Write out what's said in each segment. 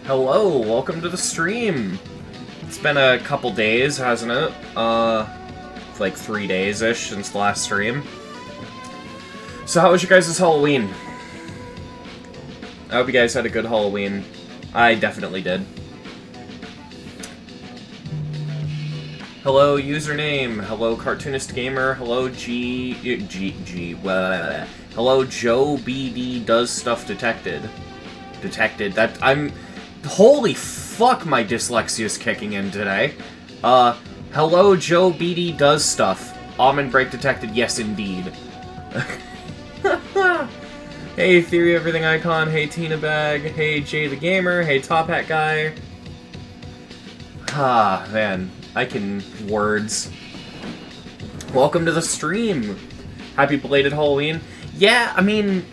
Hello, welcome to the stream. It's been a couple days, hasn't it? Like 3 days-ish since the last stream. So how was your guys' Halloween? I hope you guys had a good Halloween. I definitely did. Hello, username. Hello, Cartoonist Gamer. Hello, hello, Joe BD Does Stuff Detected. Holy fuck, my dyslexia is kicking in today. Hello, Joe BD Does Stuff. Almond break detected, yes indeed. Hey, Theory Everything Icon. Hey, Tina Bag. Hey, Jay the Gamer. Hey, Top Hat Guy. Ah, man. I can words. Welcome to the stream. Happy belated Halloween. Yeah, I mean,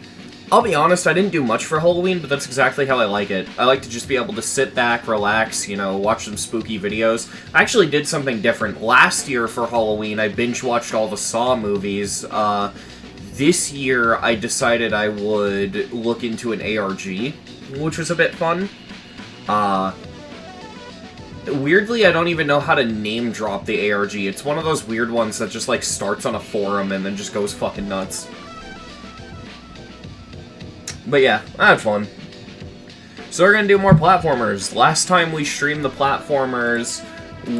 I'll be honest, I didn't do much for Halloween, but that's exactly how I like it. I like to just be able to sit back, relax, you know, watch some spooky videos. I actually did something different. Last year for Halloween, I binge-watched all the Saw movies. This year, I decided I would look into an ARG, which was a bit fun. Weirdly, I don't even know how to name drop the ARG. It's one of those weird ones that just, like, starts on a forum and then just goes fucking nuts. But yeah, I had fun. So we're gonna do more platformers. Last time we streamed the platformers,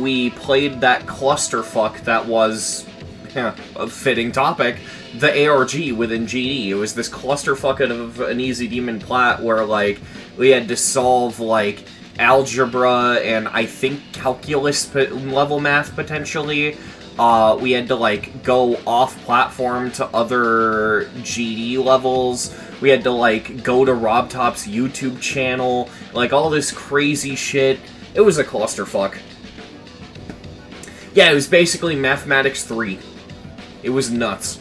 we played that clusterfuck that was, a fitting topic, the ARG within GD. It was this clusterfuck of an Easy Demon Plat where, like, we had to solve, like, algebra and I think calculus level math potentially. We had to, like, go off-platform to other GD levels. We had to, like, go to RobTop's YouTube channel. Like, all this crazy shit. It was a clusterfuck. Yeah, it was basically Mathematics 3. It was nuts.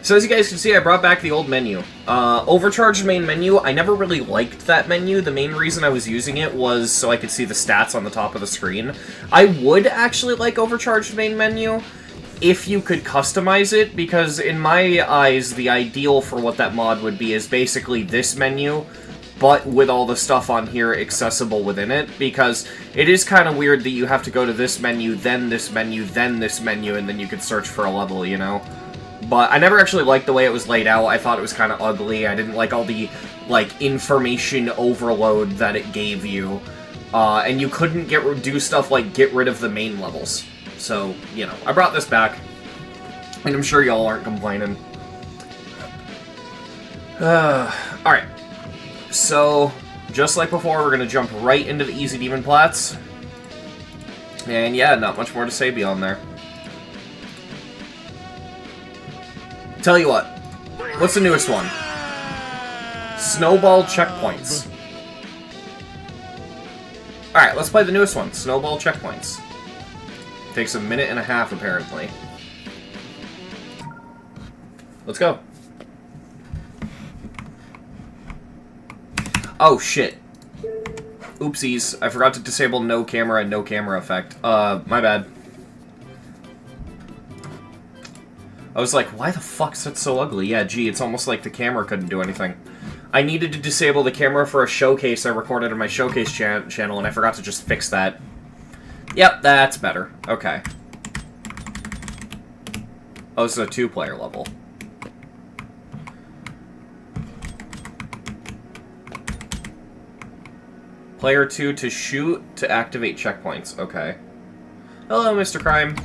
So as you guys can see, I brought back the old menu. Overcharged main menu, I never really liked that menu. The main reason I was using it was so I could see the stats on the top of the screen. I would actually like overcharged main menu if you could customize it, because in my eyes, the ideal for what that mod would be is basically this menu, but with all the stuff on here accessible within it, because it is kind of weird that you have to go to this menu, then this menu, then this menu, and then you could search for a level, you know? But I never actually liked the way it was laid out. I thought it was kind of ugly. I didn't like all the, like, information overload that it gave you. And you couldn't do stuff like get rid of the main levels. So, you know, I brought this back. And I'm sure y'all aren't complaining. Alright. So, just like before, we're going to jump right into the Easy Demon Plats. And yeah, not much more to say beyond there. Tell you what, what's the newest one? Snowball Checkpoints. Alright, let's play the newest one, Snowball Checkpoints. Takes a minute and a half, apparently. Let's go. Oh, shit. Oopsies, I forgot to disable no camera and no camera effect. My bad. I was like, why the fuck is it so ugly? Yeah, gee, it's almost like the camera couldn't do anything. I needed to disable the camera for a showcase I recorded on my showcase channel, and I forgot to just fix that. Yep, that's better. Okay. Oh, this is a two-player level. Player 2 to shoot to activate checkpoints. Okay. Hello, Mr. Crime.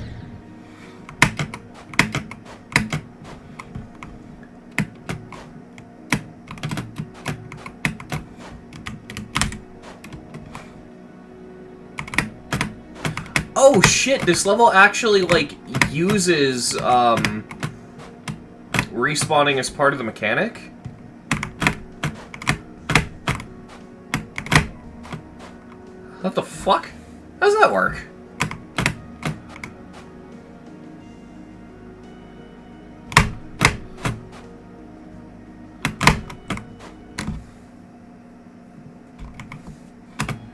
Oh shit, this level actually, like, uses, respawning as part of the mechanic? What the fuck? How does that work?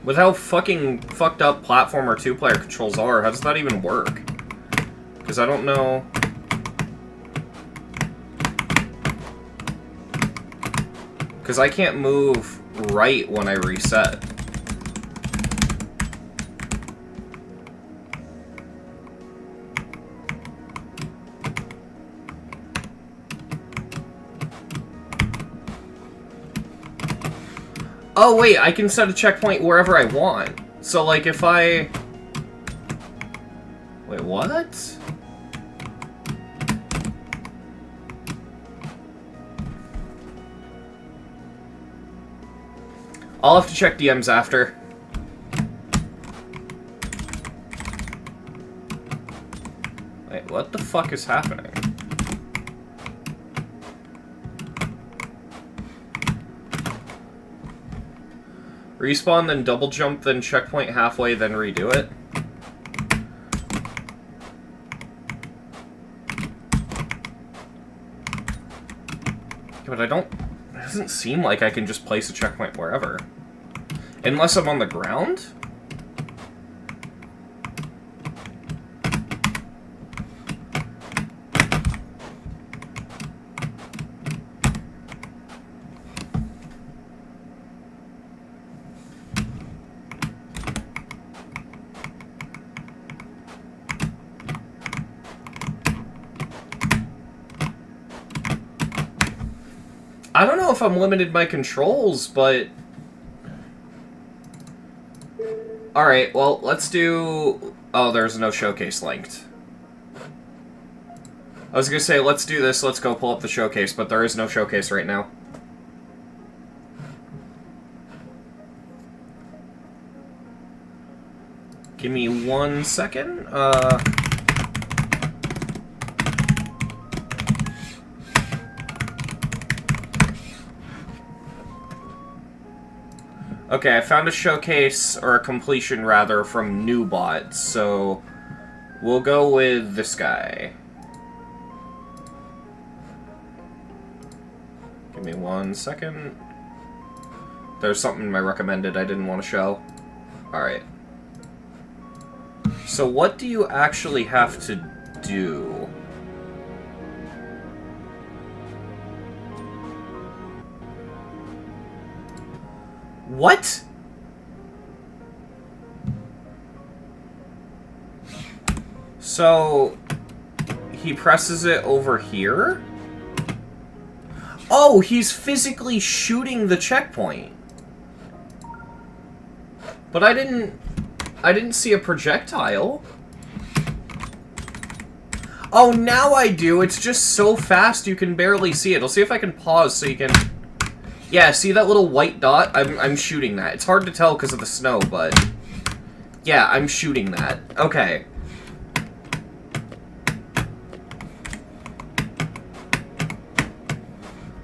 With how fucking fucked up platformer two-player controls are, how does that even work? Because I don't know... Because I can't move right when I reset. Oh, wait, I can set a checkpoint wherever I want. So, like, if I... Wait, what? I'll have to check DMs after. Wait, what the fuck is happening? Respawn, then double jump, then checkpoint halfway, then redo it? But I don't... It doesn't seem like I can just place a checkpoint wherever. Unless I'm on the ground? I don't know if I'm limited by controls, but... Alright, well, let's do... Oh, there's no showcase linked. I was gonna say, let's do this, let's go pull up the showcase, but there is no showcase right now. Give me 1 second, Okay, I found a showcase, or a completion, rather, from Newbot, so we'll go with this guy. Give me 1 second. There's something in my recommended I didn't want to show. Alright. So what do you actually have to do? What? So, he presses it over here? Oh, he's physically shooting the checkpoint. But I didn't see a projectile. Oh, now I do. It's just so fast you can barely see it. I'll see if I can pause so you can... Yeah, see that little white dot? I'm shooting that. It's hard to tell because of the snow, but... Yeah, I'm shooting that. Okay.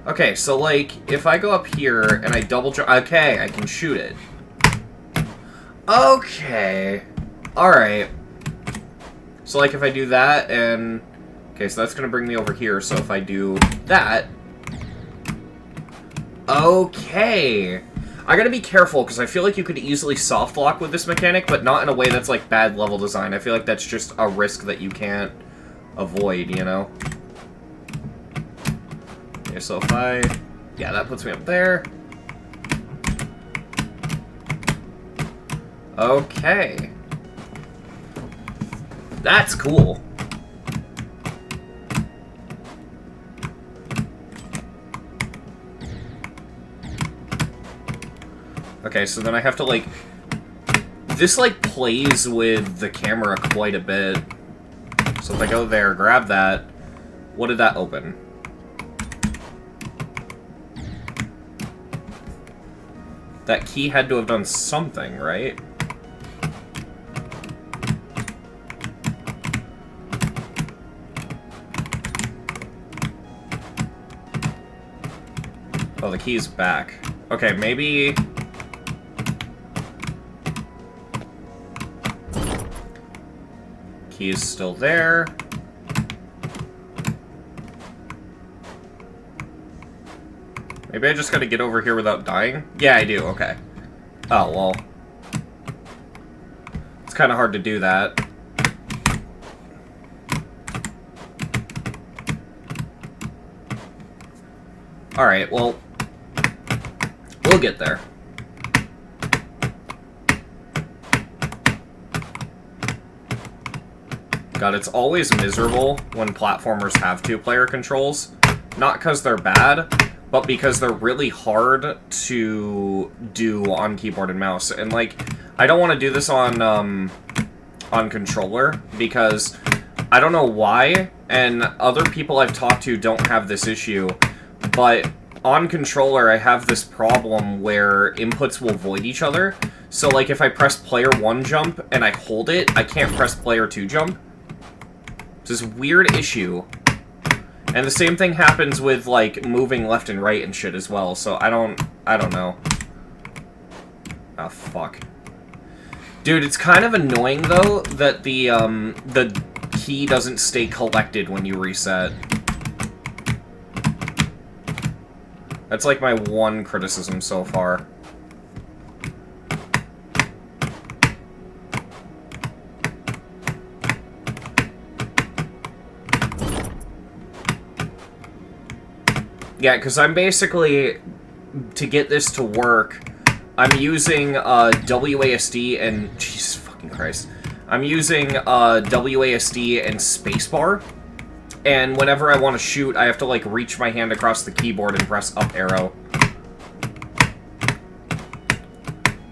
Okay, so, like, if I go up here and I double jump... Okay, I can shoot it. Okay. Alright. So, like, if I do that and... Okay, so that's gonna bring me over here, so if I do that... Okay. I gotta be careful, because I feel like you could easily soft lock with this mechanic, but not in a way that's, like, bad level design. I feel like that's just a risk that you can't avoid, you know? Okay, so if I... Yeah, that puts me up there. Okay. That's cool. Okay, so then I have to, like... This, like, plays with the camera quite a bit. So if I go there, grab that... What did that open? That key had to have done something, right? Oh, the key's back. Okay, maybe... Key is still there. Maybe I just gotta get over here without dying? Yeah, I do, okay. Oh, well. It's kinda hard to do that. Alright, well... We'll We'll get there. God, it's always miserable when platformers have two-player controls. Not because they're bad, but because they're really hard to do on keyboard and mouse. And, like, I don't want to do this on controller, because I don't know why, and other people I've talked to don't have this issue, but on controller I have this problem where inputs will void each other. So, like, if I press player 1 jump and I hold it, I can't press player 2 jump. It's this weird issue. And the same thing happens with, like, moving left and right and shit as well, so I don't know. Oh, fuck. Dude, it's kind of annoying, though, that the key doesn't stay collected when you reset. That's, like, my one criticism so far. Yeah, because I'm basically, to get this to work, I'm using WASD and... Jesus fucking Christ. I'm using WASD and spacebar, and whenever I want to shoot, I have to, like, reach my hand across the keyboard and press up arrow.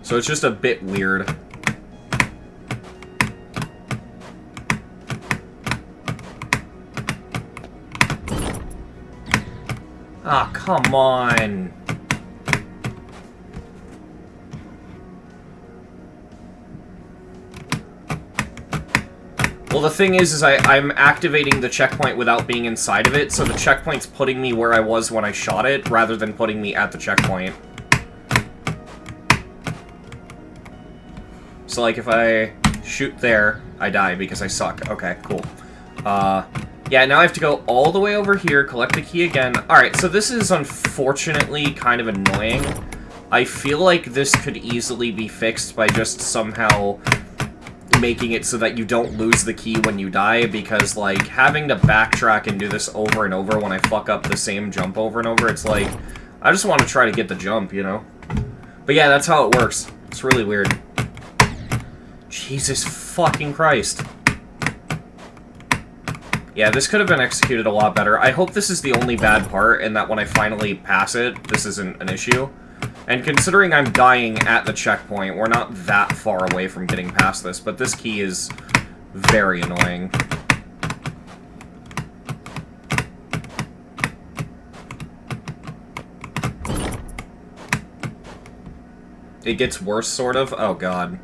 So it's just a bit weird. Ah, come on. Well, the thing is I'm activating the checkpoint without being inside of it, so the checkpoint's putting me where I was when I shot it, rather than putting me at the checkpoint. So, like, if I shoot there, I die because I suck. Okay, cool. Yeah, now I have to go all the way over here, collect the key again. Alright, so this is unfortunately kind of annoying. I feel like this could easily be fixed by just somehow making it so that you don't lose the key when you die, because, like, having to backtrack and do this over and over when I fuck up the same jump over and over, it's like, I just want to try to get the jump, you know? But yeah, that's how it works. It's really weird. Jesus fucking Christ. Yeah, this could have been executed a lot better. I hope this is the only bad part, and that when I finally pass it, this isn't an issue. And considering I'm dying at the checkpoint, we're not that far away from getting past this, but this key is very annoying. It gets worse, sort of? Oh, God.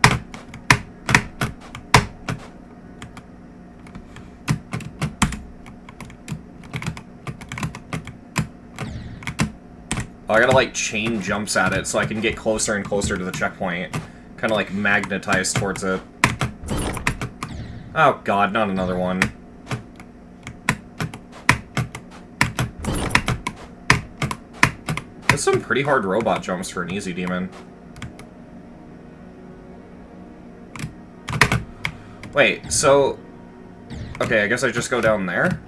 I gotta, like, chain jumps at it so I can get closer and closer to the checkpoint. Kind of, like, magnetize towards it. Oh, God, not another one. That's some pretty hard robot jumps for an easy demon. Wait, so... Okay, I guess I just go down there?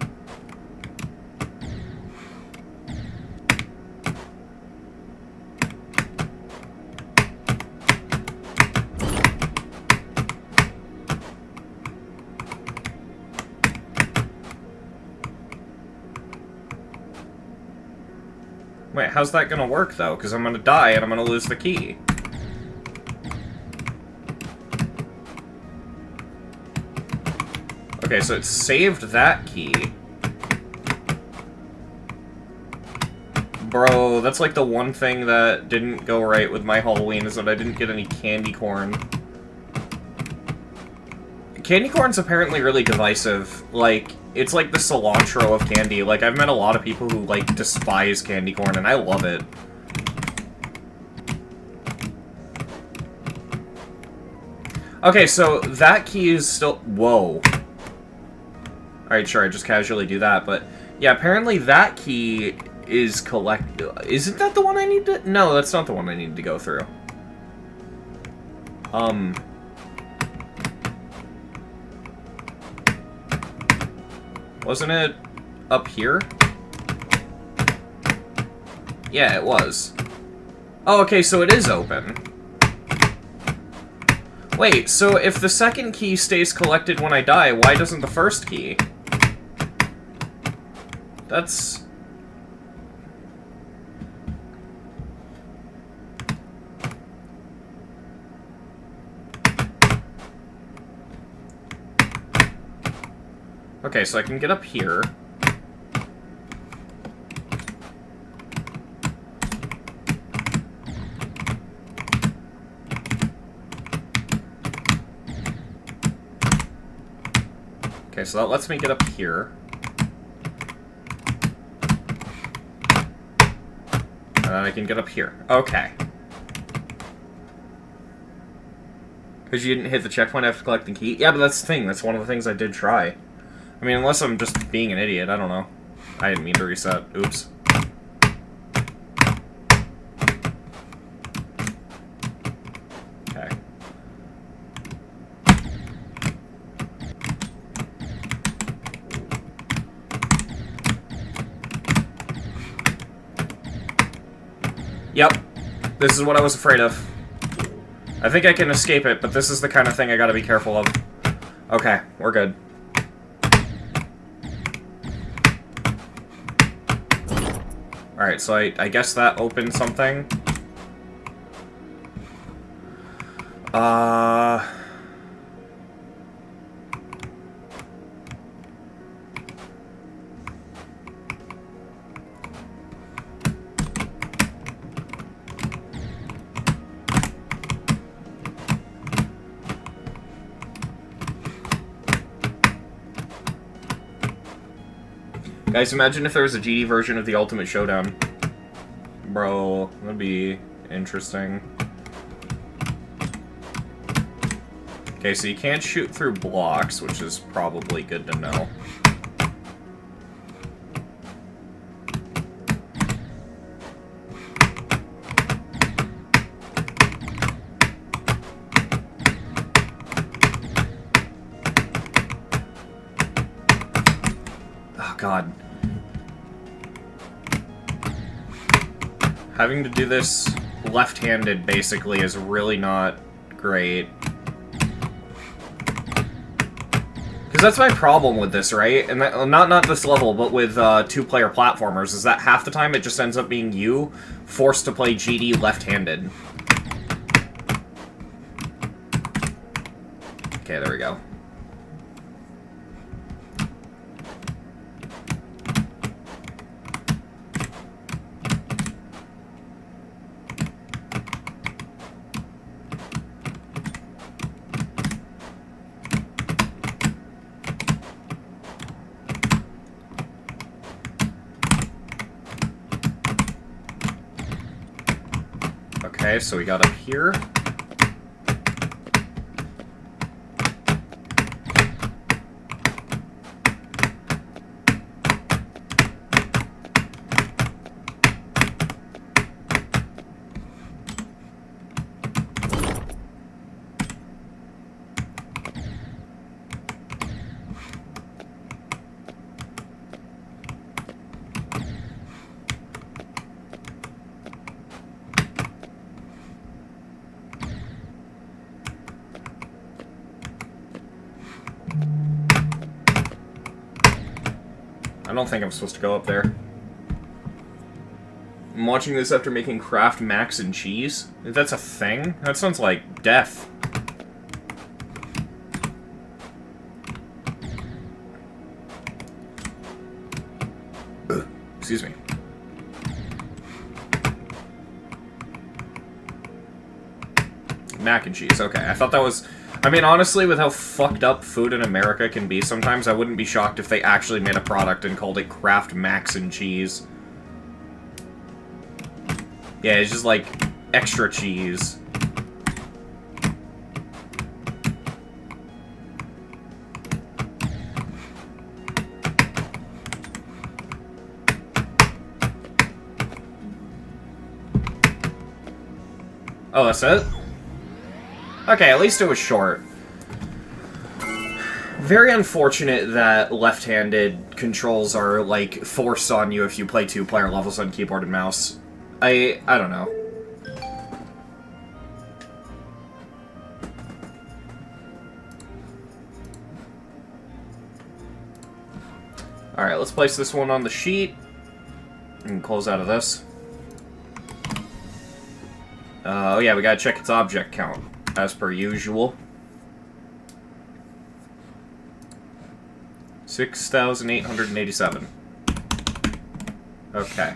Wait, how's that gonna work, though? Because I'm gonna die and I'm gonna lose the key. Okay, so it saved that key. Bro, that's like the one thing that didn't go right with my Halloween, is that I didn't get any candy corn. Candy corn's apparently really divisive. Like, it's like the cilantro of candy. Like, I've met a lot of people who, like, despise candy corn, and I love it. Okay, so that key is still... Whoa. Alright, sure, I just casually do that, but... Yeah, apparently that key is collect... Isn't that the one I need to... No, that's not the one I need to go through. Wasn't it up here? Yeah, it was. Oh, okay, so it is open. Wait, so if the second key stays collected when I die, why doesn't the first key? That's... Okay, so I can get up here. Okay, so that lets me get up here. And then I can get up here. Okay. Because you didn't hit the checkpoint after collecting key? Yeah, but that's the thing. That's one of the things I did try. I mean, unless I'm just being an idiot, I don't know. I didn't mean to reset. Oops. Okay. Yep. This is what I was afraid of. I think I can escape it, but this is the kind of thing I gotta be careful of. Okay, we're good. Alright, so I guess that opened something. Guys, imagine if there was a GD version of the Ultimate Showdown. Bro, that'd be interesting. Okay, so you can't shoot through blocks, which is probably good to know. Oh, God. Having to do this left-handed, basically, is really not great. Because that's my problem with this, right? And that, not this level, but with two-player platformers, is that half the time it just ends up being you forced to play GD left-handed. Okay, there we go. Okay, so we got up here. I don't think I'm supposed to go up there. I'm watching this after making Kraft Macs and Cheese. If that's a thing, that sounds like death. Excuse me. Mac and cheese, okay. I thought that was... I mean, honestly, with how fucked up food in America can be sometimes, I wouldn't be shocked if they actually made a product and called it Kraft Macs and Cheese. Yeah, it's just like extra cheese. Oh, that's it? Okay, at least it was short. Very unfortunate that left-handed controls are, like, forced on you if you play two-player levels on keyboard and mouse. I don't know. Alright, let's place this one on the sheet. And close out of this. Oh yeah, we gotta check its object count, as per usual. 6,887. Okay.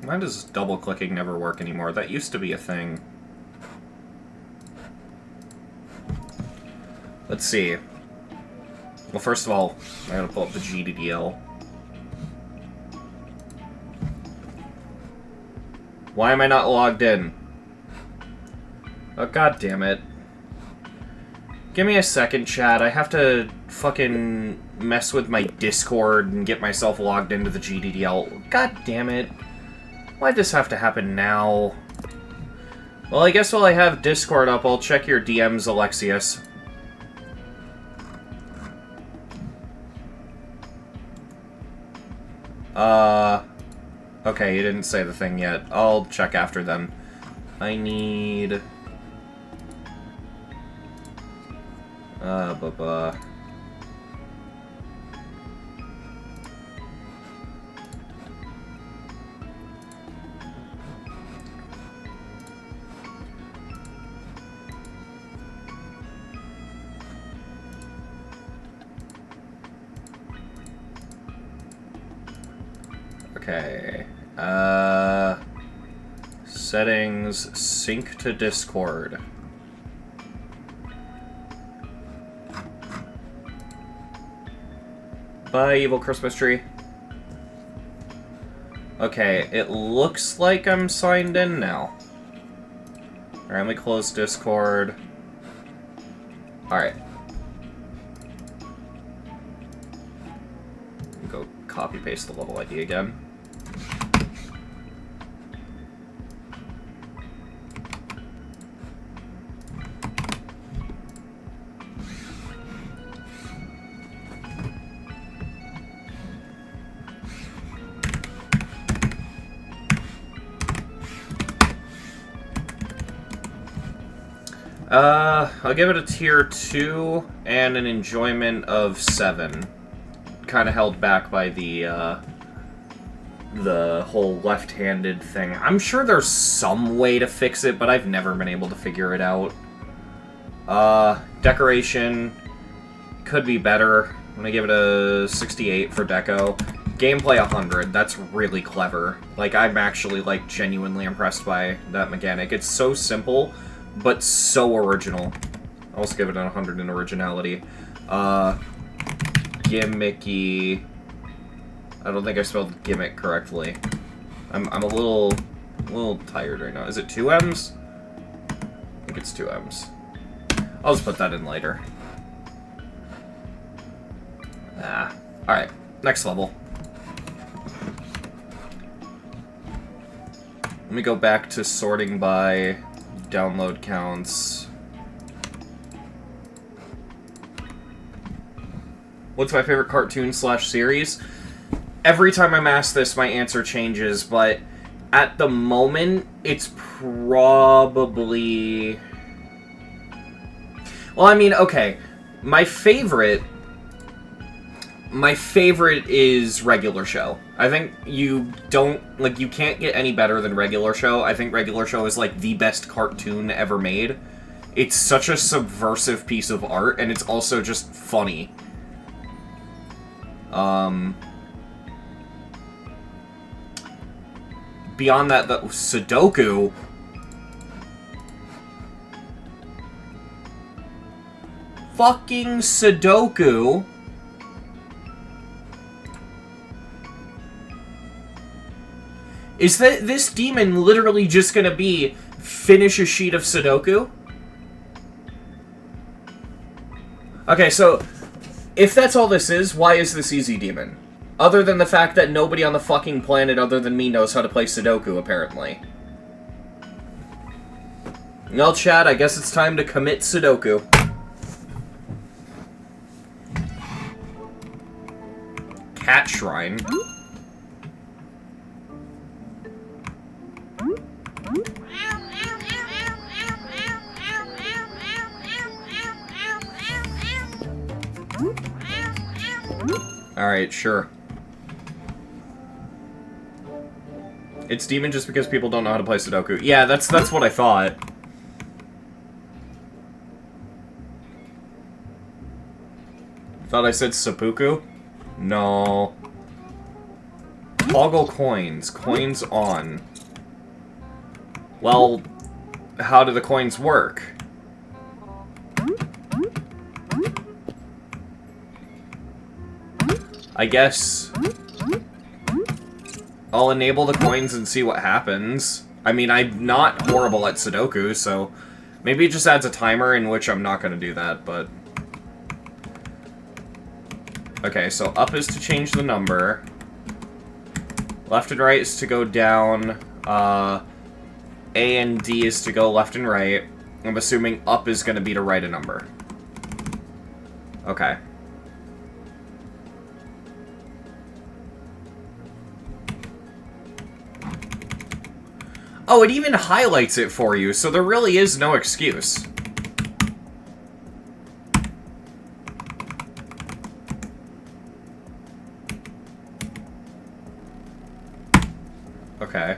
Why does double-clicking never work anymore? That used to be a thing. Let's see. Well, first of all, I gotta pull up the GDDL. Why am I not logged in? Oh, god damn it. Give me a second, chat. I have to fucking mess with my Discord and get myself logged into the GDDL. God damn it. Why'd this have to happen now? Well, I guess while I have Discord up, I'll check your DMs, Alexius. Okay, you didn't say the thing yet. I'll check after then. I need... Okay, settings, sync to Discord. Bye, evil Christmas tree. Okay, it looks like I'm signed in now. Alright, let me close Discord. Alright. Go copy-paste the level ID again. I'll give it a tier 2 and an enjoyment of 7. Kind of held back by the whole left-handed thing. I'm sure there's some way to fix it, but I've never been able to figure it out. Decoration could be better. I'm gonna give it a 68 for deco. Gameplay 100. That's really clever. Like, I'm actually, like, genuinely impressed by that mechanic. It's so simple, but so original. I'll also give it a 100 in originality. Gimmicky. I don't think I spelled gimmick correctly. I'm a little tired right now. Is it 2 M's? I think it's 2 M's. I'll just put that in later. Alright. Next level. Let me go back to sorting by download counts. What's my favorite cartoon / series? Every time I'm asked this, my answer changes, but at the moment, it's probably... Well, I mean, okay. My favorite is Regular Show. I think you can't get any better than Regular Show. I think Regular Show is, like, the best cartoon ever made. It's such a subversive piece of art, and it's also just funny. Beyond that, the Sudoku... Fucking Sudoku... Is this demon literally just gonna be finish a sheet of Sudoku? Okay, so if that's all this is, why is this easy demon? Other than the fact that nobody on the fucking planet other than me knows how to play Sudoku, apparently. Well, chat, I guess it's time to commit Sudoku. Cat Shrine. Alright, sure. It's demon just because people don't know how to play Sudoku. Yeah, that's what I thought. Thought I said seppuku? No. Toggle coins. Coins on. Well, how do the coins work? I guess I'll enable the coins and see what happens. I mean, I'm not horrible at Sudoku, so maybe it just adds a timer in which I'm not going to do that, but... Okay, so up is to change the number. Left and right is to go down. A and D is to go left and right. I'm assuming up is going to be to write a number. Okay. Oh, it even highlights it for you, so there really is no excuse. Okay.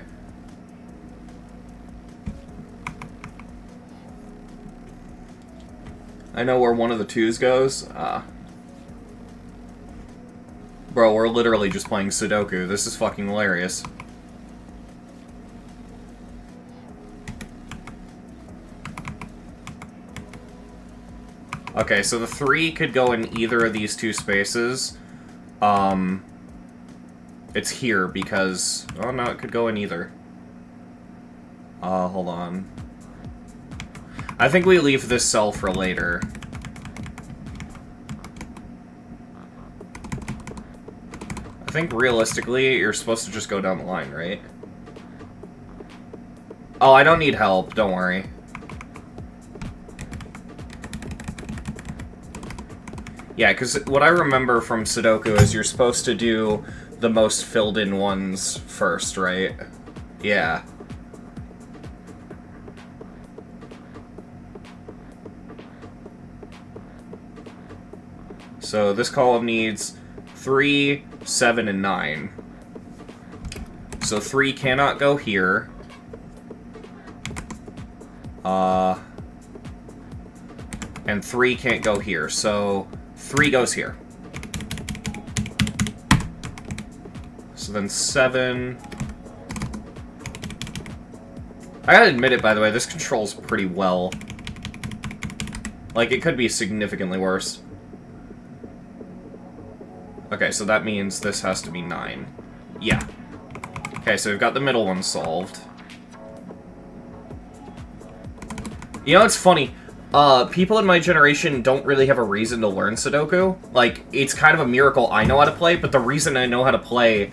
I know where one of the twos goes. Bro, we're literally just playing Sudoku. This is fucking hilarious. Okay, so the 3 could go in either of these two spaces. It's here because... Oh, no, it could go in either. Hold on. I think we leave this cell for later. I think realistically, you're supposed to just go down the line, right? Oh, I don't need help, don't worry. Yeah, because what I remember from Sudoku is you're supposed to do the most filled-in ones first, right? Yeah. So this column needs 3, 7, and 9. So 3 cannot go here. And 3 can't go here, so 3 goes here. So then 7... I gotta admit it, by the way, this controls pretty well. Like, it could be significantly worse. Okay, so that means this has to be 9. Yeah. Okay, so we've got the middle one solved. You know, it's funny. People in my generation don't really have a reason to learn Sudoku. Like, it's kind of a miracle I know how to play, but the reason I know how to play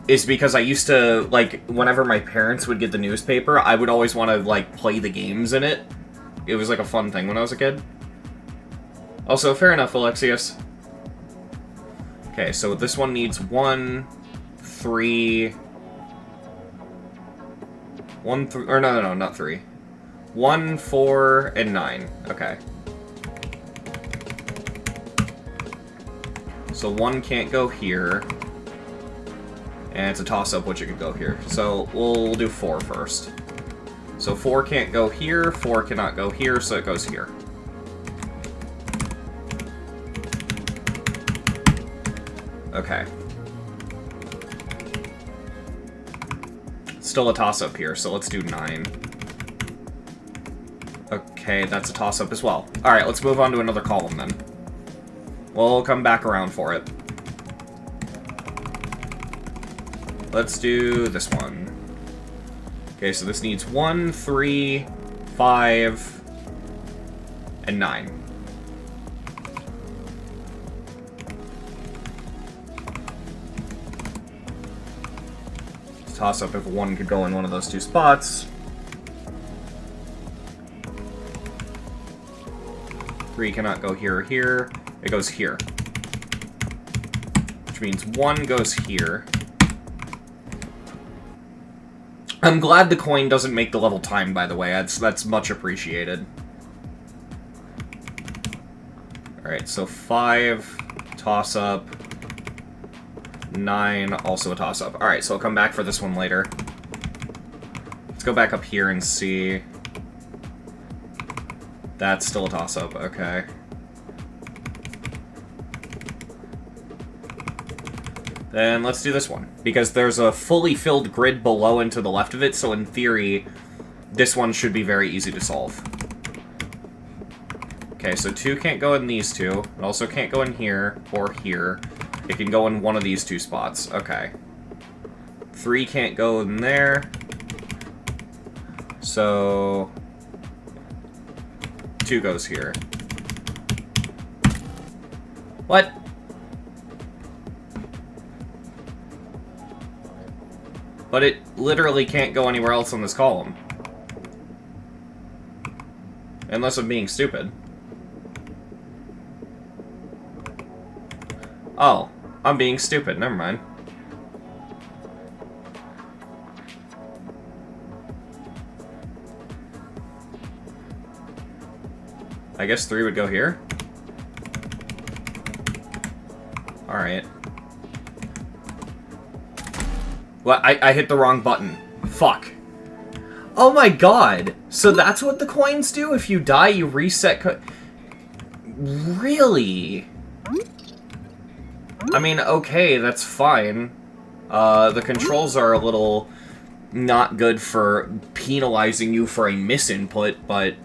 is because I used to, like, whenever my parents would get the newspaper, I would always want to, like, play the games in it. It was, like, a fun thing when I was a kid. Also, fair enough, Alexius. Okay, so this one needs 1, 3... 1, 3... Or no, not 3. 1, 4, and 9. Okay. So 1 can't go here. And it's a toss-up which it could go here. So we'll do 4 first. So 4 can't go here, 4 cannot go here, so it goes here. Okay. Still a toss-up here, so let's do 9. Okay, that's a toss-up as well. Alright, let's move on to another column then. We'll come back around for it. Let's do this one. Okay, so this needs 1, 3, 5, and 9. Toss up if 1 could go in one of those two spots. 3 cannot go here or here. It goes here. Which means 1 goes here. I'm glad the coin doesn't make the level time, by the way. That's much appreciated. Alright, so 5, toss-up. 9, also a toss-up. Alright, so I'll come back for this one later. Let's go back up here and see. That's still a toss-up, okay. Then let's do this one, because there's a fully filled grid below and to the left of it, so in theory, this one should be very easy to solve. Okay, so 2 can't go in these two. It also can't go in here or here. It can go in one of these 2 spots. Okay. 3 can't go in there. So 2 goes here. What? But it literally can't go anywhere else on this column. Unless I'm being stupid. Oh, I'm being stupid. Never mind. I guess 3 would go here? Alright. Well, I hit the wrong button. Fuck. Oh my god! So that's what the coins do? If you die, you reset Really? I mean, okay, that's fine. The controls are a little not good for penalizing you for a misinput, but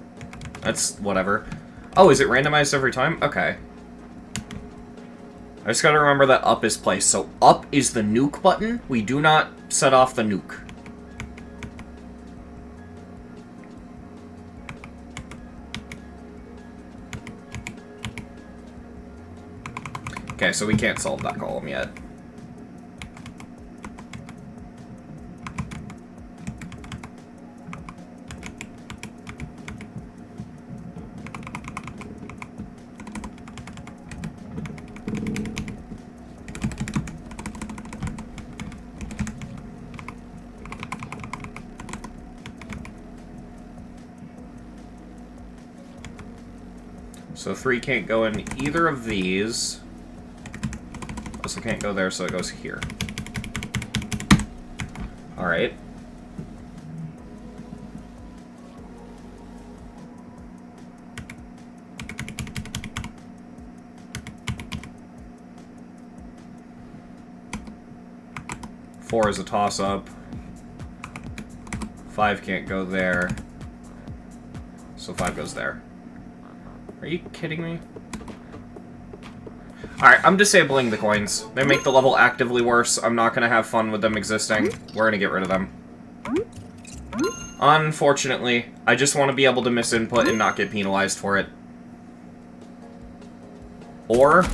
that's whatever. Oh, is it randomized every time? Okay. I just gotta remember that up is placed. So up is the nuke button. We do not set off the nuke. Okay, so we can't solve that column yet. So 3 can't go in either of these. Also can't go there, so it goes here. Alright. Four is a toss-up. 5 can't go there. So 5 goes there. Are you kidding me? Alright, I'm disabling the coins. They make the level actively worse. I'm not gonna have fun with them existing. We're gonna get rid of them. Unfortunately, I just want to be able to misinput and not get penalized for it. Or,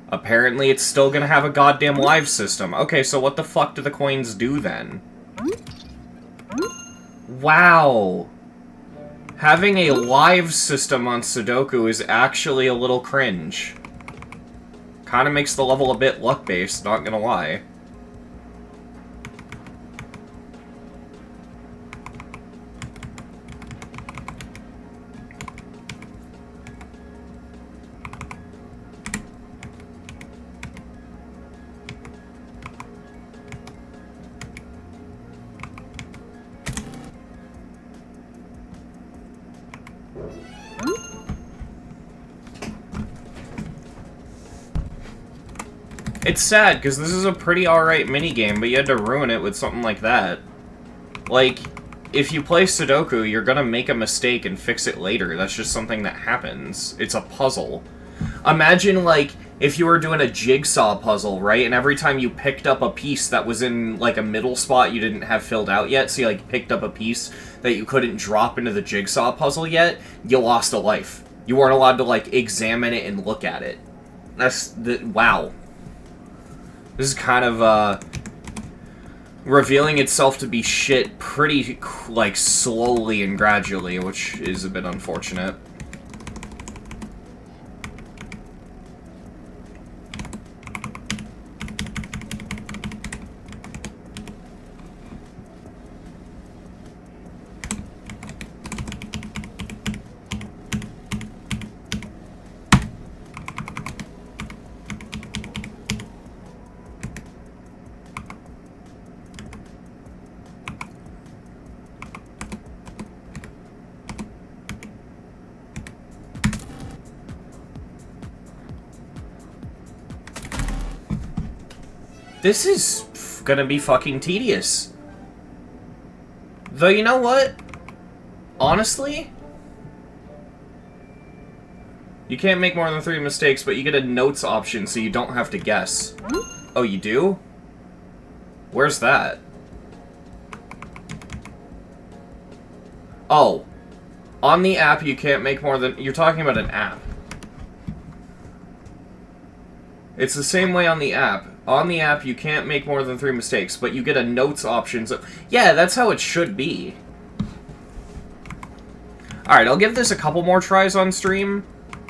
apparently it's still gonna have a goddamn live system. Okay, so what the fuck do the coins do then? Wow. Having a live system on Sudoku is actually a little cringe. Kinda makes the level a bit luck-based, not gonna lie. It's sad, because this is a pretty alright minigame, but you had to ruin it with something like that. Like, if you play Sudoku, you're gonna make a mistake and fix it later. That's just something that happens. It's a puzzle. Imagine, like, if you were doing a jigsaw puzzle, right? And every time you picked up a piece that was in, like, a middle spot you didn't have filled out yet, so you, like, picked up a piece that you couldn't drop into the jigsaw puzzle yet, you lost a life. You weren't allowed to, like, examine it and look at it. Wow. This is kind of, revealing itself to be shit pretty, like, slowly and gradually, which is a bit unfortunate. This is gonna be fucking tedious. Though, you know what? Honestly? You can't make more than 3 mistakes, but you get a notes option so you don't have to guess. Oh, you do? Where's that? Oh. On the app, you can't make more than... You're talking about an app. It's the same way on the app. On the app, you can't make more than 3 mistakes, but you get a notes option. So yeah, that's how it should be. Alright, I'll give this a couple more tries on stream.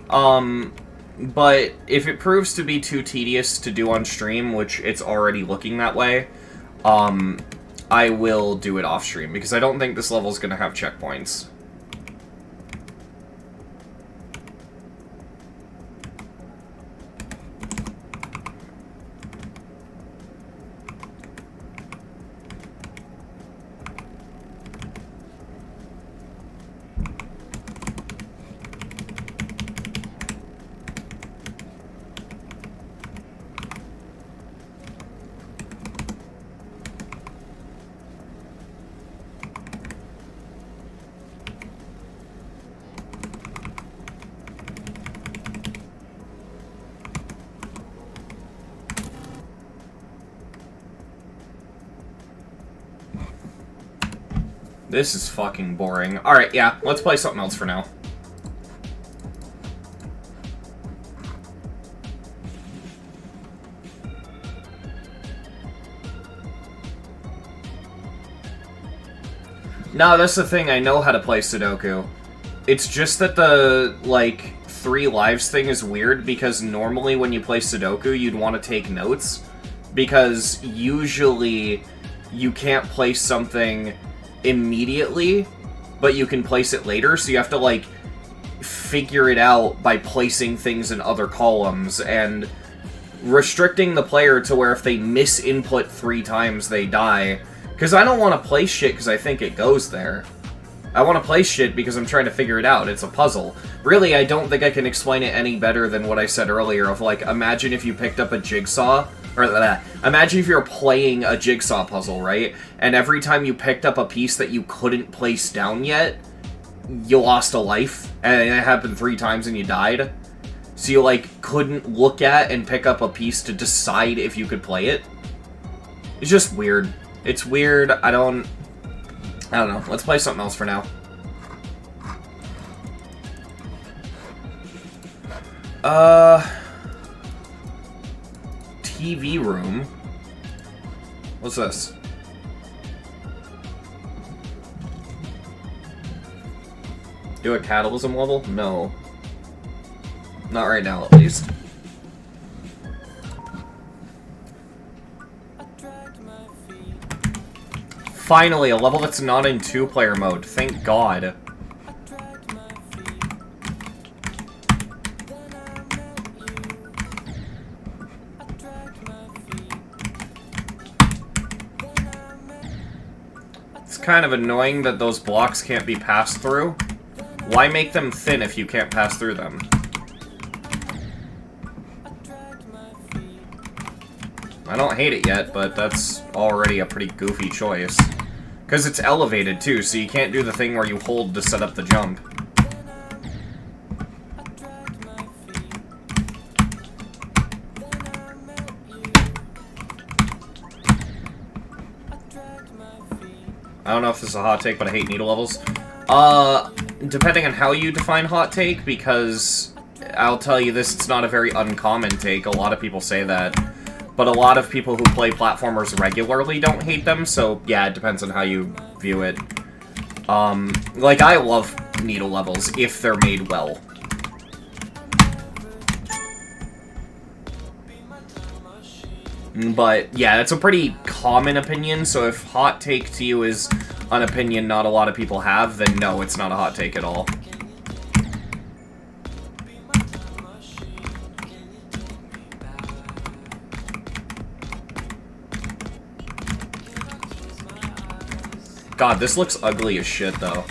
But if it proves to be too tedious to do on stream, which it's already looking that way, I will do it off stream, because I don't think this level's gonna have checkpoints. This is fucking boring. Alright, yeah, let's play something else for now. No, that's the thing, I know how to play Sudoku. It's just that the, like, 3 lives thing is weird, because normally when you play Sudoku, you'd want to take notes, because usually you can't place something immediately, but you can place it later, so you have to, like, figure it out by placing things in other columns, and restricting the player to where if they misinput 3 times, they die. Because I don't want to place shit because I think it goes there. I want to place shit because I'm trying to figure it out. It's a puzzle. Really, I don't think I can explain it any better than what I said earlier of, like, imagine if you picked up a jigsaw, or imagine if you're playing a jigsaw puzzle, right? And every time you picked up a piece that you couldn't place down yet, you lost a life, and it happened 3 times and you died. So you, like, couldn't look at and pick up a piece to decide if you could play it. It's just weird. It's weird. I don't know. Let's play something else for now. Tvroom. What's this? Do a catalysm level? No. Not right now, at least. Finally, a level that's not in 2-player mode. Thank God. It's kind of annoying that those blocks can't be passed through. Why make them thin if you can't pass through them? I don't hate it yet, but that's already a pretty goofy choice. Because it's elevated, too, so you can't do the thing where you hold to set up the jump. I don't know if this is a hot take, but I hate needle levels. Depending on how you define hot take, because I'll tell you this, it's not a very uncommon take. A lot of people say that. But a lot of people who play platformers regularly don't hate them, so yeah, it depends on how you view it. Like, I love needle levels, if they're made well. But, yeah, that's a pretty common opinion, so if hot take to you is an opinion not a lot of people have, then no, it's not a hot take at all. God, this looks ugly as shit, though.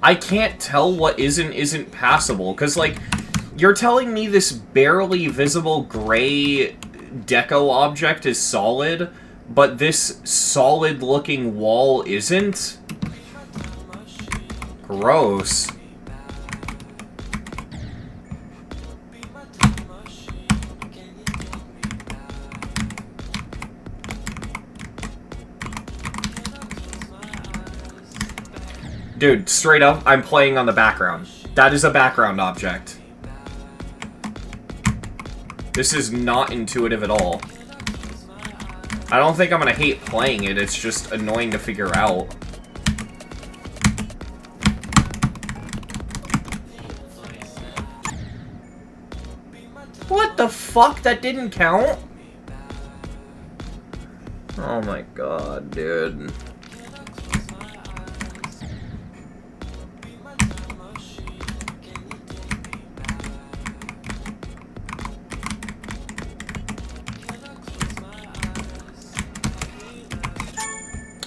I can't tell what isn't passable, because, like, You're telling me this barely visible gray deco object is solid, but this solid-looking wall isn't? Gross. Dude, straight up, I'm playing on the background. That is a background object. This is not intuitive at all. I don't think I'm gonna hate playing it, it's just annoying to figure out. What the fuck? That didn't count? Oh my god, dude.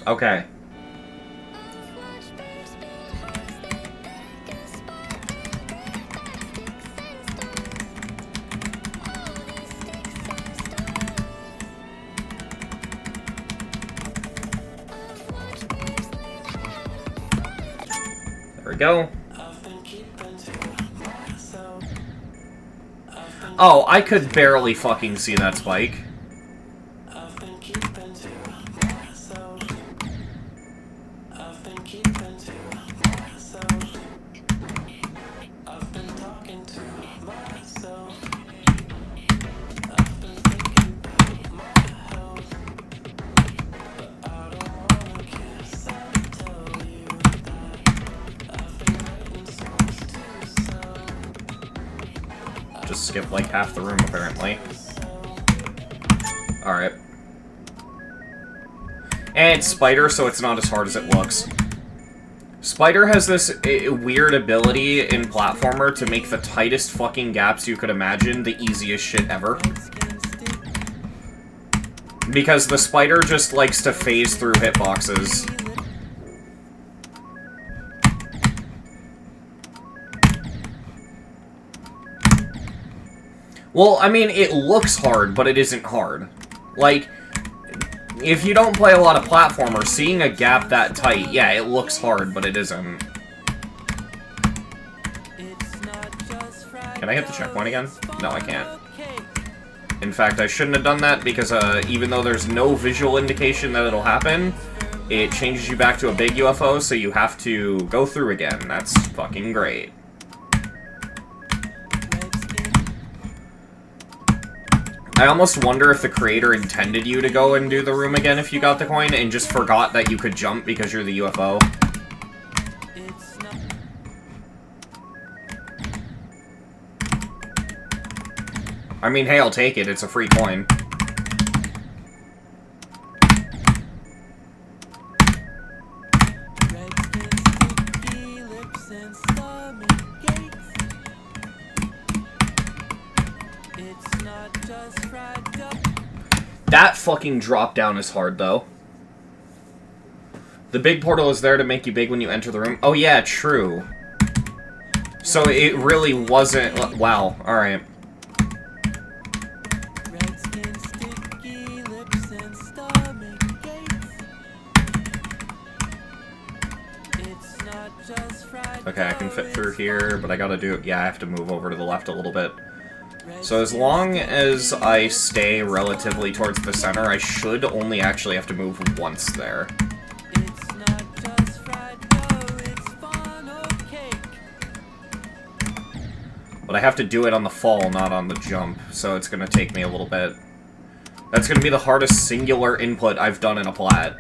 Okay. There we go. Oh, I could barely fucking see that spike. Just skip like half the room, apparently. Alright. And it's Spider, so it's not as hard as it looks. Spider has this weird ability in platformer to make the tightest fucking gaps you could imagine the easiest shit ever. Because the Spider just likes to phase through hitboxes. Well, I mean, it looks hard, but it isn't hard. Like, if you don't play a lot of platformers, seeing a gap that tight, yeah, it looks hard, but it isn't. Can I hit the checkpoint again? No, I can't. In fact, I shouldn't have done that, because even though there's no visual indication that it'll happen, it changes you back to a big UFO, so you have to go through again. That's fucking great. I almost wonder if the creator intended you to go and do the room again if you got the coin, and just forgot that you could jump because you're the UFO. I mean, hey, I'll take it. It's a free coin. That fucking drop down is hard, though. The big portal is there to make you big when you enter the room. Oh, yeah, true. So it really wasn't... Wow, alright. Okay, I can fit through here, but I gotta do it. Yeah, I have to move over to the left a little bit. So as long as I stay relatively towards the center, I should only actually have to move once there. But I have to do it on the fall, not on the jump, so it's gonna take me a little bit. That's gonna be the hardest singular input I've done in a plat.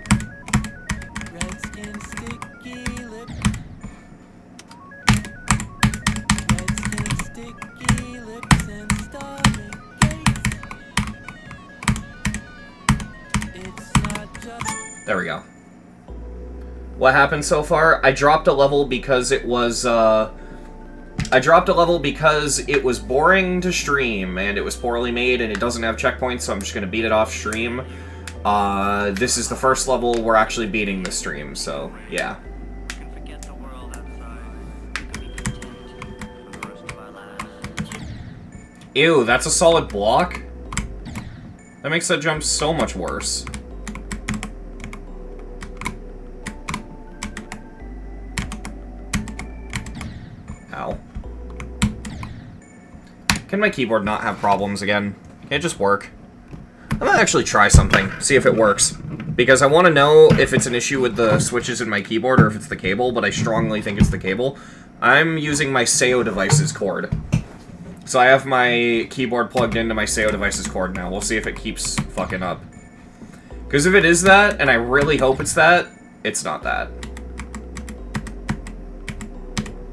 There we go. What happened so far? I dropped a level because it was, boring to stream, and it was poorly made, and it doesn't have checkpoints, so I'm just gonna beat it off stream. This is the first level we're actually beating the stream, so, yeah. Ew, that's a solid block? That makes that jump so much worse. Ow. Can my keyboard not have problems again? Can it just work? I'm gonna actually try something, see if it works. Because I want to know if it's an issue with the switches in my keyboard or if it's the cable, but I strongly think it's the cable. I'm using my SEO device's cord. So I have my keyboard plugged into my SEO device's cord now. We'll see if it keeps fucking up. Because if it is that, and I really hope it's that, it's not that.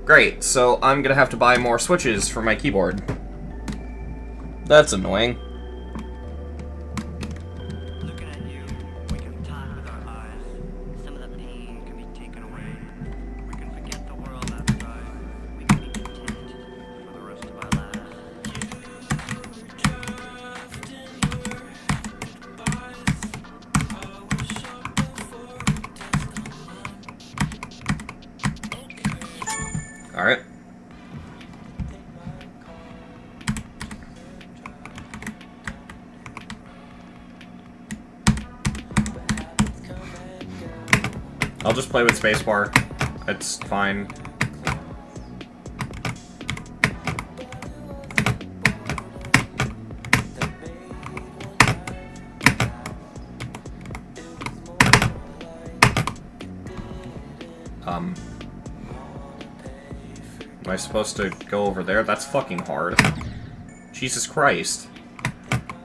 Great, so I'm gonna have to buy more switches for my keyboard. That's annoying. Looking at you, we can talk with our eyes. Some of the pain can be taken away. We can forget the world outside. We can be content for the rest of our lives. Alright. I'll just play with spacebar. It's fine. Am I supposed to go over there? That's fucking hard. Jesus Christ.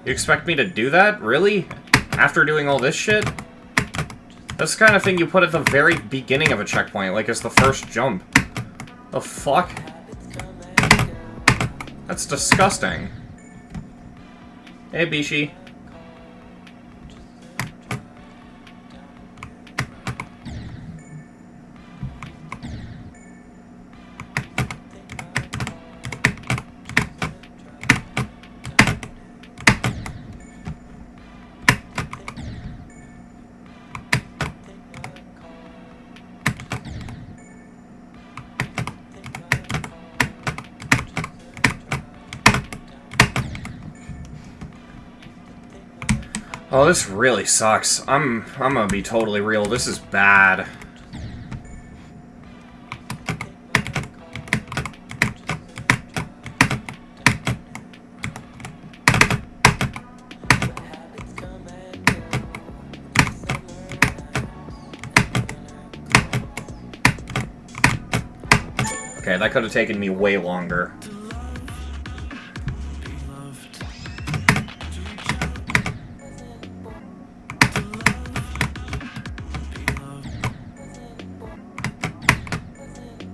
You expect me to do that? Really? After doing all this shit? That's the kind of thing you put at the very beginning of a checkpoint, like as the first jump. The fuck? That's disgusting. Hey, Bishi. Oh, this really sucks. I'm gonna be totally real. This is bad. Okay, that could have taken me way longer.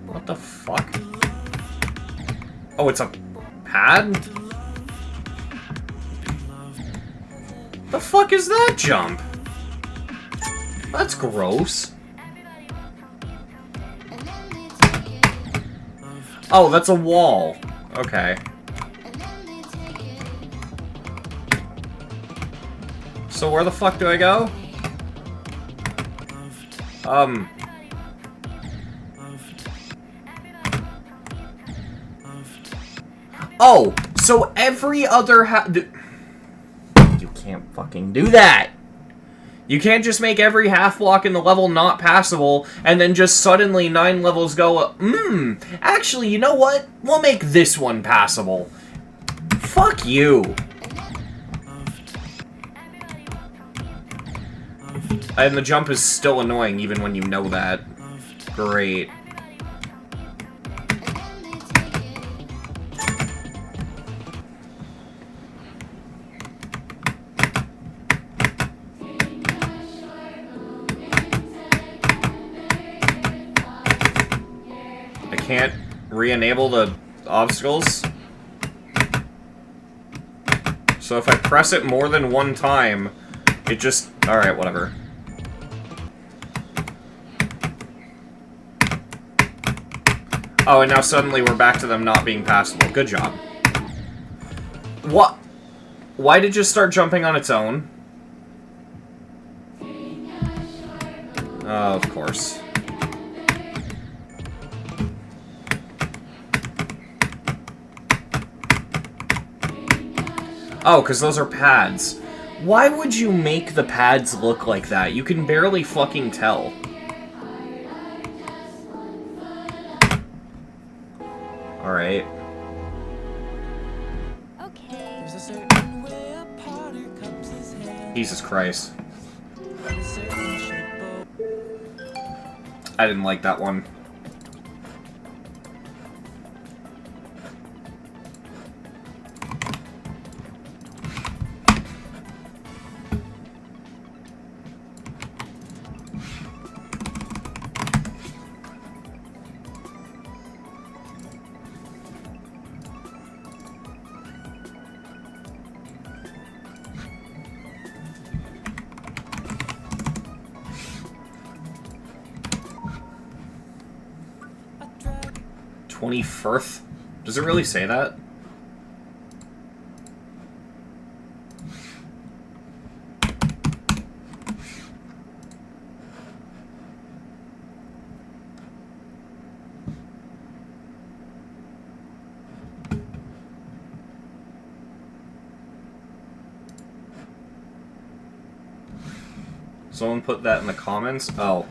What the fuck? Oh, it's a pad? The fuck is that jump? That's gross. Oh, that's a wall. Okay. So where the fuck do I go? Oh, so every other you can't fucking do that! You can't just make every half block in the level not passable, and then just suddenly 9 levels go, actually, you know what? We'll make this one passable. Fuck you. And the jump is still annoying even when you know that. Great. Can't re-enable the obstacles. So if I press it more than one time, it just... Alright, whatever. Oh, and now suddenly we're back to them not being passable. Good job. What? Why did it just start jumping on its own? Oh, of course. Oh, because those are pads. Why would you make the pads look like that? You can barely fucking tell. Alright. Okay. Jesus Christ. I didn't like that one. "21st?" Does it really say that? Someone put that in the comments? Oh.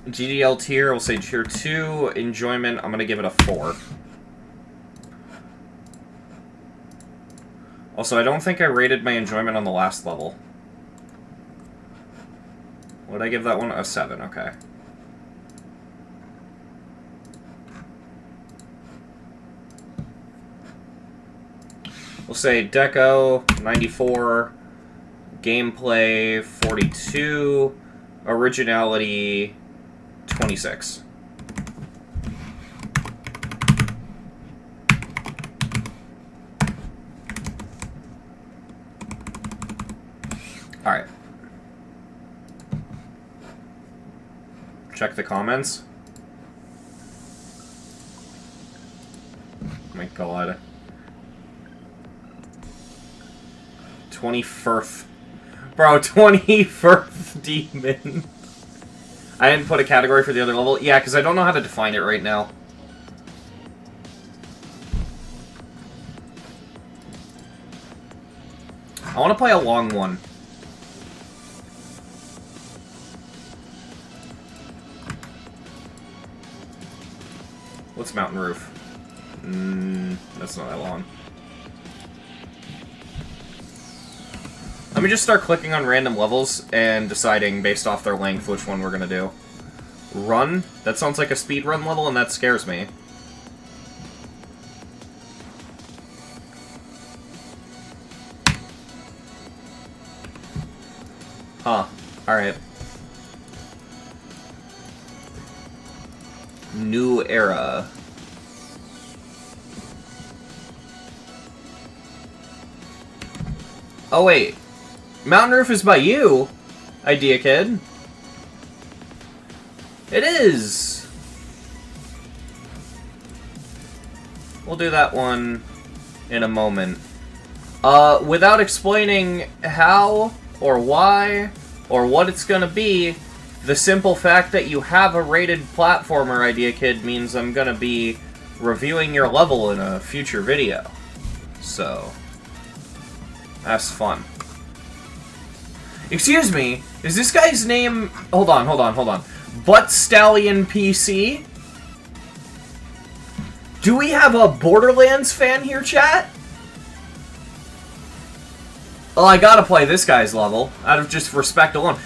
GDL tier, we'll say tier 2. Enjoyment, I'm gonna give it a 4. Also, I don't think I rated my enjoyment on the last level. Would I give that one? A 7, okay. We'll say Deco, 94. Gameplay, 42. Originality, 26. Alright. Check the comments. Oh my god. 21st. Bro, 21st demon. I didn't put a category for the other level. Yeah, because I don't know how to define it right now. I want to play a long one. What's Mountain Roof? That's not that long. Let me just start clicking on random levels and deciding based off their length which one we're gonna do. Run? That sounds like a speedrun level and that scares me. Huh. Alright. New era. Oh wait. Mountain Roof is by you, Idea Kid. It is! We'll do that one in a moment. Without explaining how, or why, or what it's gonna be, the simple fact that you have a rated platformer, Idea Kid, means I'm gonna be reviewing your level in a future video. So, that's fun. Excuse me, is this guy's name... Hold on. Butt Stallion PC? Do we have a Borderlands fan here, chat? Well, I gotta play this guy's level, out of just respect alone.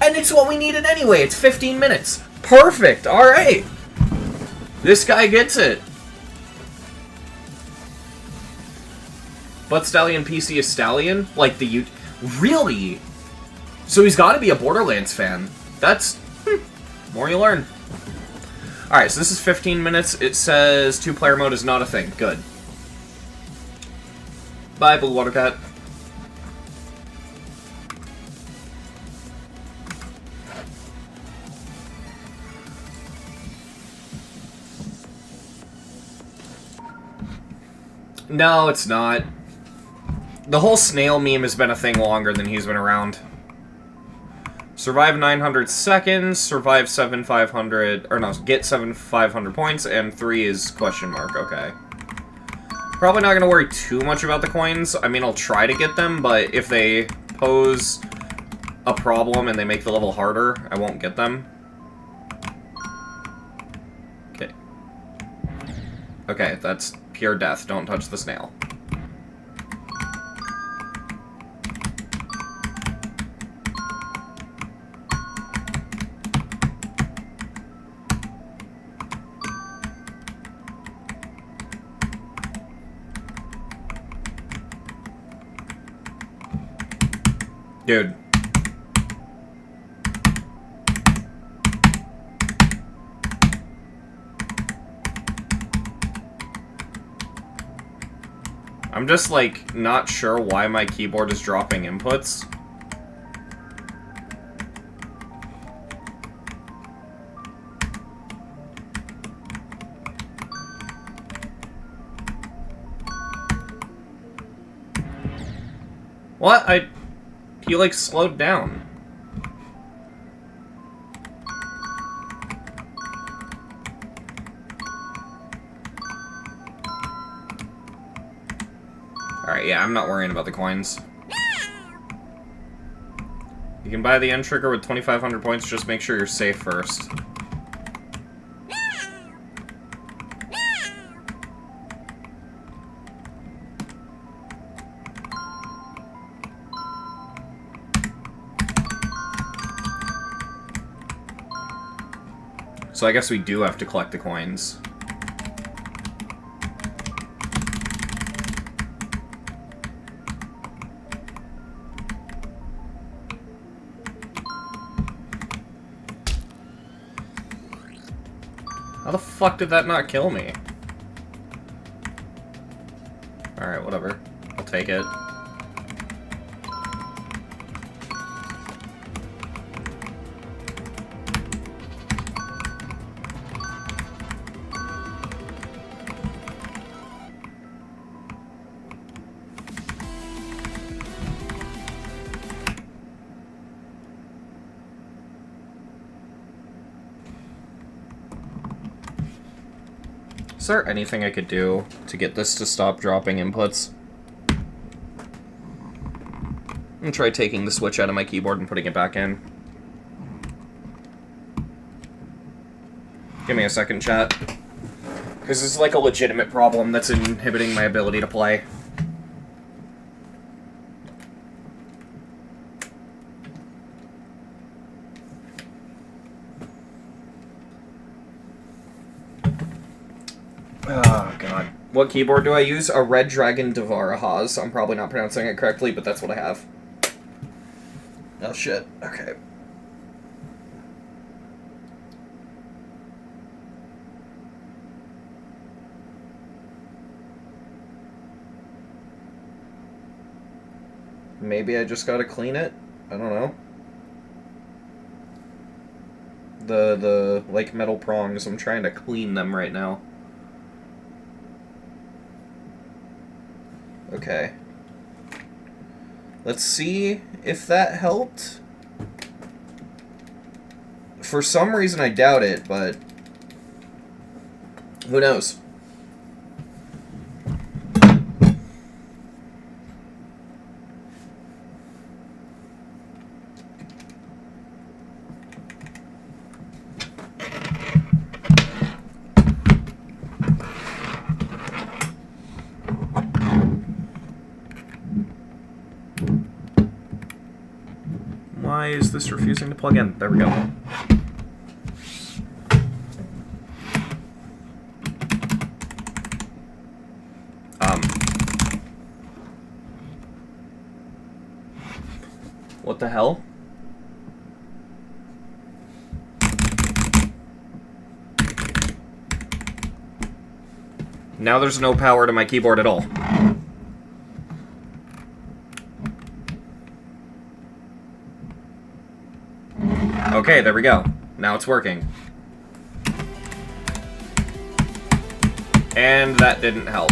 And it's what we needed anyway, it's 15 minutes. Perfect, alright. This guy gets it. Butt Stallion PC is Stallion? Like the Really? So he's gotta be a Borderlands fan. That's... more you learn. Alright, so this is 15 minutes. It says 2-player mode is not a thing. Good. Bye, Blue Water Cat. No, it's not. The whole snail meme has been a thing longer than he's been around. Survive 900 seconds, survive 7,500, or no, get 7,500 points, and 3 is question mark, okay. Probably not going to worry too much about the coins. I mean, I'll try to get them, but if they pose a problem and they make the level harder, I won't get them. Okay. Okay, that's pure death. Don't touch the snail. Dude. I'm just, like, not sure why my keyboard is dropping inputs. What? He, like, slowed down. Alright, yeah, I'm not worrying about the coins. You can buy the end trigger with 2,500 points, just make sure you're safe first. So I guess we do have to collect the coins. How the fuck did that not kill me? Alright, whatever. I'll take it. Is there anything I could do to get this to stop dropping inputs? I'm gonna try taking the switch out of my keyboard and putting it back in. Give me a second, chat. Because this is like a legitimate problem that's inhibiting my ability to play. Oh, God. What keyboard do I use? A Red Dragon Devara Haas. I'm probably not pronouncing it correctly, but that's what I have. Oh, shit. Okay. Maybe I just gotta clean it? I don't know. The like, metal prongs, I'm trying to clean them right now. Okay. Let's see if that helped. For some reason I doubt it, but who knows? Why is this refusing to plug in? There we go. What the hell? Now there's no power to my keyboard at all. Okay, there we go. Now it's working. And that didn't help.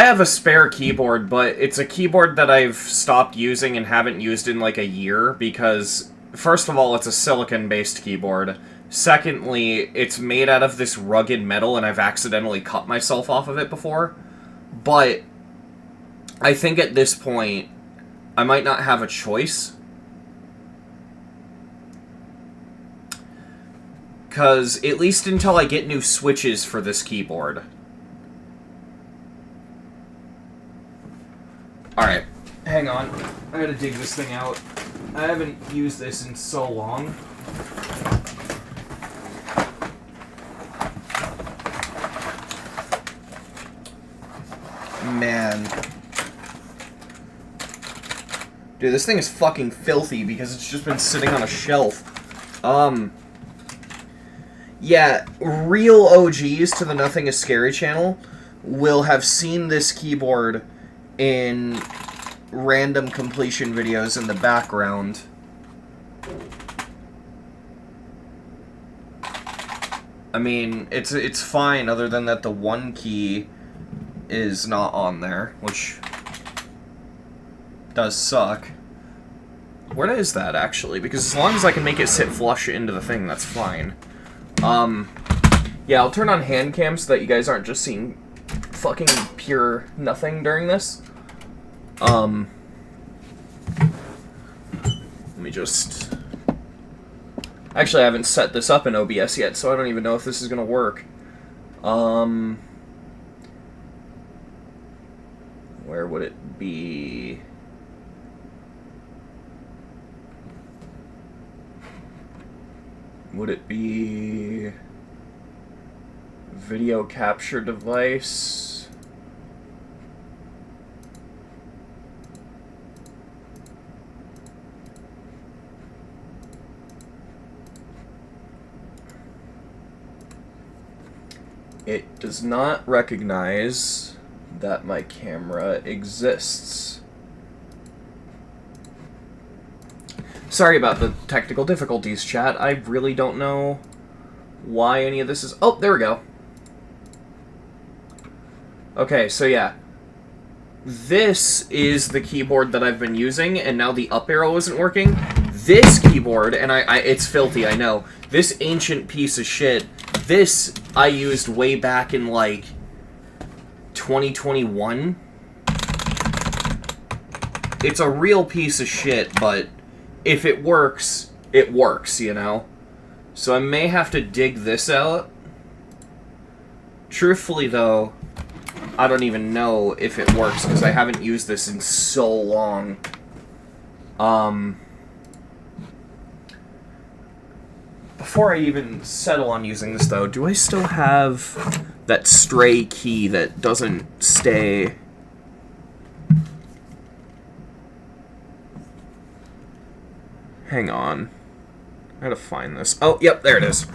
I have a spare keyboard, but it's a keyboard that I've stopped using and haven't used in like a year because, first of all, it's a silicon-based keyboard. Secondly, it's made out of this rugged metal and I've accidentally cut myself off of it before. But I think at this point, I might not have a choice. Because, at least until I get new switches for this keyboard. Alright, hang on. I gotta dig this thing out. I haven't used this in so long. Man. Dude, this thing is fucking filthy because it's just been sitting on a shelf. Yeah, real OGs to the Nothing is Scary channel will have seen this keyboard in random completion videos in the background. I mean, it's fine other than that the one key is not on there, which does suck. Where is that, actually? Because as long as I can make it sit flush into the thing, that's fine. Yeah, I'll turn on hand cam so that you guys aren't just seeing fucking pure nothing during this. Let me just... Actually, I haven't set this up in OBS yet, so I don't even know if this is gonna work. Where would it be? Would it be video capture device? It does not recognize that my camera exists. Sorry about the technical difficulties, chat. I really don't know why any of this is... Oh, there we go. Okay, so yeah. This is the keyboard that I've been using, and now the up arrow isn't working. This keyboard, and it's filthy, I know. This ancient piece of shit, this I used way back in, like, 2021. It's a real piece of shit, but... if it works, you know? So I may have to dig this out. Truthfully, though, I don't even know if it works, because I haven't used this in so long. Before I even settle on using this, though, do I still have that stray key that doesn't stay... Hang on. I gotta find this. Oh, yep, there it is.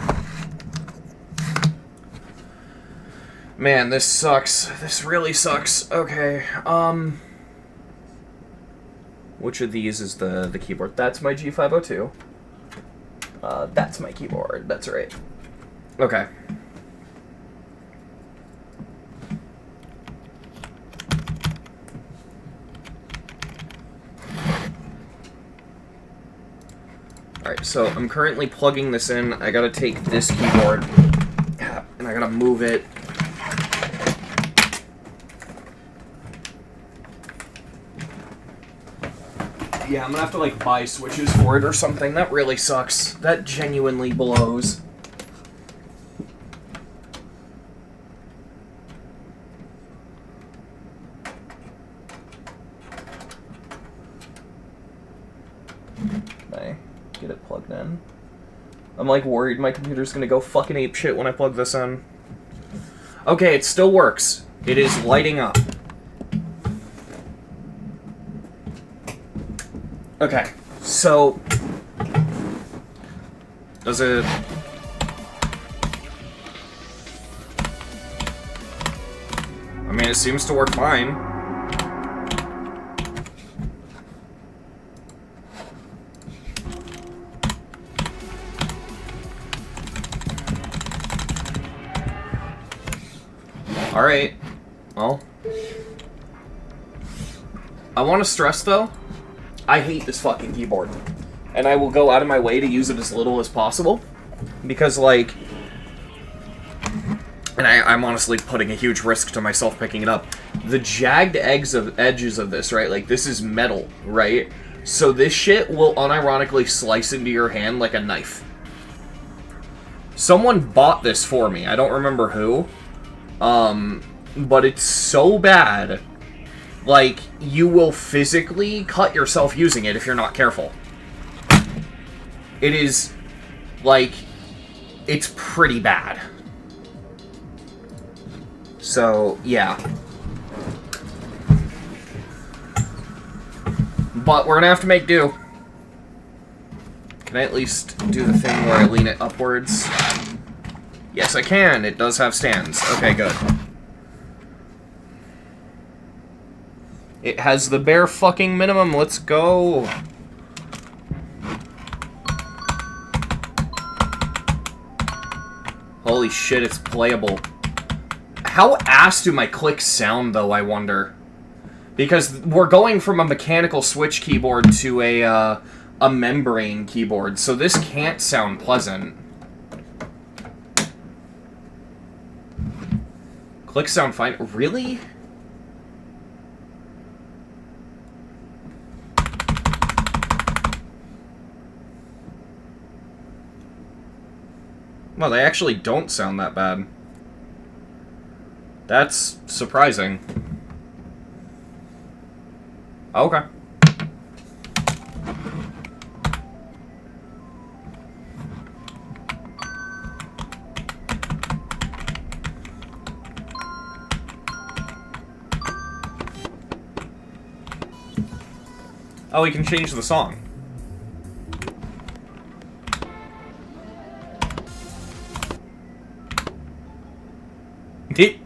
Man, this sucks. This really sucks. Okay, which of these is the keyboard? That's my G502. That's my keyboard. That's right. Okay. Alright, so I'm currently plugging this in. I gotta take this keyboard, and I gotta move it. Yeah, I'm gonna have to, like, buy switches for it or something. That really sucks. That genuinely blows. Get it plugged in. I'm like worried my computer's gonna go fucking apeshit when I plug this in. Okay, it still works. It is lighting up. Okay, so... does it... I mean, it seems to work fine. Alright. Well, I want to stress, though, I hate this fucking keyboard. And I will go out of my way to use it as little as possible. Because, like... And I'm honestly putting a huge risk to myself picking it up. The jagged edges of this, right? Like, this is metal, right? So this shit will unironically slice into your hand like a knife. Someone bought this for me. I don't remember who. But it's so bad. Like, you will physically cut yourself using it if you're not careful. It is, like, it's pretty bad. So, yeah. But we're gonna have to make do. Can I at least do the thing where I lean it upwards? Yes, I can. It does have stands. Okay, good. It has the bare fucking minimum. Let's go. Holy shit, it's playable. How ass do my clicks sound, though, I wonder? Because we're going from a mechanical switch keyboard to a membrane keyboard, so this can't sound pleasant. Clicks sound fine. Really? Well, they actually don't sound that bad. That's surprising. Okay. Oh, we can change the song. Deep.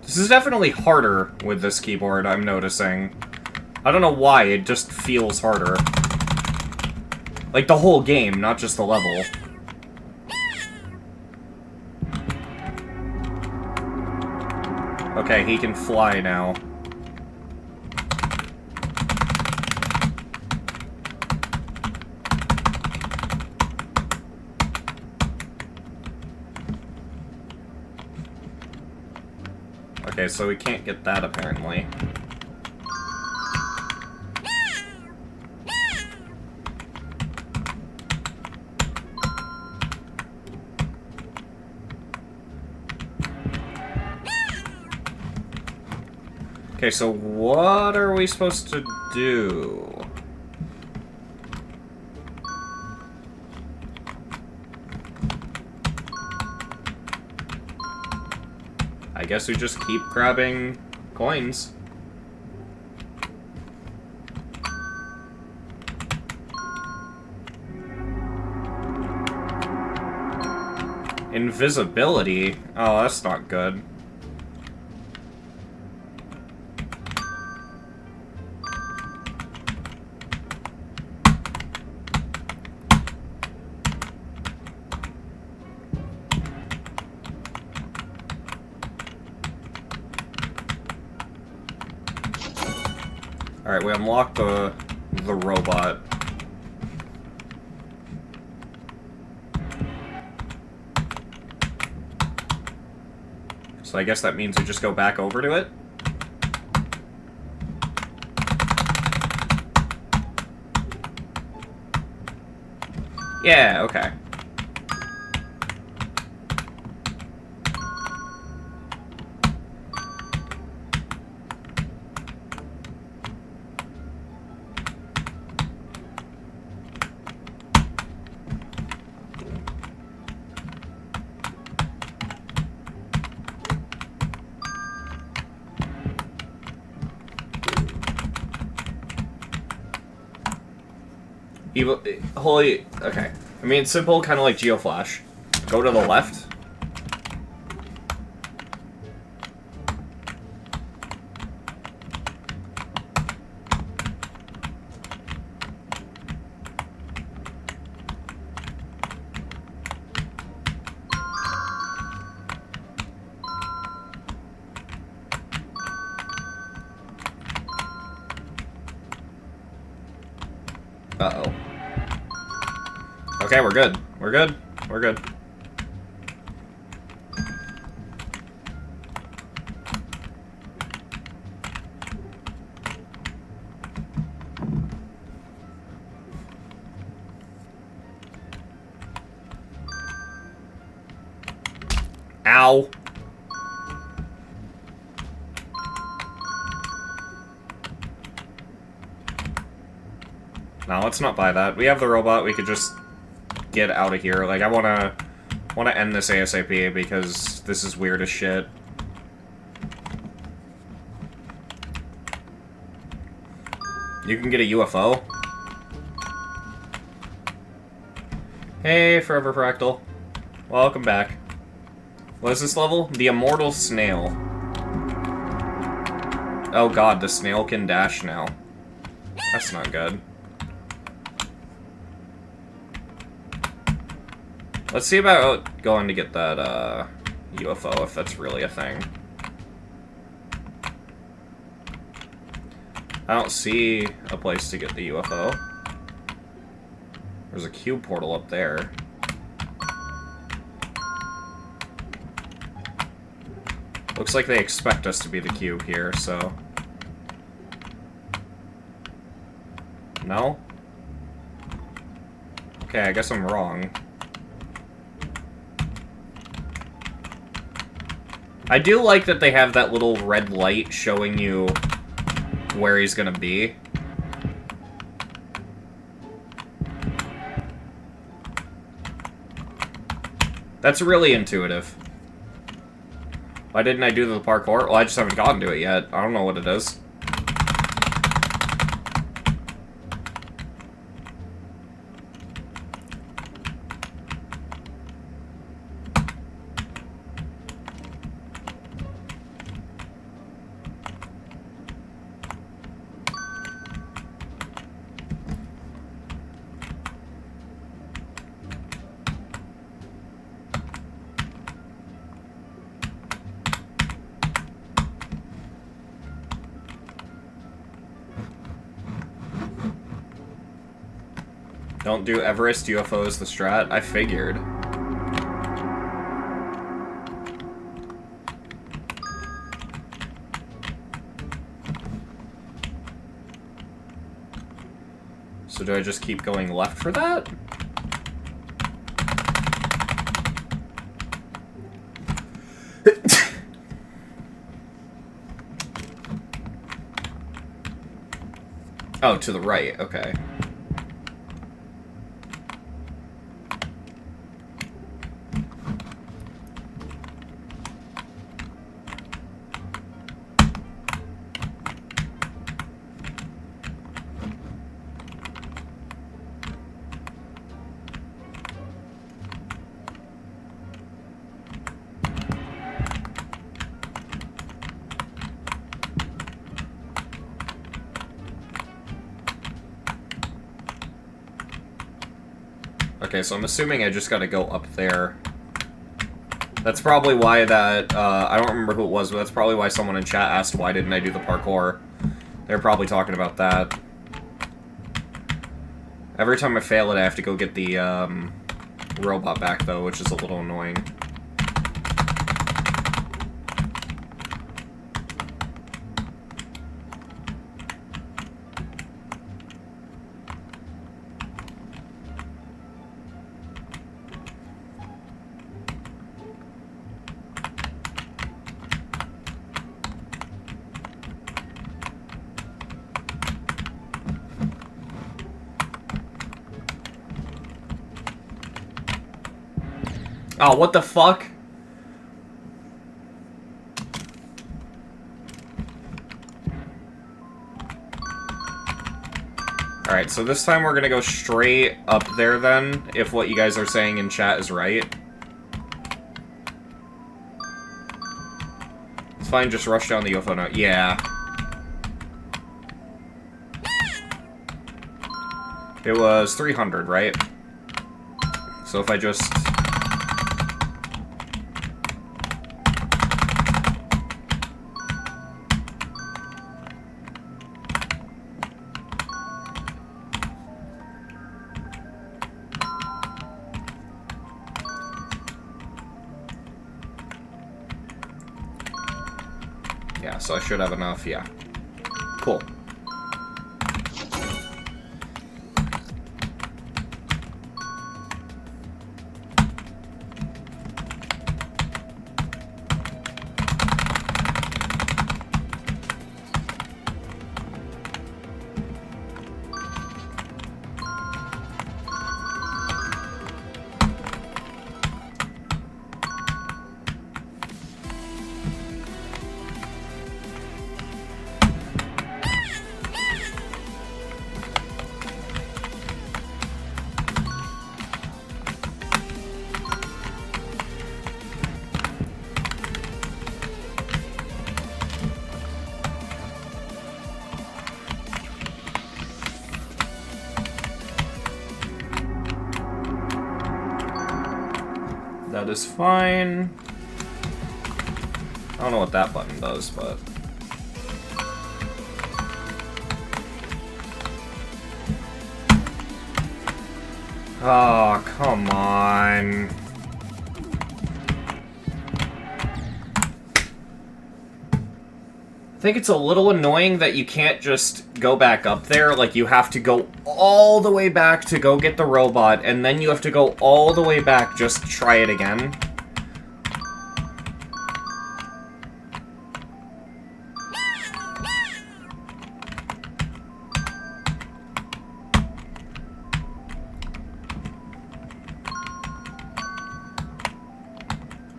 This is definitely harder with this keyboard, I'm noticing. I don't know why, it just feels harder. Like, the whole game, not just the level. Okay, he can fly now. Okay, so we can't get that, apparently. Okay, so what are we supposed to do? I guess we just keep grabbing coins. Invisibility? Oh, that's not good. Alright, we unlocked the robot. So I guess that means we just go back over to it? Yeah, okay. Evil... Holy... Okay. I mean, it's simple, kind of like Geoflash. Go to the left. Uh-oh. Okay, we're good. We're good. We're good. Ow. No, let's not buy that. We have the robot, we could just get out of here. Like, I wanna end this ASAP because this is weird as shit. You can get a UFO. Hey, Forever Fractal. Welcome back. What is this level? The Immortal Snail. Oh god, the snail can dash now. That's not good. Let's see about going to get that, UFO, if that's really a thing. I don't see a place to get the UFO. There's a cube portal up there. Looks like they expect us to be the cube here, so... No? Okay, I guess I'm wrong. I do like that they have that little red light showing you where he's gonna be. That's really intuitive. Why didn't I do the parkour? Well, I just haven't gotten to it yet. I don't know what it is. Don't do Everest UFOs the strat. I figured. So do I just keep going left for that? Oh, to the right, okay. Okay, so I'm assuming I just gotta go up there. That's probably why that, I don't remember who it was, but that's probably why someone in chat asked why didn't I do the parkour. They're probably talking about that. Every time I fail it, I have to go get the, robot back, though, which is a little annoying. Oh, what the fuck? Alright, so this time we're gonna go straight up there then, if what you guys are saying in chat is right. It's fine, just rush down the UFO now. Yeah. It was 300, right? So if I just... Yeah, so I should have enough, yeah. Cool. That is fine. I don't know what that button does, but... Oh, come on. I think it's a little annoying that you can't just go back up there. Like, you have to go all the way back to go get the robot, and then you have to go all the way back just to try it again.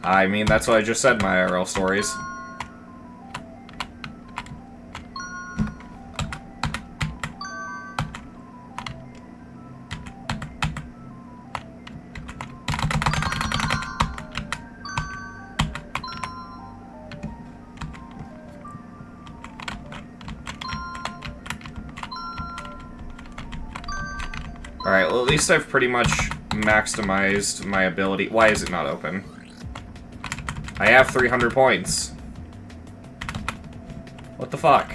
I mean, that's what I just said in my IRL stories. Alright, well at least I've pretty much maximized my ability. Why is it not open? I have 300 points. What the fuck?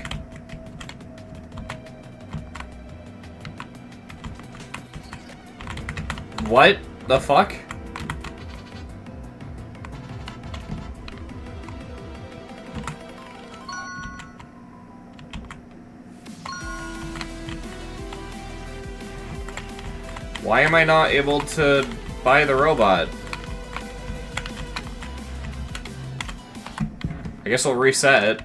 What the fuck? Why am I not able to buy the robot? I guess I'll reset it.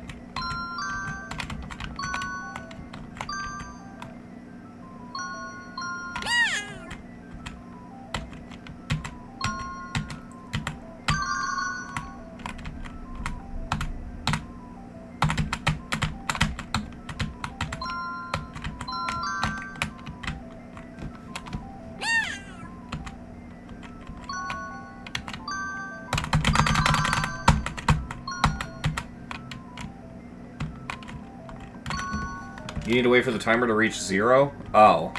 You need to wait for the timer to reach 0? Oh.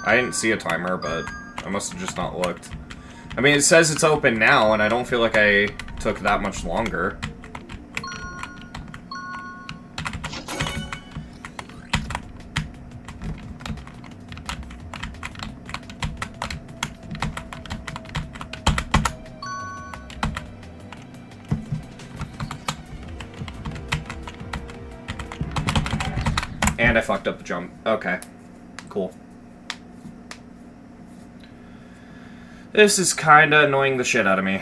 I didn't see a timer, but I must have just not looked. I mean, it says it's open now, and I don't feel like I took that much longer. And I fucked up the jump. Okay. Cool. This is kinda annoying the shit out of me.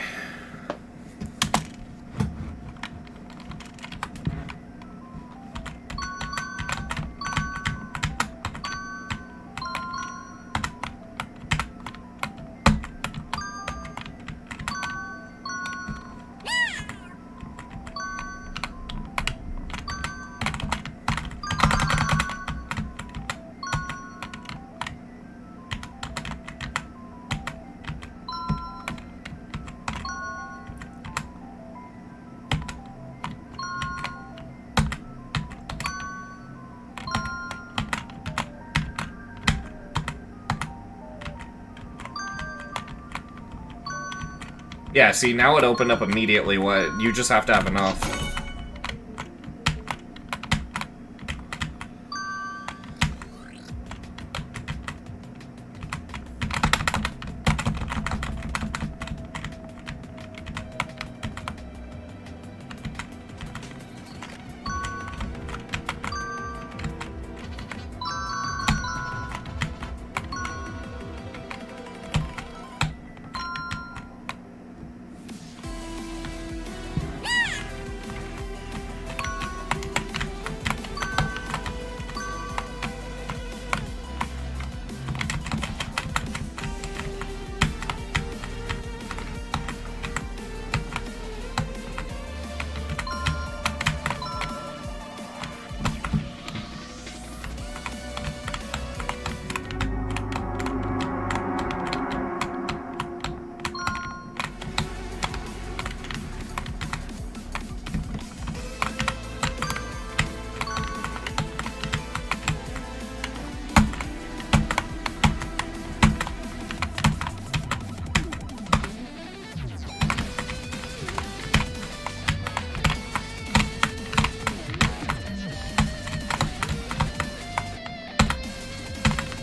Yeah, see, now it opened up immediately. What? You just have to have enough.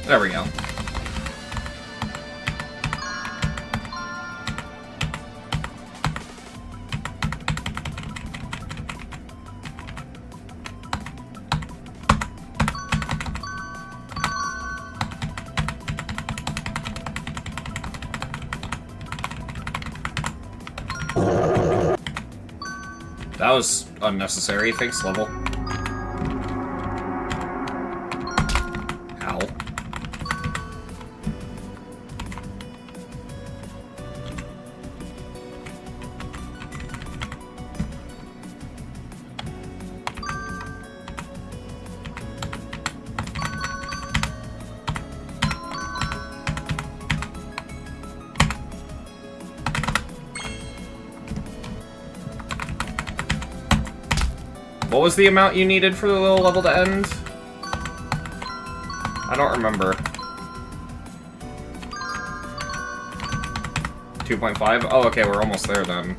There we go. That was unnecessary. Thanks, level. Ow. What was the amount you needed for the little level to end? I don't remember. 2.5? Oh, okay, we're almost there then.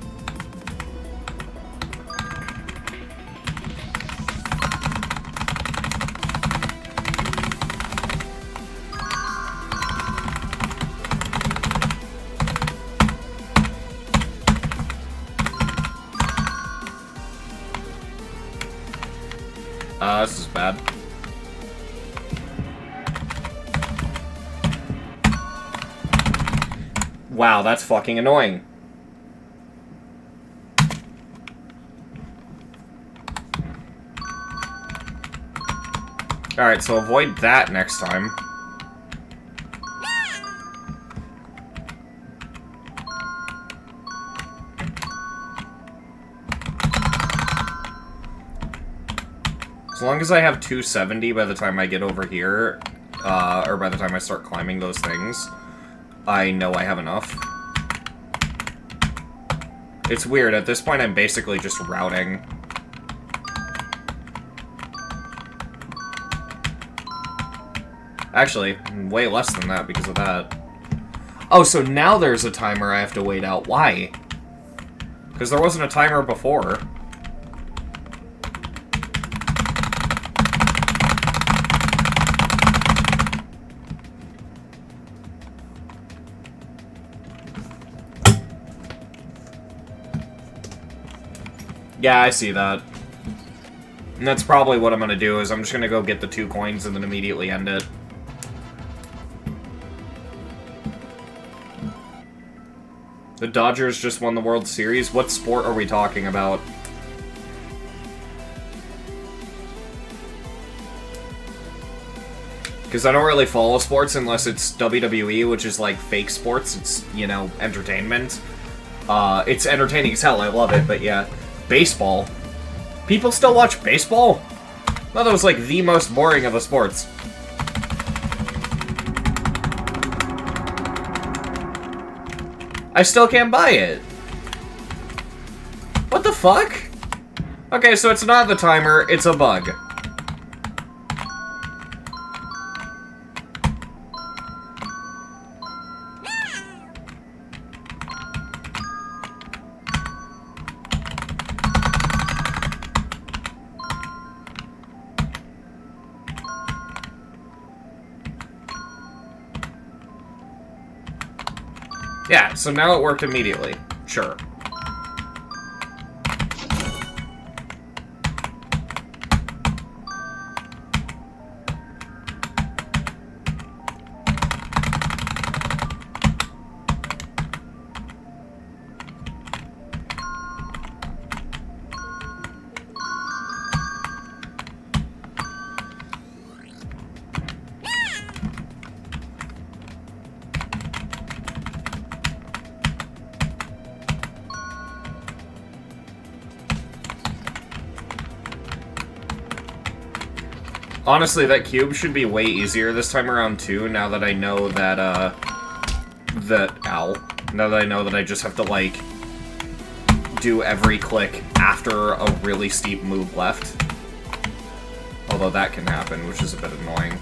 This is bad. Wow, that's fucking annoying. Alright, so avoid that next time. As long as I have 270 by the time I get over here, or by the time I start climbing those things, I know I have enough. It's weird, at this point I'm basically just routing. Actually, way less than that because of that. Oh, so now there's a timer I have to wait out. Why? Because there wasn't a timer before. Yeah, I see that. And that's probably what I'm gonna do, is I'm just gonna go get the 2 coins and then immediately end it. The Dodgers just won the World Series? What sport are we talking about? Because I don't really follow sports unless it's WWE, which is like fake sports. It's, you know, entertainment. It's entertaining as hell, I love it, but yeah. Baseball. People still watch baseball? I thought that was like the most boring of the sports. I still can't buy it. What the fuck? Okay, so it's not the timer, it's a bug. Yeah, so now it worked immediately. Sure. Honestly, that cube should be way easier this time around, too, now that I know that, now that I know that I just have to, like, do every click after a really steep move left. Although that can happen, which is a bit annoying.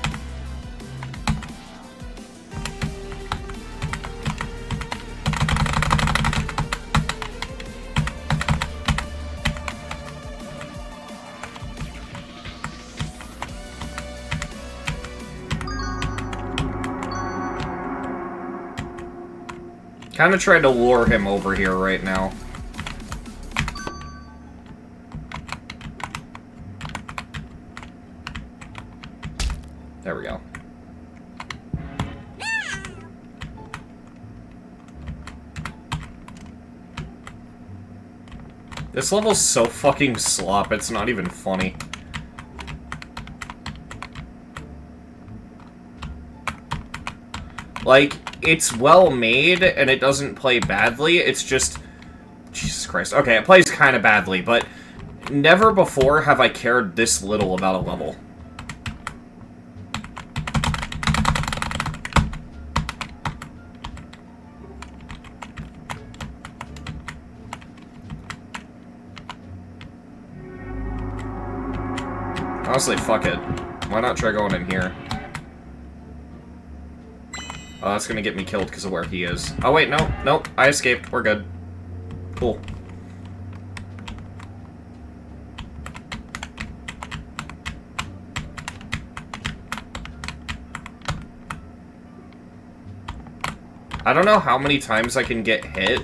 Kind of trying to lure him over here right now. There we go. This level's so fucking slop, it's not even funny. Like, it's well made, and it doesn't play badly, it's just... Jesus Christ. Okay, it plays kind of badly, but never before have I cared this little about a level. Honestly, fuck it. Why not try going in here? Oh, that's gonna get me killed because of where he is. Oh, wait, no. Nope. I escaped. We're good. Cool. I don't know how many times I can get hit,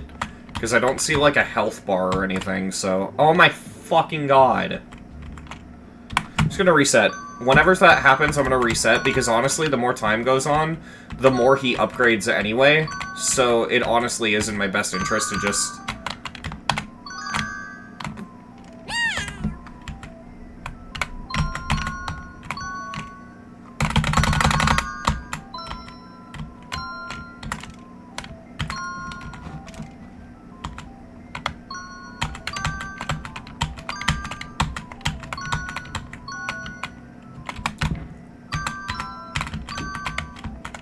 because I don't see, like, a health bar or anything, so... Oh my fucking god. I'm just gonna reset. Whenever that happens, I'm gonna reset, because honestly, the more time goes on, the more he upgrades anyway, so it honestly is in my best interest to just...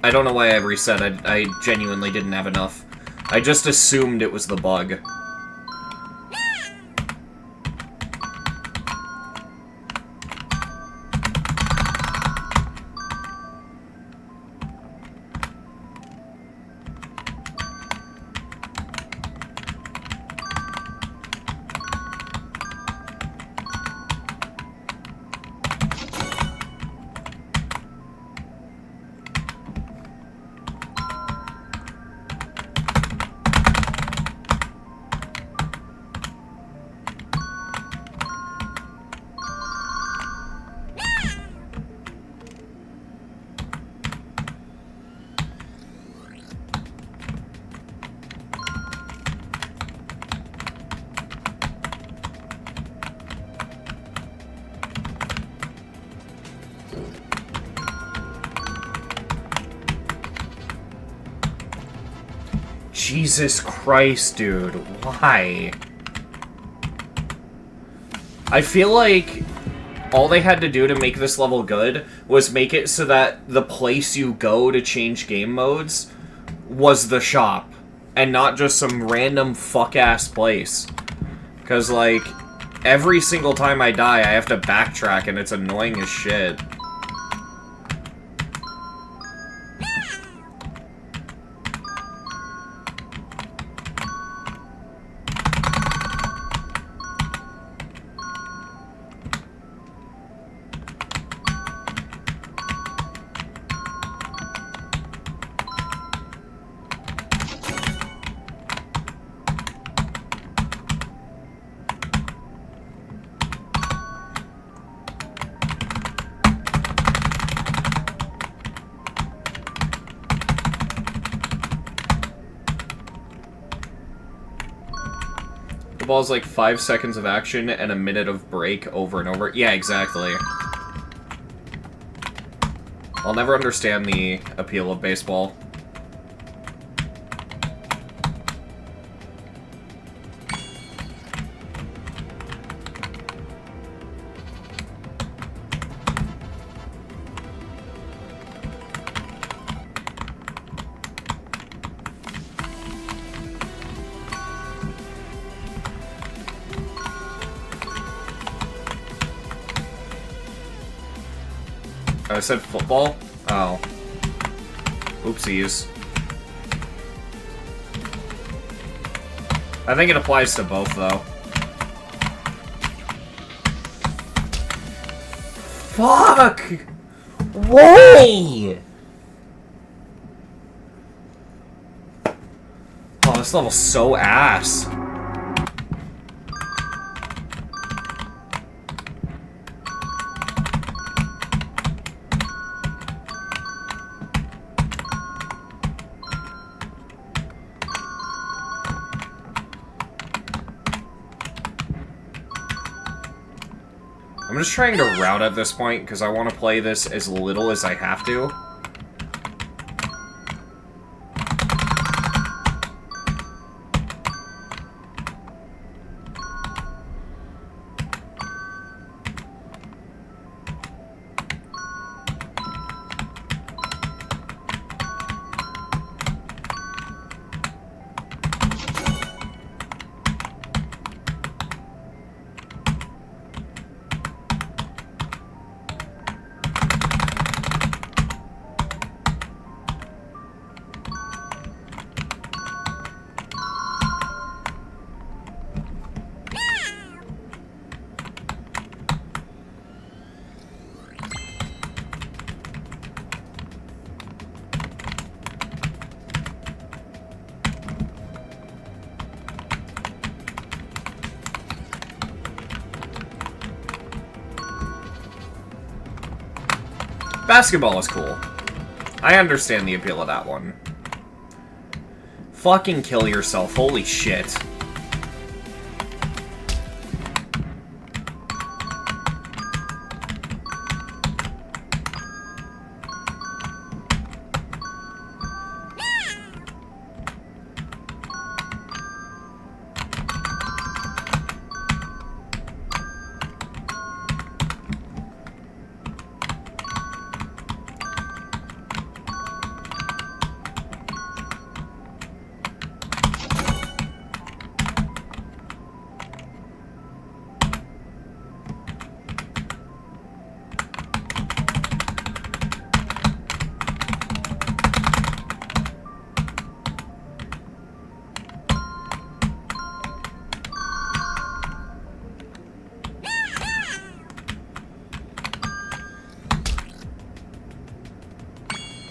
I don't know why I reset. I genuinely didn't have enough. I just assumed it was the bug. Jesus Christ, dude. Why? I feel like all they had to do to make this level good was make it so that the place you go to change game modes was the shop, and not just some random fuck-ass place. Because, like, every single time I die, I have to backtrack, and it's annoying as shit. The ball's like 5 seconds of action and a minute of break over and over. Yeah, exactly. I'll never understand the appeal of baseball. I said football? Oh. Oopsies. I think it applies to both, though. Fuck! Why? Oh, this level's so ass. I'm just trying to route at this point, because I want to play this as little as I have to. Basketball is cool. I understand the appeal of that one. Fucking kill yourself, holy shit.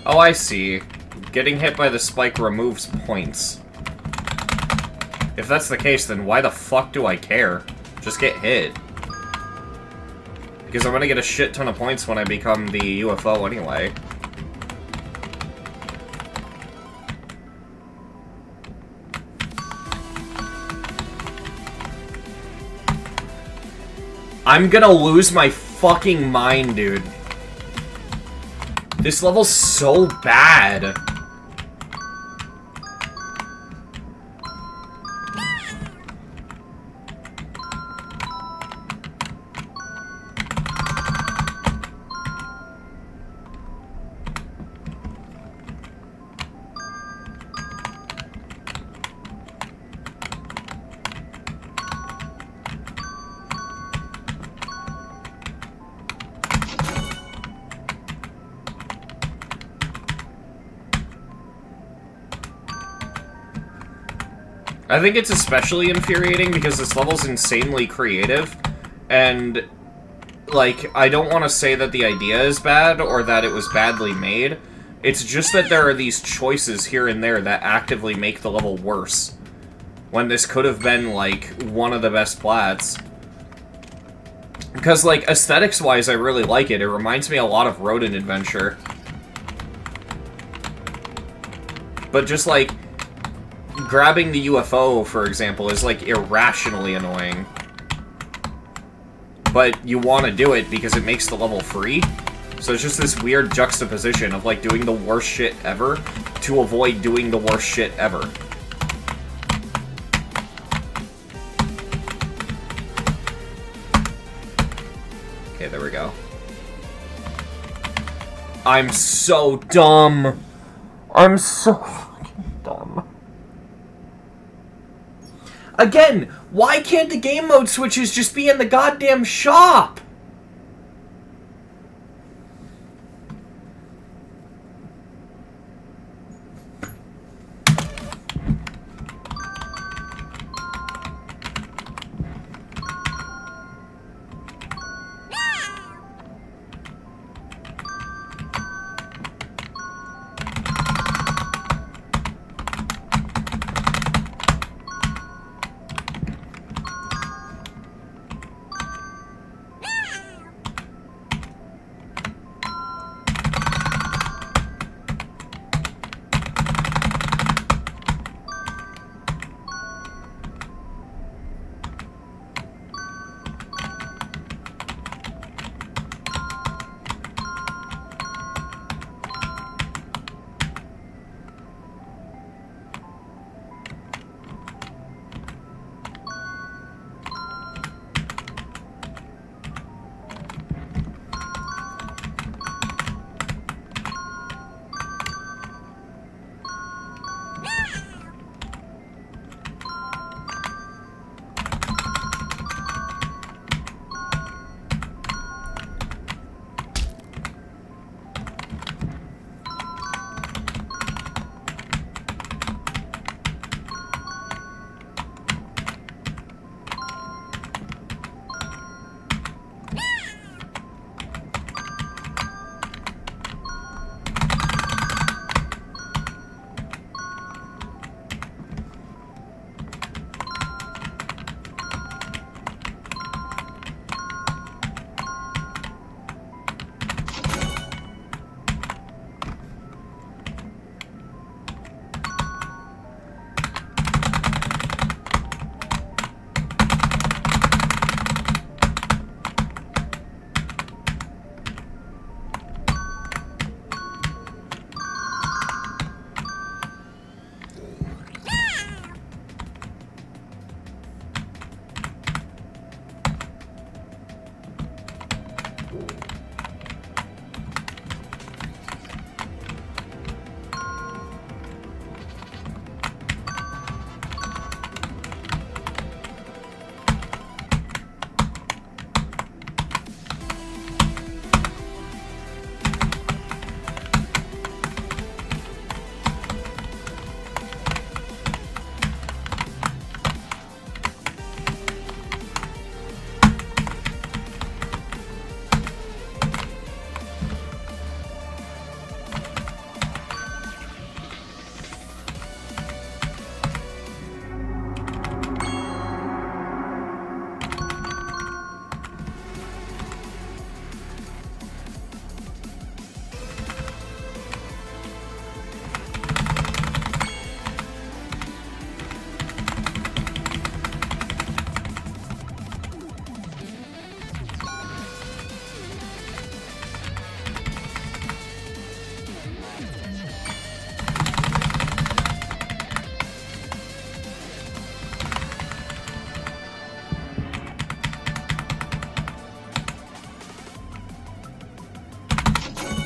Oh, I see. Getting hit by the spike removes points. If that's the case, then why the fuck do I care? Just get hit. Because I'm gonna get a shit ton of points when I become the UFO anyway. I'm gonna lose my fucking mind, dude. This level's so bad. I think it's especially infuriating because this level's insanely creative, and, like, I don't want to say that the idea is bad or that it was badly made. It's just that there are these choices here and there that actively make the level worse, when this could have been, like, one of the best plats. Because, like, aesthetics-wise, I really like it. It reminds me a lot of Rodent Adventure. But just, like, grabbing the UFO, for example, is, like, irrationally annoying. But you want to do it because it makes the level free. So it's just this weird juxtaposition of, like, doing the worst shit ever to avoid doing the worst shit ever. Okay, there we go. I'm so dumb. I'm so fucking dumb. Again, why can't the game mode switches just be in the goddamn shop?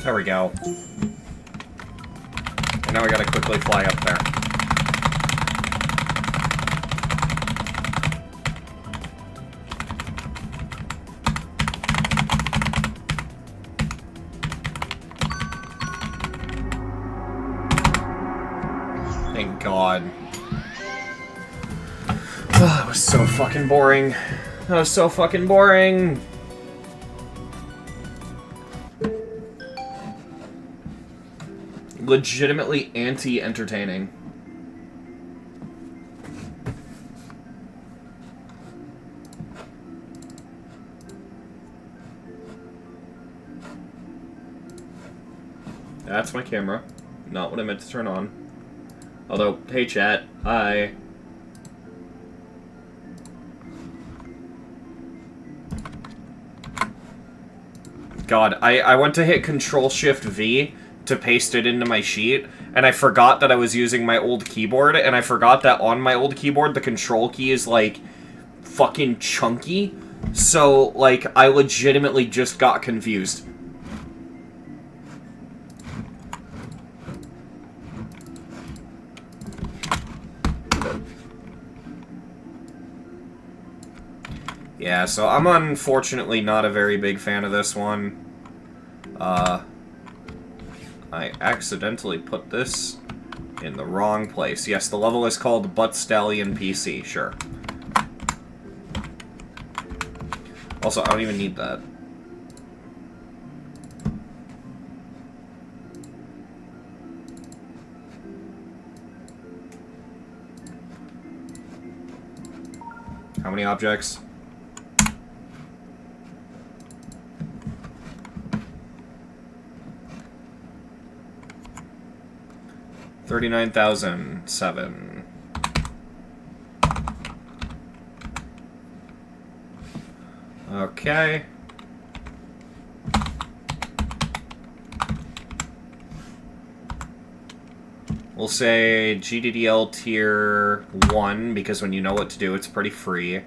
There we go. And now I gotta quickly fly up there. Thank God. Oh, that was so fucking boring. That was so fucking boring. Legitimately anti-entertaining. That's my camera. Not what I meant to turn on. Although, hey chat, hi. God, I went to hit Control-Shift-V to paste it into my sheet, and I forgot that I was using my old keyboard, and I forgot that on my old keyboard the control key is, like, fucking chunky. So, like, I legitimately just got confused. Yeah, so I'm unfortunately not a very big fan of this one. I accidentally put this in the wrong place. Yes, the level is called Butt Stallion PC, sure. Also, I don't even need that. How many objects? $39,007. Okay. We'll say GDDL tier 1, because when you know what to do, it's pretty free.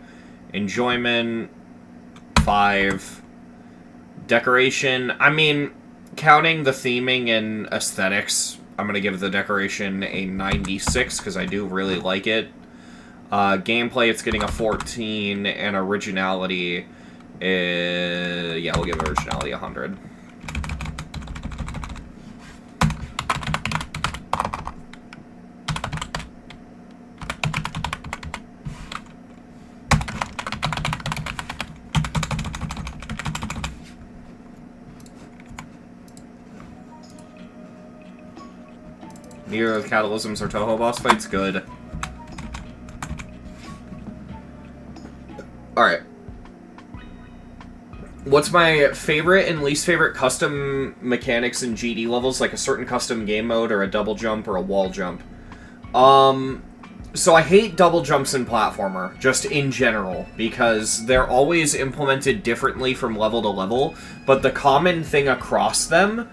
Enjoyment, 5. Decoration, I mean, counting the theming and aesthetics, I'm going to give the decoration a 96, because I do really like it. Gameplay, it's getting a 14, and originality, yeah, we'll give originality 100. Neither of the Catalysms or Toho boss fights? Good. Alright. What's my favorite and least favorite custom mechanics in GD levels? Like a certain custom game mode, or a double jump, or a wall jump? So I hate double jumps in platformer, just in general, because they're always implemented differently from level to level, but the common thing across them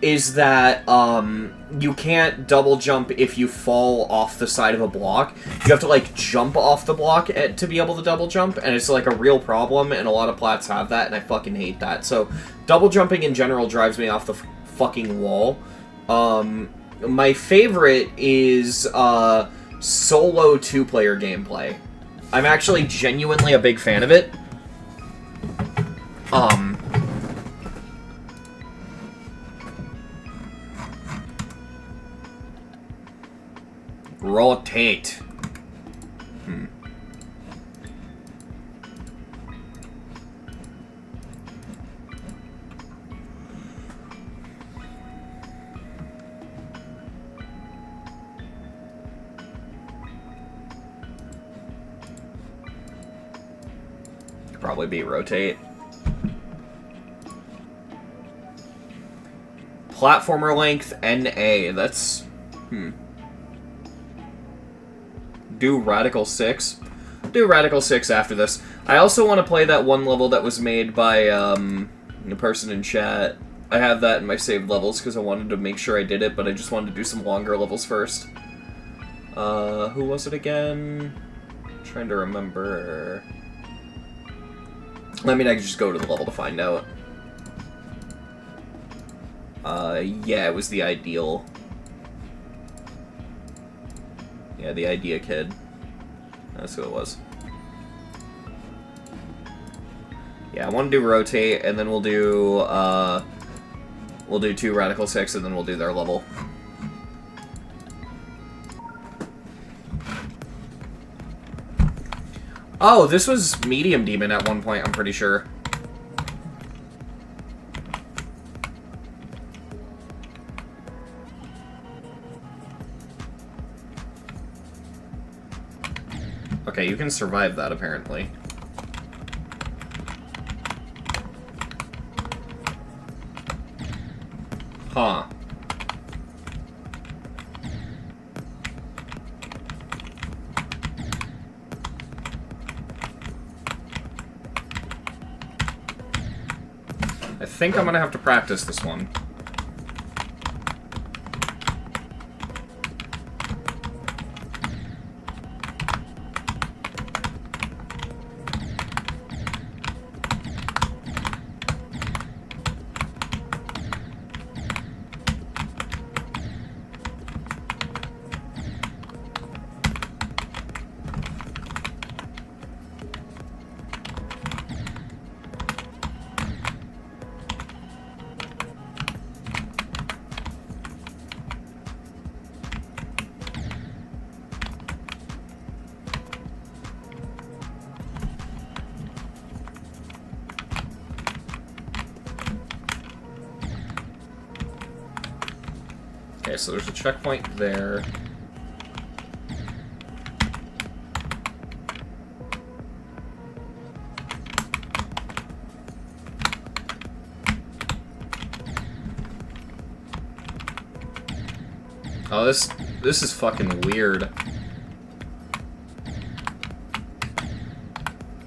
is that you can't double jump if you fall off the side of a block. You have to, like, jump off the block to be able to double jump, and it's, like, a real problem, and a lot of plats have that, and I fucking hate that. So, double jumping in general drives me off the fucking wall. My favorite is solo two-player gameplay. I'm actually genuinely a big fan of it. Rotate. Could probably be rotate. Platformer length NA. That's do Radical 6. Do Radical 6 after this. I also want to play that one level that was made by the person in chat. I have that in my saved levels because I wanted to make sure I did it, but I just wanted to do some longer levels first. Who was it again? I'm trying to remember. I mean, I could just go to the level to find out. Yeah, it was the Ideal. Yeah, the Idea Kid. That's who it was. Yeah, I want to do Rotate, and then we'll do 2 Radical 6, and then we'll do their level. Oh, this was Medium Demon at one point, I'm pretty sure. Okay, you can survive that, apparently. Huh. I think I'm gonna have to practice this one. Okay, so there's a checkpoint there. Oh, this is fucking weird.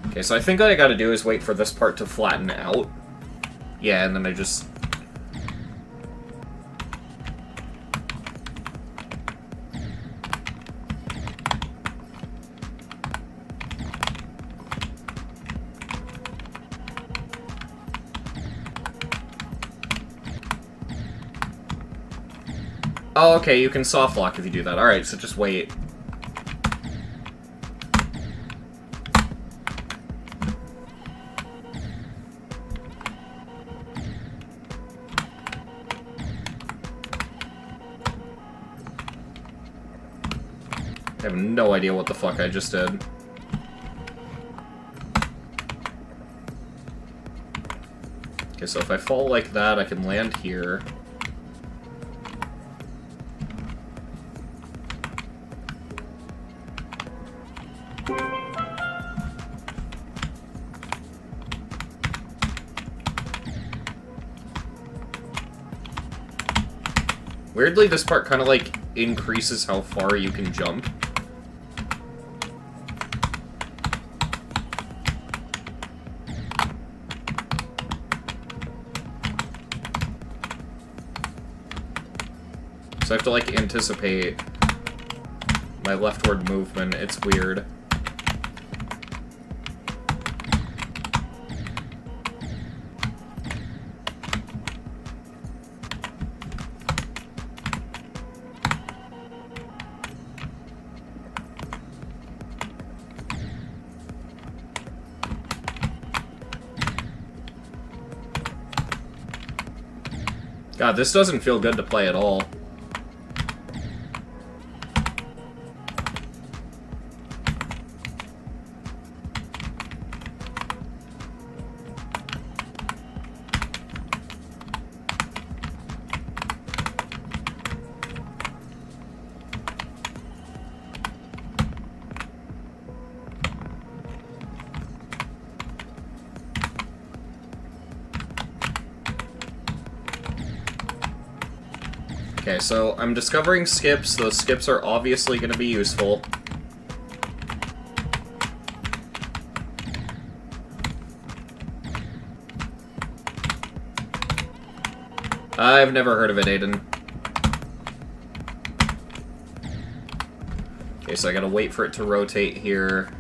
Okay, so I think what I gotta do is wait for this part to flatten out. Yeah, and then I just... Oh, okay, you can soft lock if you do that. Alright, so just wait. I have no idea what the fuck I just did. Okay, so if I fall like that, I can land here. Weirdly, this part kind of, like, increases how far you can jump. So I have to, like, anticipate my leftward movement. It's weird. God, this doesn't feel good to play at all. Okay, so I'm discovering skips. Those skips are obviously going to be useful. I've never heard of it, Aiden. Okay, so I gotta wait for it to rotate here.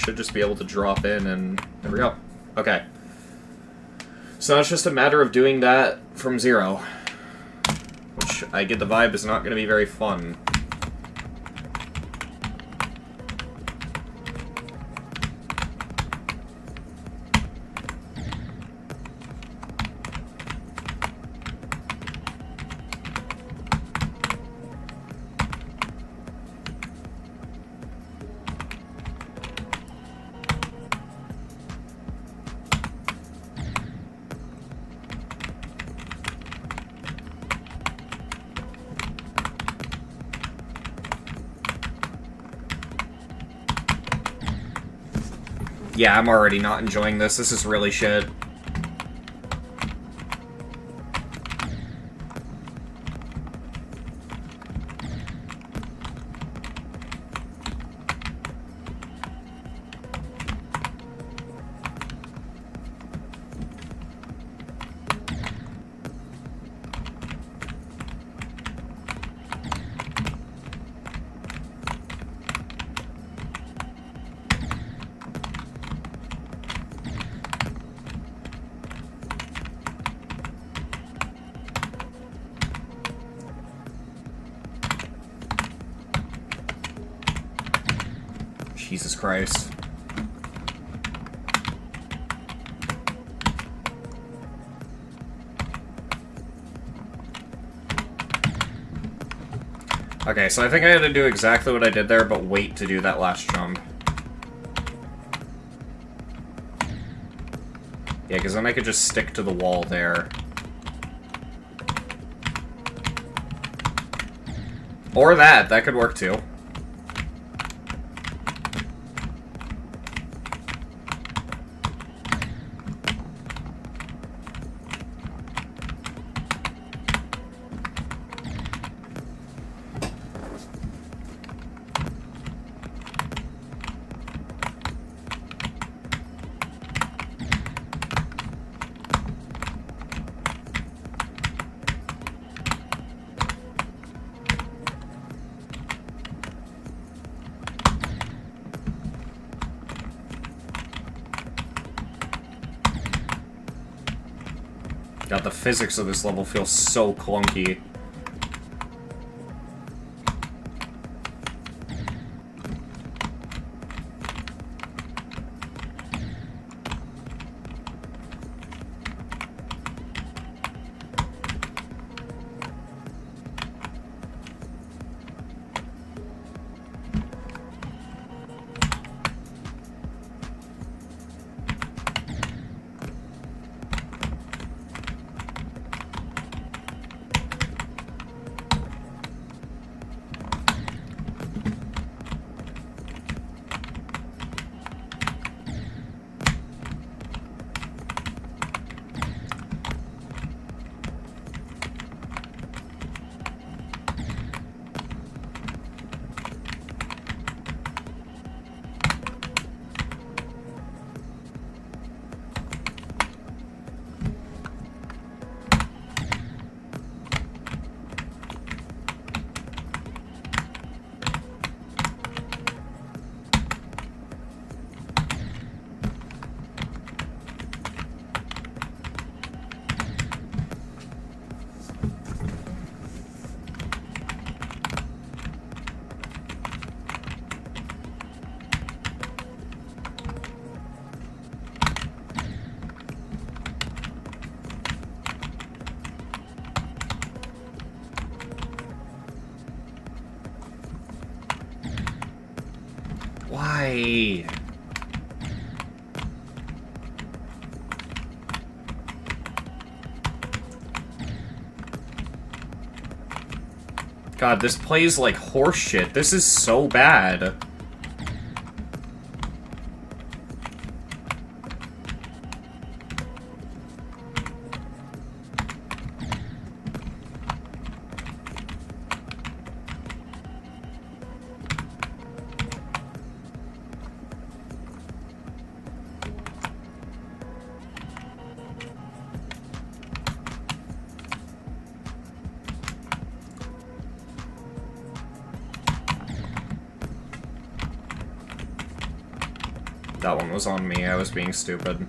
Should just be able to drop in, and there we go. Okay. So now it's just a matter of doing that from zero. Which, I get the vibe, is not going to be very fun. Yeah, I'm already not enjoying this. This is really shit. Jesus Christ. Okay, so I think I had to do exactly what I did there, but wait to do that last jump. Yeah, because then I could just stick to the wall there. Or that. That could work too. God, the physics of this level feels so clunky. Why? God, this plays like horseshit. This is so bad. That one was on me, I was being stupid.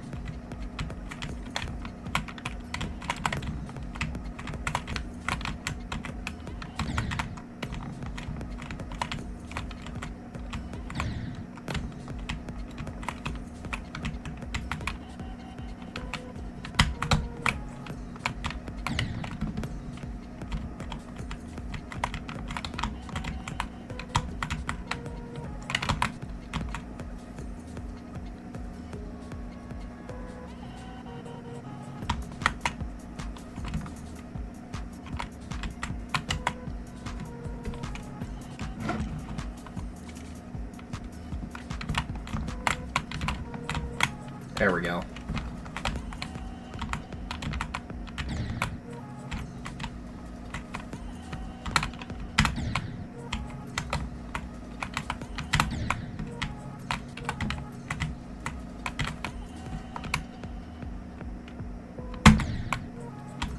There we go.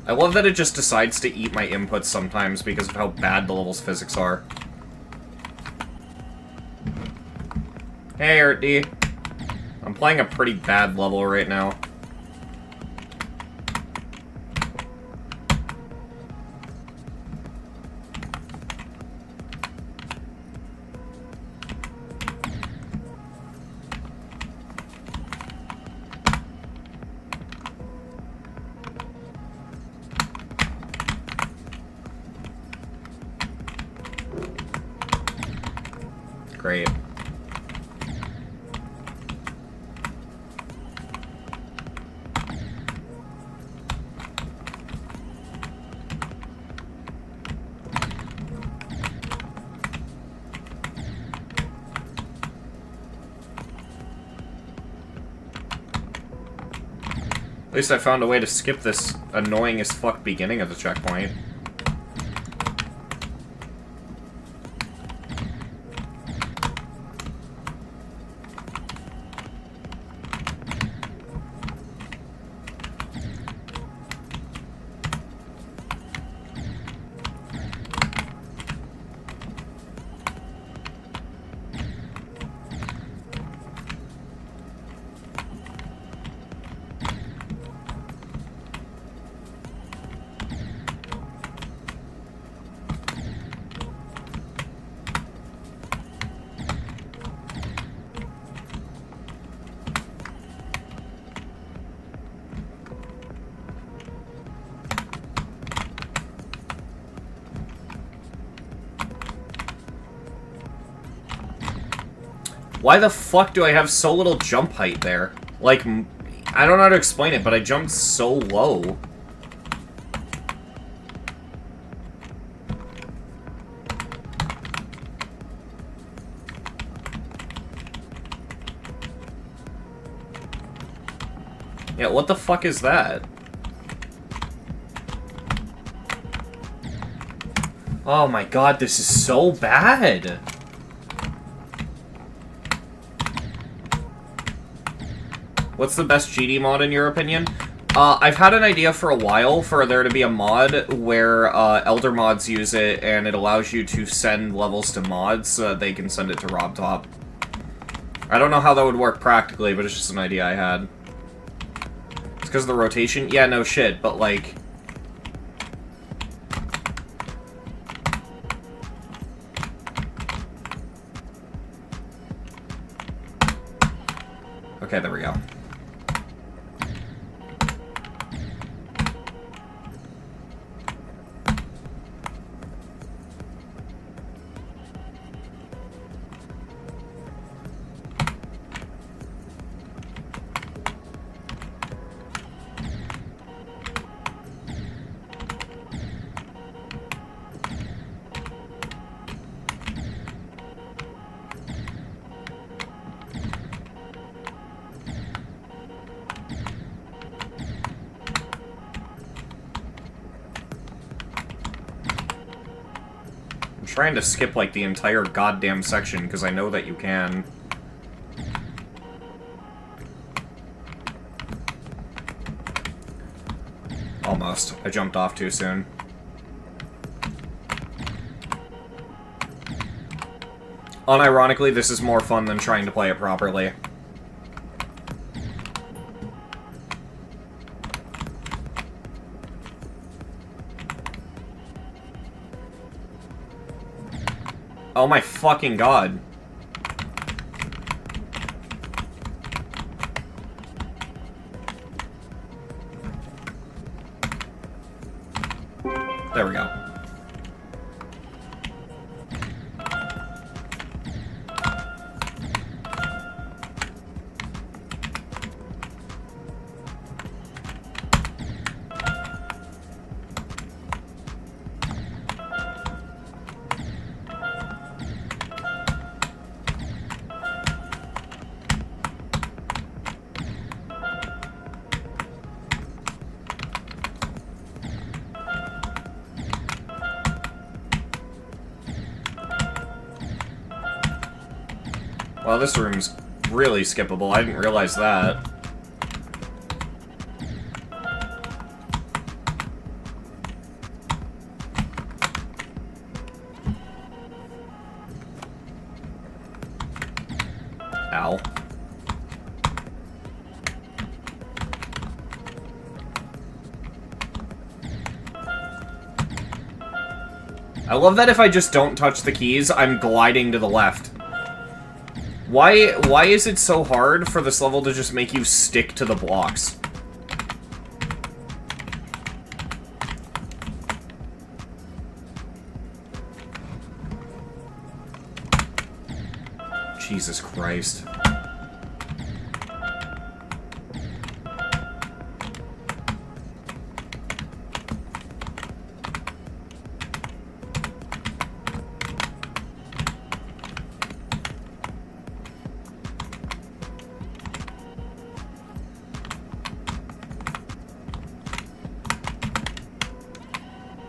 I love that it just decides to eat my inputs sometimes because of how bad the level's physics are. Hey, Erty. I'm playing a pretty bad level right now. Great. At least I found a way to skip this annoying as fuck beginning of the checkpoint. Why the fuck do I have so little jump height there? Like, I don't know how to explain it, but I jumped so low. Yeah, what the fuck is that? Oh my god, this is so bad! What's the best GD mod in your opinion? I've had an idea for a while for there to be a mod where Elder mods use it, and it allows you to send levels to mods so that they can send it to RobTop. I don't know how that would work practically, but it's just an idea I had. It's because of the rotation? Yeah, no shit, but like... Okay, there we go. Trying to skip, like, the entire goddamn section, because I know that you can. Almost. I jumped off too soon. Unironically, this is more fun than trying to play it properly. Oh my fucking god. There we go. Well, this room's really skippable. I didn't realize that. Ow. I love that if I just don't touch the keys, I'm gliding to the left. Why is it so hard for this level to just make you stick to the blocks? Jesus Christ.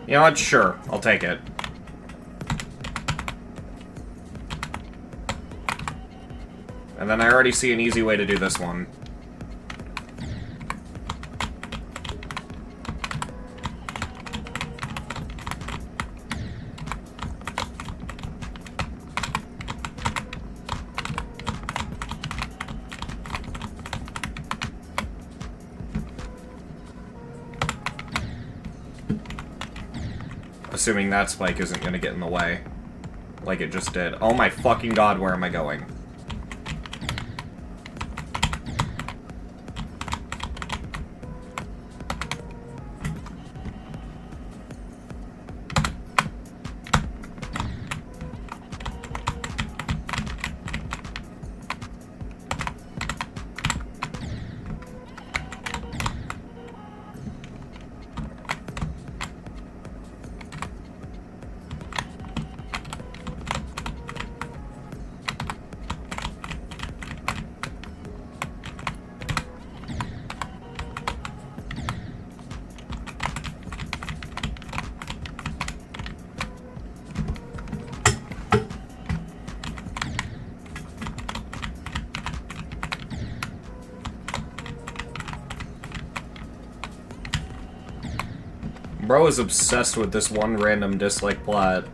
You know what? Sure. I'll take it. And then I already see an easy way to do this one. Assuming that spike isn't gonna get in the way. Like it just did. Oh my fucking god, where am I going? Bro is obsessed with this one random dislike plot.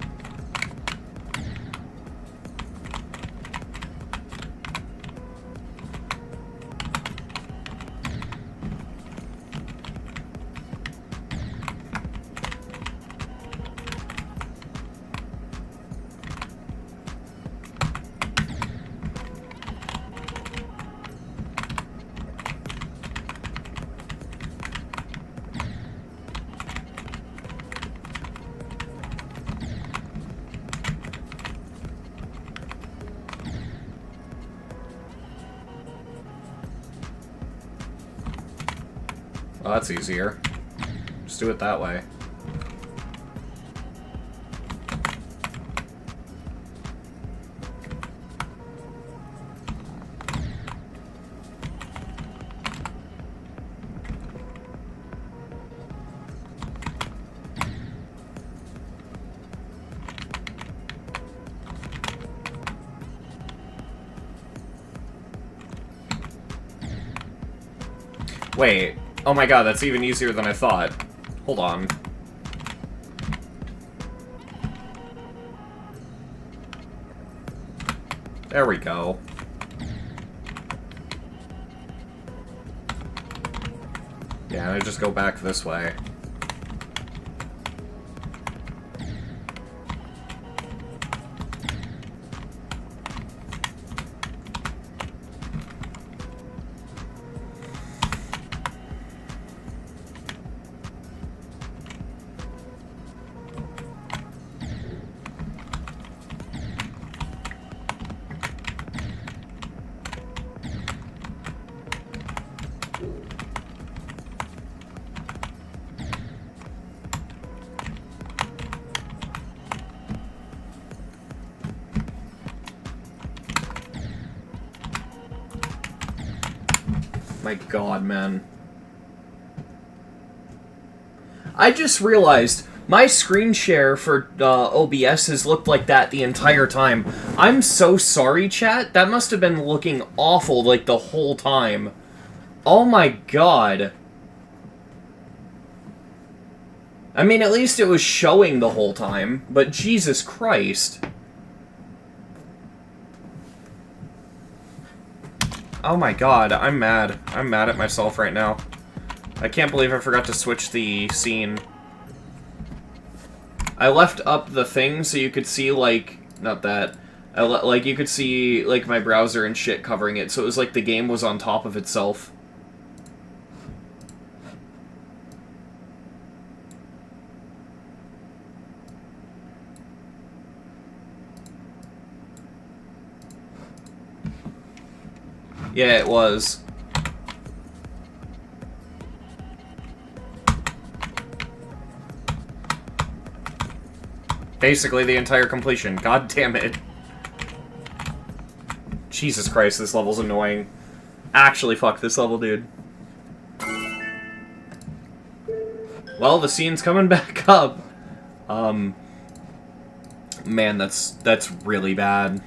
Well, that's easier. Just do it that way. Wait. Oh my god, that's even easier than I thought. Hold on. There we go. Yeah, and I just go back this way. My god, man. I just realized my screen share for OBS has looked like that the entire time. I'm so sorry, chat. That must have been looking awful, like, the whole time. Oh my god. I mean, at least it was showing the whole time, but Jesus Christ. Oh my god, I'm mad. I'm mad at myself right now. I can't believe I forgot to switch the scene. I left up the thing so you could see, like, not that. Like, you could see, like, my browser and shit covering it, so it was like the game was on top of itself. Yeah, it was. Basically the entire completion. God damn it. Jesus Christ, this level's annoying. Actually, fuck this level, dude. Well, the scene's coming back up. Man, that's really bad.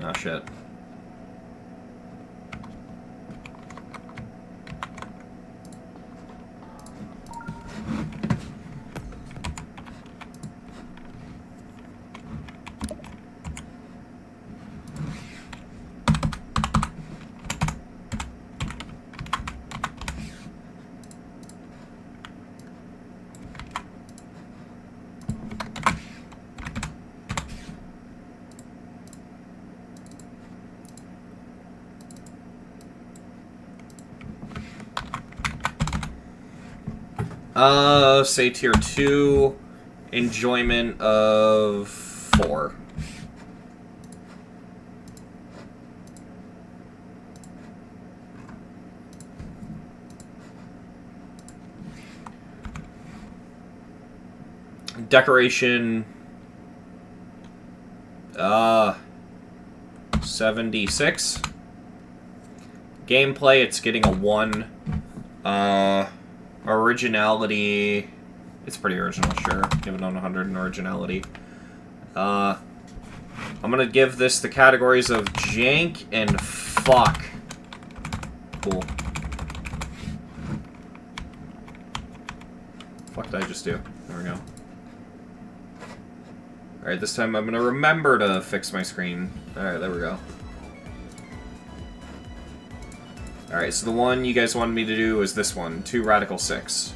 Oh, shit. Say tier 2, enjoyment of 4. Decoration, 76. Gameplay, it's getting a 1. Originality, it's pretty original, sure. Give it on 100 in originality. I'm gonna give this the categories of jank and fuck. Cool. Fuck did I just do? There we go. Alright, this time I'm gonna remember to fix my screen. Alright, there we go. Alright, so the one you guys wanted me to do is this one, 2 Radical 6.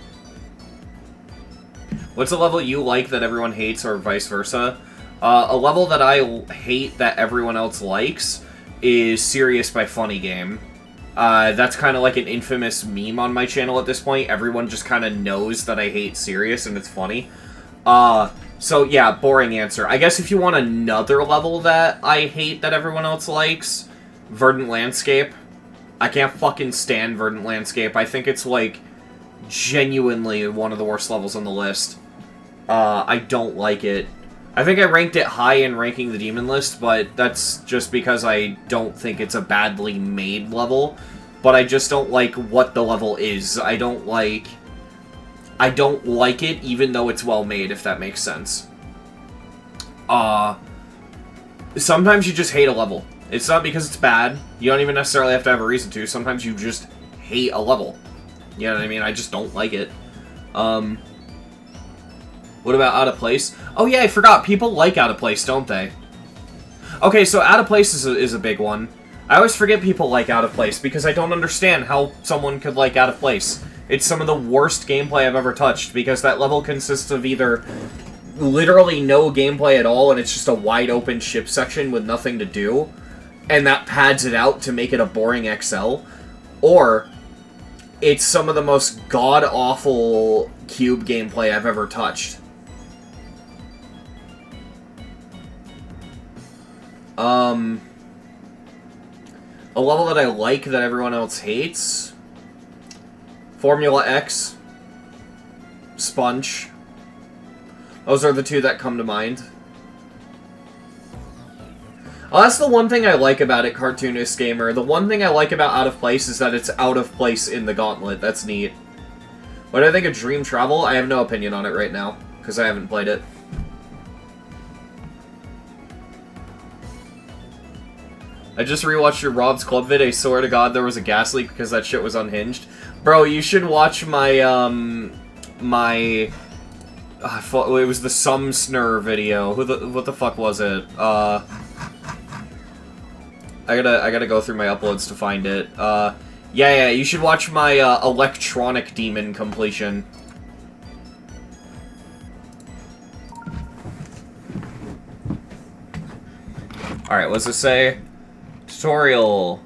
What's a level you like that everyone hates, or vice versa? A level that I hate that everyone else likes is Serious by Funny Game. That's kind of like an infamous meme on my channel at this point. Everyone just kind of knows that I hate Serious, and it's funny. So yeah, boring answer. I guess if you want another level that I hate that everyone else likes, Verdant Landscape. I can't fucking stand Verdant Landscape. I think it's, like, genuinely one of the worst levels on the list. I don't like it. I think I ranked it high in Ranking the Demon list, but that's just because I don't think it's a badly made level. But I just don't like what the level is. I don't like it, even though it's well made, if that makes sense. Sometimes you just hate a level. It's not because it's bad. You don't even necessarily have to have a reason to. Sometimes you just hate a level. You know what I mean? I just don't like it. What about Out of Place? Oh yeah, I forgot. People like Out of Place, don't they? Okay, so Out of Place is a big one. I always forget people like Out of Place, because I don't understand how someone could like Out of Place. It's some of the worst gameplay I've ever touched, because that level consists of either literally no gameplay at all, and it's just a wide open ship section with nothing to do, and that pads it out to make it a boring XL, or it's some of the most god-awful cube gameplay I've ever touched. A level that I like that everyone else hates, Formula X, Sponge. Those are the two that come to mind. Well, that's the one thing I like about it, Cartoonist Gamer. The one thing I like about Out of Place is that it's out of place in the Gauntlet. That's neat. What do I think of Dream Travel? I have no opinion on it right now, because I haven't played it. I just rewatched your Rob's Club vid. I swear to God there was a gas leak because that shit was unhinged. Bro, you should watch my, it was the Sumsner video. What the fuck was it? I gotta go through my uploads to find it. Yeah, you should watch my, Electronic Demon completion. Alright, what's it say? Tutorial.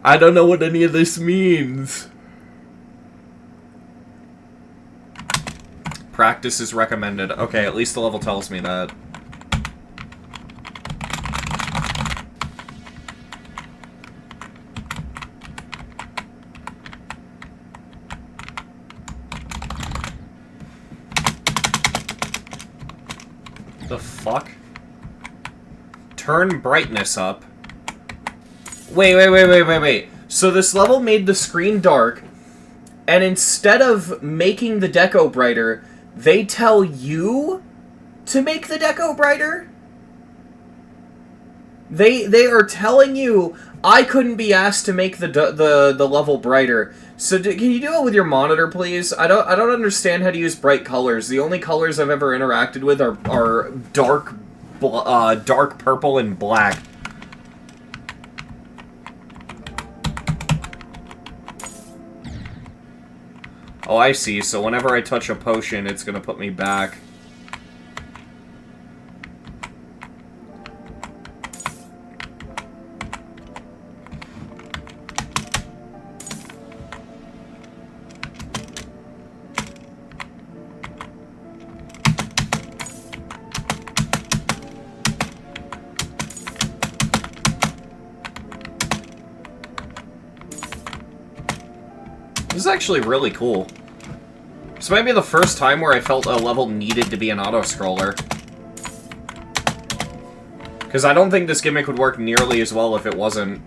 I don't know what any of this means. Practice is recommended. Okay, at least the level tells me that. The fuck? Turn brightness up. Wait. So this level made the screen dark, and instead of making the deco brighter, they tell you to make the deco brighter? They are telling you, I couldn't be asked to make the level brighter. So can you do it with your monitor, please? I don't understand how to use bright colors. The only colors I've ever interacted with are dark purple and black. Oh, I see. So whenever I touch a potion, it's gonna put me back. This is actually really cool. This might be the first time where I felt a level needed to be an auto-scroller. Because I don't think this gimmick would work nearly as well if it wasn't.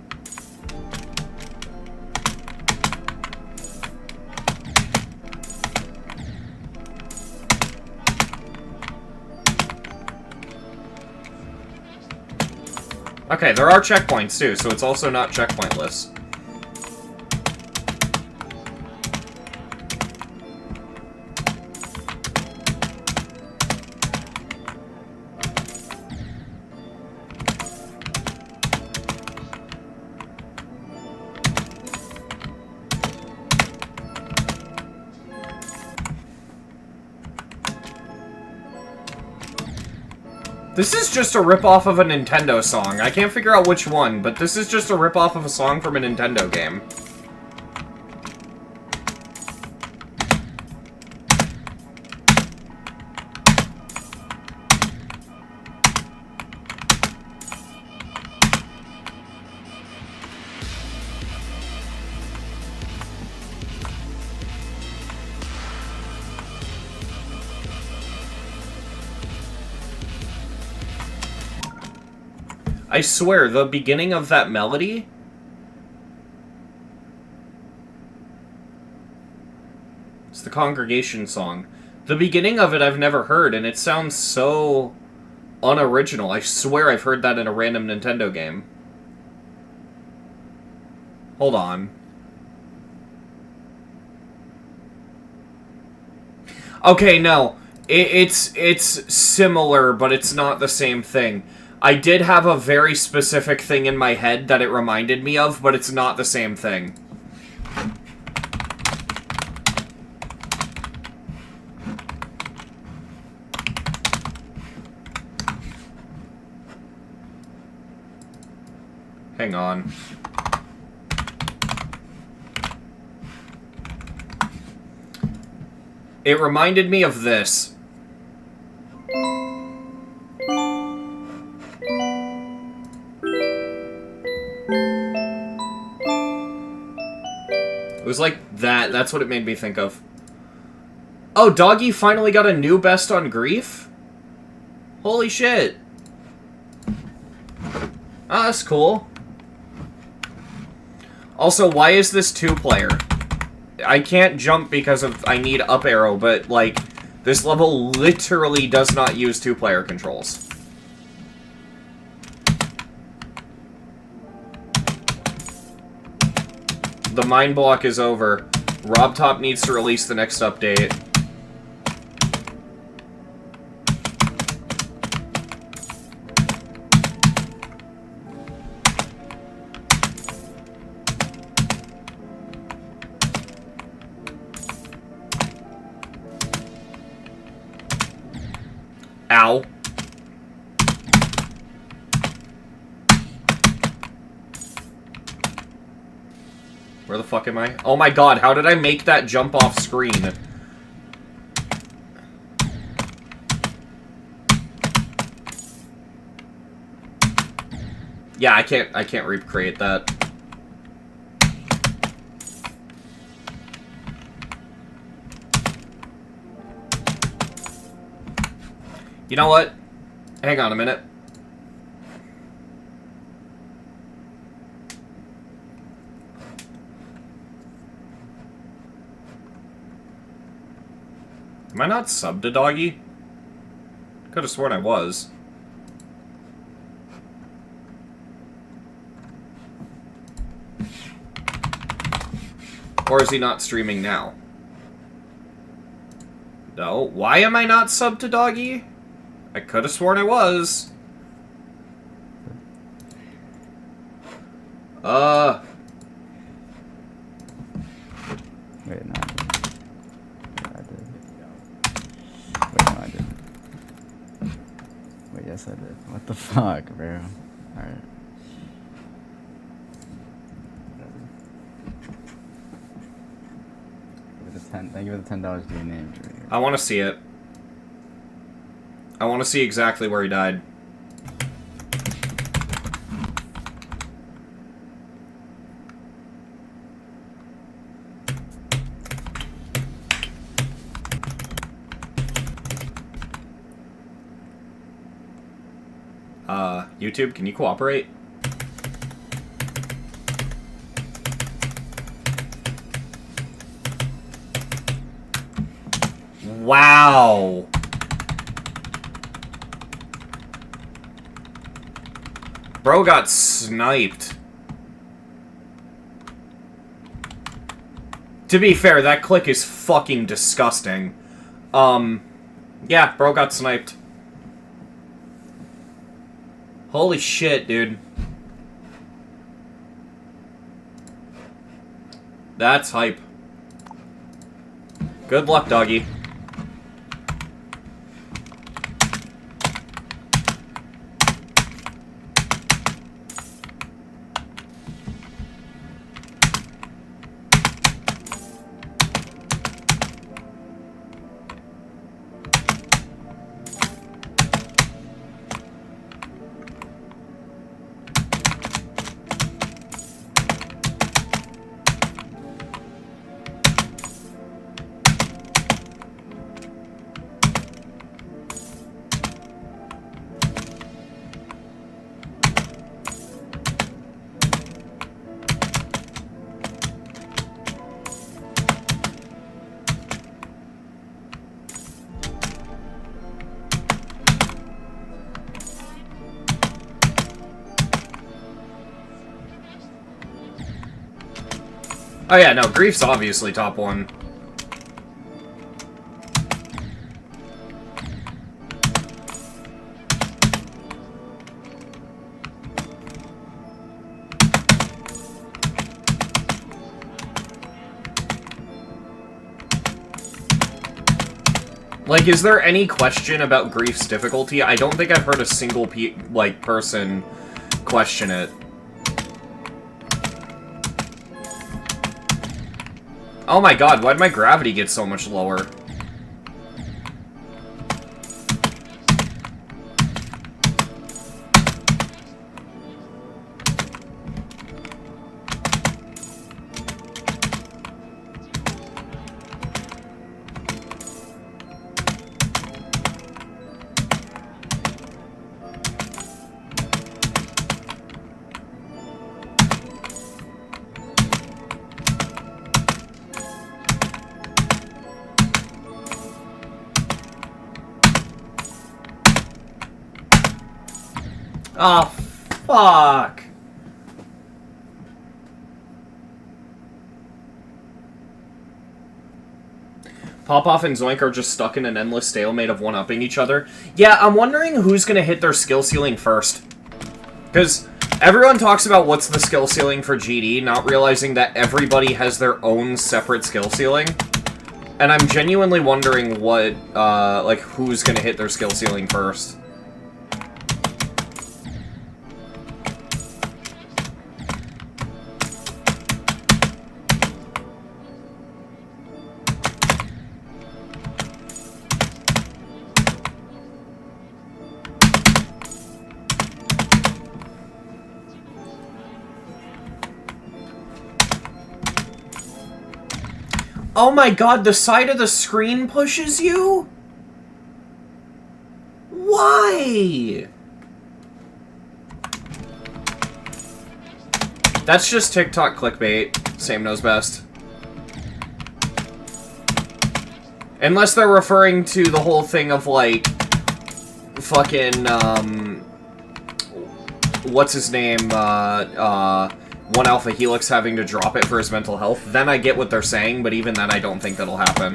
Okay, there are checkpoints too, so it's also not checkpointless. This is just a ripoff of a Nintendo song. I can't figure out which one, but this is just a ripoff of a song from a Nintendo game. I swear, the beginning of that melody... It's the Congregation song. The beginning of it I've never heard, and it sounds so unoriginal. I swear I've heard that in a random Nintendo game. Hold on. Okay, no. It's similar, but it's not the same thing. I did have a very specific thing in my head that it reminded me of, but it's not the same thing. Hang on. It reminded me of this. It was like that. That's what it made me think of. Oh, Doggy finally got a new best on Grief? Holy shit. Ah, that's cool. Also, why is this 2-player? I can't jump because of I need up arrow, but, like, this level literally does not use 2-player controls. The mine block is over. RobTop needs to release the next update. Ow. Where the fuck am I? Oh my god, how did I make that jump off screen? Yeah, I can't recreate that. You know what? Hang on a minute. Am I not subbed to Doggy? Could have sworn I was. Or is he not streaming now? No. Why am I not subbed to Doggy? I could have sworn I was. Wait, no. Yeah, I did. Wait, no, I didn't. Wait, yes, I did. What the fuck, bro? Alright. Thank you for the $10 to your name. I want to see it. I want to see exactly where he died. YouTube, can you cooperate? Wow. Bro got sniped. To be fair, that click is fucking disgusting. Yeah, bro got sniped. Holy shit, dude. That's hype. Good luck, Doggy. Oh yeah, no, Grief's obviously top one. Like, is there any question about Grief's difficulty? I don't think I've heard a single person question it. Oh my god, why'd my gravity get so much lower? Oh, fuck. Popoff and Zoink are just stuck in an endless stalemate of one-upping each other. Yeah, I'm wondering who's gonna hit their skill ceiling first. Because everyone talks about what's the skill ceiling for GD, not realizing that everybody has their own separate skill ceiling. And I'm genuinely wondering what, like, who's gonna hit their skill ceiling first. Oh my god, the side of the screen pushes you? Why? That's just TikTok clickbait. Same knows best. Unless they're referring to the whole thing of, like, fucking, what's his name, One Alpha Helix having to drop it for his mental health, then I get what they're saying, but even then I don't think that'll happen.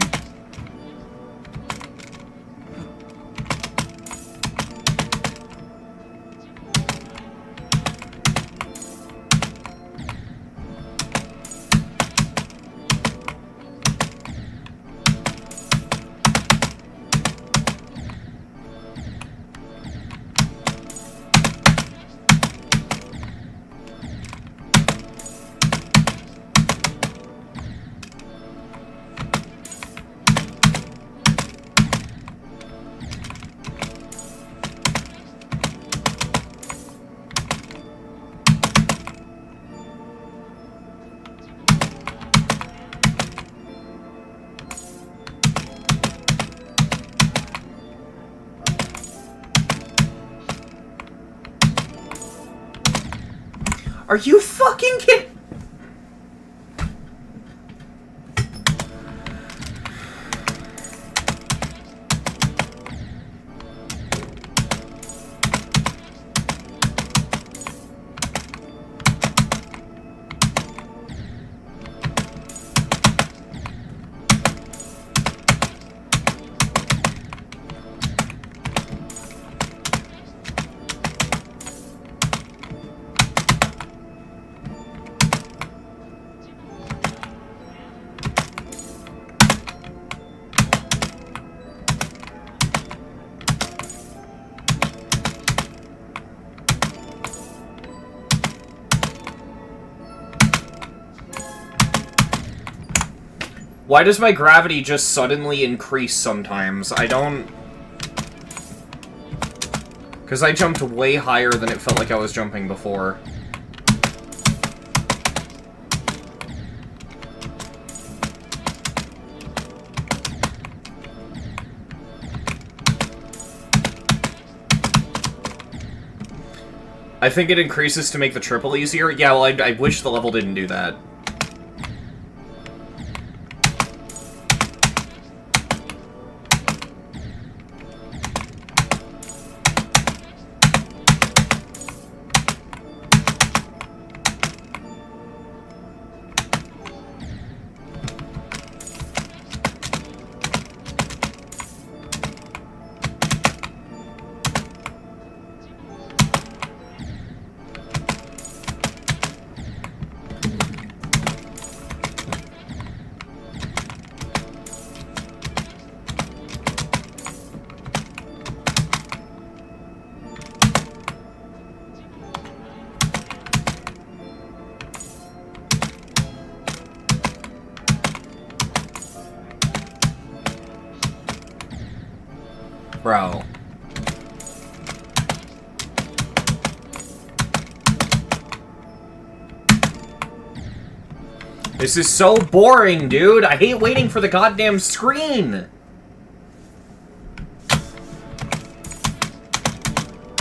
Are you fucking kidding? Why does my gravity just suddenly increase sometimes? I don't... Because I jumped way higher than it felt like I was jumping before. I think it increases to make the triple easier. Yeah, well, I wish the level didn't do that. Bro. This is so boring, dude. I hate waiting for the goddamn screen.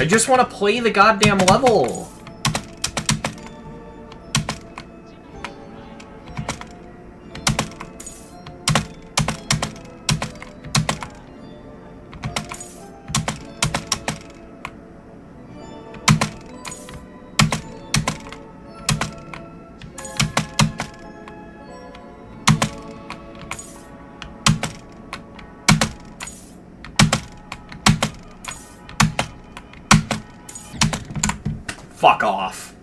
I just want to play the goddamn level. Fuck off.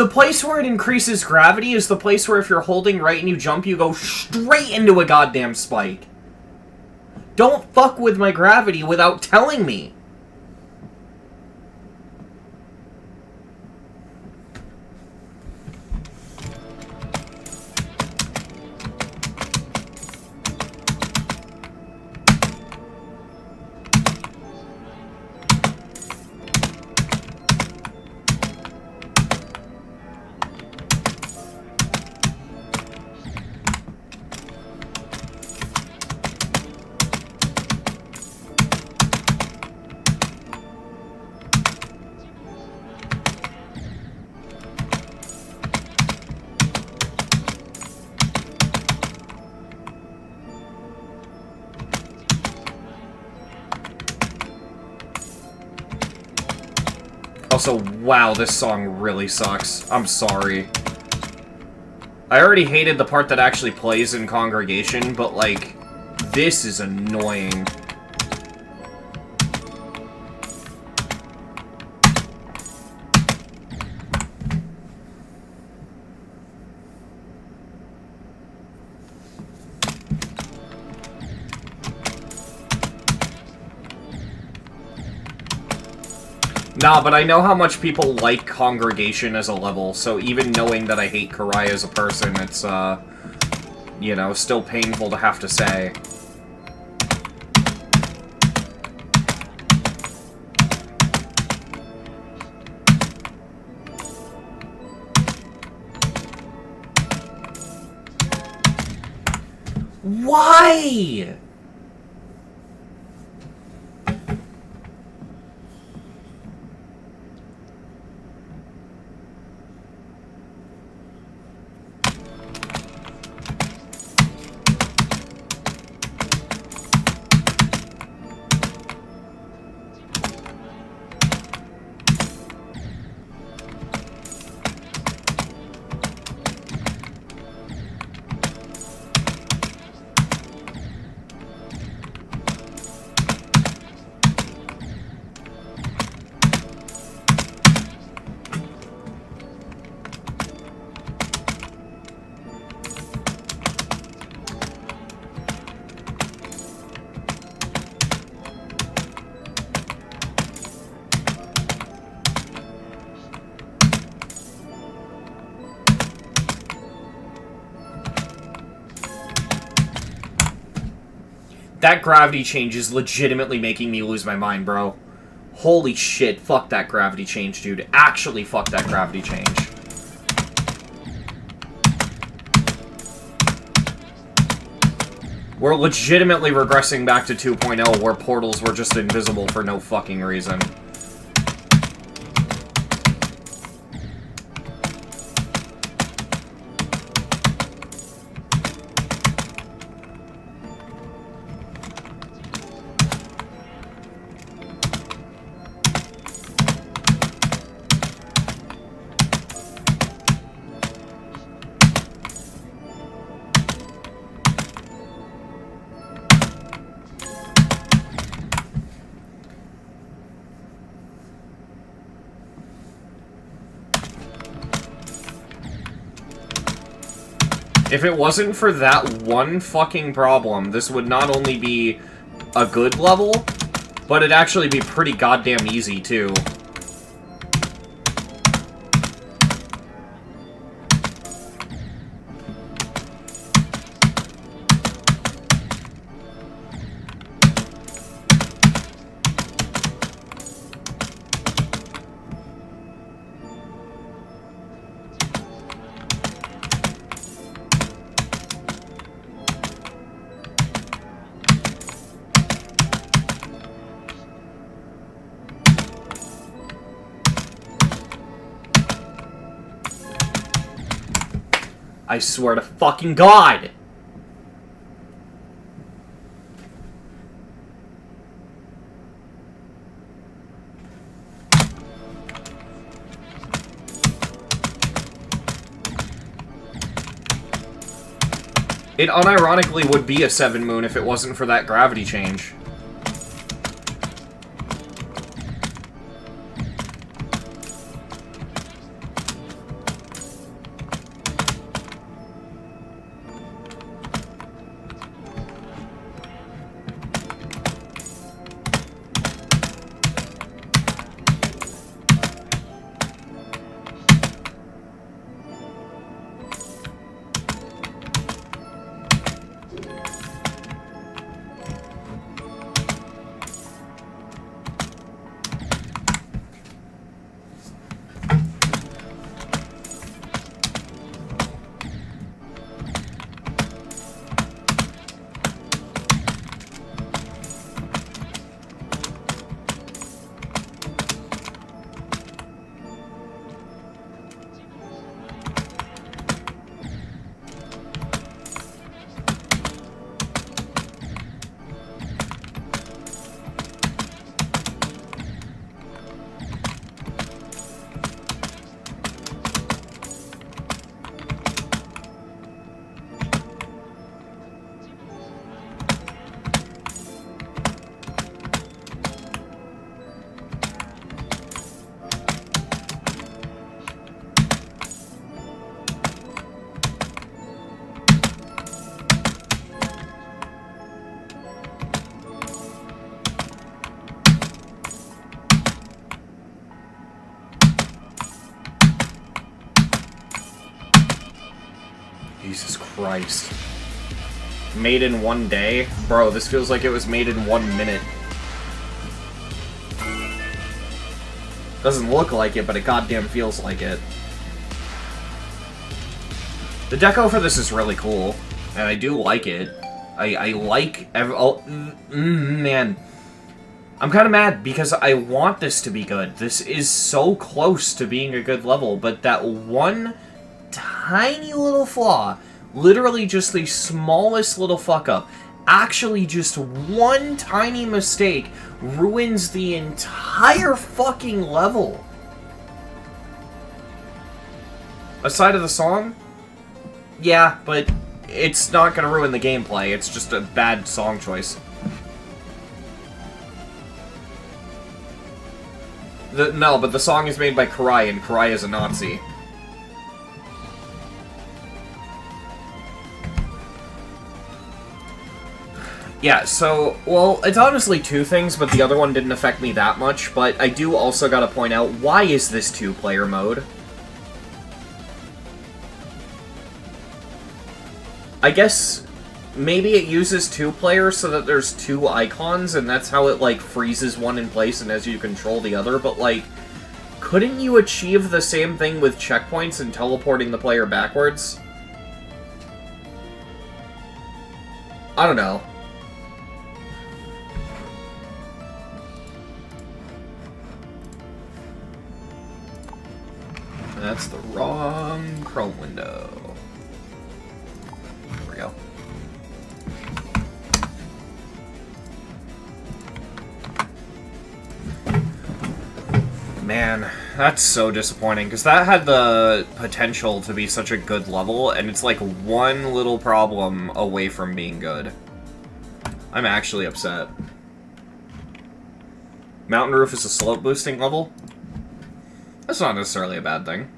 The place where it increases gravity is the place where if you're holding right and you jump, you go straight into a goddamn spike. Don't fuck with my gravity without telling me. Also, wow, this song really sucks. I'm sorry. I already hated the part that actually plays in Congregation, but, like, this is annoying. Nah, but I know how much people like Congregation as a level, so even knowing that I hate Karai as a person, it's, you know, still painful to have to say. Why? That gravity change is legitimately making me lose my mind, bro. Holy shit, fuck that gravity change, dude. Actually, fuck that gravity change. We're legitimately regressing back to 2.0, where portals were just invisible for no fucking reason. If it wasn't for that one fucking problem, this would not only be a good level, but it'd actually be pretty goddamn easy, too. I swear to fucking God! It unironically would be a 7 moon if it wasn't for that gravity change. Jesus Christ. Made in 1 day? Bro, this feels like it was made in 1 minute. Doesn't look like it, but it goddamn feels like it. The deco for this is really cool, and I do like it. I like man. I'm kind of mad because I want this to be good. This is so close to being a good level, but that one tiny little flaw, literally just the smallest little fuck up, actually just one tiny mistake ruins the entire fucking level. Aside of the song, yeah, but it's not gonna ruin the gameplay, it's just a bad song choice. No, but the song is made by Karai, and Karai is a Nazi. Yeah, so, well, it's honestly two things, but the other one didn't affect me that much, but I do also gotta point out, why is this two-player mode? I guess maybe it uses two players so that there's two icons, and that's how it, like, freezes one in place and as you control the other, but, like, couldn't you achieve the same thing with checkpoints and teleporting the player backwards? I don't know. That's the wrong Chrome window. There we go. Man, that's so disappointing, because that had the potential to be such a good level, and it's like one little problem away from being good. I'm actually upset. Mountain Roof is a slope boosting level? That's not necessarily a bad thing.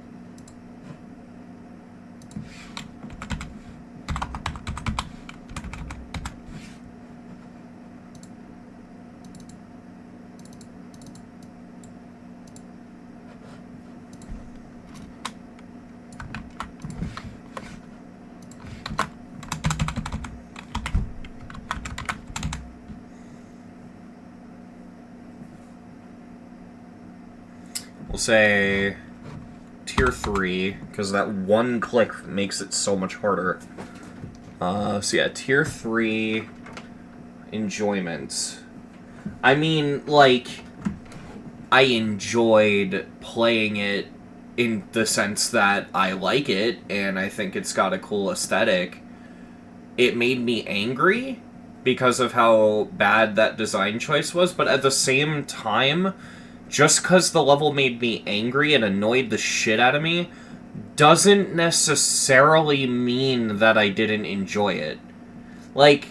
We'll say tier 3, because that one click makes it so much harder. So yeah, tier 3 enjoyment. I mean, like, I enjoyed playing it in the sense that I like it, and I think it's got a cool aesthetic. It made me angry because of how bad that design choice was, but at the same time, just because the level made me angry and annoyed the shit out of me, doesn't necessarily mean that I didn't enjoy it. Like,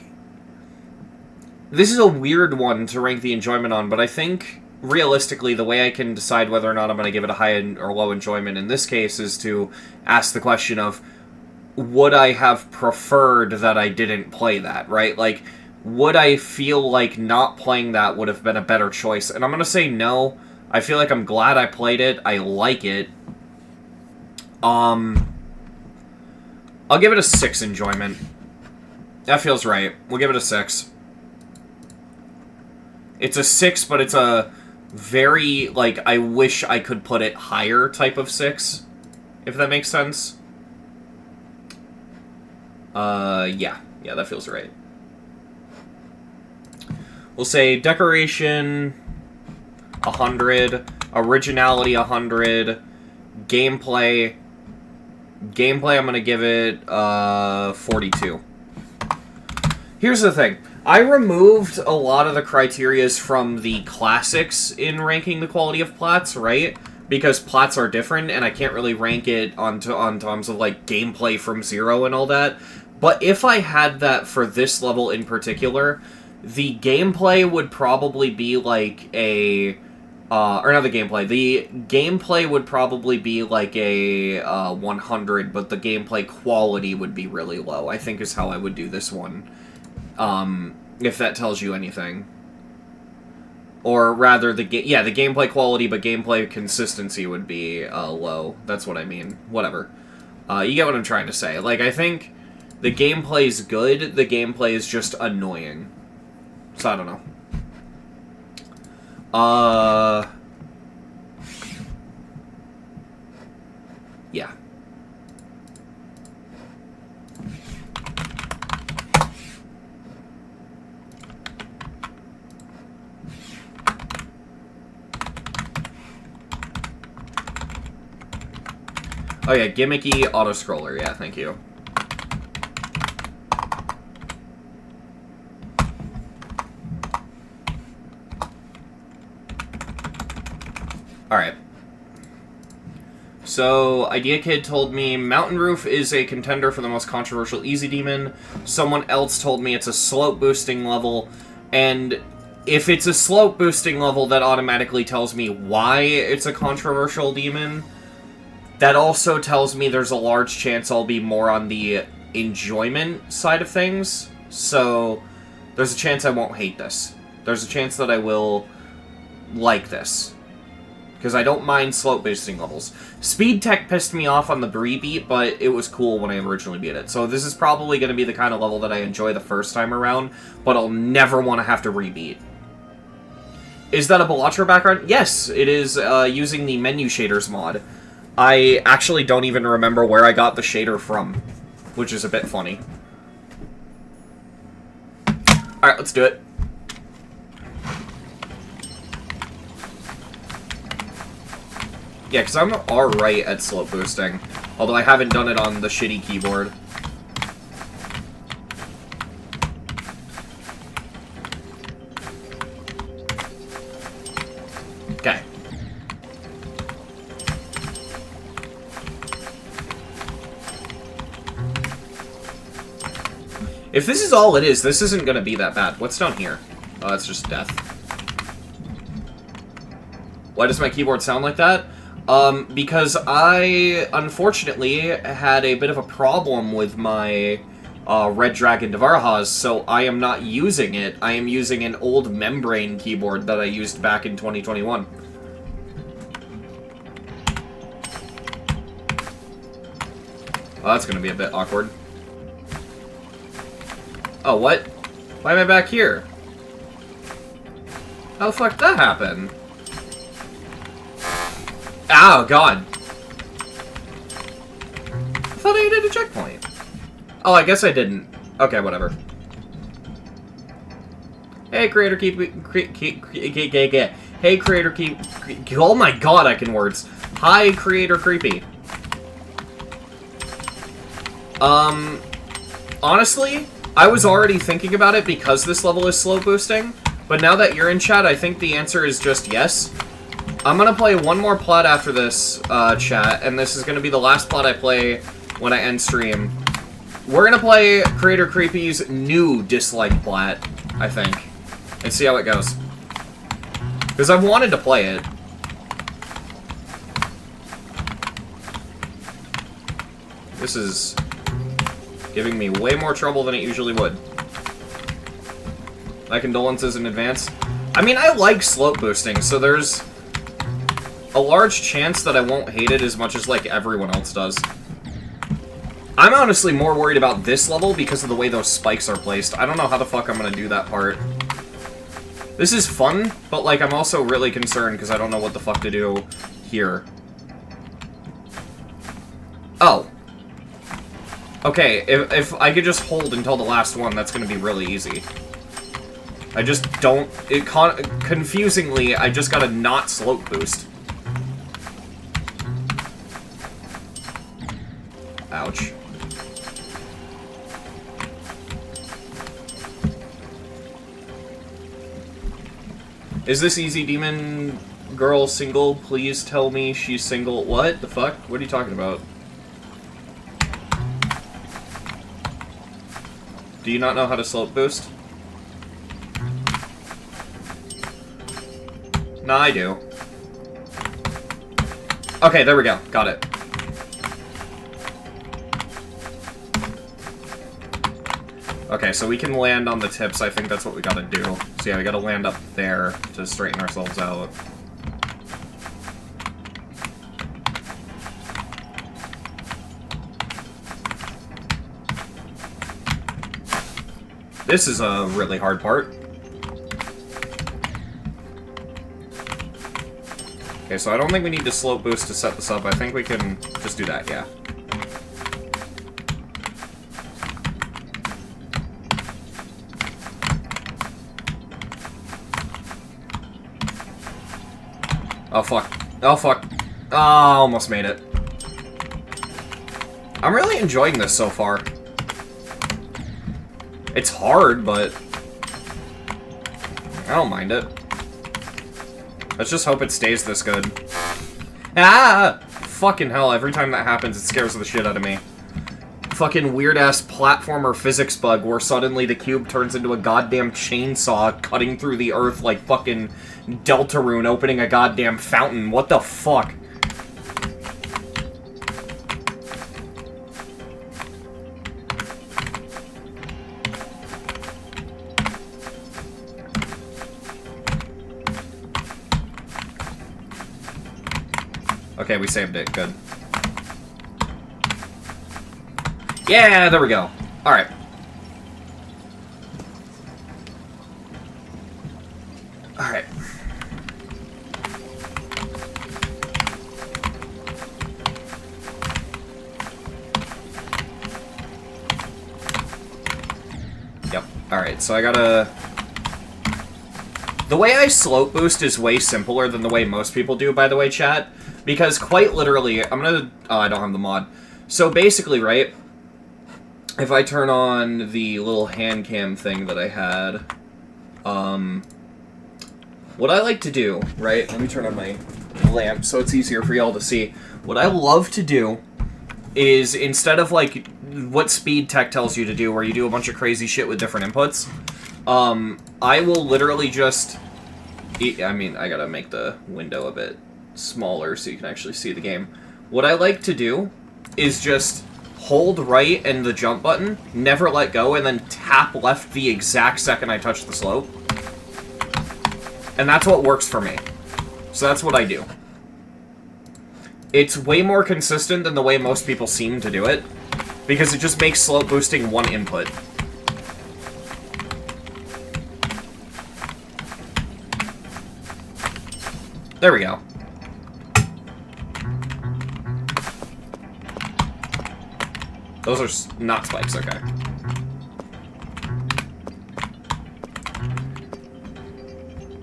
this is a weird one to rank the enjoyment on, but I think, realistically, the way I can decide whether or not I'm going to give it a high or low enjoyment in this case is to ask the question of, would I have preferred that I didn't play that, right? Like, would I feel like not playing that would have been a better choice? And I'm going to say no. I feel like I'm glad I played it. I like it. I'll give it a 6 enjoyment. That feels right. We'll give it a 6. It's a 6, but it's a very, like, I wish I could put it higher type of 6. If that makes sense. Yeah. Yeah, that feels right. We'll say decoration 100, originality 100, gameplay I'm gonna give it 42. Here's the thing. I removed a lot of the criterias from the classics in ranking the quality of plats, right? Because plats are different, and I can't really rank it on terms of, like, gameplay from 0 and all that. But if I had that for this level in particular, the gameplay would probably be like a... or not the gameplay. The gameplay would probably be like a 100, but the gameplay quality would be really low, I think is how I would do this one. If that tells you anything. Or rather, the gameplay quality, but gameplay consistency would be low. That's what I mean. Whatever. You get what I'm trying to say. Like, I think the gameplay's good, the gameplay is just annoying. So, I don't know. Yeah. Oh yeah, gimmicky auto-scroller, yeah, thank you. Alright. So, Idea Kid told me Mountain Roof is a contender for the most controversial Easy Demon. Someone else told me it's a slope boosting level, and if it's a slope boosting level, that automatically tells me why it's a controversial demon. That also tells me there's a large chance I'll be more on the enjoyment side of things. So, there's a chance I won't hate this. There's a chance that I will like this. Because I don't mind slope boosting levels. Speed Tech pissed me off on the rebeat, but it was cool when I originally beat it. So this is probably going to be the kind of level that I enjoy the first time around, but I'll never want to have to rebeat. Is that a Balatro background? Yes, it is using the menu shaders mod. I actually don't even remember where I got the shader from, which is a bit funny. Alright, let's do it. Yeah, because I'm alright at slope boosting, although I haven't done it on the shitty keyboard. Okay. If this is all it is, this isn't going to be that bad. What's down here? Oh, it's just death. Why does my keyboard sound like that? Because I, unfortunately, had a bit of a problem with my Red Dragon Devarajas, so I am not using it. I am using an old membrane keyboard that I used back in 2021. Oh, that's gonna be a bit awkward. Oh, what? Why am I back here? How the fuck did that happen? Oh, God. I thought I hit a checkpoint. Oh, I guess I didn't. Okay, whatever. Hey, creator, Hey, creator, oh my God, I can words. Hi, creator, creepy. Honestly, I was already thinking about it because this level is slow boosting, but now that you're in chat, I think the answer is just yes. I'm gonna play one more plot after this, chat, and this is gonna be the last plot I play when I end stream. We're gonna play Creator Creepy's new dislike plat, I think, and see how it goes. Because I've wanted to play it. This is giving me way more trouble than it usually would. My condolences in advance. I mean, I like slope boosting, so there's a large chance that I won't hate it as much as, like, everyone else does. I'm honestly more worried about this level because of the way those spikes are placed. I don't know how the fuck I'm gonna do that part. This is fun, but, like, I'm also really concerned because I don't know what the fuck to do here. Oh. Okay, if I could just hold until the last one, that's gonna be really easy. I just don't... confusingly, I just gotta not slope boost. Ouch. Is this Easy Demon girl single? Please tell me she's single. What the fuck? What are you talking about? Do you not know how to slope boost? No, I do. Okay, there we go. Got it. Okay, so we can land on the tips. I think that's what we gotta do. So yeah, we gotta land up there to straighten ourselves out. This is a really hard part. Okay, so I don't think we need to slope boost to set this up. I think we can just do that, yeah. Oh, fuck. Oh, fuck. Oh, almost made it. I'm really enjoying this so far. It's hard, but I don't mind it. Let's just hope it stays this good. Ah! Fucking hell, every time that happens, it scares the shit out of me. Fucking weird-ass platformer physics bug where suddenly the cube turns into a goddamn chainsaw cutting through the earth like fucking Deltarune opening a goddamn fountain. What the fuck? Okay, we saved it. Good. Yeah, there we go. Alright. Alright. Yep. Alright, so I gotta... The way I slope boost is way simpler than the way most people do, by the way, chat. Because quite literally, I'm gonna... Oh, I don't have the mod. So basically, right, if I turn on the little hand cam thing that I had, what I like to do, right, let me turn on my lamp so it's easier for y'all to see. What I love to do is, instead of, like, what speed tech tells you to do, where you do a bunch of crazy shit with different inputs, I will literally just... I mean, I gotta make the window a bit smaller so you can actually see the game. What I like to do is just hold right and the jump button, never let go, and then tap left the exact second I touch the slope. And that's what works for me. So that's what I do. It's way more consistent than the way most people seem to do it, because it just makes slope boosting one input. There we go. Those are not spikes, okay.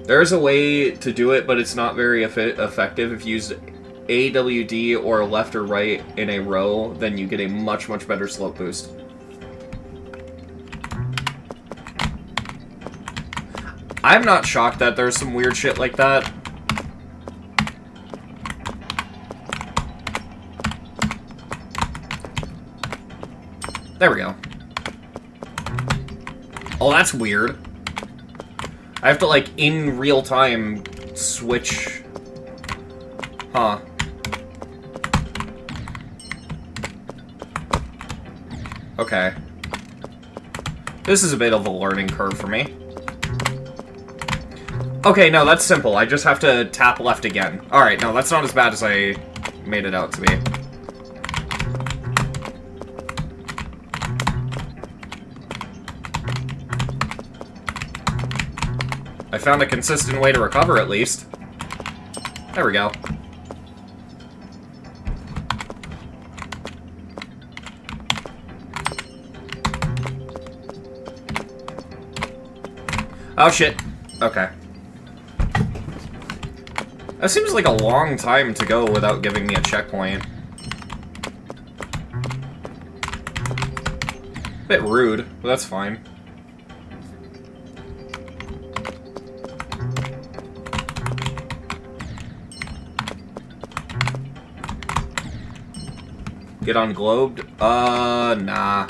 There's a way to do it, but it's not very effective. If you use AWD or left or right in a row, then you get a much, much better slope boost. I'm not shocked that there's some weird shit like that. There we go. Oh, that's weird. I have to, like, in real time switch. Huh. Okay. This is a bit of a learning curve for me. Okay, no, that's simple. I just have to tap left again. Alright, no, that's not as bad as I made it out to be. I found a consistent way to recover, at least. There we go. Oh, shit. Okay. That seems like a long time to go without giving me a checkpoint. Bit rude, but that's fine. Get on globed? Nah.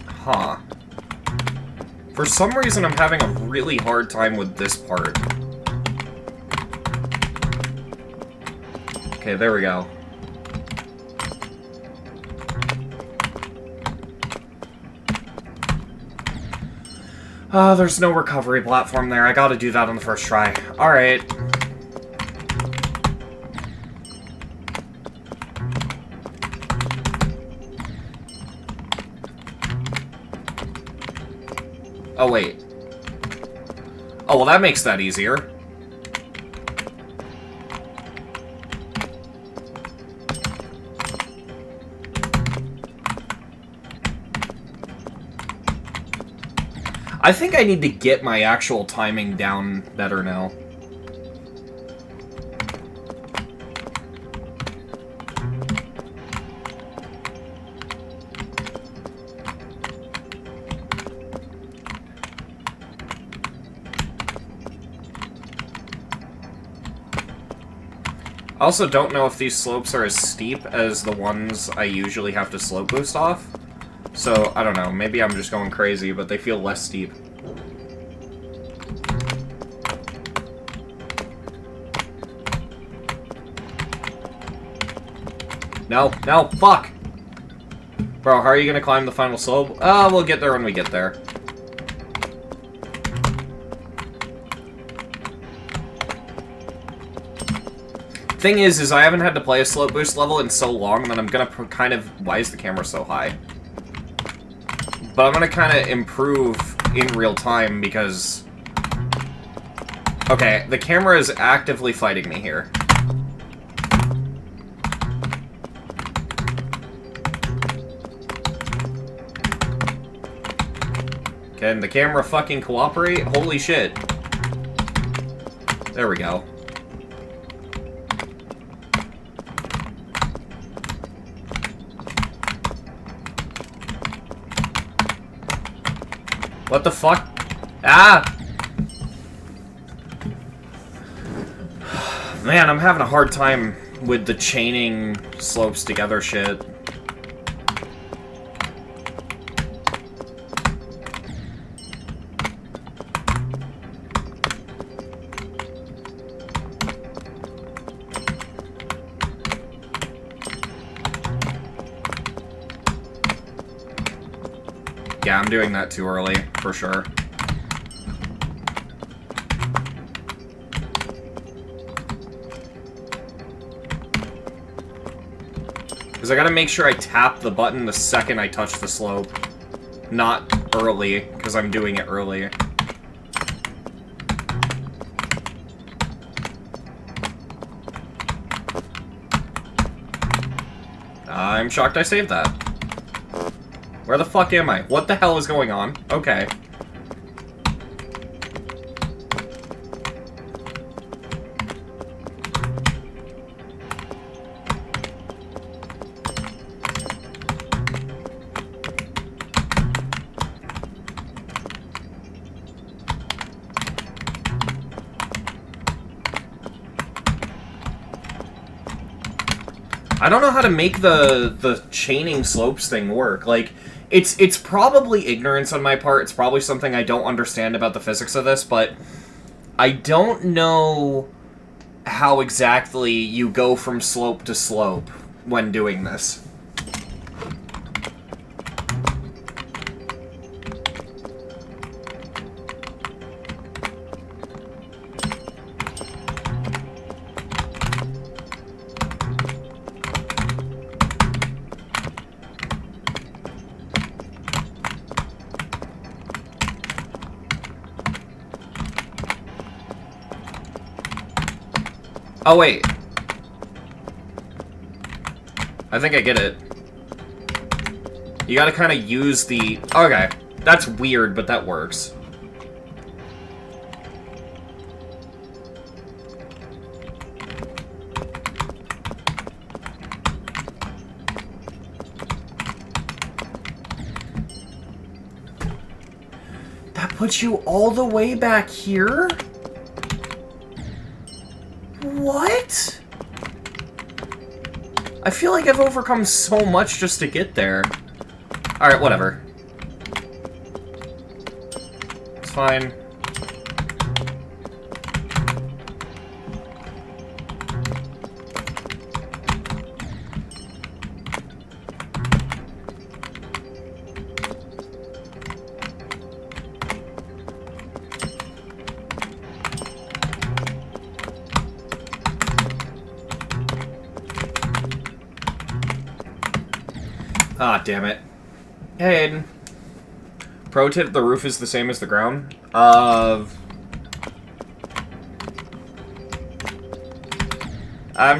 Huh. For some reason, I'm having a really hard time with this part. Okay, there we go. There's no recovery platform there. I gotta do that on the first try. Alright. Oh, wait. Oh, well, that makes that easier. I think I need to get my actual timing down better now. I also don't know if these slopes are as steep as the ones I usually have to slope boost off. So, I don't know, maybe I'm just going crazy, but they feel less steep. No, no, fuck! Bro, how are you gonna climb the final slope? We'll get there when we get there. Thing is I haven't had to play a slope boost level in so long that I'm gonna kind of... Why is the camera so high? But I'm gonna kind of improve in real time because... Okay, the camera is actively fighting me here. Can the camera fucking cooperate? Holy shit. There we go. What the fuck? Ah! Man, I'm having a hard time with the chaining slopes together shit. Yeah, I'm doing that too early, for sure. Because I gotta make sure I tap the button the second I touch the slope. Not early, because I'm doing it early. I'm shocked I saved that. Where the fuck am I? What the hell is going on? Okay. I don't know how to make the chaining slopes thing work. Like, it's probably ignorance on my part. It's probably something I don't understand about the physics of this, but I don't know how exactly you go from slope to slope when doing this. Oh, wait. I think I get it. You gotta kind of use the... Okay. That's weird, but that works. That puts you all the way back here? What? I feel like I've overcome so much just to get there. Alright, whatever. It's fine. Ah, damn it. Hey, Aiden. Pro tip, the roof is the same as the ground. I'm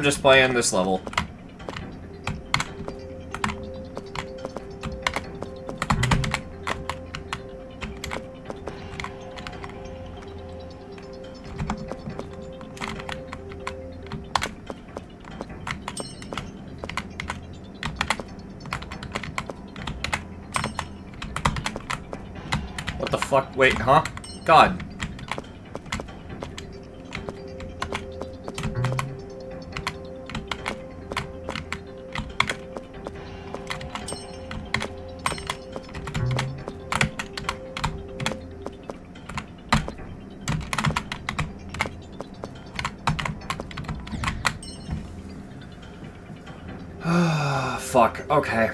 just playing this level. What the fuck? Wait, huh? God. Fuck. Okay.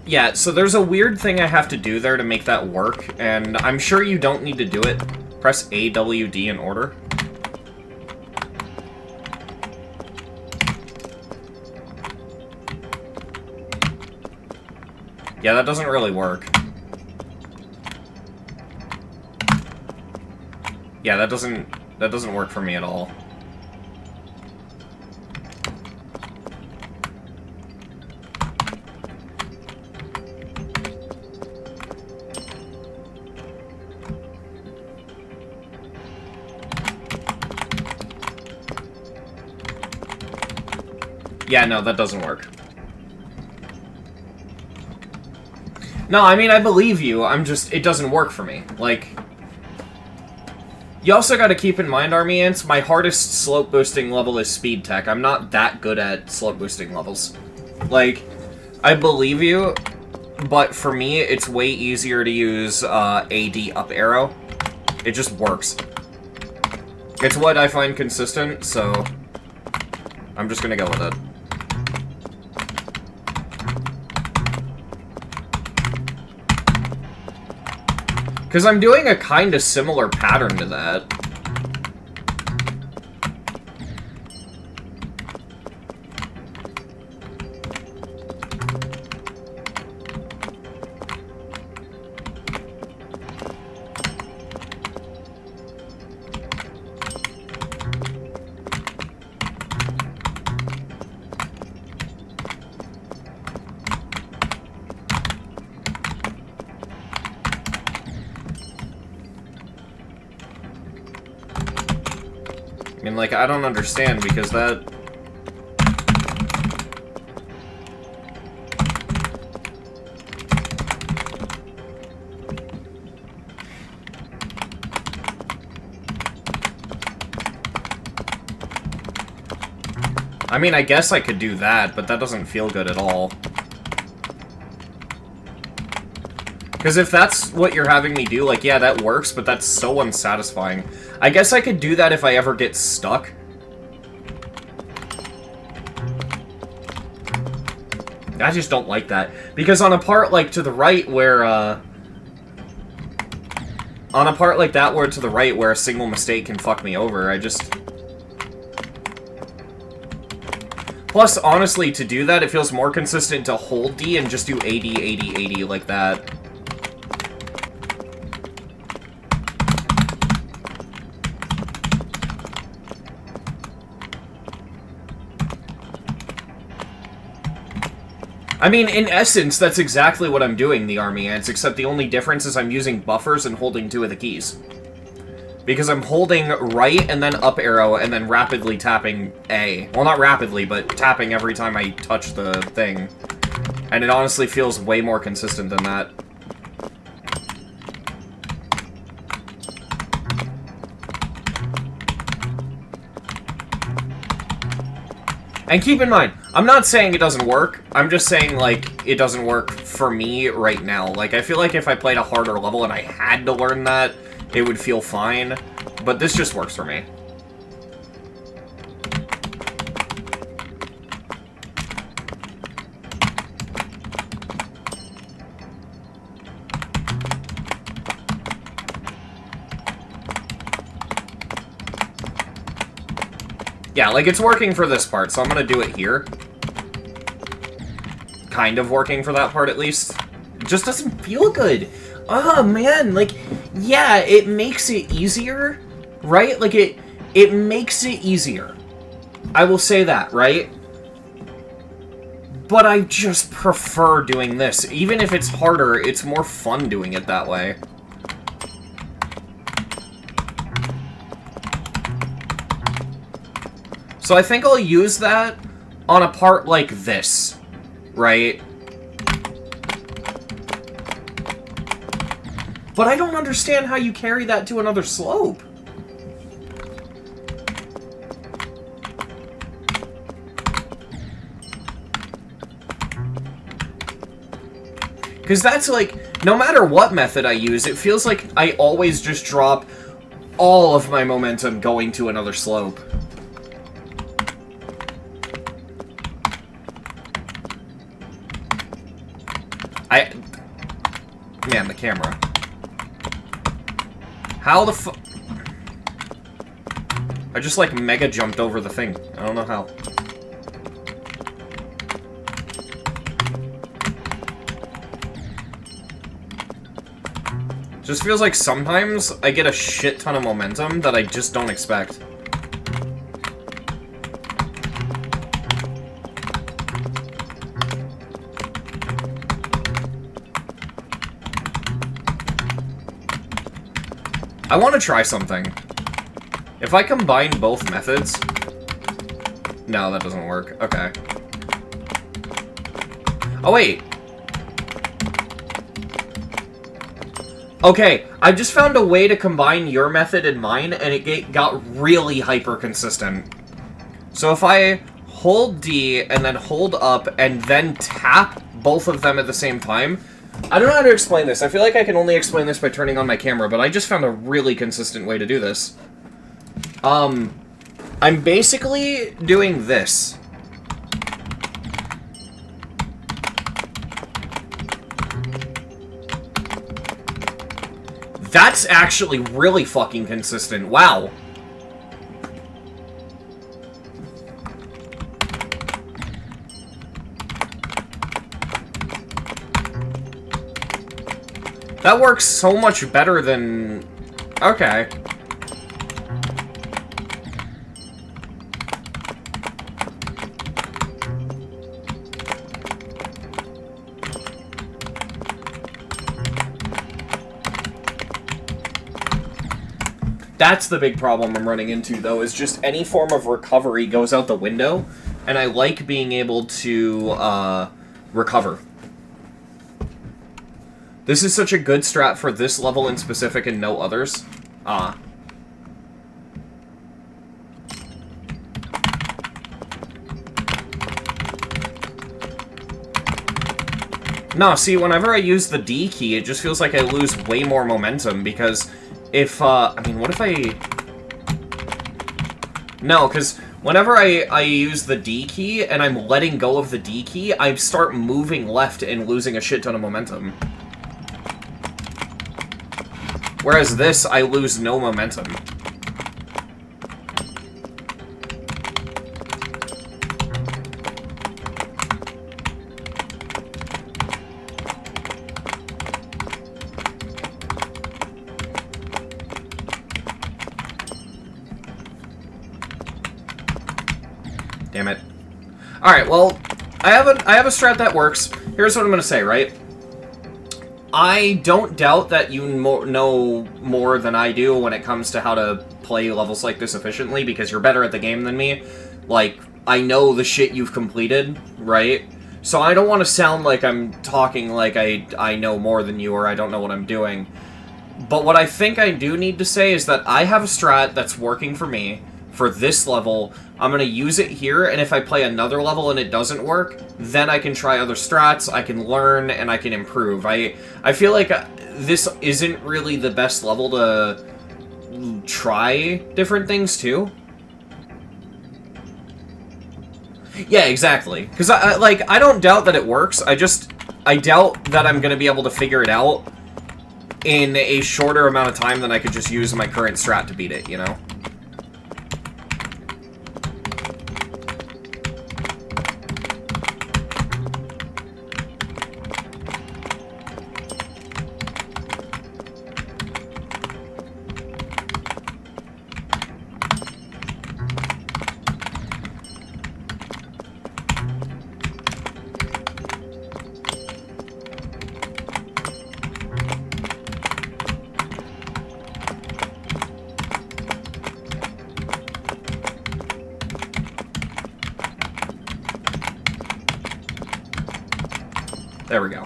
Yeah, so there's a weird thing I have to do there to make that work, and I'm sure you don't need to do it. Press A, W, D in order. Yeah, that doesn't really work. Yeah, that doesn't work for me at all. Yeah, no, that doesn't work. No, I mean, I believe you, it doesn't work for me. Like, you also gotta keep in mind, Army Ants, my hardest slope boosting level is Speed Tech. I'm not that good at slope boosting levels. Like, I believe you, but for me, it's way easier to use AD up arrow. It just works. It's what I find consistent, so I'm just gonna go with it. Because I'm doing a kind of similar pattern to that. I mean, like, I don't understand, because that... I mean, I guess I could do that, but that doesn't feel good at all. Because if that's what you're having me do, like, yeah, that works, but that's so unsatisfying. I guess I could do that if I ever get stuck. I just don't like that. Because on a part, like, to the right where, on a part like that where to the right where a single mistake can fuck me over, I just... Plus, honestly, to do that, it feels more consistent to hold D and just do 80, 80, 80 like that. I mean, in essence, that's exactly what I'm doing, the Army Ants, except the only difference is I'm using buffers and holding 2 of the keys. Because I'm holding right and then up arrow and then rapidly tapping A. Well, not rapidly, but tapping every time I touch the thing. And it honestly feels way more consistent than that. And keep in mind, I'm not saying it doesn't work, I'm just saying, like, it doesn't work for me right now. Like, I feel like if I played a harder level and I had to learn that, it would feel fine, but this just works for me. Yeah, like, it's working for this part, so I'm gonna do it here. Kind of working for that part, at least. It just doesn't feel good. Oh, man, like, yeah, it makes it easier, right? Like, it makes it easier. I will say that, right? But I just prefer doing this. Even if it's harder, it's more fun doing it that way. So I think I'll use that on a part like this, right? But I don't understand how you carry that to another slope. Because that's like, no matter what method I use, it feels like I always just drop all of my momentum going to another slope. Man, the camera. How the fu- I just, like, mega jumped over the thing. I don't know how. Just feels like sometimes I get a shit ton of momentum that I just don't expect. I want to try something. If I combine both methods... No, that doesn't work. Okay. Oh, wait. Okay, I just found a way to combine your method and mine, and it got really hyper-consistent. So if I hold D, and then hold up, and then tap both of them at the same time... I don't know how to explain this. I feel like I can only explain this by turning on my camera, but I just found a really consistent way to do this. I'm basically doing this. That's actually really fucking consistent. Wow. That works so much better than... Okay. That's the big problem I'm running into, though, is just any form of recovery goes out the window, and I like being able to, recover. This is such a good strat for this level in specific and no others. No, see, whenever I use the D key, it just feels like I lose way more momentum, because if, I mean, what if I... No, because whenever I use the D key, and I'm letting go of the D key, I start moving left and losing a shit ton of momentum. Whereas this, I lose no momentum. Damn it. Alright, well, I have a strat that works. Here's what I'm gonna say, right? I don't doubt that you know more than I do when it comes to how to play levels like this efficiently, because you're better at the game than me. Like, I know the shit you've completed, right? So I don't want to sound like I'm talking like I know more than you or I don't know what I'm doing. But what I think I do need to say is that I have a strat that's working for me for this level. I'm going to use it here, and if I play another level and it doesn't work, then I can try other strats, I can learn, and I can improve. I feel like this isn't really the best level to try different things, too. Yeah, exactly. Because, I don't doubt that it works, I doubt that I'm going to be able to figure it out in a shorter amount of time than I could just use my current strat to beat it, you know? There we go.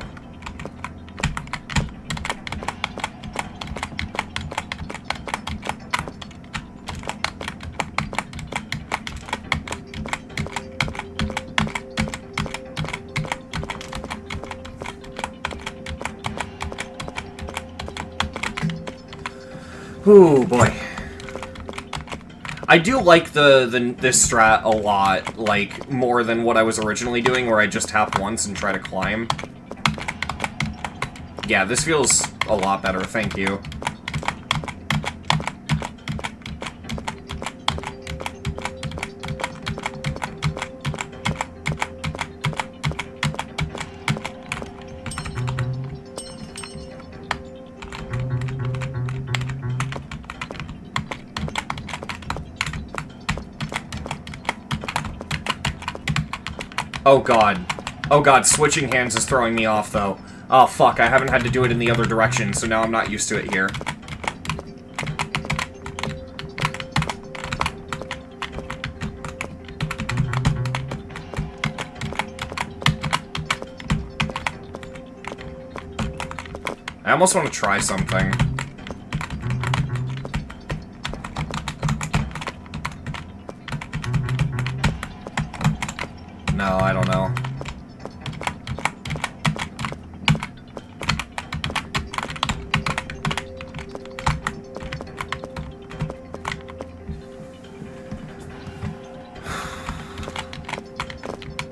Ooh, boy. I do like this strat a lot, like, more than what I was originally doing, where I just tap once and try to climb. Yeah, this feels a lot better, thank you. Oh god. Oh god, switching hands is throwing me off, though. Oh fuck, I haven't had to do it in the other direction, so now I'm not used to it here. I almost want to try something. No, I don't know.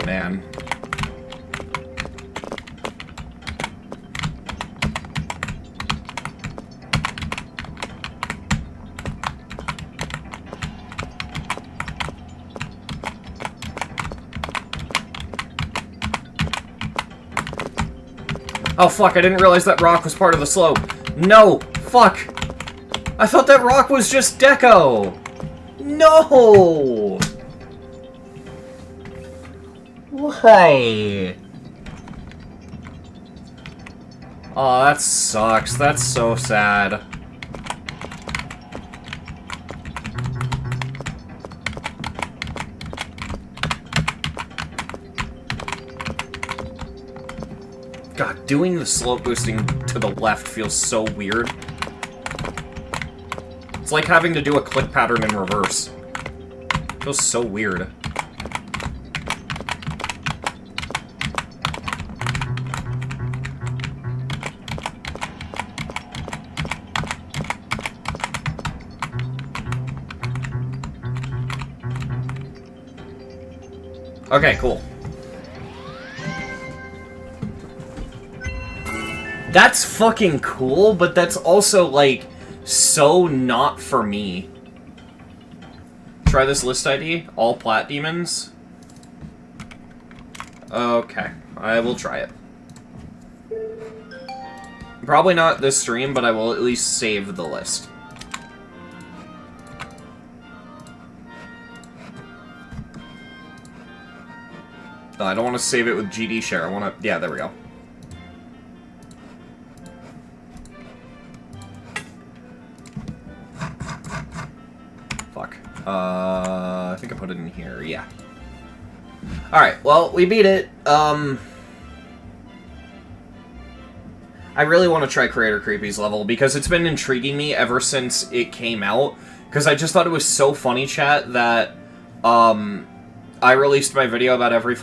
Man. Oh fuck, I didn't realize that rock was part of the slope. No! Fuck! I thought that rock was just deco! No! Why? Oh, that sucks. That's so sad. God, doing the slope boosting to the left feels so weird. It's like having to do a click pattern in reverse. It feels so weird. Okay, cool. That's fucking cool, but that's also, like, so not for me. Try this list ID. All plat demons. Okay, I will try it. Probably not this stream, but I will at least save the list. No, I don't want to save it with GD share. I want to... Yeah, there we go. Fuck. I think I put it in here. Yeah. Alright, well, we beat it. I really want to try Creator Creepy's level, because it's been intriguing me ever since it came out. Because I just thought it was so funny, chat, that, I released my video about Very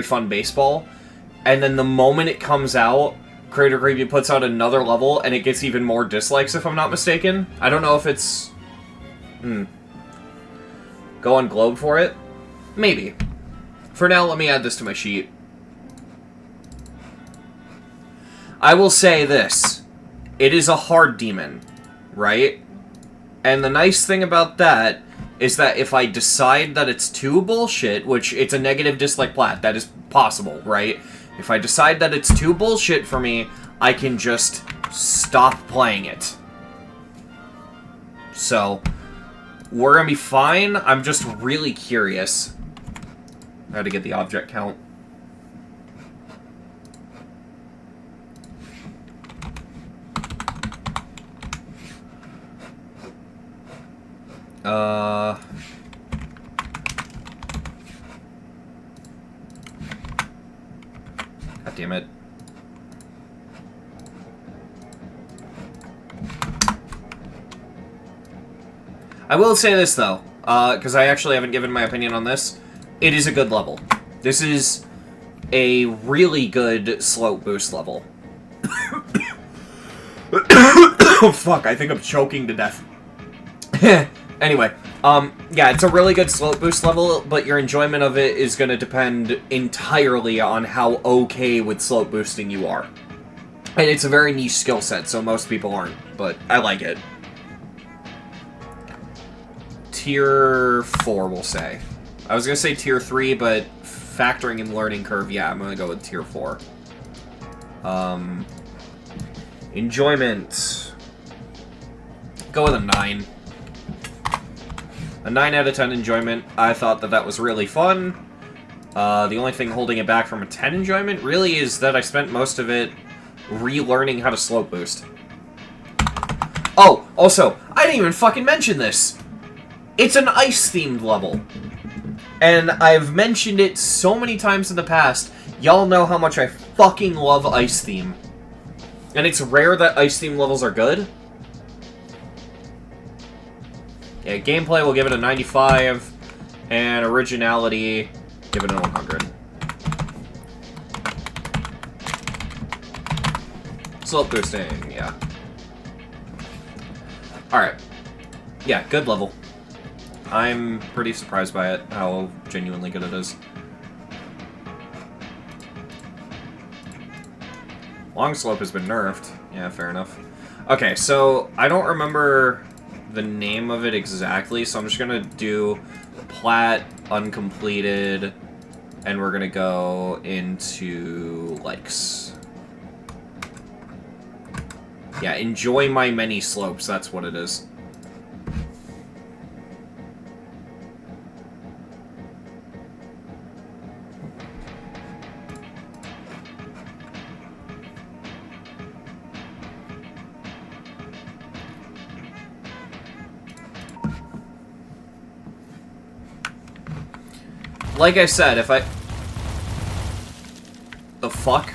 Fun Baseball, and then the moment it comes out, Creator Creepy puts out another level, and it gets even more dislikes, if I'm not mistaken. I don't know if it's... Go on Globe for it? Maybe. For now, let me add this to my sheet. I will say this. It is a hard demon, right? And the nice thing about that is that if I decide that it's too bullshit, which it's a negative dislike plat, that is possible, right? If I decide that it's too bullshit for me, I can just stop playing it. So, we're gonna be fine. I'm just really curious. I had to get the object count. damn it. I will say this, though, because I actually haven't given my opinion on this. It is a good level. This is a really good slope boost level. Oh, fuck, I think I'm choking to death. Anyway, yeah, it's a really good slope boost level, but your enjoyment of it is going to depend entirely on how okay with slope boosting you are. And it's a very niche skill set, so most people aren't, but I like it. Tier 4, we'll say. I was going to say Tier 3, but factoring in learning curve, yeah, I'm going to go with Tier 4. Enjoyment. Go with a 9. A 9 out of 10 enjoyment. I thought that was really fun. The only thing holding it back from a 10 enjoyment really is that I spent most of it relearning how to slope boost. Oh, also, I didn't even fucking mention this! It's an ice-themed level. And I've mentioned it so many times in the past, y'all know how much I fucking love ice theme. And it's rare that ice theme levels are good. Yeah, gameplay, we'll give it a 95, and originality, give it a 100. Slope boosting, yeah. Alright. Yeah, good level. I'm pretty surprised by it, how genuinely good it is. Long slope has been nerfed. Yeah, fair enough. Okay, so I don't remember the name of it exactly, so I'm just gonna do plat, uncompleted, and we're gonna go into likes. Yeah, enjoy my many slopes, that's what it is. Like I said, if I... The fuck?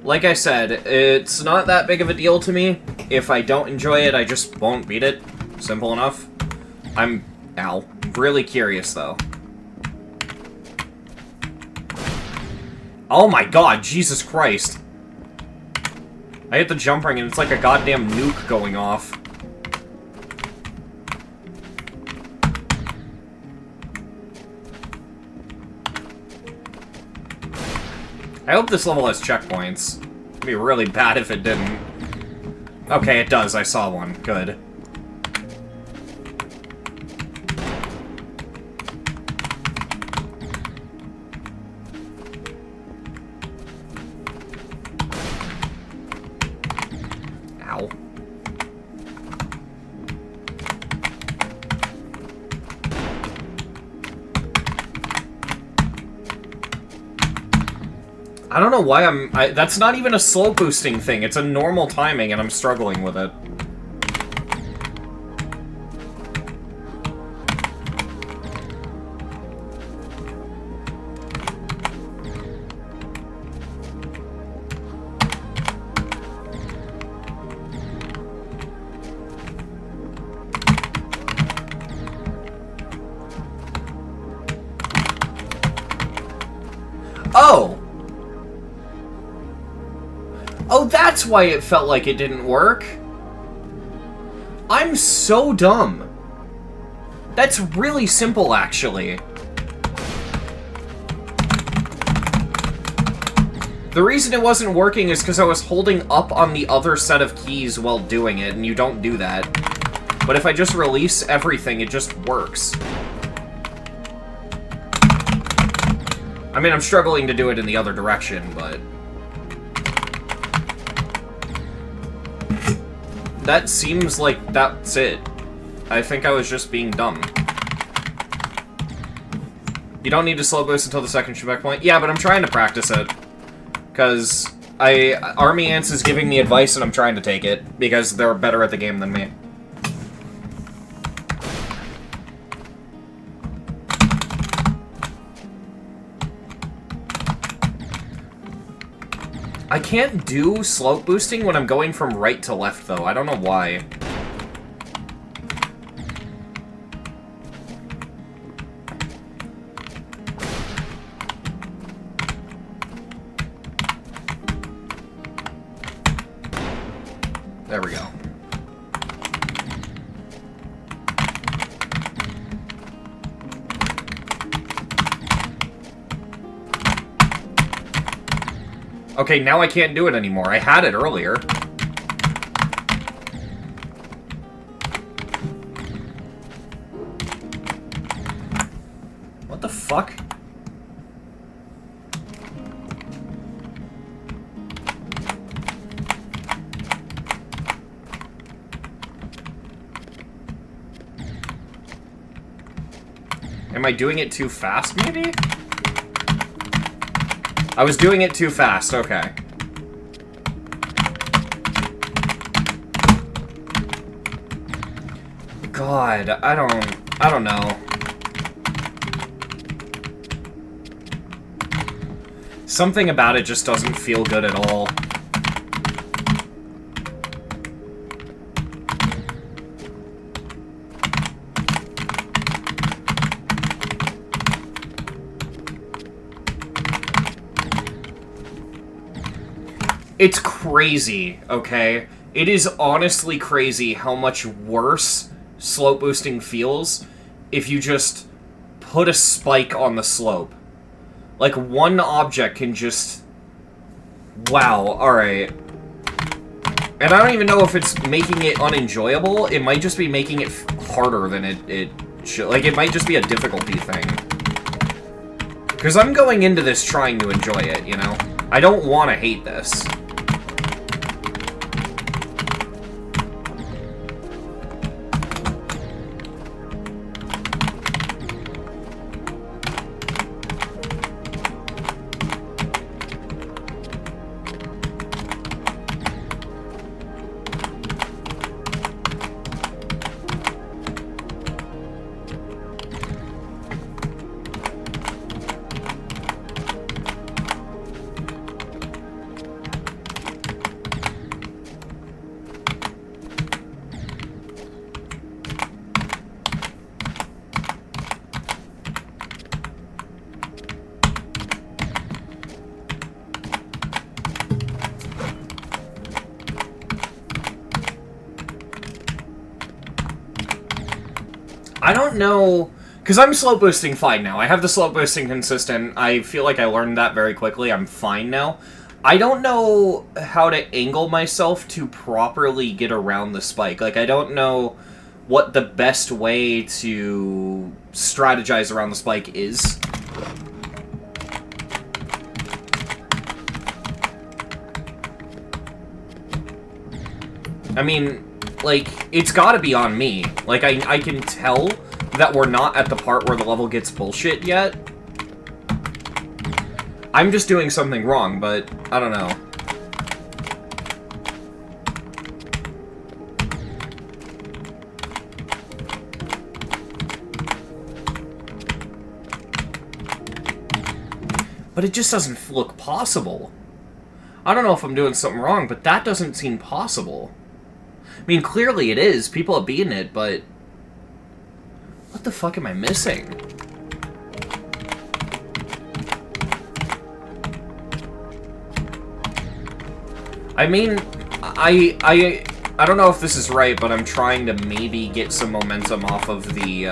Like I said, it's not that big of a deal to me. If I don't enjoy it, I just won't beat it. Simple enough. I'm... Ow. Really curious, though. Oh my god, Jesus Christ. I hit the jump ring and it's like a goddamn nuke going off. I hope this level has checkpoints. It'd be really bad if it didn't. Okay, it does. I saw one. Good. Ow. I don't know why that's not even a slope boosting thing. It's a normal timing, and I'm struggling with it. Oh! Oh, that's why it felt like it didn't work. I'm so dumb. That's really simple, actually. The reason it wasn't working is because I was holding up on the other set of keys while doing it, and you don't do that. But if I just release everything, it just works. I mean, I'm struggling to do it in the other direction, but... That seems like that's it. I think I was just being dumb. You don't need to slow boost until the second checkpoint. Yeah, but I'm trying to practice it. Because Army Ants is giving me advice and I'm trying to take it. Because they're better at the game than me. I can't do slope boosting when I'm going from right to left, though. I don't know why. There we go. Okay, now I can't do it anymore. I had it earlier. What the fuck? Am I doing it too fast, maybe? I was doing it too fast, okay. God, I don't know. Something about it just doesn't feel good at all. It's crazy, okay? It is honestly crazy how much worse slope boosting feels if you just put a spike on the slope. Like, one object can just... Wow, alright. And I don't even know if it's making it unenjoyable. It might just be making it harder than it should. Like, it might just be a difficulty thing. Because I'm going into this trying to enjoy it, you know? I don't want to hate this. I don't know, because I'm slope boosting fine now. I have the slope boosting consistent. I feel like I learned that very quickly. I'm fine now. I don't know how to angle myself to properly get around the spike. Like, I don't know what the best way to strategize around the spike is. I mean, like, it's gotta be on me. Like, I can tell that we're not at the part where the level gets bullshit yet. I'm just doing something wrong, but I don't know. But it just doesn't look possible. I don't know if I'm doing something wrong, but that doesn't seem possible. I mean, clearly it is. People have beaten it, but... What the fuck am I missing? I mean, I don't know if this is right, but I'm trying to maybe get some momentum off of the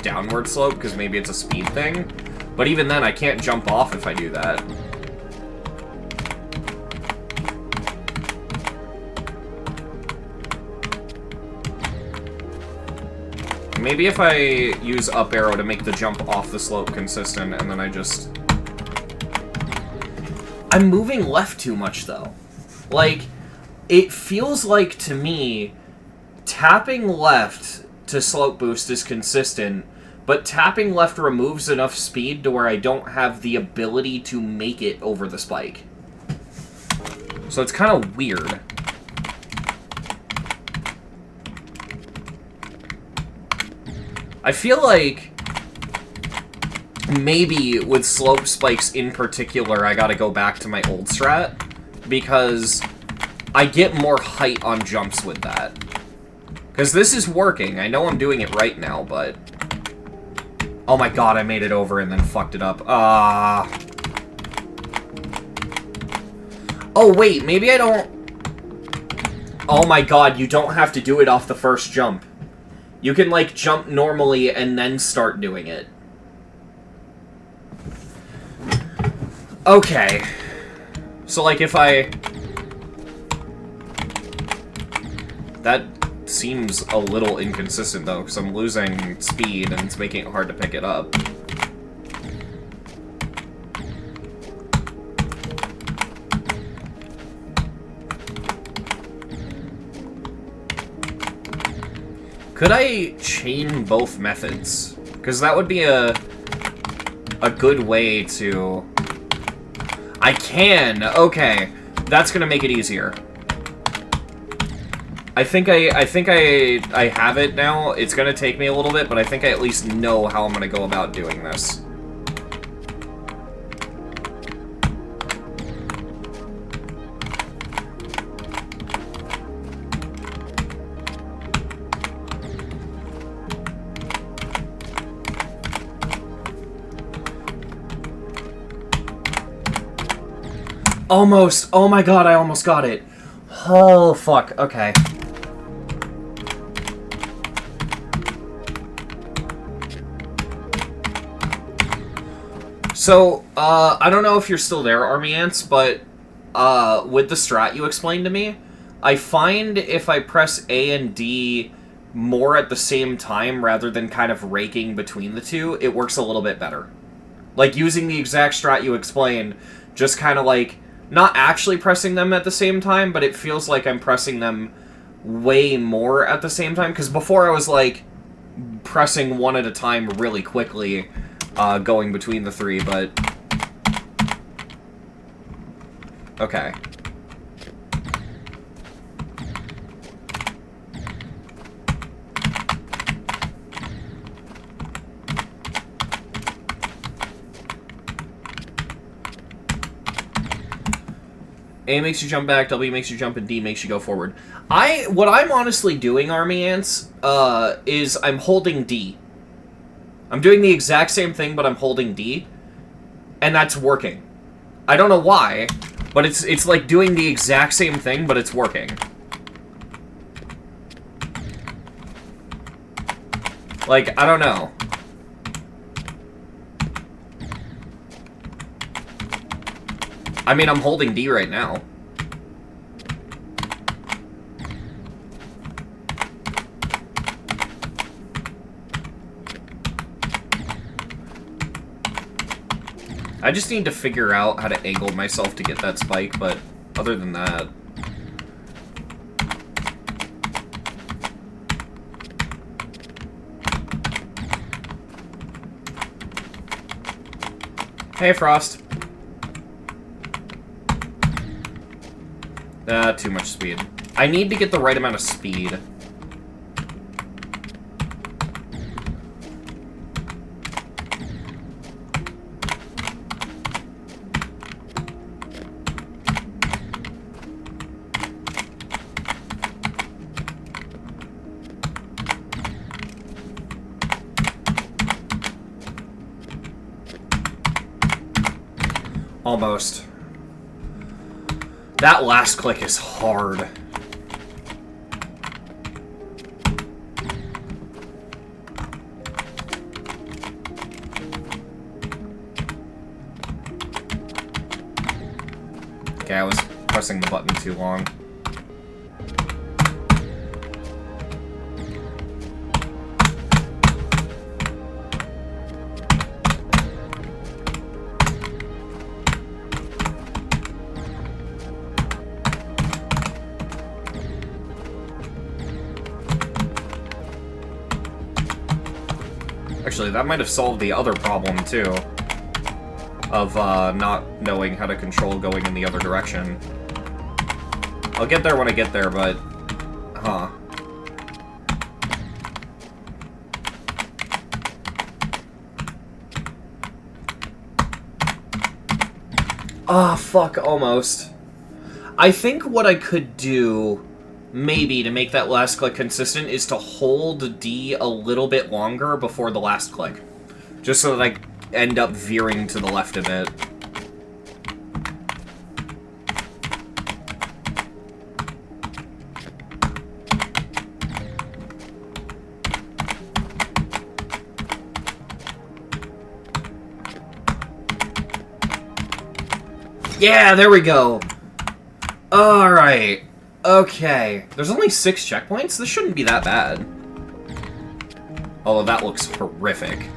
downward slope, because maybe it's a speed thing. But even then, I can't jump off if I do that. Maybe if I use up arrow to make the jump off the slope consistent, and then I just... I'm moving left too much, though. Like, it feels like, to me, tapping left to slope boost is consistent, but tapping left removes enough speed to where I don't have the ability to make it over the spike. So it's kind of weird. I feel like maybe with slope spikes in particular, I gotta go back to my old strat. because I get more height on jumps with that. Because this is working. I know I'm doing it right now, but... Oh my god, I made it over and then fucked it up. Oh, wait, maybe I don't... Oh my god, you don't have to do it off the first jump. You can, like, jump normally and then start doing it. Okay. So, like, if I... That seems a little inconsistent, though, because I'm losing speed and it's making it hard to pick it up. Could I chain both methods? Because that would be a good way to... I can! Okay. That's gonna make it easier. I think I have it now. It's gonna take me a little bit, but I think I at least know how I'm gonna go about doing this. Almost! Oh my god, I almost got it. Oh, fuck. Okay. So, I don't know if you're still there, Army Ants, but, with the strat you explained to me, I find if I press A and D more at the same time rather than kind of raking between the two, it works a little bit better. Like, using the exact strat you explained, just kind of like... Not actually pressing them at the same time, but it feels like I'm pressing them way more at the same time. Because before I was, like, pressing one at a time really quickly, going between the three, but... Okay. A makes you jump back, W makes you jump, and D makes you go forward. What I'm honestly doing, Army Ants, is I'm holding D. I'm doing the exact same thing, but I'm holding D. And that's working. I don't know why, but it's like doing the exact same thing, but it's working. Like, I don't know. I mean, I'm holding D right now. I just need to figure out how to angle myself to get that spike, but other than that... Hey, Frost. Too much speed. I need to get the right amount of speed. Almost. That last click is hard. Okay, I was pressing the button too long. Actually, that might have solved the other problem, too. Of, not knowing how to control going in the other direction. I'll get there when I get there, but... Huh. Ah, fuck, almost. I think what I could do, maybe, to make that last click consistent is to hold D a little bit longer before the last click. Just so that I end up veering to the left a bit. Yeah, there we go. Alright. Okay. There's only 6 checkpoints? This shouldn't be that bad. Although that looks horrific.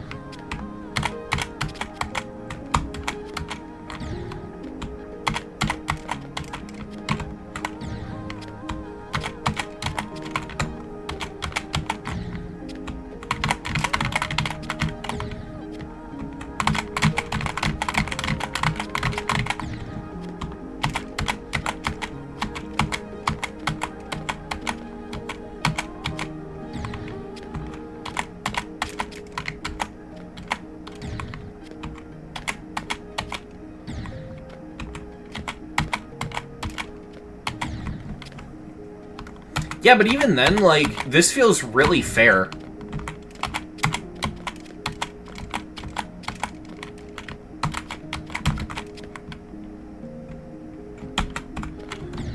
Yeah, but even then, like, this feels really fair.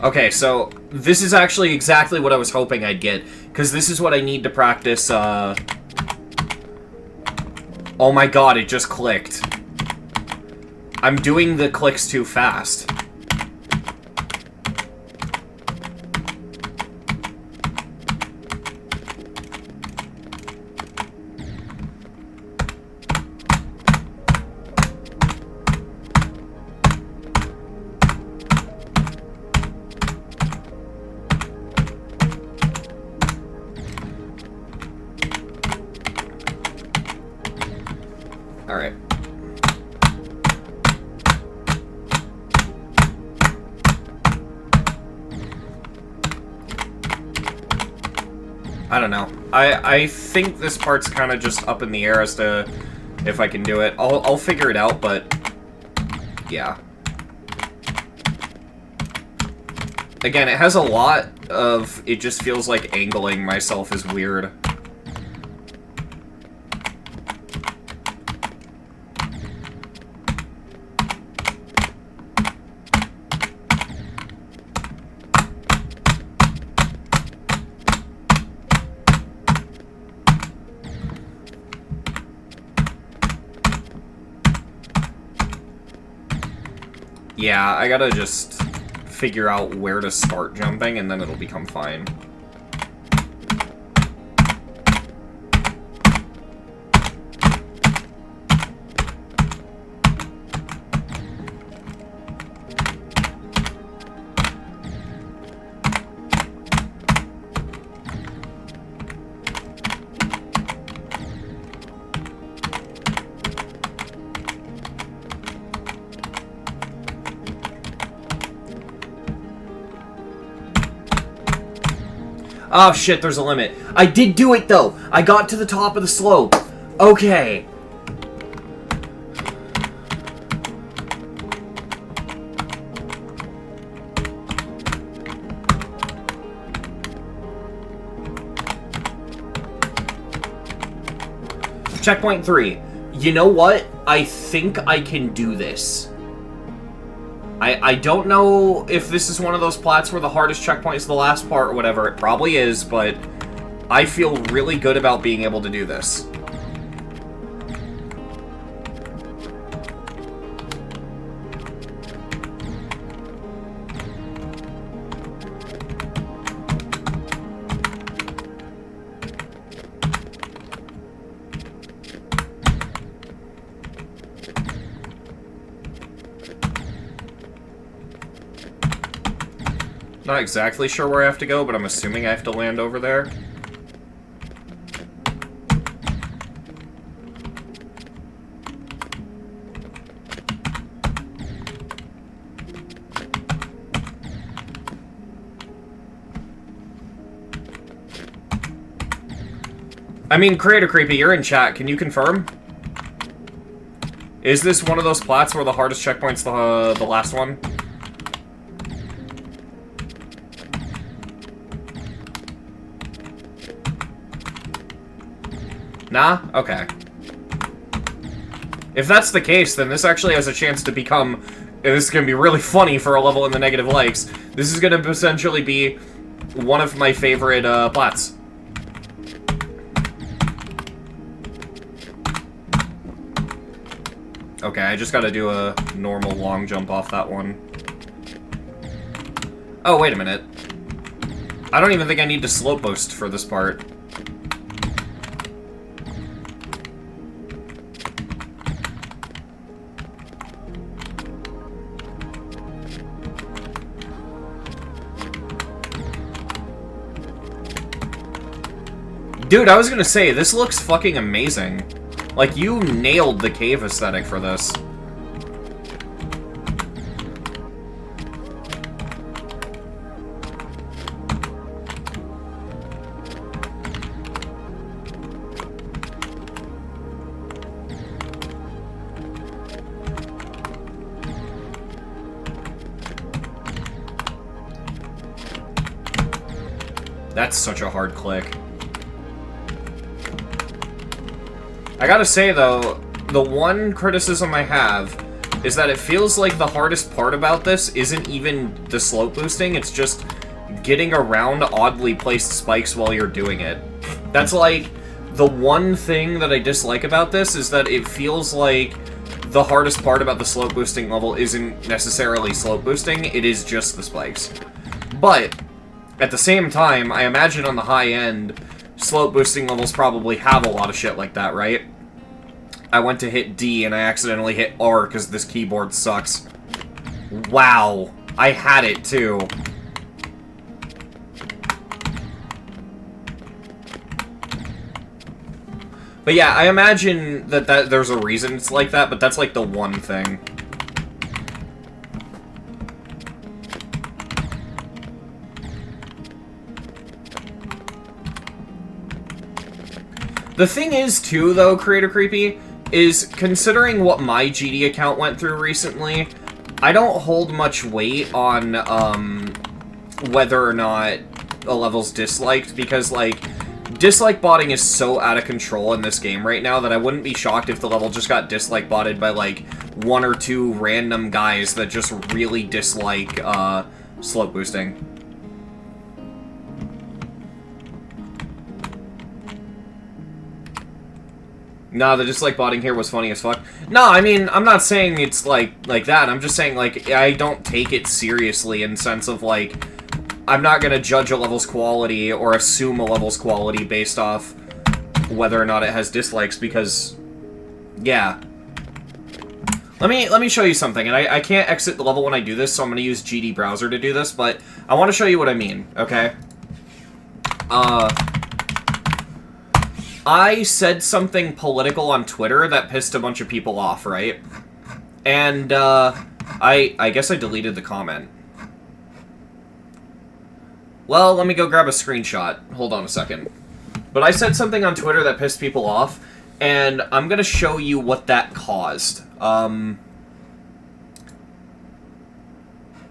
Okay, so this is actually exactly what I was hoping I'd get, because this is what I need to practice, Oh my god, it just clicked. I'm doing the clicks too fast. Alright. I don't know. I think this part's kind of just up in the air as to if I can do it. I'll figure it out, but yeah. Again, it has a lot of... It just feels like angling myself is weird. Yeah, I gotta just figure out where to start jumping, and then it'll become fine. Oh shit, there's a limit. I did do it though! I got to the top of the slope. Okay. Checkpoint 3. You know what? I think I can do this. I don't know if this is one of those plats where the hardest checkpoint is the last part or whatever. It probably is, but I feel really good about being able to do this. Not exactly sure where I have to go, but I'm assuming I have to land over there. I mean, Creator Creepy, you're in chat. Can you confirm? Is this one of those plats where the hardest checkpoint's the last one? Nah? Okay. If that's the case, then this actually has a chance to become... And this is going to be really funny for a level in the negative likes. This is going to essentially be one of my favorite plats. Okay, I just gotta do a normal long jump off that one. Oh, wait a minute. I don't even think I need to slope boost for this part. Dude, I was gonna say, this looks fucking amazing. Like, you nailed the cave aesthetic for this. That's such a hard click. I gotta say, though, the one criticism I have is that it feels like the hardest part about this isn't even the slope boosting, it's just getting around oddly placed spikes while you're doing it. That's like, the one thing that I dislike about this is that it feels like the hardest part about the slope boosting level isn't necessarily slope boosting, it is just the spikes. But, at the same time, I imagine on the high end, slope boosting levels probably have a lot of shit like that, right? I went to hit D and I accidentally hit R because this keyboard sucks. Wow. I had it too. But yeah, I imagine that there's a reason it's like that, but that's like the one thing. The thing is, too, though, Creator Creepy, is considering what my GD account went through recently, I don't hold much weight on, whether or not a level's disliked, because, like, dislike botting is so out of control in this game right now that I wouldn't be shocked if the level just got dislike botted by, like, one or two random guys that just really dislike, slope boosting. Nah, the dislike botting here was funny as fuck. No, I mean, I'm not saying it's like that. I'm just saying, like, I don't take it seriously in sense of, like, I'm not gonna judge a level's quality or assume a level's quality based off whether or not it has dislikes, because, yeah. Let me show you something, and I can't exit the level when I do this, so I'm gonna use GD Browser to do this, but I want to show you what I mean, okay? I said something political on Twitter that pissed a bunch of people off, right? And, I guess I deleted the comment. Well, let me go grab a screenshot. Hold on a second. But I said something on Twitter that pissed people off, and I'm gonna show you what that caused.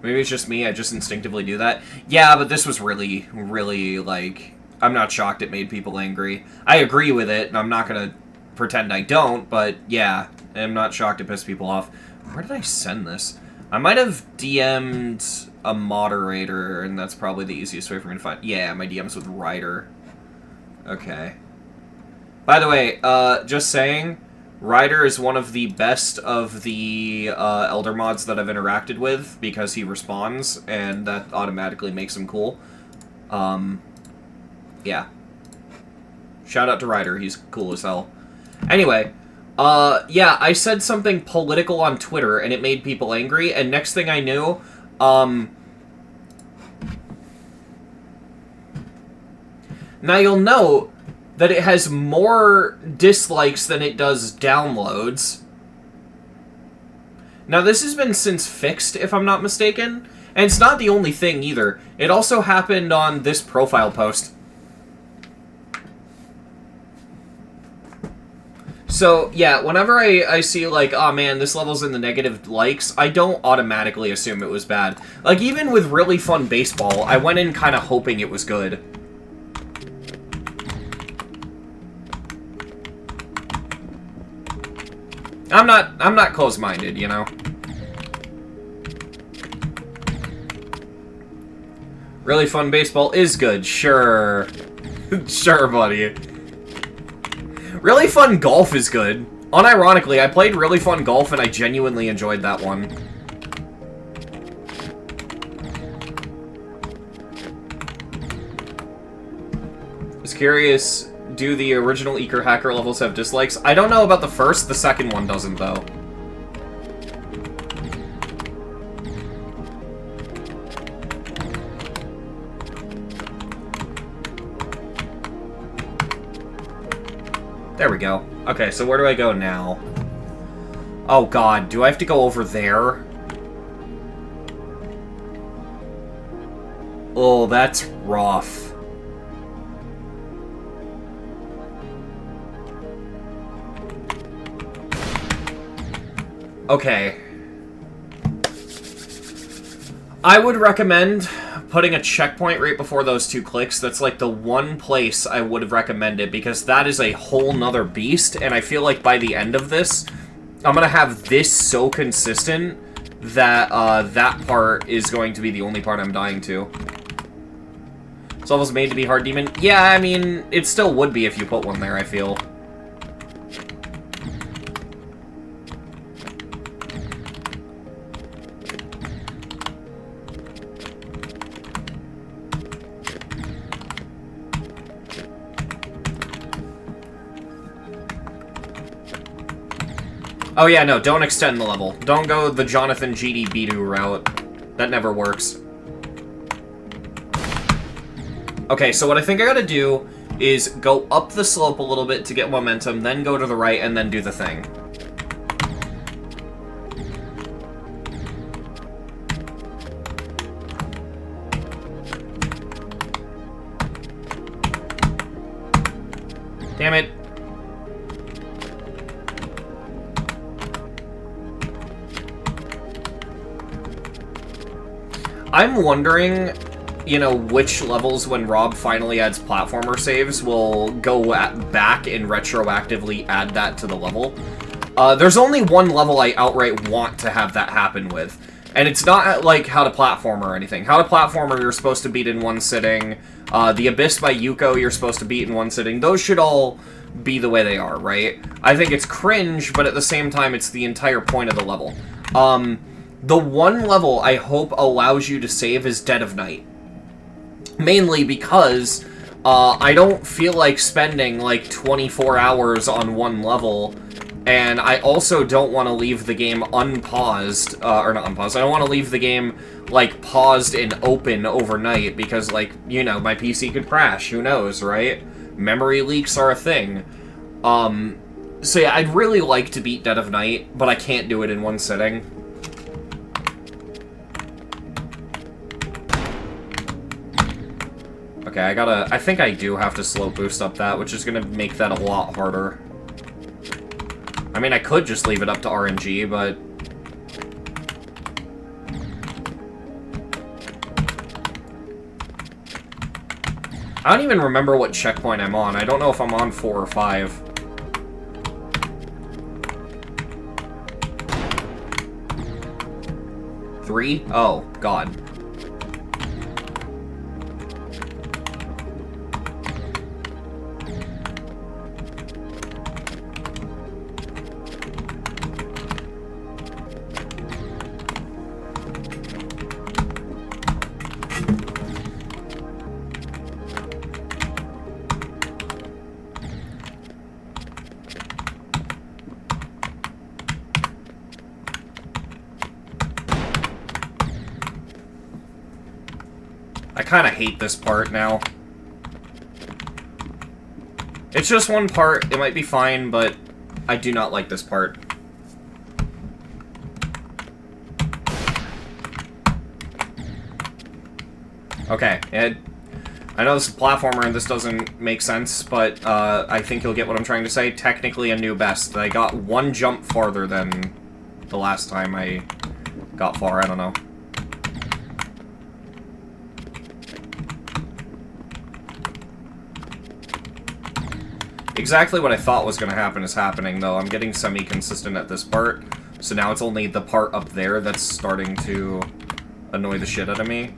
Maybe it's just me, I just instinctively do that. Yeah, but this was really, really, like... I'm not shocked it made people angry. I agree with it, and I'm not gonna pretend I don't, but yeah, I'm not shocked it pissed people off. Where did I send this? I might have DM'd a moderator, and that's probably the easiest way for me to find... Yeah, my DM's with Ryder. Okay. By the way, just saying, Ryder is one of the best of the Elder mods that I've interacted with, because he responds, and that automatically makes him cool. Yeah. Shout out to Ryder, he's cool as hell. Anyway, yeah, I said something political on Twitter, and it made people angry, and next thing I knew, now you'll note that it has more dislikes than it does downloads. Now this has been since fixed, if I'm not mistaken, and it's not the only thing either. It also happened on this profile post. So, yeah, whenever I see, like, oh man, this level's in the negative likes, I don't automatically assume it was bad. Like, even with really fun baseball, I went in kind of hoping it was good. I'm not close-minded, you know? Really fun baseball is good, sure. Sure, buddy. Really fun golf is good. Unironically, I played really fun golf and I genuinely enjoyed that one. Just curious, do the original Eker Hacker levels have dislikes? I don't know about the first, the second one doesn't, though. There we go. Okay, so where do I go now? Oh god, do I have to go over there? Oh, that's rough. Okay. I would recommend putting a checkpoint right before those two clicks. That's like the one place I would have recommended, because that is a whole nother beast, and I feel like by the end of this, I'm gonna have this so consistent that that part is going to be the only part I'm dying to. This level's made to be hard demon. Yeah, I mean, it still would be if you put one there, I feel. Oh yeah, no, don't extend the level. Don't go the Jonathan GD Bidu route. That never works. Okay, so what I think I gotta do is go up the slope a little bit to get momentum, then go to the right, and then do the thing. Damn it. I'm wondering, you know, which levels, when Rob finally adds platformer saves, will go back and retroactively add that to the level. There's only one level I outright want to have that happen with, and it's not like How to Platformer or anything. How to Platformer you're supposed to beat in one sitting. The Abyss by Yuko you're supposed to beat in one sitting. Those should all be the way they are, right? I think it's cringe, but at the same time, it's the entire point of the level. The one level I hope allows you to save is Dead of Night. Mainly because I don't feel like spending like 24 hours on one level, and I also don't want to leave the game unpaused, or not unpaused, I don't want to leave the game like paused and open overnight because, like, you know, my PC could crash, who knows, right? Memory leaks are a thing. So yeah, I'd really like to beat Dead of Night, but I can't do it in one sitting. Okay, I think I do have to slow boost up that, which is gonna make that a lot harder. I mean, I could just leave it up to RNG, but... I don't even remember what checkpoint I'm on. I don't know if I'm on 4 or 5. Three? Oh, God. I kind of hate this part now. It's just one part, it might be fine, but I do not like this part. Okay, I know this is a platformer and this doesn't make sense, but I think you'll get what I'm trying to say. Technically a new best. I got one jump farther than the last time I got far, I don't know. Exactly what I thought was going to happen is happening, though. I'm getting semi-consistent at this part, so now it's only the part up there that's starting to annoy the shit out of me.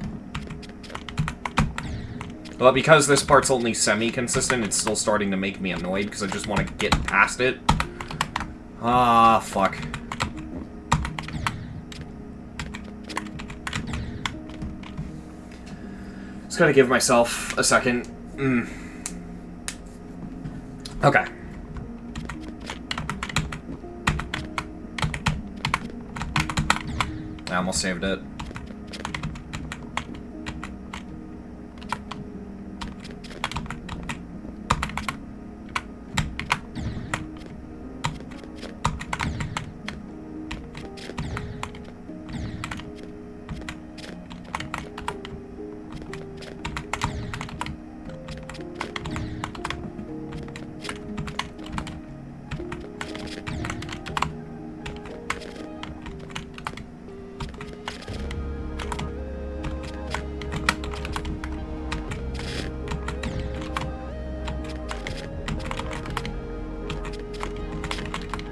But because this part's only semi-consistent, it's still starting to make me annoyed, because I just want to get past it. Ah, fuck. Just gotta give myself a second. Okay. I almost saved it.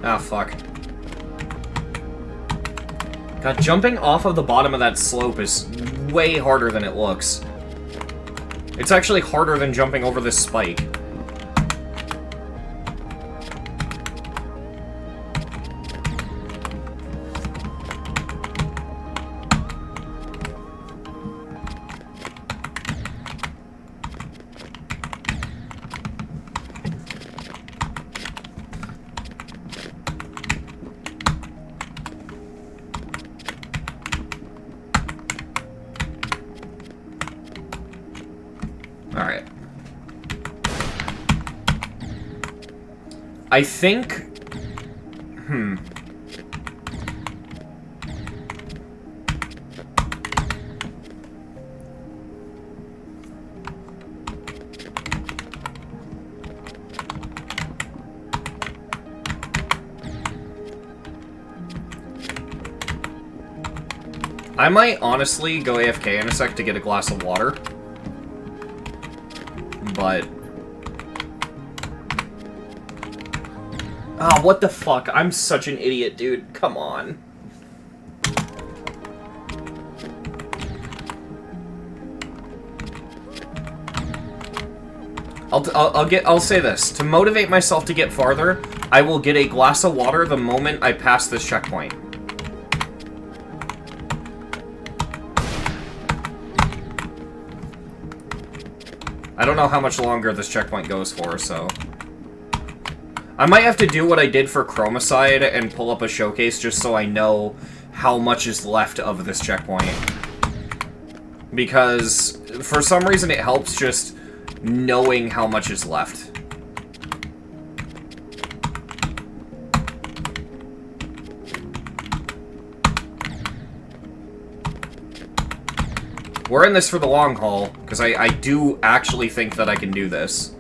Ah, fuck. God, jumping off of the bottom of that slope is way harder than it looks. It's actually harder than jumping over this spike. Alright. I think... I might honestly go AFK in a sec to get a glass of water. But... Ah, what the fuck? I'm such an idiot, dude. Come on. I'll say this. To motivate myself to get farther, I will get a glass of water the moment I pass this checkpoint. I don't know how much longer this checkpoint goes for, so... I might have to do what I did for Chromicide and pull up a showcase just so I know how much is left of this checkpoint. Because, for some reason, it helps just knowing how much is left. We're in this for the long haul, because I do actually think that I can do this.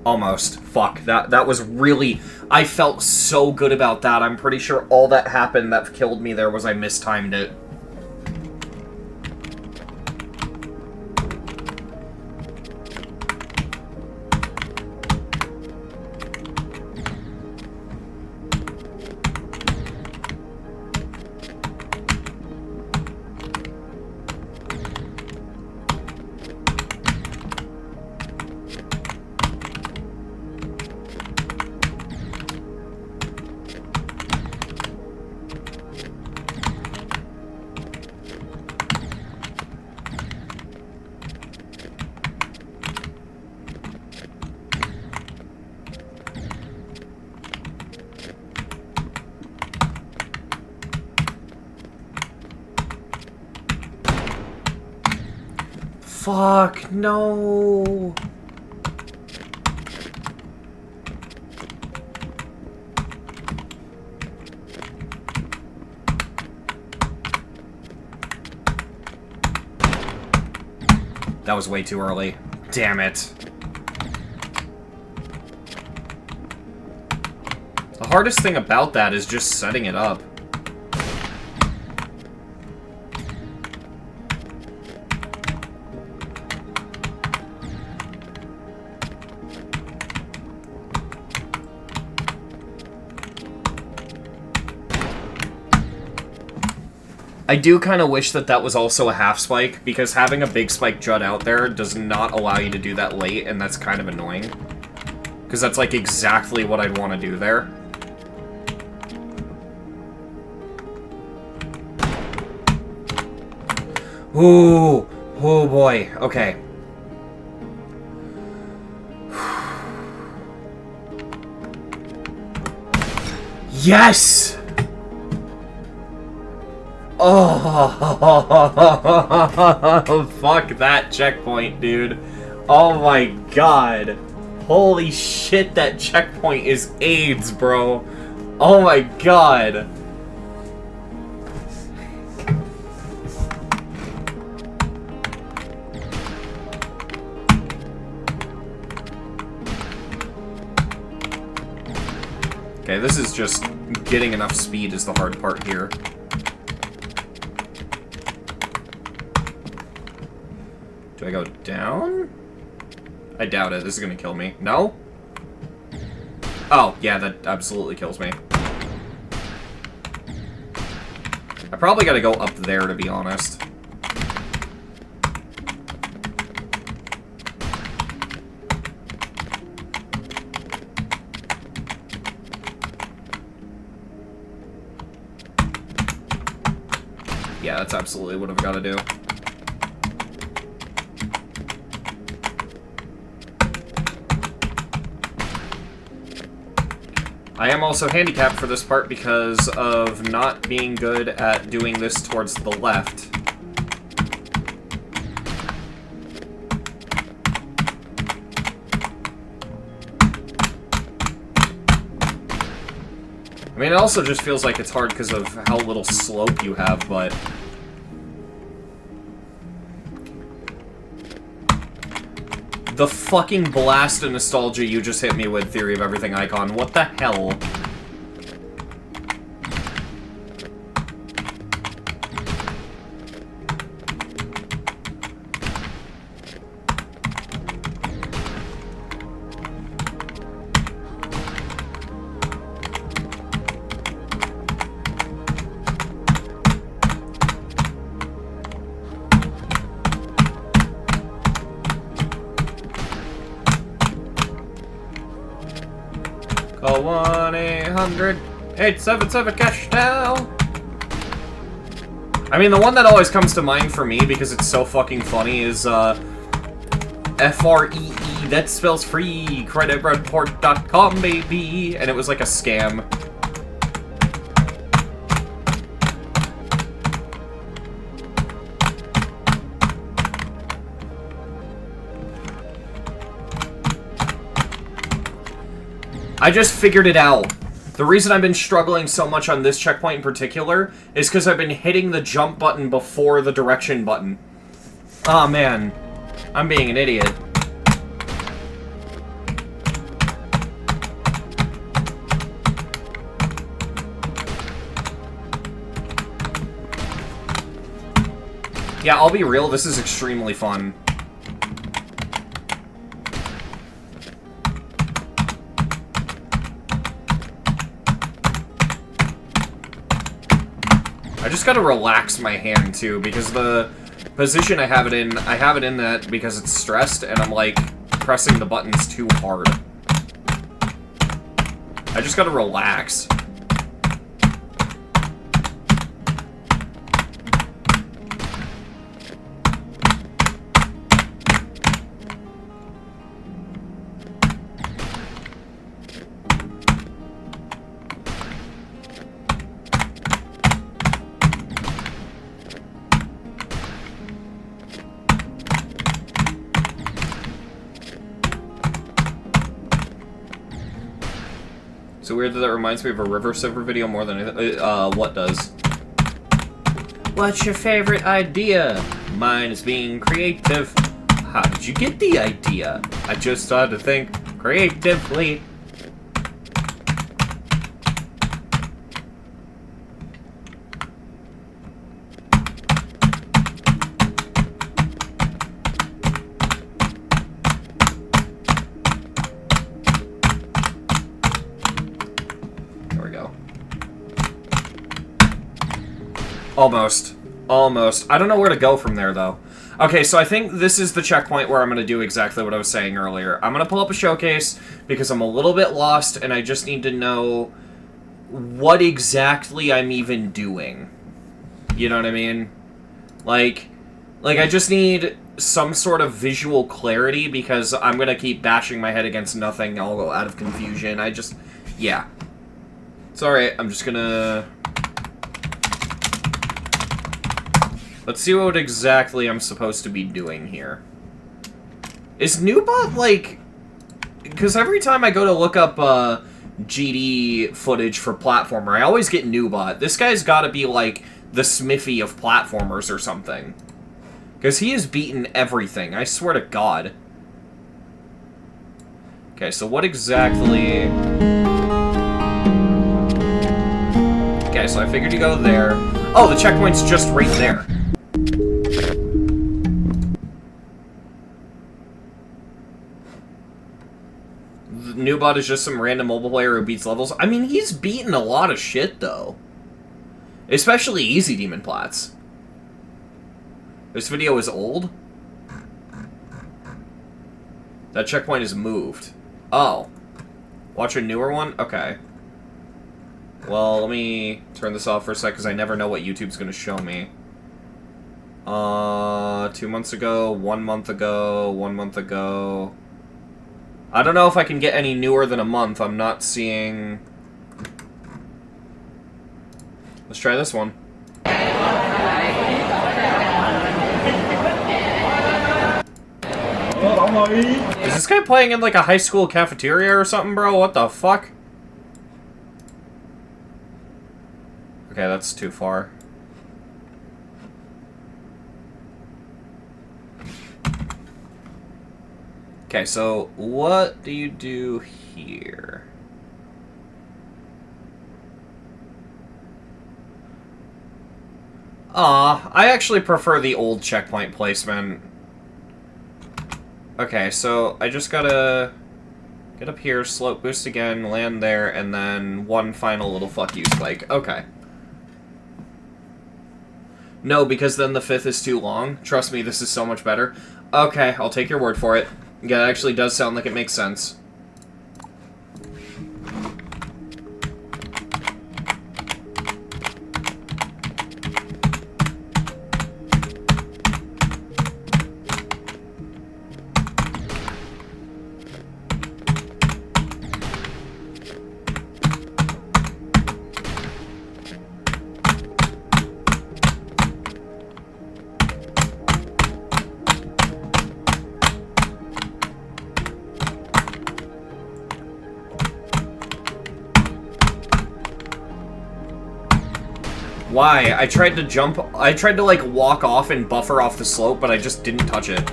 Almost. Fuck. That was really... I felt so good about that. I'm pretty sure all that happened that killed me there was I mistimed it. Fuck, no. That was way too early. Damn it. The hardest thing about that is just setting it up. I do kind of wish that that was also a half spike, because having a big spike jut out there does not allow you to do that late, and that's kind of annoying. Because that's, like, exactly what I'd want to do there. Ooh! Oh boy, okay. Yes! Oh, fuck that checkpoint, dude. Oh my god. Holy shit, that checkpoint is AIDS, bro. Oh my god. Okay, this is just getting enough speed is the hard part here. Do I go down? I doubt it. This is gonna kill me. No? Oh, yeah, that absolutely kills me. I probably gotta go up there, to be honest. Yeah, that's absolutely what I've got to do. I am also handicapped for this part because of not being good at doing this towards the left. I mean, it also just feels like it's hard because of how little slope you have, but... The fucking blast of nostalgia you just hit me with, Theory of Everything Icon. What the hell? Call 1-800-877-CASH-NOW. I mean, the one that always comes to mind for me, because it's so fucking funny, is, FREE, that spells free, creditreport.com, baby, and it was like a scam. I just figured it out. The reason I've been struggling so much on this checkpoint in particular is because I've been hitting the jump button before the direction button. Aw, oh, man. I'm being an idiot. Yeah, I'll be real, this is extremely fun. I just gotta relax my hand, too, because the position I have it in that because it's stressed, and I'm, like, pressing the buttons too hard. I just gotta relax. So weird that reminds me of a River Silver video more than what does. What's your favorite idea? Mine is being creative. How did you get the idea? I just started to think creatively. Almost. Almost. I don't know where to go from there, though. Okay, so I think this is the checkpoint where I'm going to do exactly what I was saying earlier. I'm going to pull up a showcase because I'm a little bit lost, and I just need to know what exactly I'm even doing. You know what I mean? Like I just need some sort of visual clarity because I'm going to keep bashing my head against nothing. I'll go out of confusion. Yeah. It's alright. I'm just going to... Let's see what exactly I'm supposed to be doing here. Is Newbot, like... Because every time I go to look up GD footage for platformer, I always get Newbot. This guy's gotta be, like, the Smithy of platformers or something. Because he has beaten everything, I swear to God. Okay, so what exactly... Okay, so I figured you go there. Oh, the checkpoint's just right there. Newbot is just some random mobile player who beats levels. I mean, he's beaten a lot of shit, though. Especially easy Demon Plats. This video is old? That checkpoint is moved. Oh. Watch a newer one? Okay. Well, let me turn this off for a sec, because I never know what YouTube's going to show me. 2 months ago, 1 month ago, 1 month ago... I don't know if I can get any newer than a month. I'm not seeing... Let's try this one. Is this guy playing in like a high school cafeteria or something, bro? What the fuck? Okay, that's too far. Okay, so what do you do here? I actually prefer the old checkpoint placement. Okay, so I just gotta get up here, slope boost again, land there, and then one final little fuck you spike. Okay. No, because then the 5th is too long. Trust me, this is so much better. Okay, I'll take your word for it. Yeah, it actually does sound like it makes sense. Why? I tried to like walk off and buffer off the slope, but I just didn't touch it.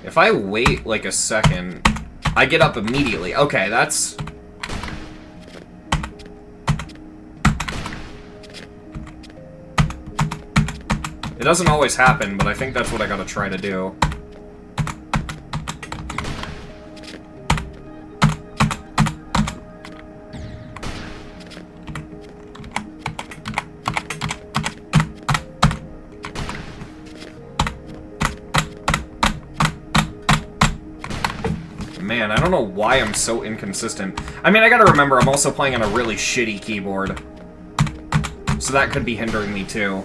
If I wait, like, a second, I get up immediately. Okay, that's... It doesn't always happen, but I think that's what I gotta try to do. Man, I don't know why I'm so inconsistent. I mean, I gotta remember, I'm also playing on a really shitty keyboard. So that could be hindering me, too.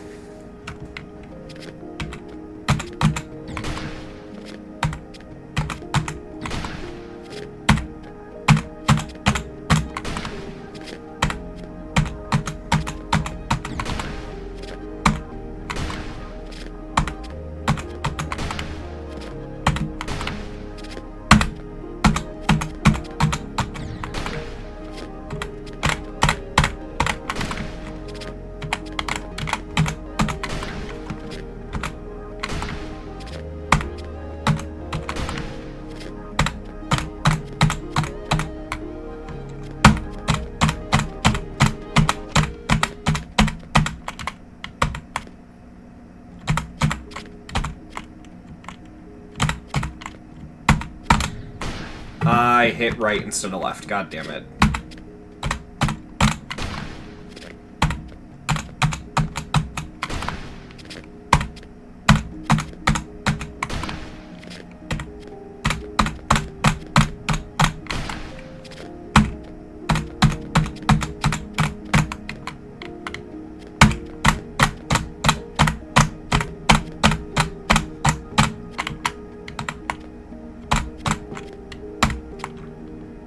hit right instead of left. God damn it.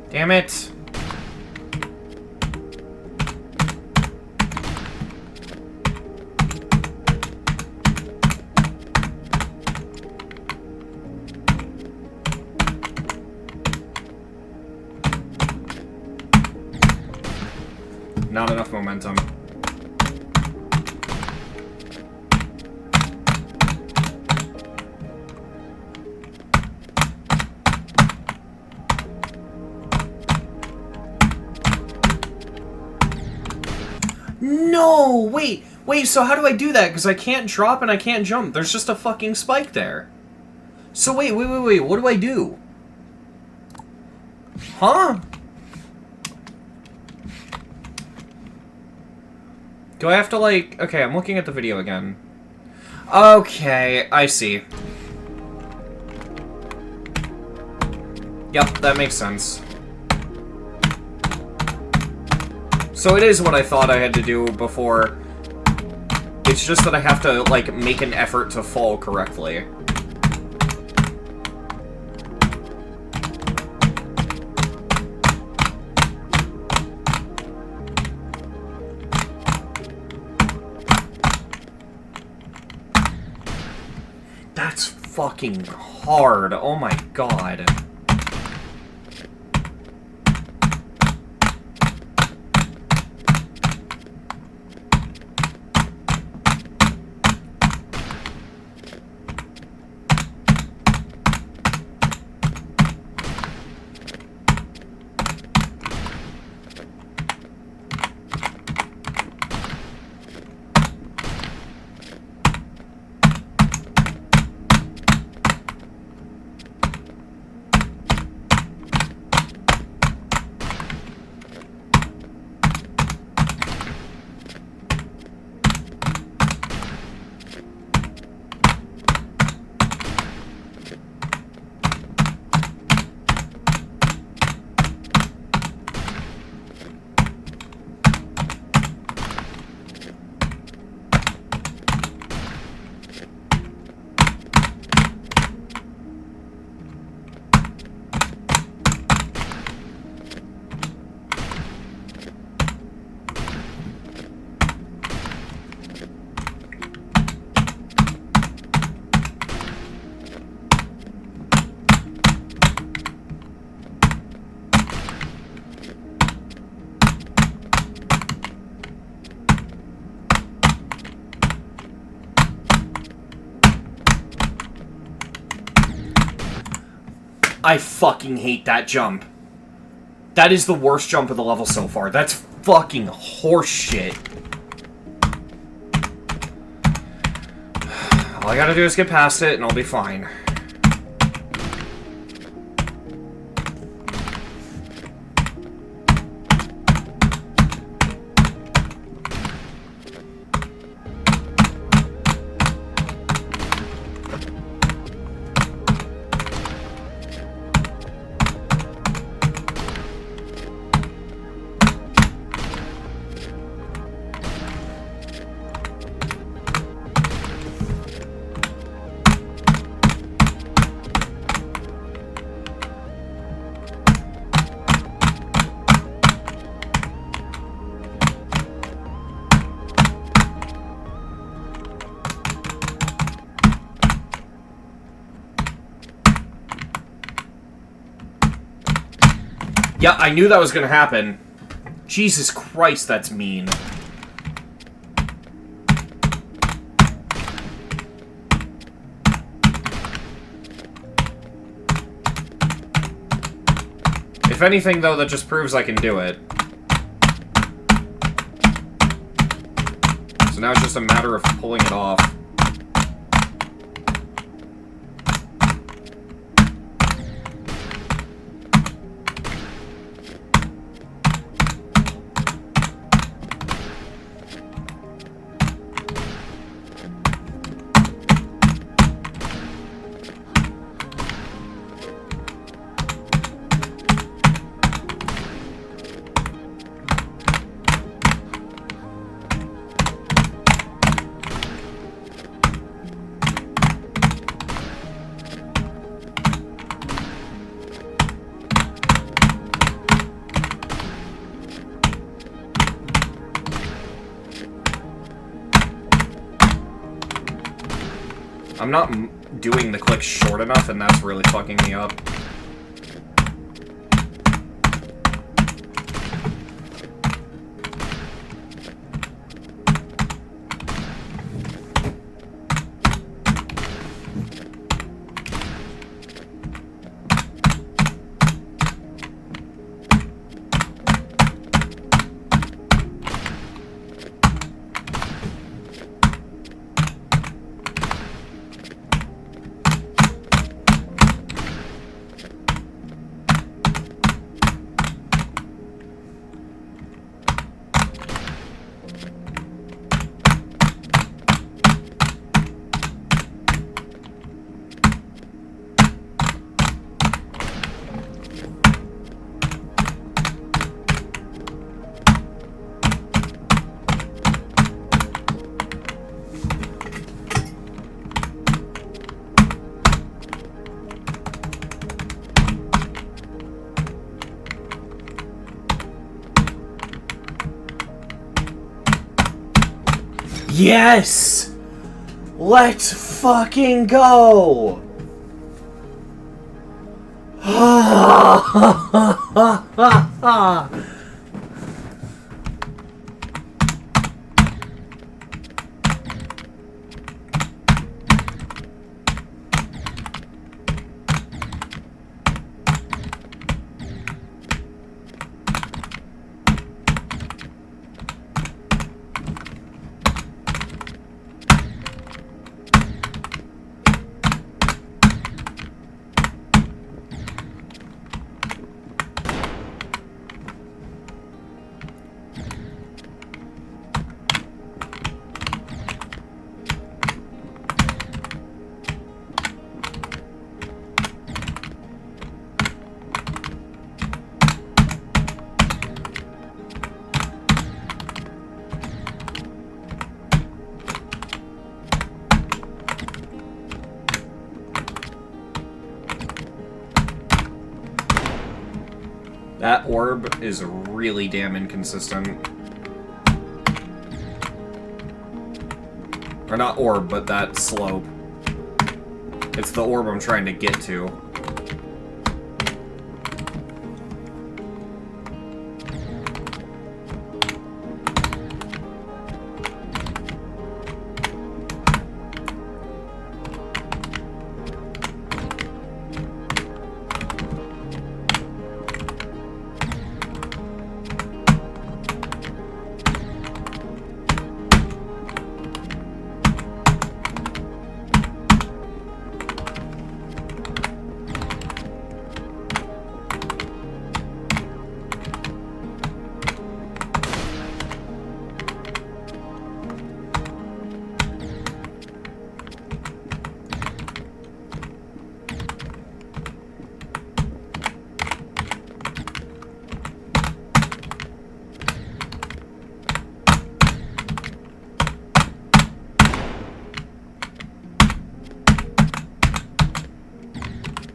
Damn it. Not enough momentum. No! Wait, so how do I do that? Because I can't drop and I can't jump. There's just a fucking spike there. So wait, what do I do? Huh? Do I have to, like... Okay, I'm looking at the video again. Okay, I see. Yep, that makes sense. So it is what I thought I had to do before. It's just that I have to, like, make an effort to fall correctly. That's fucking hard. Oh my god. I fucking hate that jump. That is the worst jump of the level so far. That's fucking horseshit. All I gotta do is get past it and I'll be fine. Yeah, I knew that was gonna happen. Jesus Christ, that's mean. If anything, though, that just proves I can do it. So now it's just a matter of pulling it off. I'm not doing the click short enough, and that's really fucking me up. Yes! Let's fucking go! That orb is really damn inconsistent. Or not orb, but that slope. It's the orb I'm trying to get to.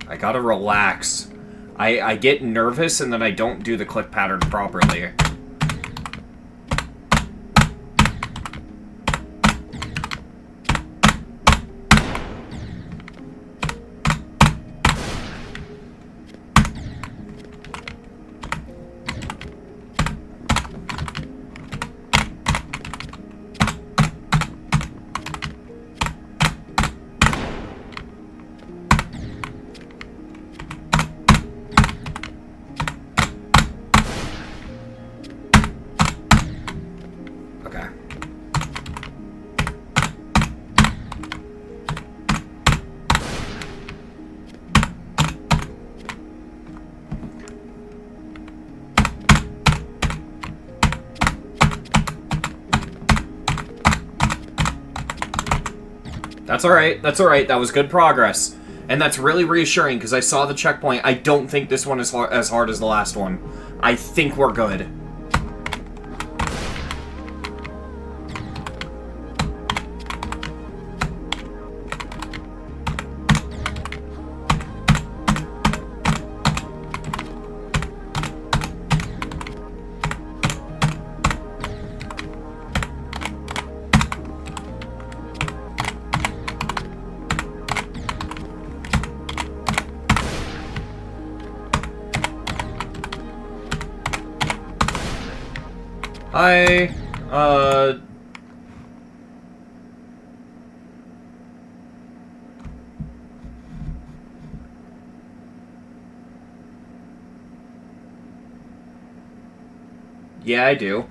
I gotta relax. I get nervous and then I don't do the click pattern properly. That's alright, that's alright, that was good progress. And that's really reassuring, because I saw the checkpoint. I don't think this one is as hard as the last one. I think we're good. Hi, yeah, I do.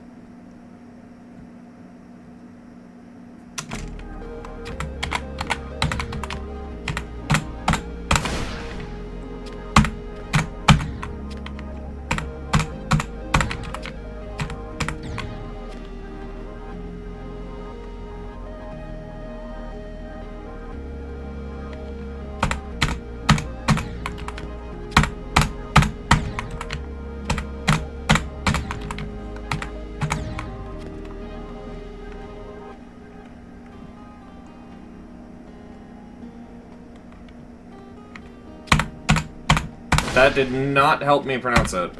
That did not help me pronounce it.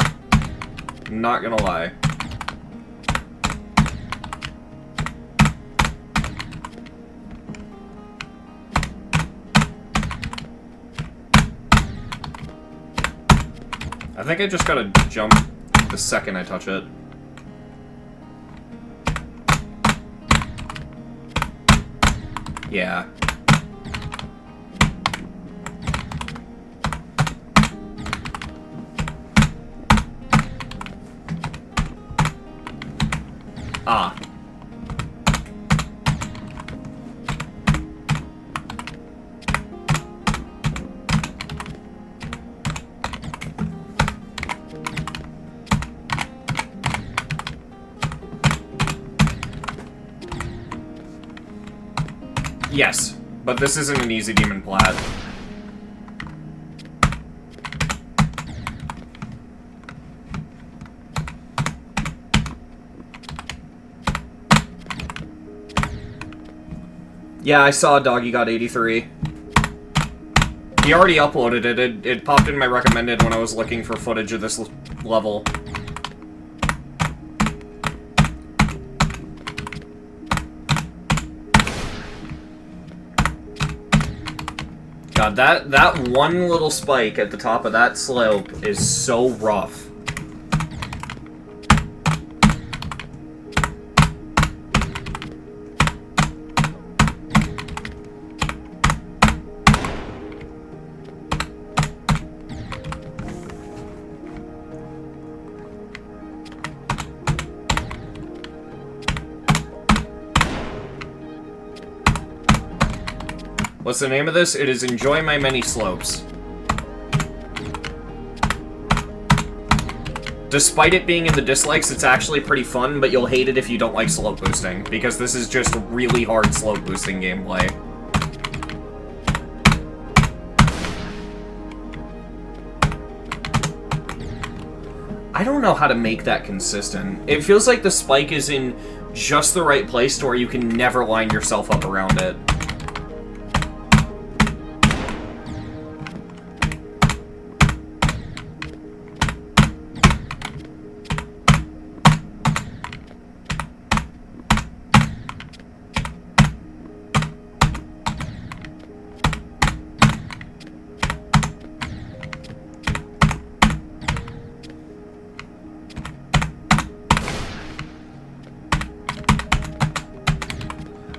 Not gonna lie. I think I just gotta jump the second I touch it. Yeah. Ah. Yes, but this isn't an easy demon plat. Yeah, I saw Doggy got 83. He already uploaded it. It popped in my recommended when I was looking for footage of this level. God, that one little spike at the top of that slope is so rough. What's the name of this? It is Enjoy My Many Slopes. Despite it being in the dislikes, it's actually pretty fun, but you'll hate it if you don't like slope boosting, because this is just really hard slope boosting gameplay. I don't know how to make that consistent. It feels like the spike is in just the right place to where you can never line yourself up around it.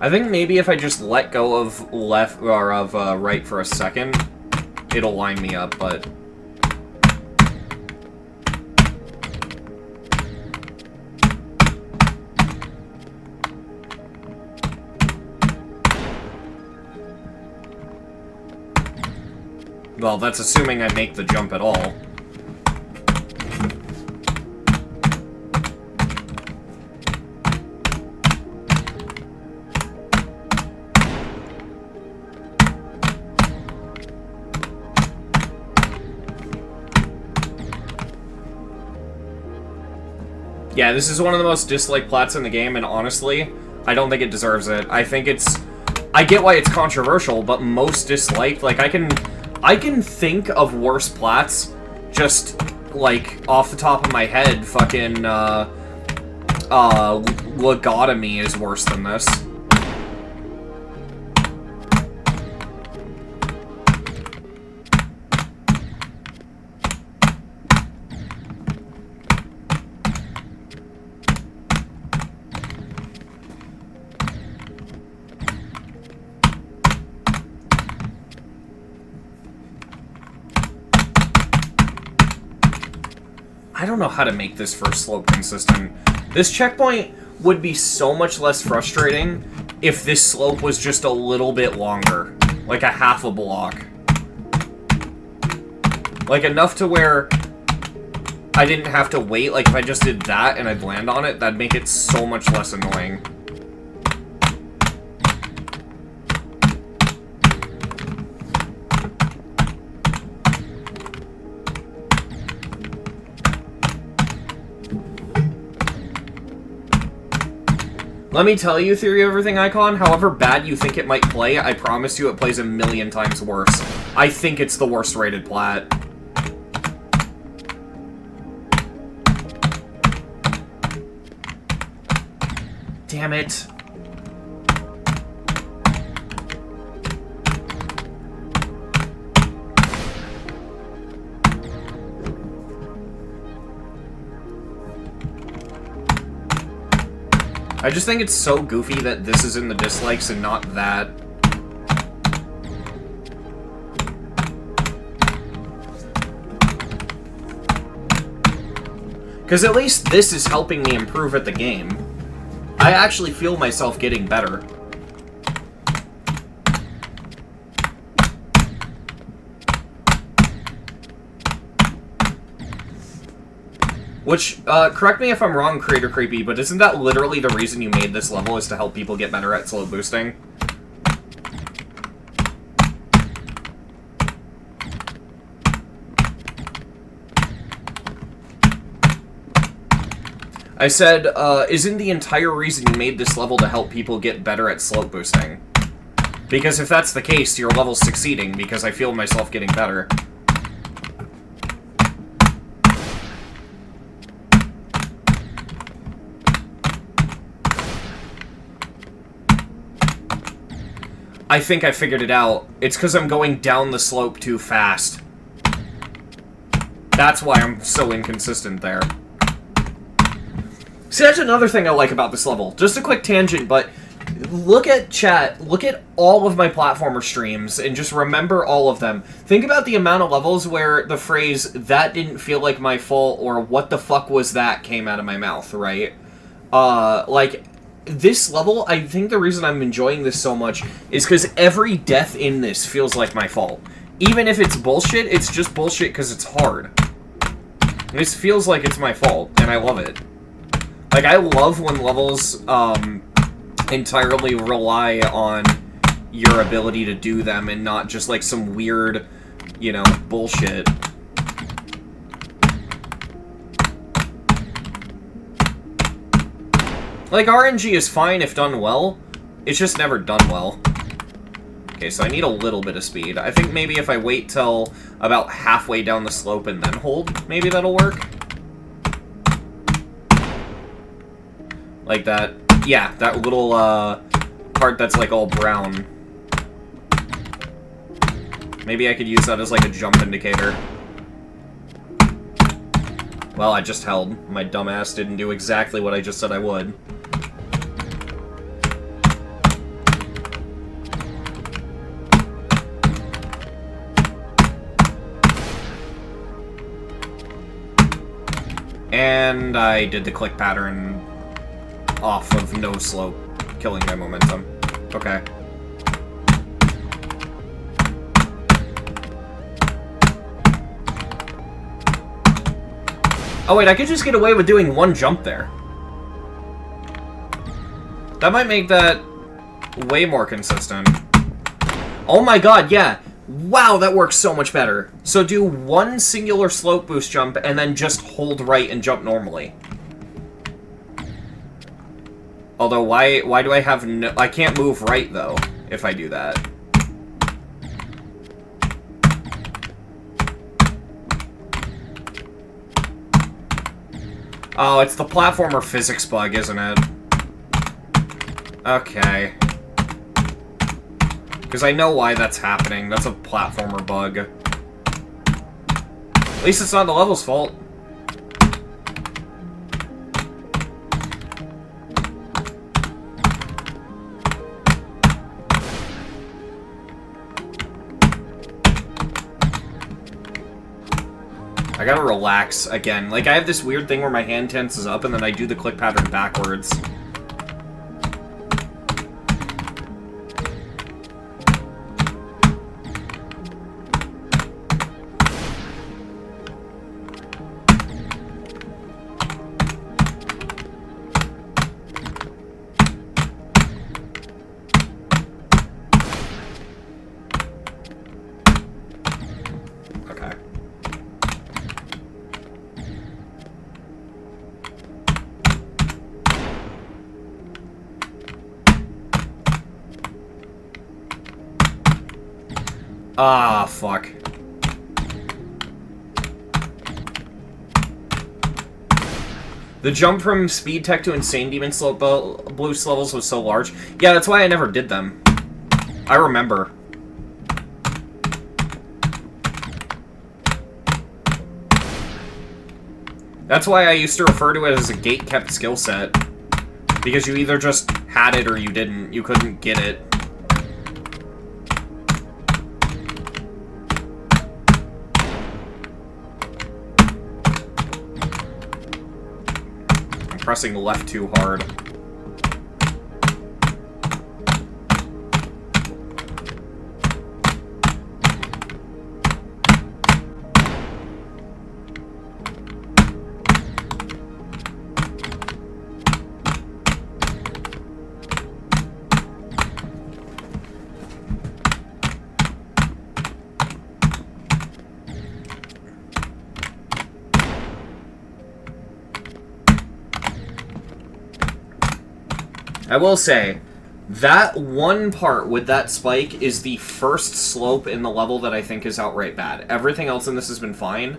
I think maybe if I just let go of left or of right for a second, it'll line me up, but well, that's assuming I make the jump at all. Yeah, this is one of the most disliked plats in the game, and honestly, I don't think it deserves it. I think it's... I get why it's controversial, but most disliked, like, I can think of worse plats, just, like, off the top of my head, fucking, Logotomy is worse than this. don't know how to make this first slope consistent. This checkpoint would be so much less frustrating if this slope was just a little bit longer. Like a half a block. Like enough to where I didn't have to wait. Like if I just did that and I'd land on it, that'd make it so much less annoying. Let me tell you, Theory of Everything Icon, however bad you think it might play, I promise you it plays a million times worse. I think it's the worst rated plat. Damn it. I just think it's so goofy that this is in the dislikes and not that. Because at least this is helping me improve at the game. I actually feel myself getting better. Which, correct me if I'm wrong, Creator Creepy, but isn't that literally the reason you made this level, is to help people get better at slow boosting? I said, isn't the entire reason you made this level to help people get better at slope boosting? Because if that's the case, your level's succeeding, because I feel myself getting better. I think I figured it out. It's because I'm going down the slope too fast. That's why I'm so inconsistent there. See, that's another thing I like about this level. Just a quick tangent, but look at chat, look at all of my platformer streams, and just remember all of them. Think about the amount of levels where the phrase, "that didn't feel like my fault," or "what the fuck was that," came out of my mouth, right? Like, this level, I think the reason I'm enjoying this so much is because every death in this feels like my fault. Even if it's bullshit, it's just bullshit because it's hard. This feels like it's my fault, and I love it. Like, I love when levels, entirely rely on your ability to do them and not just, like, some weird, you know, bullshit. Like, RNG is fine if done well. It's just never done well. Okay, so I need a little bit of speed. I think maybe if I wait till about halfway down the slope and then hold, maybe that'll work. Like that. Yeah, that little, part that's, like, all brown. Maybe I could use that as, like, a jump indicator. Well, I just held. My dumbass didn't do exactly what I just said I would. And I did the click pattern off of no slope, killing my momentum. Okay. Oh wait, I could just get away with doing one jump there. That might make that way more consistent. Oh my god, yeah. Wow, that works so much better. So do one singular slope boost jump and then just hold right and jump normally. Although, why do I have no... I can't move right, though, if I do that. Oh, it's the platformer physics bug, isn't it? Okay. Because I know why that's happening. That's a platformer bug. At least it's not the level's fault. I gotta relax again. Like, I have this weird thing where my hand tenses up and then I do the click pattern backwards. Ah, fuck. The jump from Speed Tech to Insane Demon boost levels was so large. Yeah, that's why I never did them. I remember. That's why I used to refer to it as a gate-kept skill set. Because you either just had it or you didn't. You couldn't get it. Pressing left too hard. I will say, that one part with that spike is the first slope in the level that I think is outright bad. Everything else in this has been fine.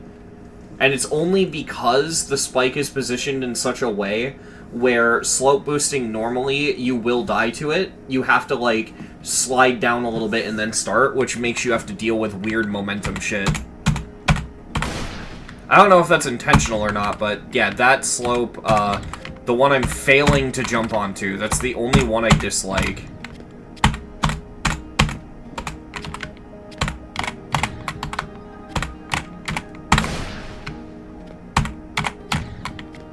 And it's only because the spike is positioned in such a way where slope boosting normally, you will die to it. You have to, like, slide down a little bit and then start, which makes you have to deal with weird momentum shit. I don't know if that's intentional or not, but yeah, that slope, the one I'm failing to jump onto, that's the only one I dislike.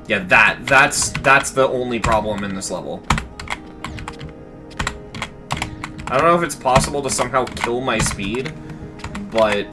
Yeah, that's the only problem in this level. I don't know if it's possible to somehow kill my speed, but...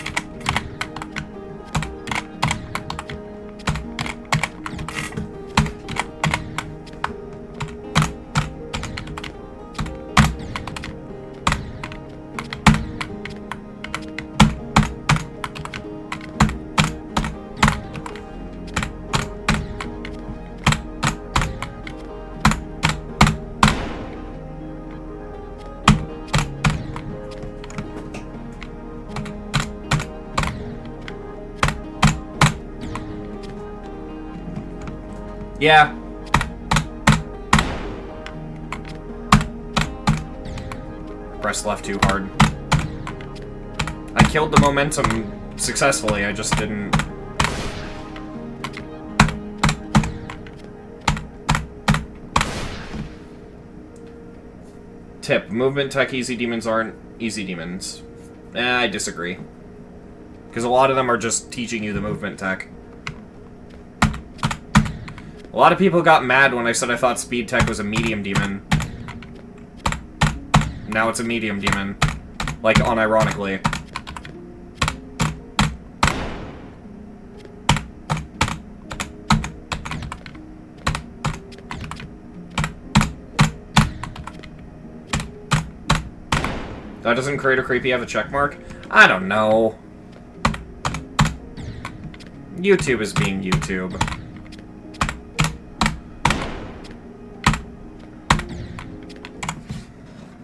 Yeah. Pressed left too hard. I killed the momentum successfully, I just didn't... Tip. Movement tech easy demons aren't easy demons. I disagree. Because a lot of them are just teaching you the movement tech. A lot of people got mad when I said I thought Speed Tech was a medium demon. Now it's a medium demon. Like, unironically. That doesn't Crater Creepy have a check mark? I don't know. YouTube is being YouTube.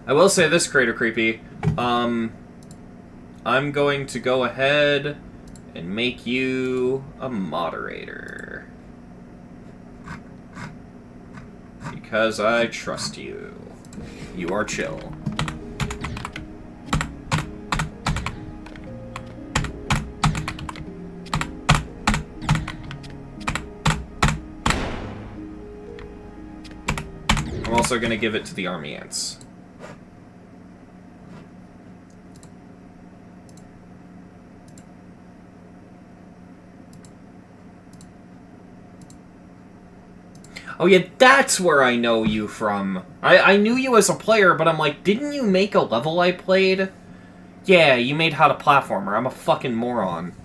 I will say this, Crater Creepy. I'm going to go ahead and make you a moderator. Because I trust you. You are chill. I'm also going to give it to the army ants. Oh yeah, that's where I know you from. I knew you as a player, but I'm like, didn't you make a level I played? Yeah, you made How to Platformer. I'm a fucking moron.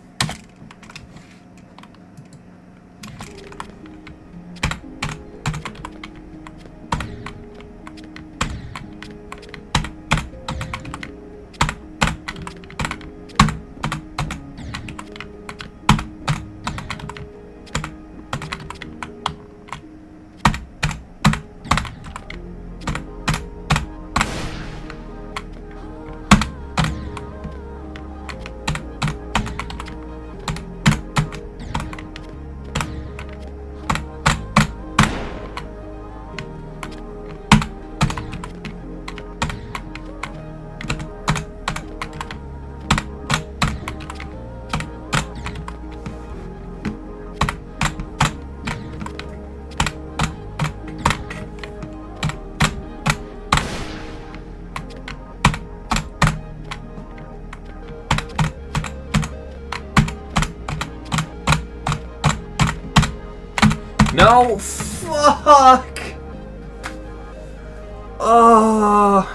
No, fuck! Oh,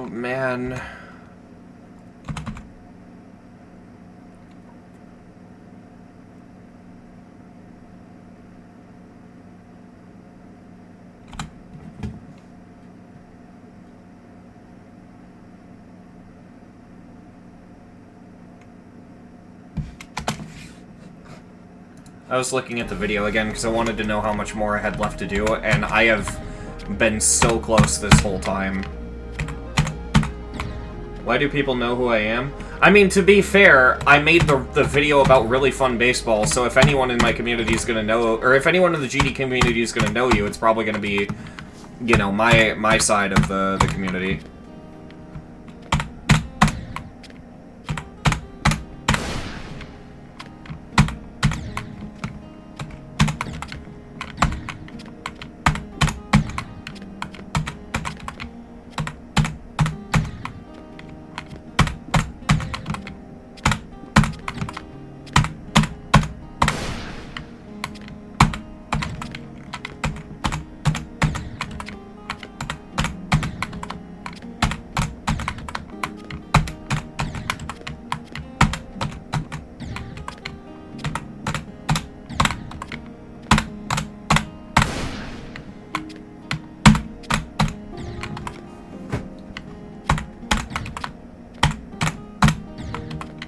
man. I was looking at the video again because I wanted to know how much more I had left to do, and I have been so close this whole time. Why do people know who I am? I mean, to be fair, I made the video about really fun baseball, so if anyone in my community is gonna know, or if anyone in the GD community is gonna know you, it's probably gonna be, you know, my side of the community.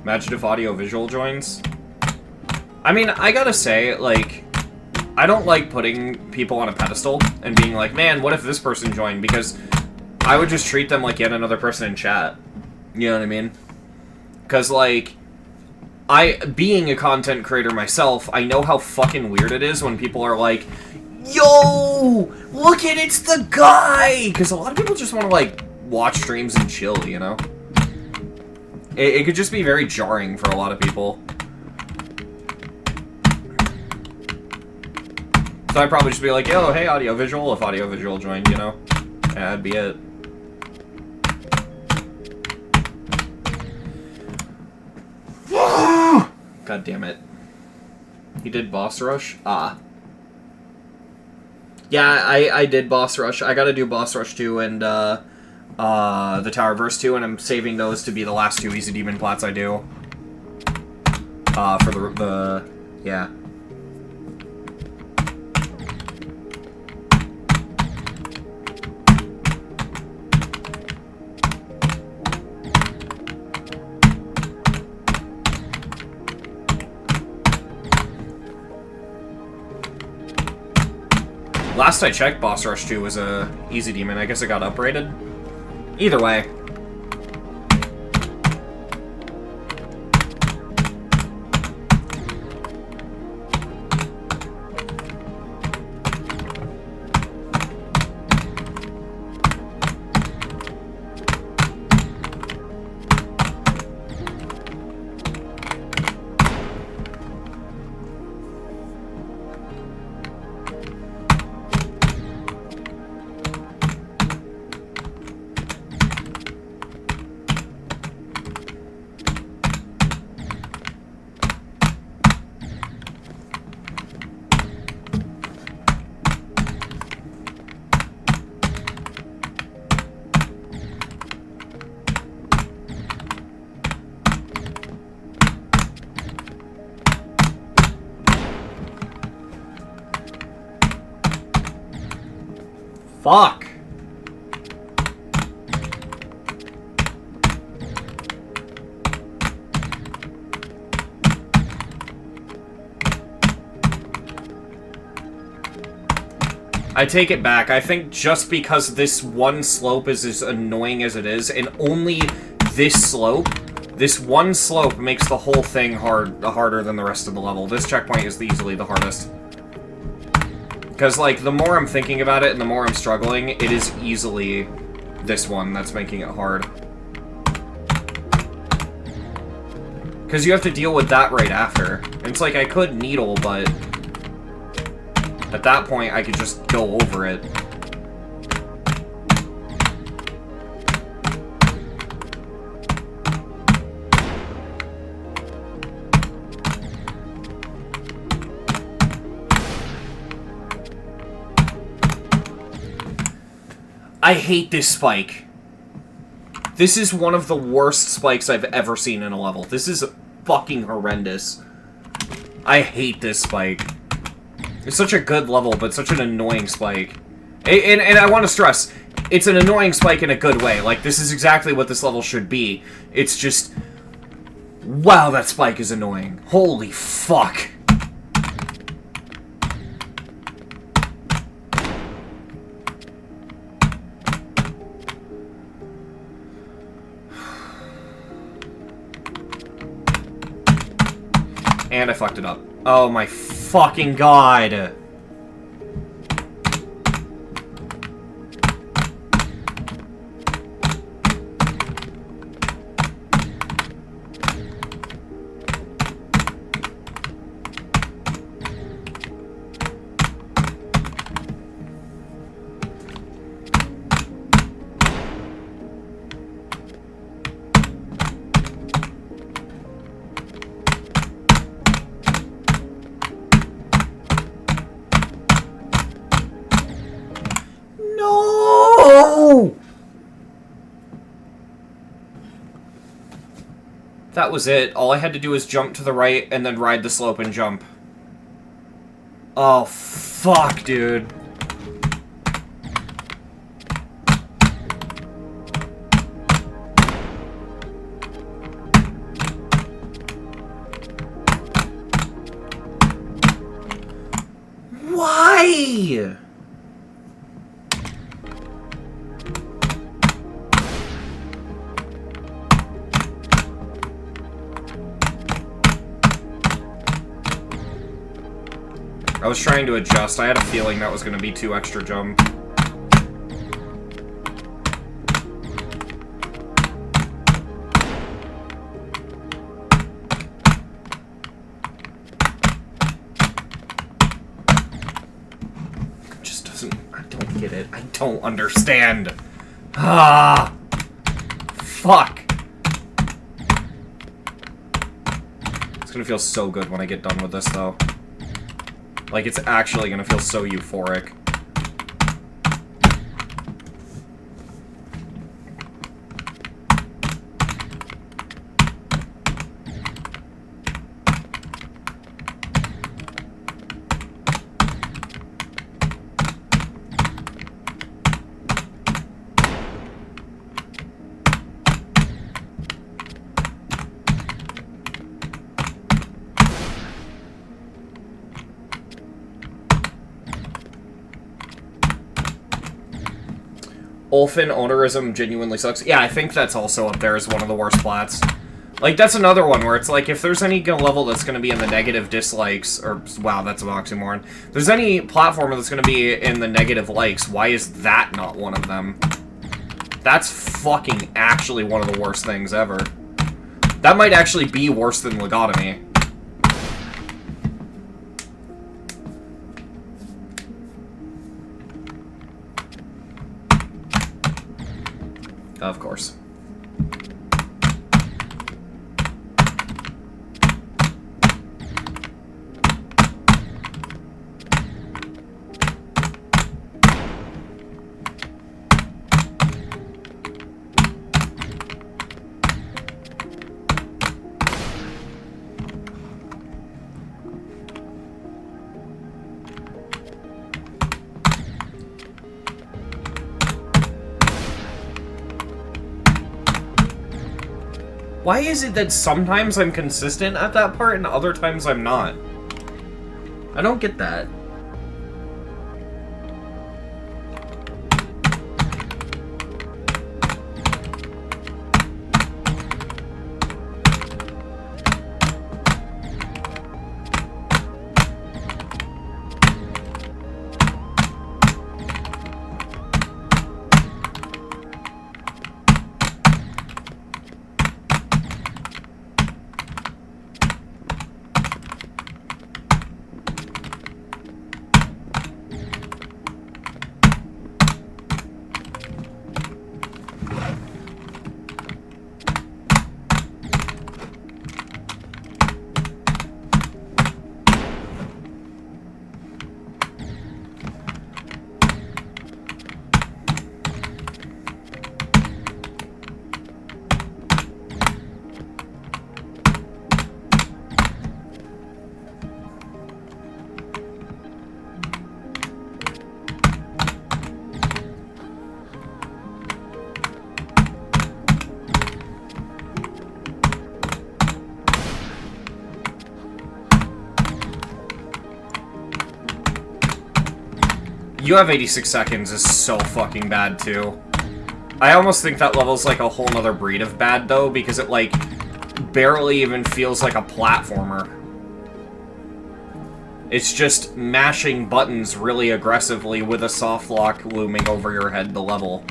Imagine if audio-visual joins. I mean, I gotta say, like, I don't like putting people on a pedestal and being like, man, what if this person joined? Because I would just treat them like yet another person in chat. You know what I mean? Because, like, being a content creator myself, I know how fucking weird it is when people are like, yo, look at it's the guy! Because a lot of people just want to, like, watch streams and chill, you know? It could just be very jarring for a lot of people. So I'd probably just be like, yo, hey, audio-visual, if audio-visual joined, you know? Yeah, that'd be it. God damn it. He did Boss Rush? Ah. Yeah, I did Boss Rush. I gotta do Boss Rush 2 and, the Tower Verse 2, and I'm saving those to be the last two Easy Demon Plats I do. For the yeah. Last I checked, Boss Rush 2 was a Easy Demon. I guess it got uprated. Either way. Fuck! I take it back. I think just because this one slope is as annoying as it is, and only this one slope makes the whole thing harder than the rest of the level. This checkpoint is easily the hardest. Because, like, the more I'm thinking about it and the more I'm struggling, it is easily this one that's making it hard. Because you have to deal with that right after. And it's like, I could needle, but at that point, I could just go over it. I hate this spike. This is one of the worst spikes I've ever seen in a level. This is fucking horrendous. I hate this spike. It's such a good level, but such an annoying spike. And I want to stress, it's an annoying spike in a good way. Like, this is exactly what this level should be. It's just... wow, that spike is annoying. Holy fuck. And I fucked it up. Oh my fucking god! That was it. All I had to do was jump to the right and then ride the slope and jump. Oh, fuck, dude. Why? I was trying to adjust. I had a feeling that was going to be 2 extra jump. It just doesn't... I don't get it. I don't understand. Ah! Fuck! It's going to feel so good when I get done with this, though. Like, it's actually gonna feel so euphoric. Ulfin Onerism genuinely sucks. Yeah, I think that's also up there as one of the worst plats. Like, that's another one where it's like, if there's any level that's going to be in the negative dislikes, or, wow, that's an oxymoron. If there's any platformer that's going to be in the negative likes, why is that not one of them? That's fucking actually one of the worst things ever. That might actually be worse than Logotomy. Of course. Why is it that sometimes I'm consistent at that part and other times I'm not? I don't get that. You have 86 seconds is so fucking bad, too. I almost think that level's like a whole nother breed of bad, though, because it, like, barely even feels like a platformer. It's just mashing buttons really aggressively with a soft lock looming over your head the level.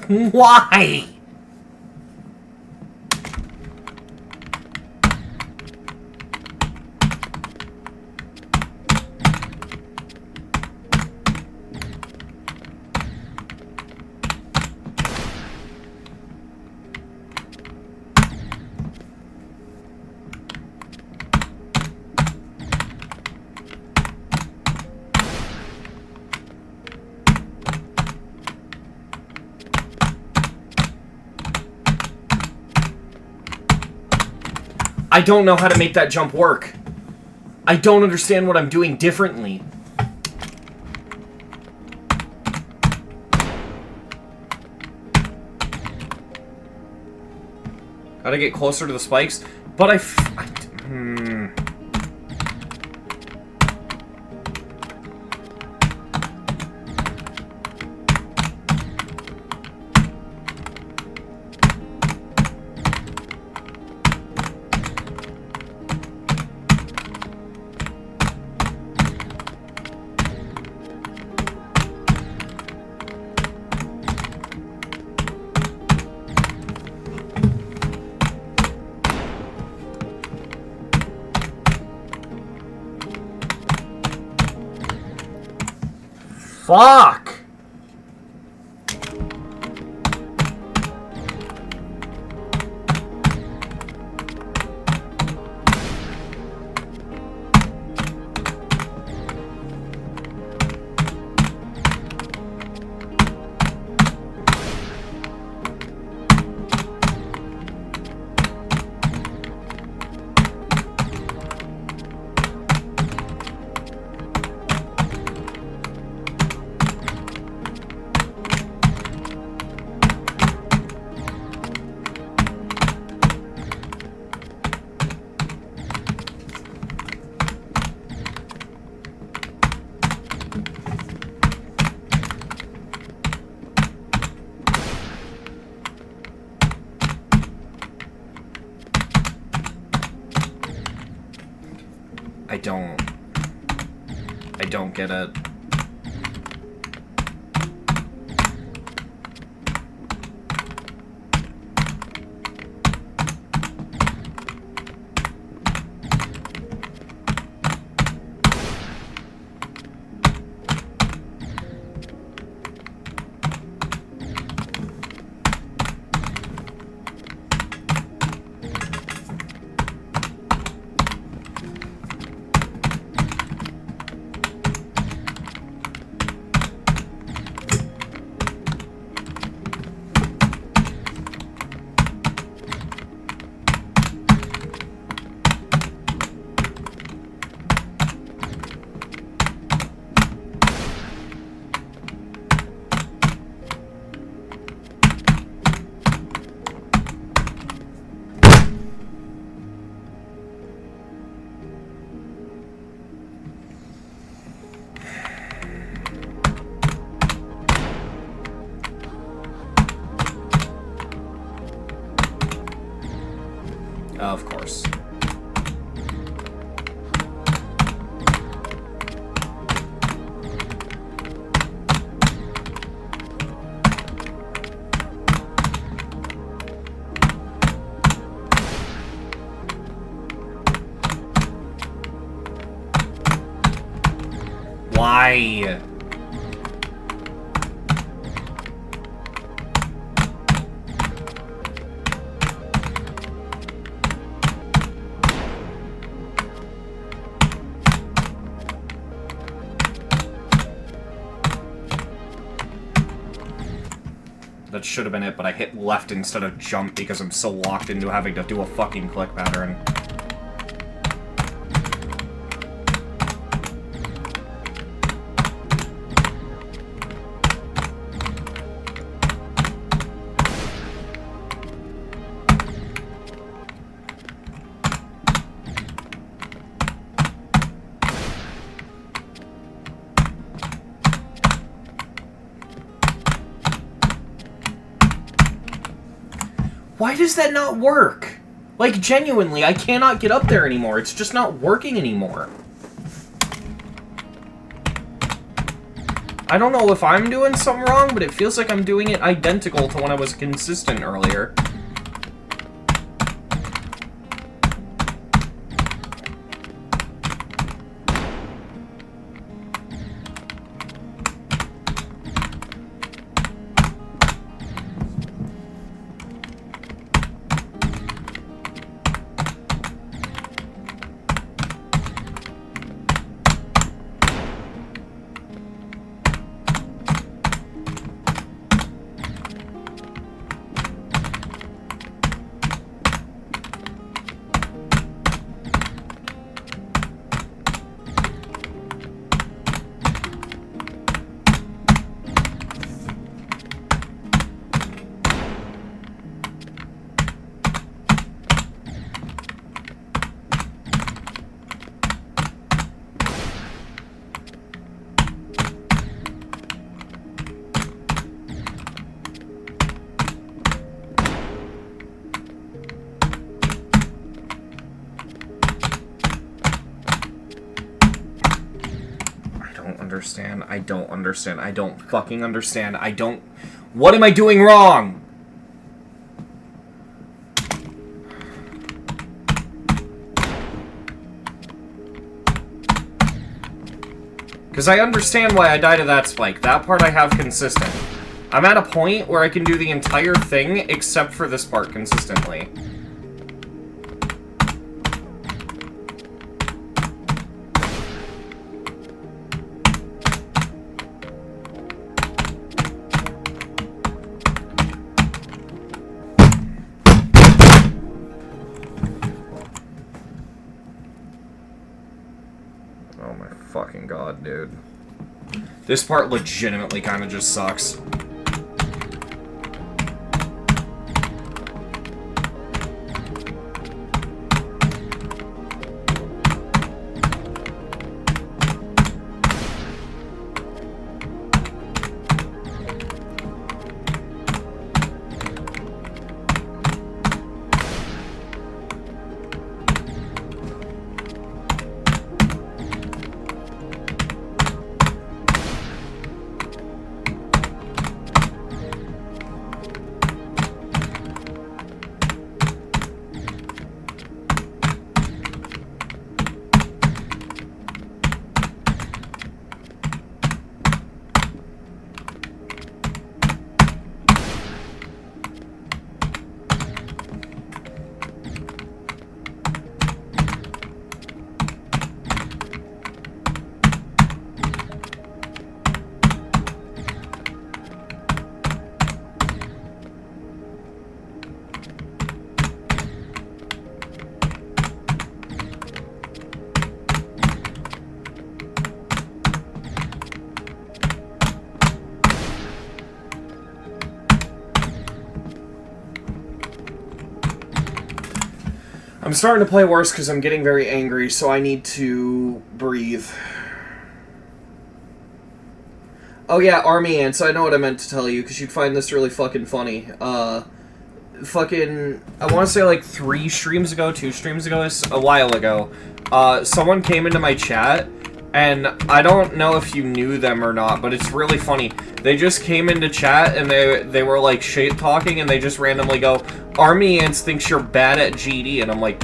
Why? I don't know how to make that jump work. I don't understand what I'm doing differently. Gotta get closer to the spikes, but fuck! I don't get it. Of course. Why? That should have been it, but I hit left instead of jump because I'm so locked into having to do a fucking click pattern. Why does that not work? Like, genuinely, I cannot get up there anymore. It's just not working anymore. I don't know if I'm doing something wrong, but it feels like I'm doing it identical to when I was consistent earlier. I don't understand. I don't fucking understand. I don't... What am I doing wrong? Because I understand why I died to that spike. That part I have consistent. I'm at a point where I can do the entire thing except for this part consistently. Oh my fucking god, dude. This part legitimately kind of just sucks. I'm starting to play worse because I'm getting very angry, so I need to breathe. Oh yeah, Army Ants, I know what I meant to tell you, because you'd find this really fucking funny. I want to say like 2 streams ago, a while ago, someone came into my chat, and I don't know if you knew them or not, but it's really funny. They just came into chat, and they were like shit talking, and they just randomly go, Army Ants thinks you're bad at GD, and I'm like,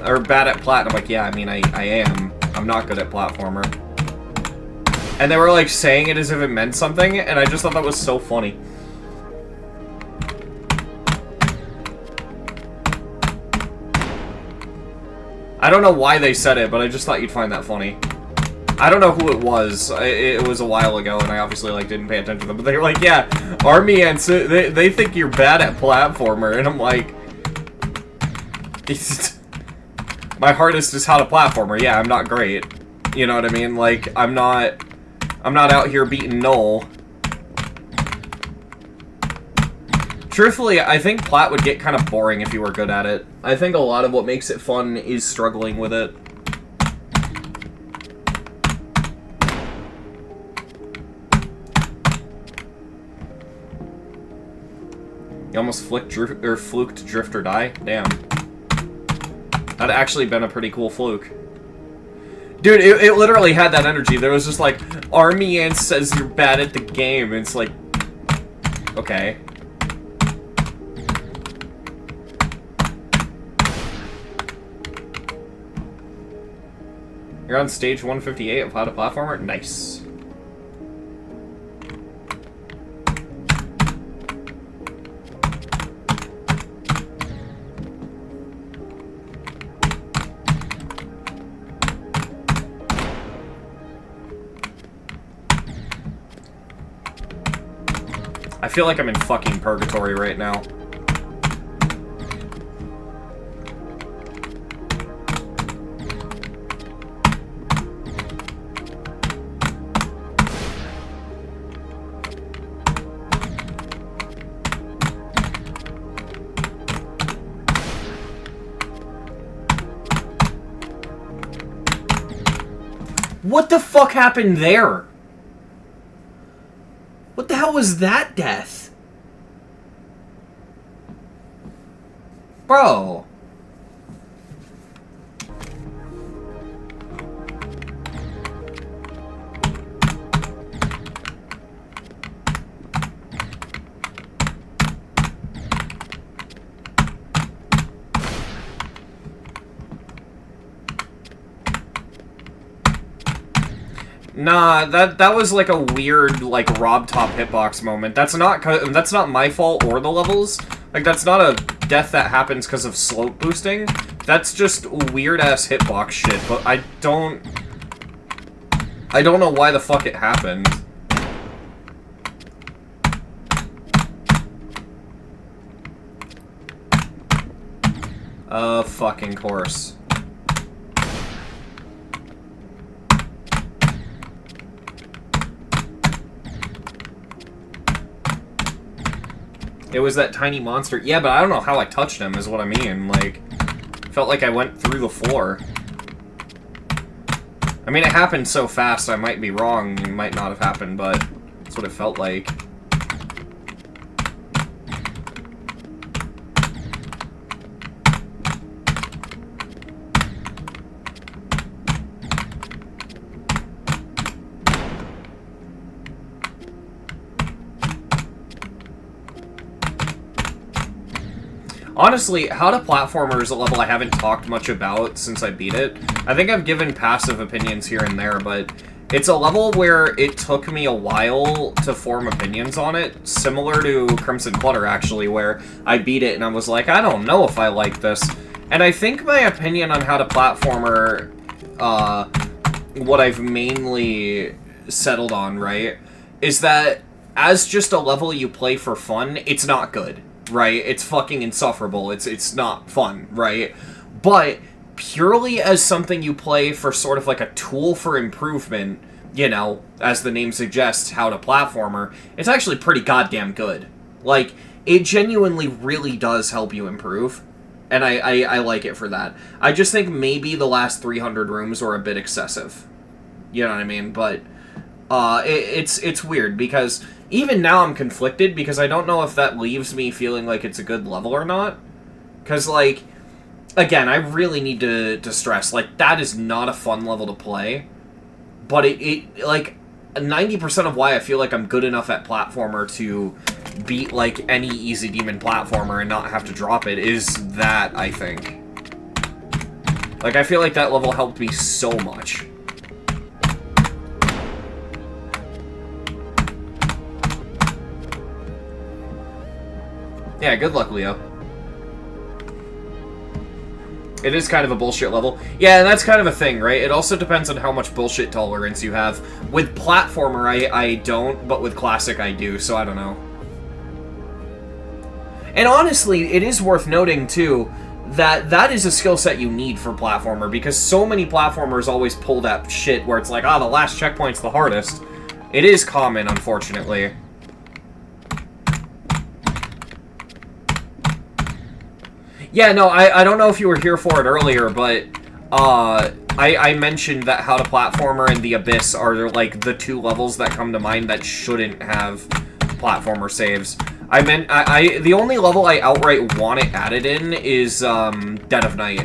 or bad at Plat, and I'm like, yeah, I mean, I am. I'm not good at platformer. And they were like saying it as if it meant something, and I just thought that was so funny. I don't know why they said it, but I just thought you'd find that funny. I don't know who it was. It was a while ago, and I obviously like didn't pay attention to them. But they were like, "Yeah, Army Ants, they think you're bad at platformer," and I'm like, my hardest is how to platformer. Yeah, I'm not great. You know what I mean? Like, I'm not out here beating Null. Truthfully, I think Plat would get kind of boring if you were good at it. I think a lot of what makes it fun is struggling with it. You almost fluked drift or die? Damn. That'd actually been a pretty cool fluke. Dude, it literally had that energy. There was just like, Army Ants says you're bad at the game. And it's like, okay. You're on stage 158 of How to Platformer? Nice. I feel like I'm in fucking purgatory right now. What the fuck happened there? What the hell was that death? Bro. Nah, that was like a weird, like, Rob Top hitbox moment. That's not my fault or the levels. Like, that's not a death that happens because of slope boosting. That's just weird-ass hitbox shit, but I don't know why the fuck it happened. Fucking course. It was that tiny monster. Yeah, but I don't know how I touched him, is what I mean. Like, felt like I went through the floor. I mean, it happened so fast, I might be wrong. It might not have happened, but that's what it felt like. Honestly, How to Platformer is a level I haven't talked much about since I beat it. I think I've given passive opinions here and there, but it's a level where it took me a while to form opinions on it, similar to Crimson Clutter, actually, where I beat it and I was like, I don't know if I like this. And I think my opinion on How to Platformer, what I've mainly settled on, right, is that as just a level you play for fun, it's not good. Right? It's fucking insufferable. It's not fun, right? But purely as something you play for sort of like a tool for improvement, you know, as the name suggests, How to Platformer, it's actually pretty goddamn good. Like, it genuinely really does help you improve. And I like it for that. I just think maybe the last 300 rooms were a bit excessive. You know what I mean? But it's weird, because even now I'm conflicted, because I don't know if that leaves me feeling like it's a good level or not. Because, like, again, I really need to stress, like, that is not a fun level to play. But it like, 90% of why I feel like I'm good enough at platformer to beat, like, any easy demon platformer and not have to drop it is that, I think. Like, I feel like that level helped me so much. Yeah, good luck, Leo. It is kind of a bullshit level. Yeah, and that's kind of a thing, right? It also depends on how much bullshit tolerance you have. With platformer, I don't, but with classic, I do, so I don't know. And honestly, it is worth noting, too, that that is a skill set you need for platformer, because so many platformers always pull that shit where it's like, the last checkpoint's the hardest. It is common, unfortunately. Yeah, no, I don't know if you were here for it earlier, but I mentioned that How to Platformer and The Abyss are, like, the two levels that come to mind that shouldn't have platformer saves. The only level I outright want it added in is Dead of Night.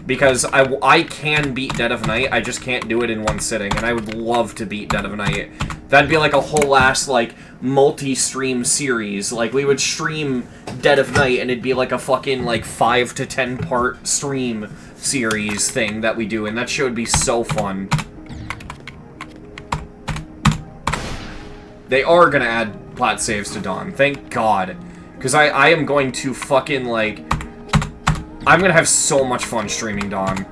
Because I can beat Dead of Night, I just can't do it in one sitting, and I would love to beat Dead of Night. That'd be like a whole ass, like, multi-stream series. Like, we would stream Dead of Night, and it'd be like a fucking, like, 5 to 10 part stream series thing that we do, and that shit would be so fun. They are gonna add plat saves to Dawn, thank God. Because I am going to fucking, like... I'm gonna have so much fun streaming Dawn.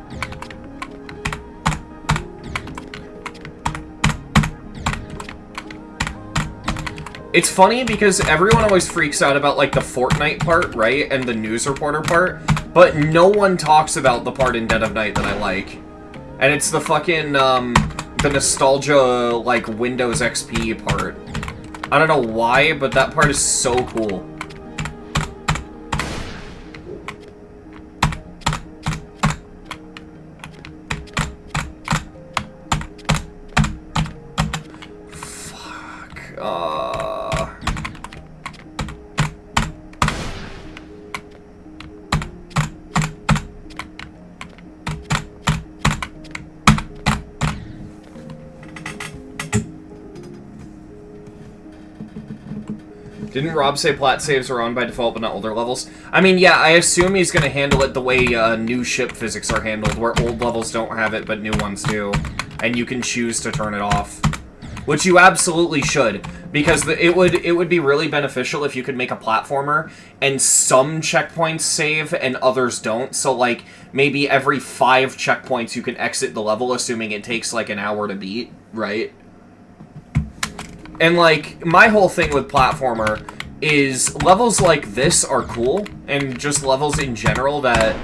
It's funny because everyone always freaks out about, like, the Fortnite part, right? And the news reporter part. But no one talks about the part in Dead of Night that I like. And it's the fucking, the nostalgia, like, Windows XP part. I don't know why, but that part is so cool. Didn't Rob say plat saves are on by default but not older levels? I mean, yeah, I assume he's going to handle it the way new ship physics are handled, where old levels don't have it but new ones do. And you can choose to turn it off. Which you absolutely should, because it would be really beneficial if you could make a platformer and some checkpoints save and others don't. So, like, maybe every 5 checkpoints you can exit the level, assuming it takes, like, an hour to beat, right? And, like, my whole thing with platformer is levels like this are cool, and just levels in general that,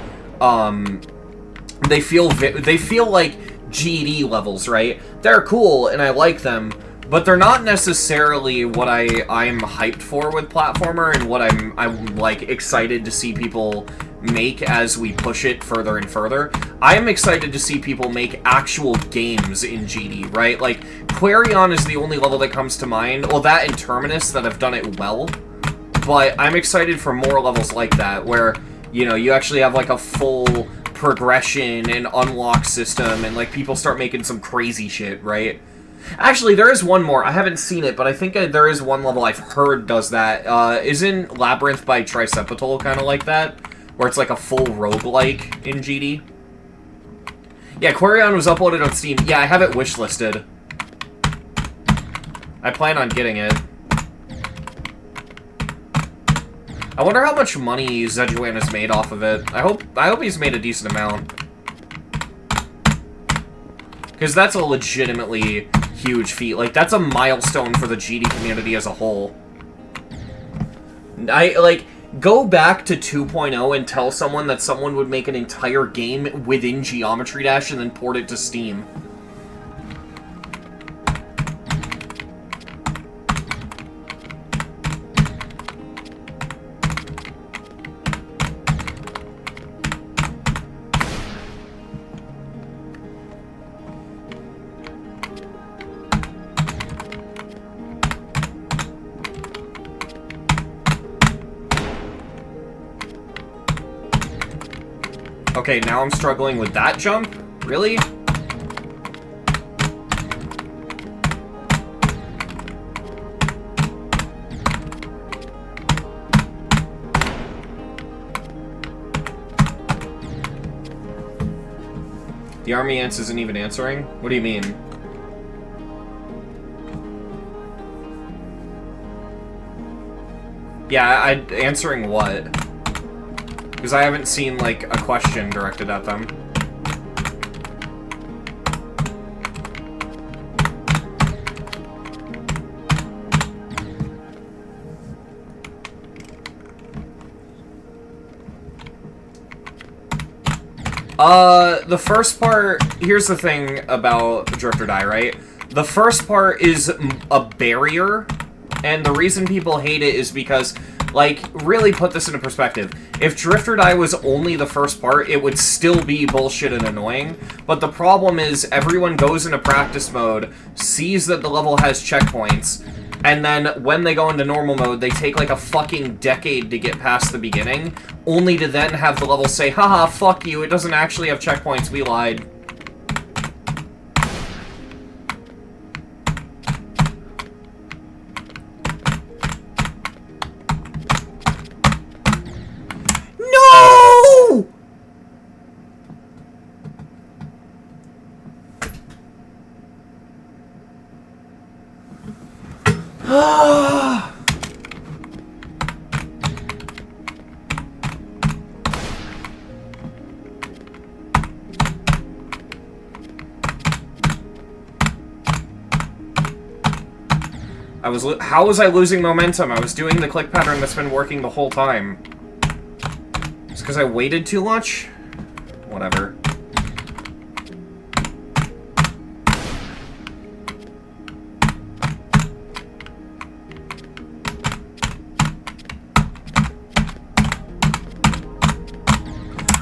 they feel like GD levels, right? They're cool, and I like them, but they're not necessarily what I'm hyped for with platformer, and what I'm like, excited to see people make as we push it further and further. I'm excited to see people make actual games in GD, right? Like, Quarion is the only level that comes to mind. Well, that and Terminus that have done it well. But I'm excited for more levels like that, where, you know, you actually have, like, a full progression and unlock system, and, like, people start making some crazy shit, right? Actually, there is one more. I haven't seen it, but I think there is one level I've heard does that. Isn't Labyrinth by Tricepital kind of like that? Where it's like a full roguelike in GD. Yeah, Quarion was uploaded on Steam. Yeah, I have it wishlisted. I plan on getting it. I wonder how much money Zejuan has made off of it. I hope he's made a decent amount. Because that's a legitimately huge feat. Like, that's a milestone for the GD community as a whole. Go back to 2.0 and tell someone that someone would make an entire game within Geometry Dash and then port it to Steam. Okay, now I'm struggling with that jump? Really? The army ants isn't even answering? What do you mean? Yeah, answering what? Because I haven't seen, like, a question directed at them. The first part, here's the thing about Drift or Die, right? The first part is a barrier, and the reason people hate it is because, like, really put this into perspective. If Drift or Die was only the first part, it would still be bullshit and annoying, but the problem is everyone goes into practice mode, sees that the level has checkpoints, and then when they go into normal mode, they take like a fucking decade to get past the beginning, only to then have the level say, haha, fuck you, it doesn't actually have checkpoints, we lied. No! How was I losing momentum? I was doing the click pattern that's been working the whole time. It's because I waited too much? Whatever.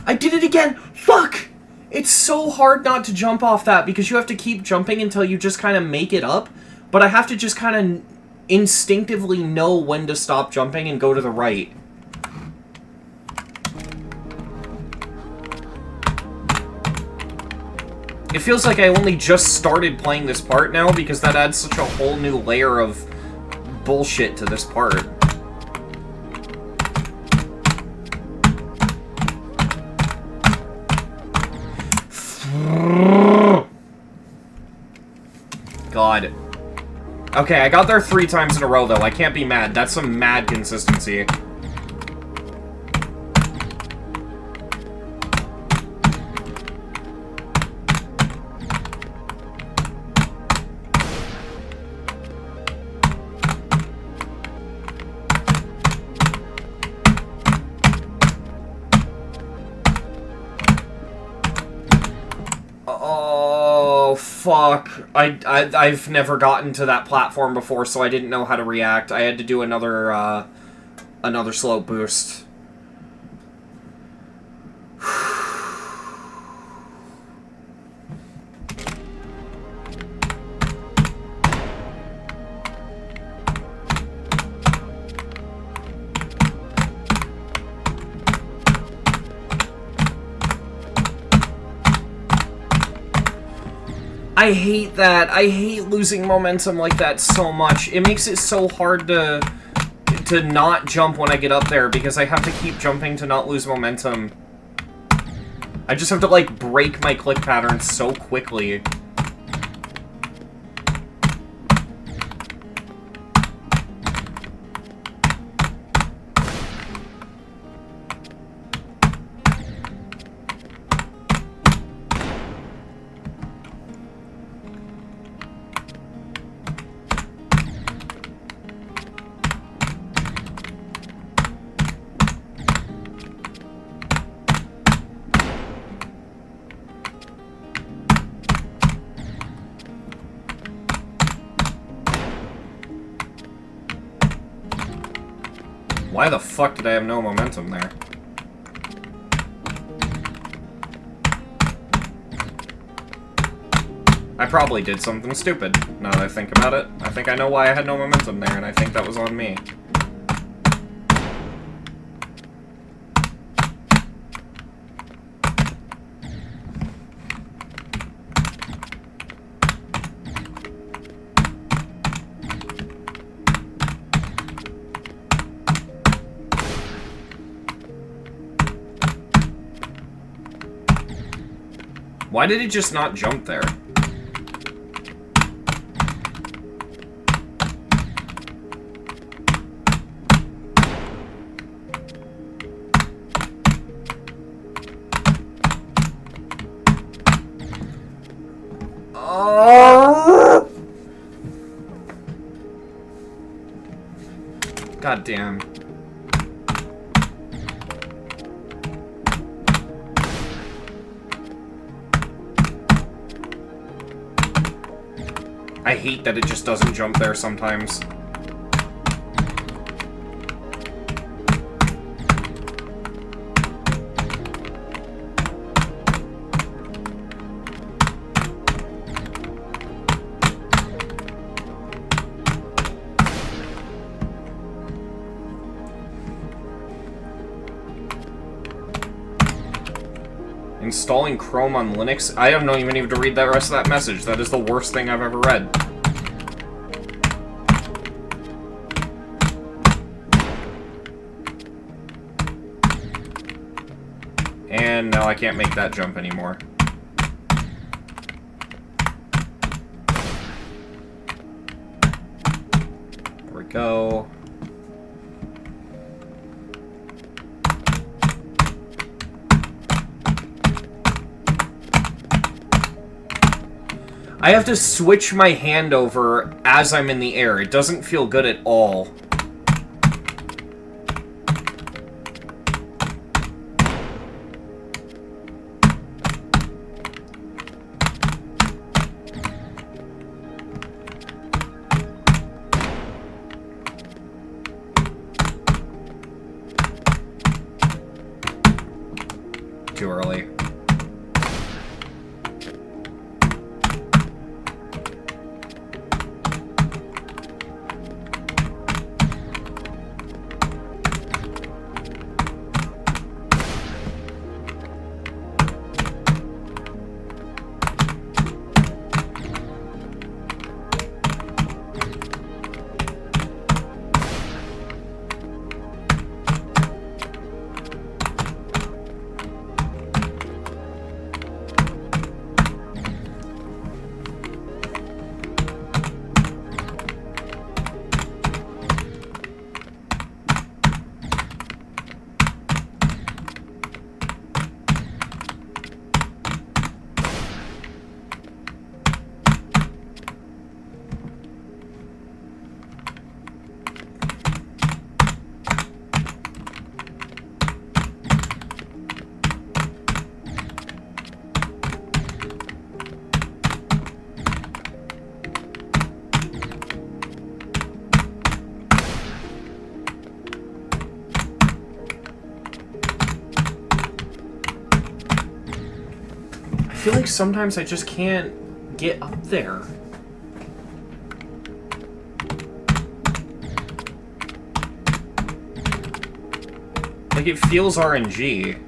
I did it again! Fuck! It's so hard not to jump off that because you have to keep jumping until you just kind of make it up. But I have to just kind of instinctively know when to stop jumping and go to the right. It feels like I only just started playing this part now because that adds such a whole new layer of bullshit to this part. God. Okay, I got there 3 times in a row, though. I can't be mad. That's some mad consistency. Fuck. I've never gotten to that platform before, so I didn't know how to react. I had to do another slope boost. I hate that. I hate losing momentum like that so much. It makes it so hard to not jump when I get up there because I have to keep jumping to not lose momentum. I just have to, like, break my click pattern so quickly. Why the fuck did I have no momentum there? I probably did something stupid, now that I think about it. I think I know why I had no momentum there, and I think that was on me. Why did it just not jump there? Oh! God damn. I hate that it just doesn't jump there sometimes. Installing Chrome on Linux? I don't even need to read that rest of that message. That is the worst thing I've ever read. And now I can't make that jump anymore. There we go. I have to switch my hand over as I'm in the air. It doesn't feel good at all. Too early. I feel like sometimes I just can't get up there. Like, it feels RNG.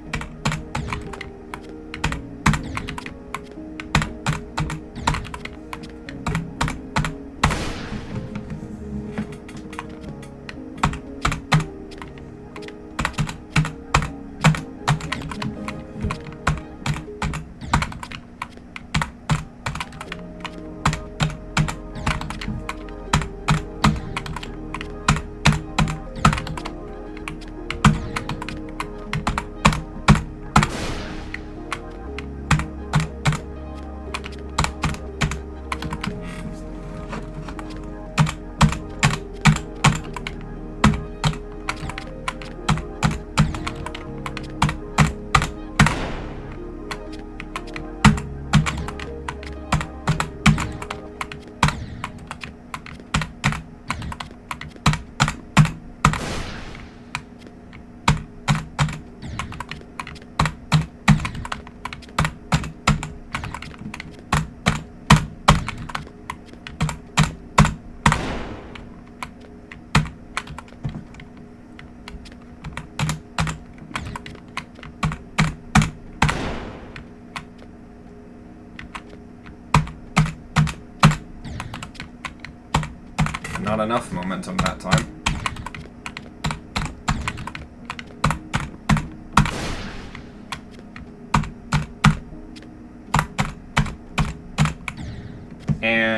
Not enough momentum that time.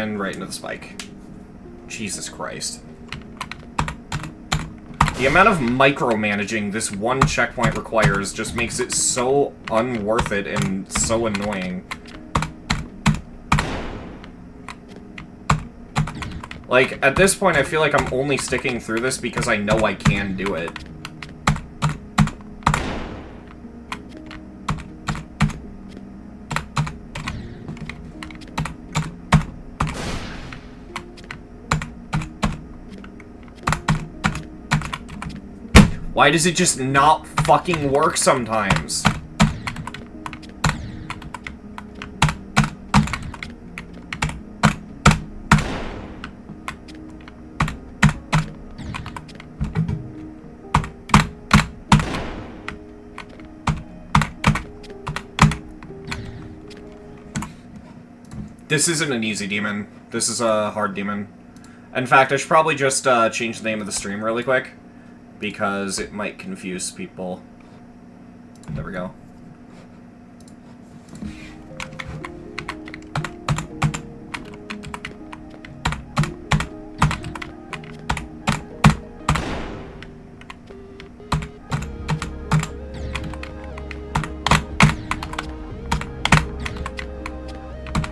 then right into the spike. Jesus Christ. The amount of micromanaging this one checkpoint requires just makes it so unworth it and so annoying. Like, at this point, I feel like I'm only sticking through this because I know I can do it. Why does it just not fucking work sometimes? This isn't an easy demon. This is a hard demon. In fact, I should probably just change the name of the stream really quick, because it might confuse people. There we go.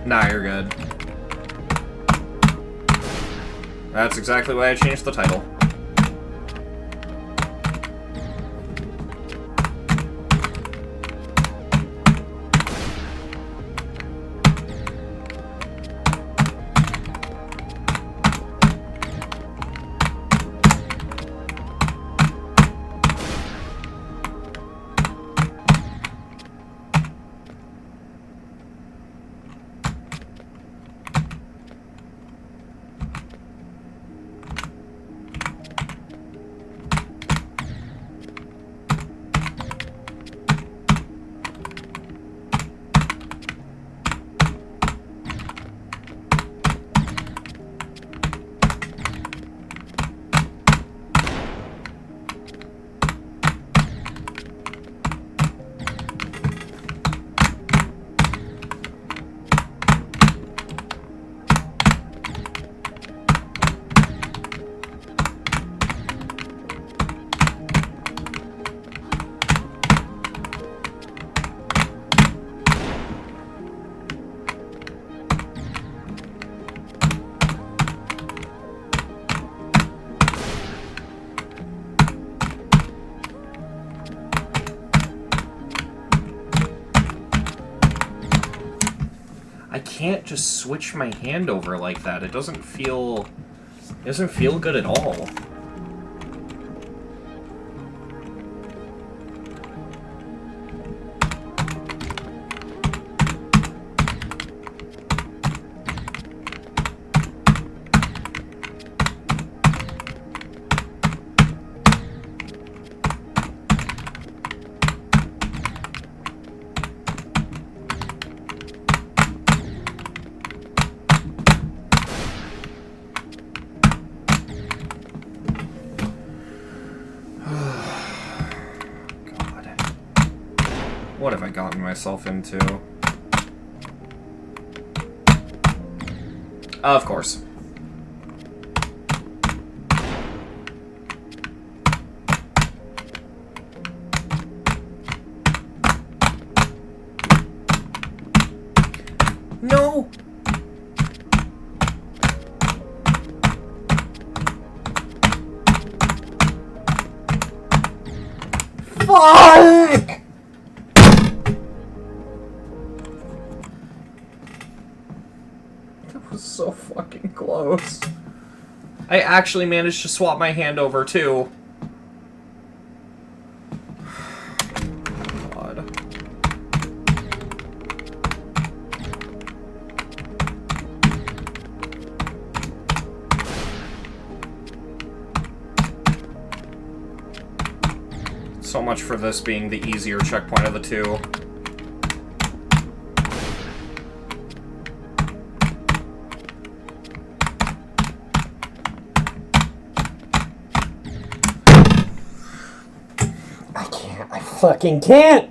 Nah, you're good. That's exactly why I changed the title. I can't just switch my hand over like that. It doesn't feel good at all. What have I gotten myself into? Of course. No! Fuck! So fucking close. I actually managed to swap my hand over too. God. So much for this being the easier checkpoint of the two. Fucking can't!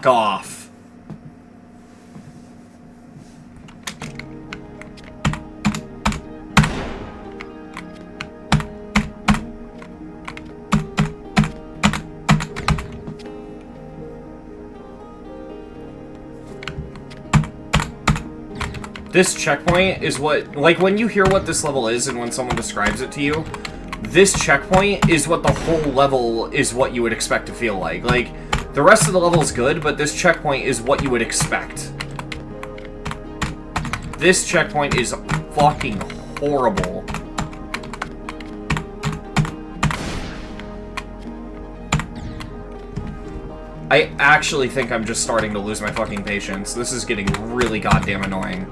Fuck off. This checkpoint is what, like, when you hear what this level is and when someone describes it to you, this checkpoint is what the whole level is what you would expect to feel like. Like, the rest of the level is good, but this checkpoint is what you would expect. This checkpoint is fucking horrible. I actually think I'm just starting to lose my fucking patience. This is getting really goddamn annoying.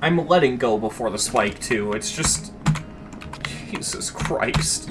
I'm letting go before the spike, too. It's just... Jesus Christ.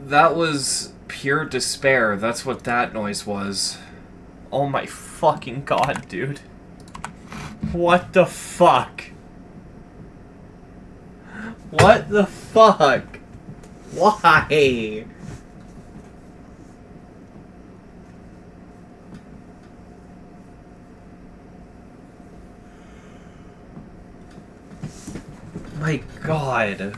That was pure despair. That's what that noise was. Oh my fucking god, dude. What the fuck? What the fuck? Why? My god.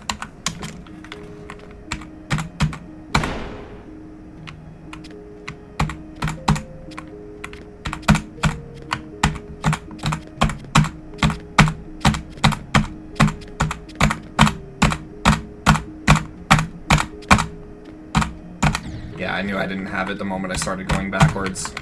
Yeah, I knew I didn't have it the moment I started going backwards.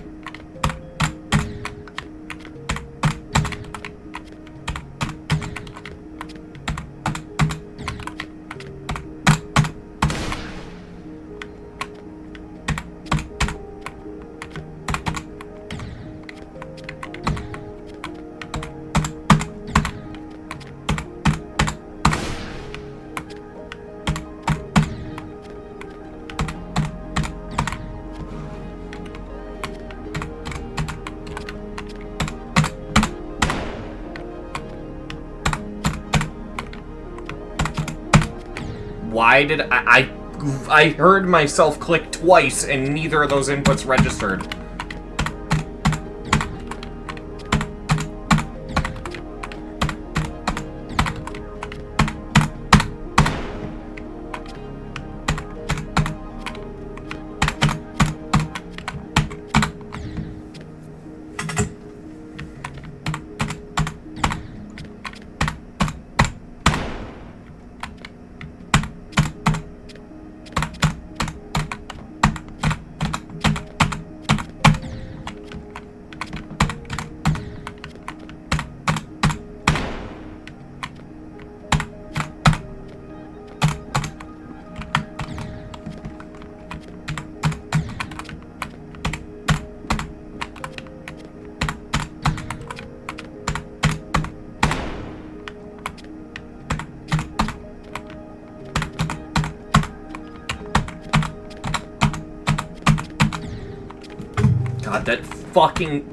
Why did I heard myself click twice and neither of those inputs registered. God, that fucking...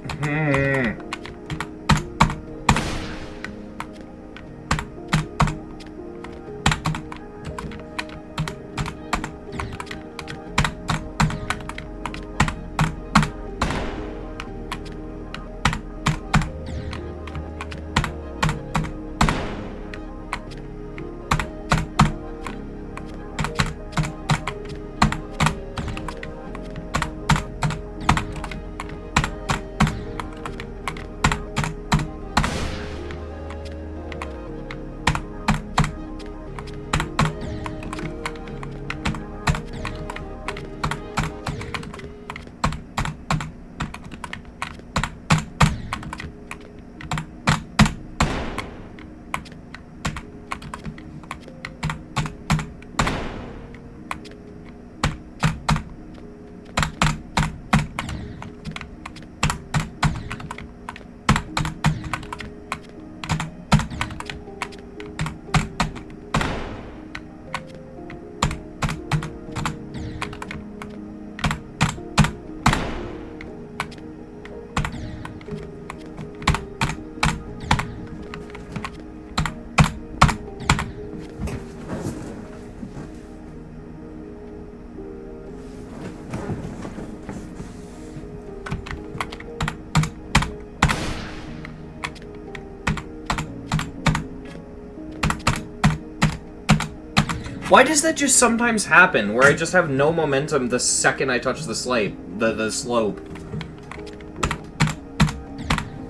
Why does that just sometimes happen, where I just have no momentum the second I touch the slope?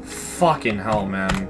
Fucking hell, man.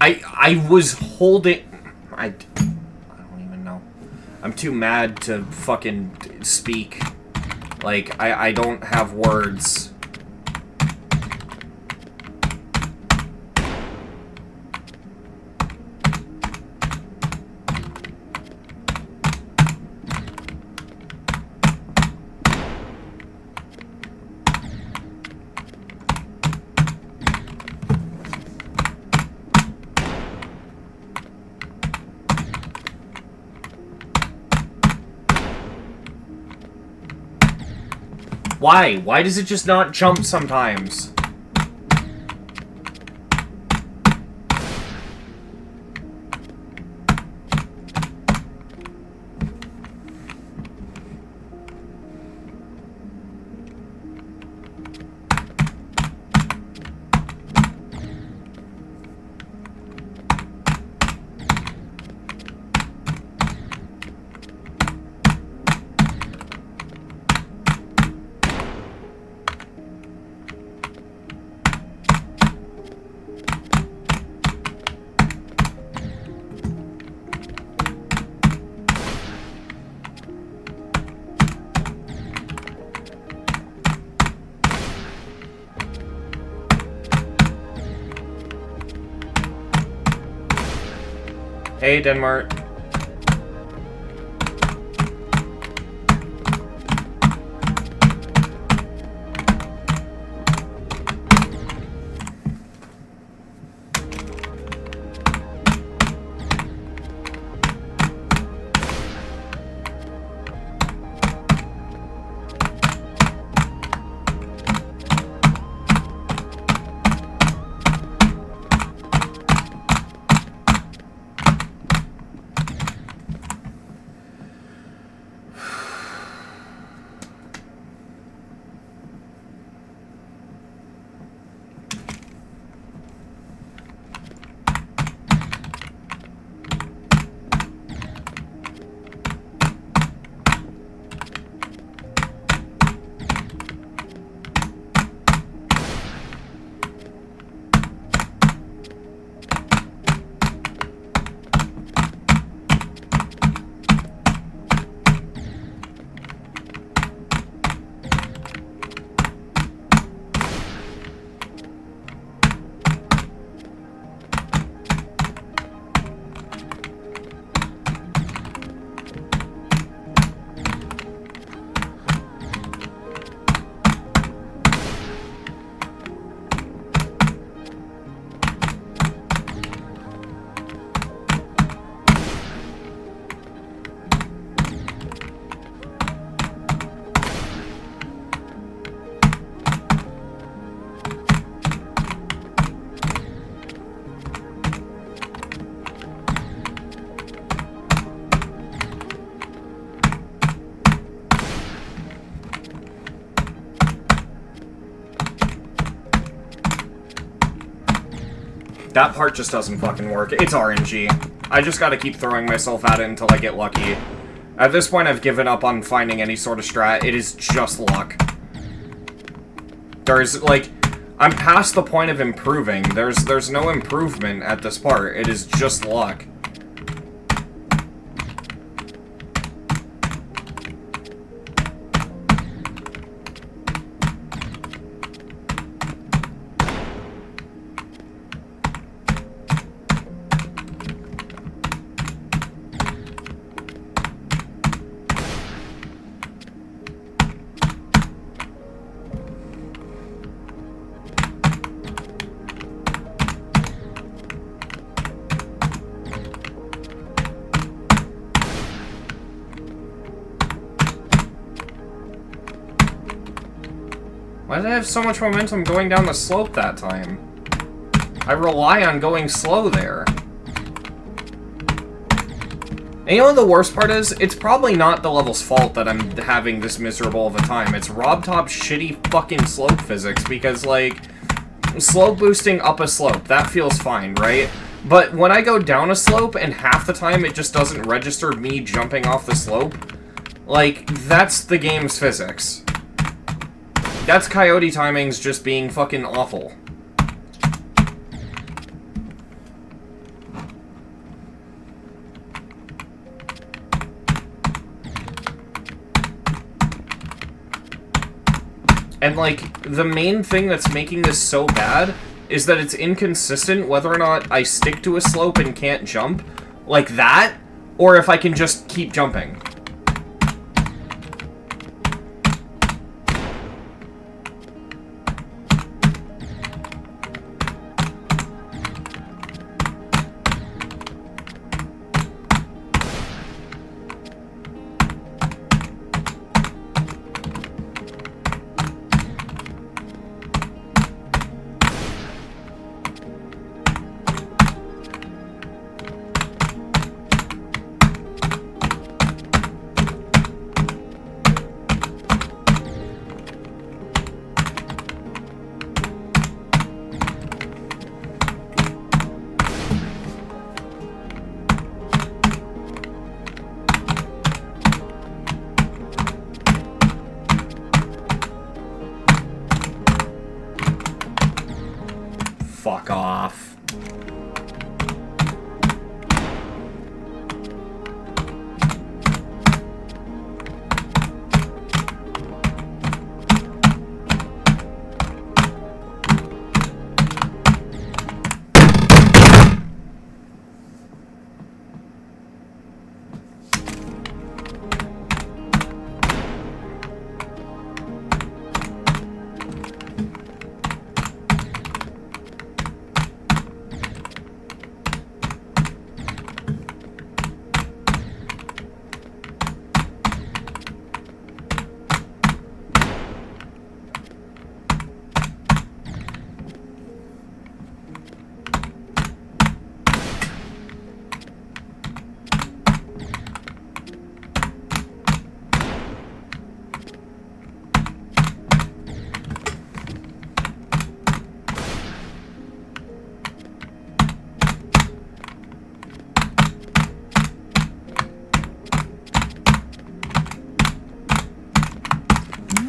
I was holding... I don't even know. I'm too mad to fucking speak. Like, I don't have words. Why? Why does it just not jump sometimes? Hey, Denmark. That part just doesn't fucking work. It's RNG. I just gotta keep throwing myself at it until I get lucky. At this point, I've given up on finding any sort of strat. It is just luck. There's, like... I'm past the point of improving. There's no improvement at this part. It is just luck. Why did I have so much momentum going down the slope that time? I rely on going slow there. And you know what the worst part is? It's probably not the level's fault that I'm having this miserable of a time. It's RobTop's shitty fucking slope physics, because, like, slope boosting up a slope, that feels fine, right? But when I go down a slope, and half the time it just doesn't register me jumping off the slope, like, that's the game's physics. That's Coyote timings just being fucking awful. And, like, the main thing that's making this so bad is that it's inconsistent whether or not I stick to a slope and can't jump, like that, or if I can just keep jumping. Fuck off.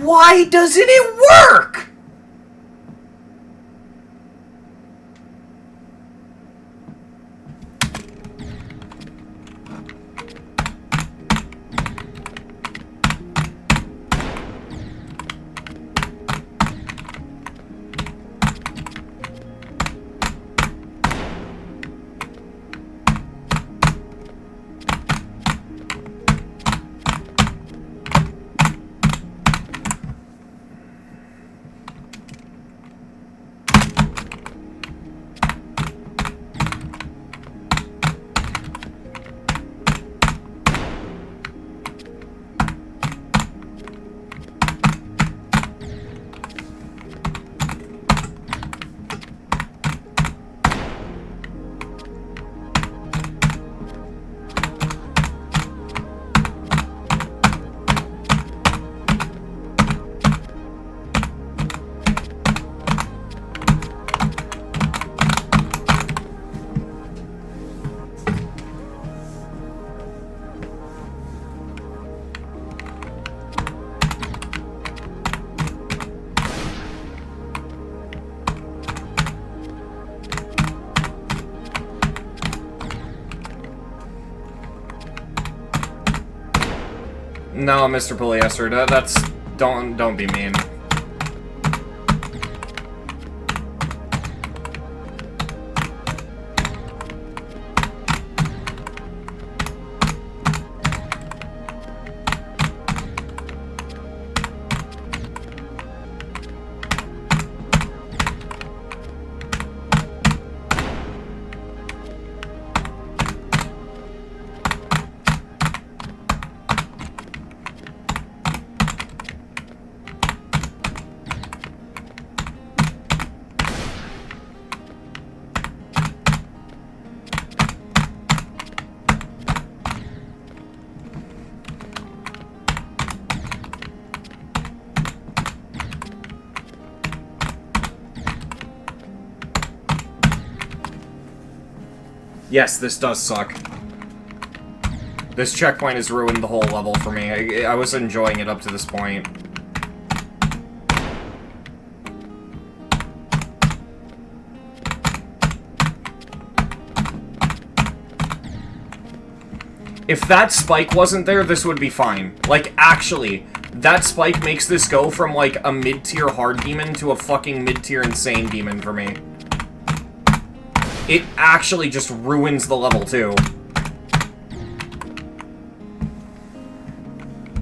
Why doesn't it work? No, Mr. Polyester, that's... Don't be mean. Yes, this does suck. This checkpoint has ruined the whole level for me. I was enjoying it up to this point. If that spike wasn't there, this would be fine. Like, actually, that spike makes this go from, like, a mid-tier hard demon to a fucking mid-tier insane demon for me. It actually just ruins the level, too.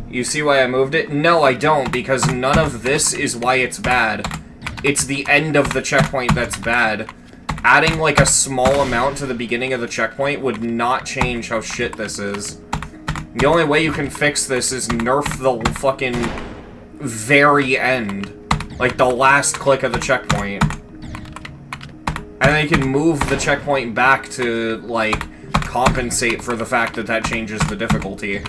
You see why I moved it? No, I don't, because none of this is why it's bad. It's the end of the checkpoint that's bad. Adding, like, a small amount to the beginning of the checkpoint would not change how shit this is. The only way you can fix this is nerf the fucking very end. Like, the last click of the checkpoint. And then you can move the checkpoint back to, like, compensate for the fact that that changes the difficulty.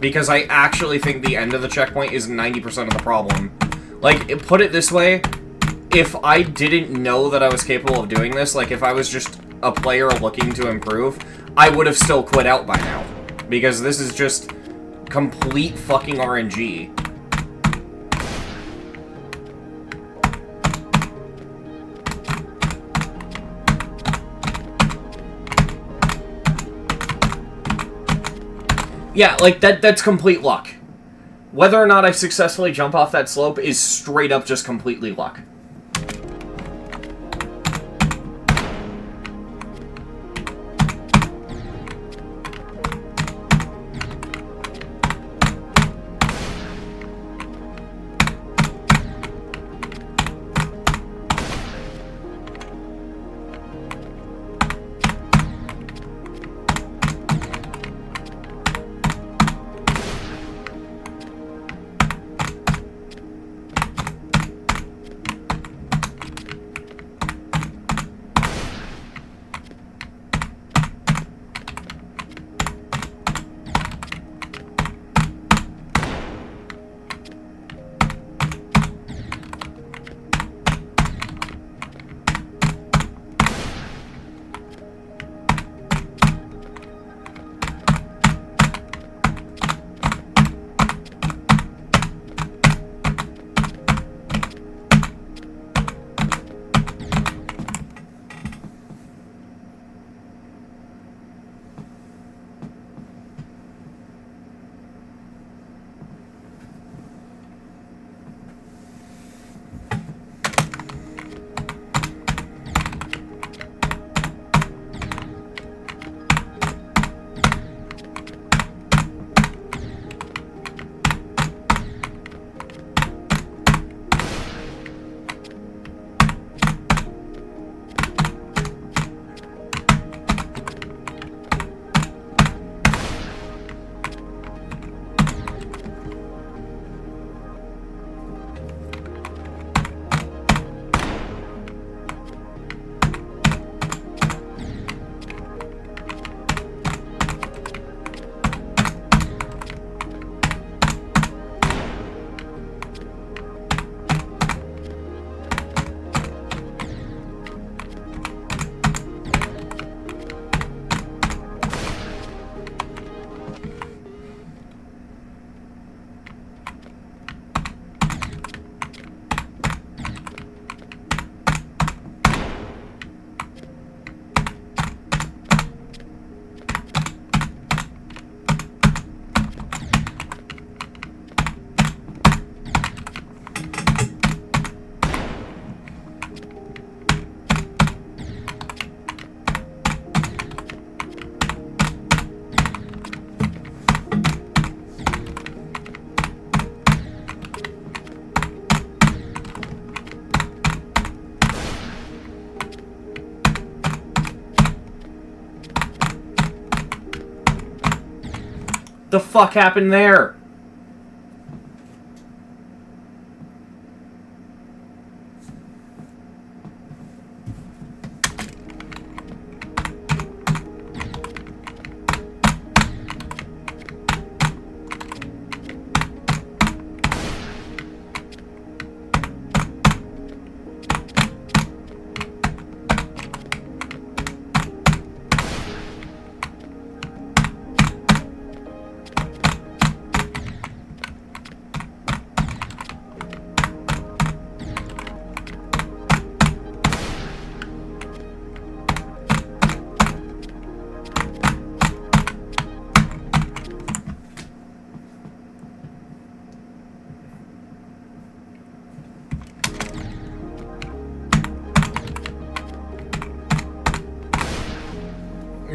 Because I actually think the end of the checkpoint is 90% of the problem. Like, put it this way, if I didn't know that I was capable of doing this, like, if I was just a player looking to improve, I would have still quit out by now. Because this is just complete fucking RNG. Yeah, like, that's complete luck. Whether or not I successfully jump off that slope is straight up just completely luck. The fuck happened there?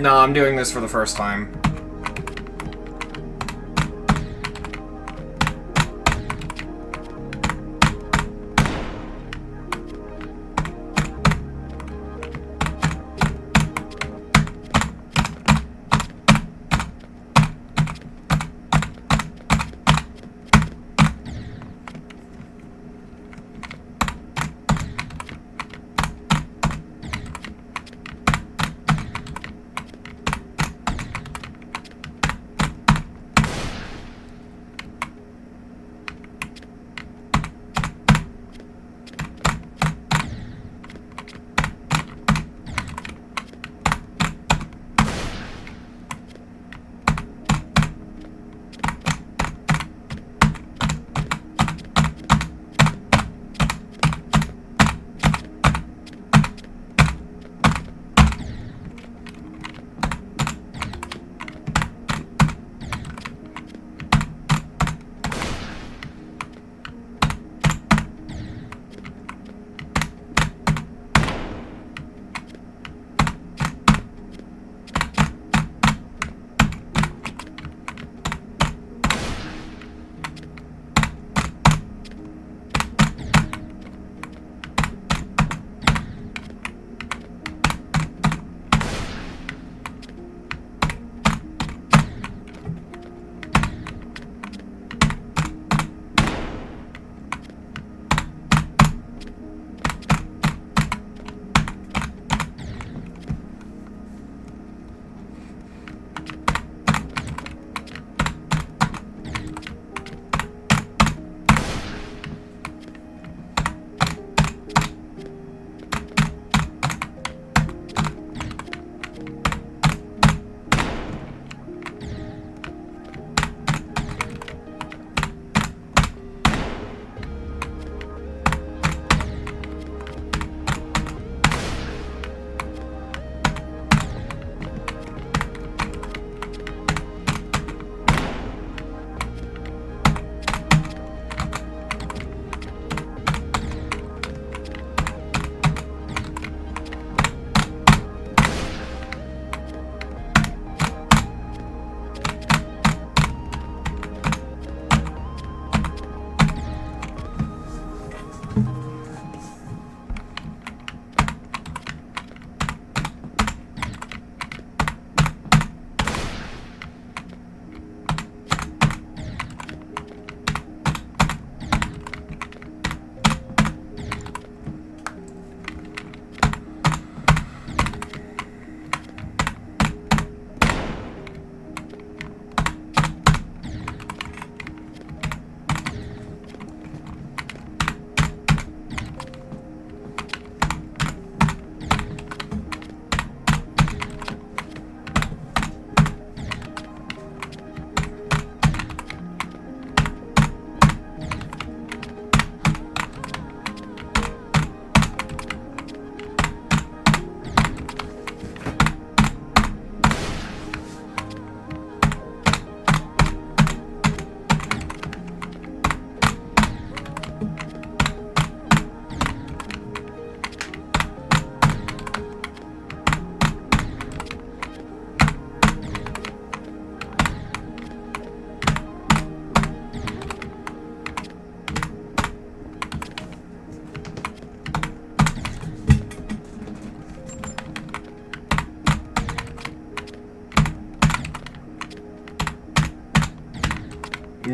No, I'm doing this for the first time.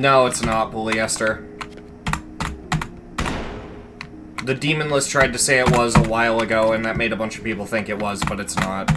No, it's not polyester. The Demon List tried to say it was a while ago, and that made a bunch of people think it was, but it's not.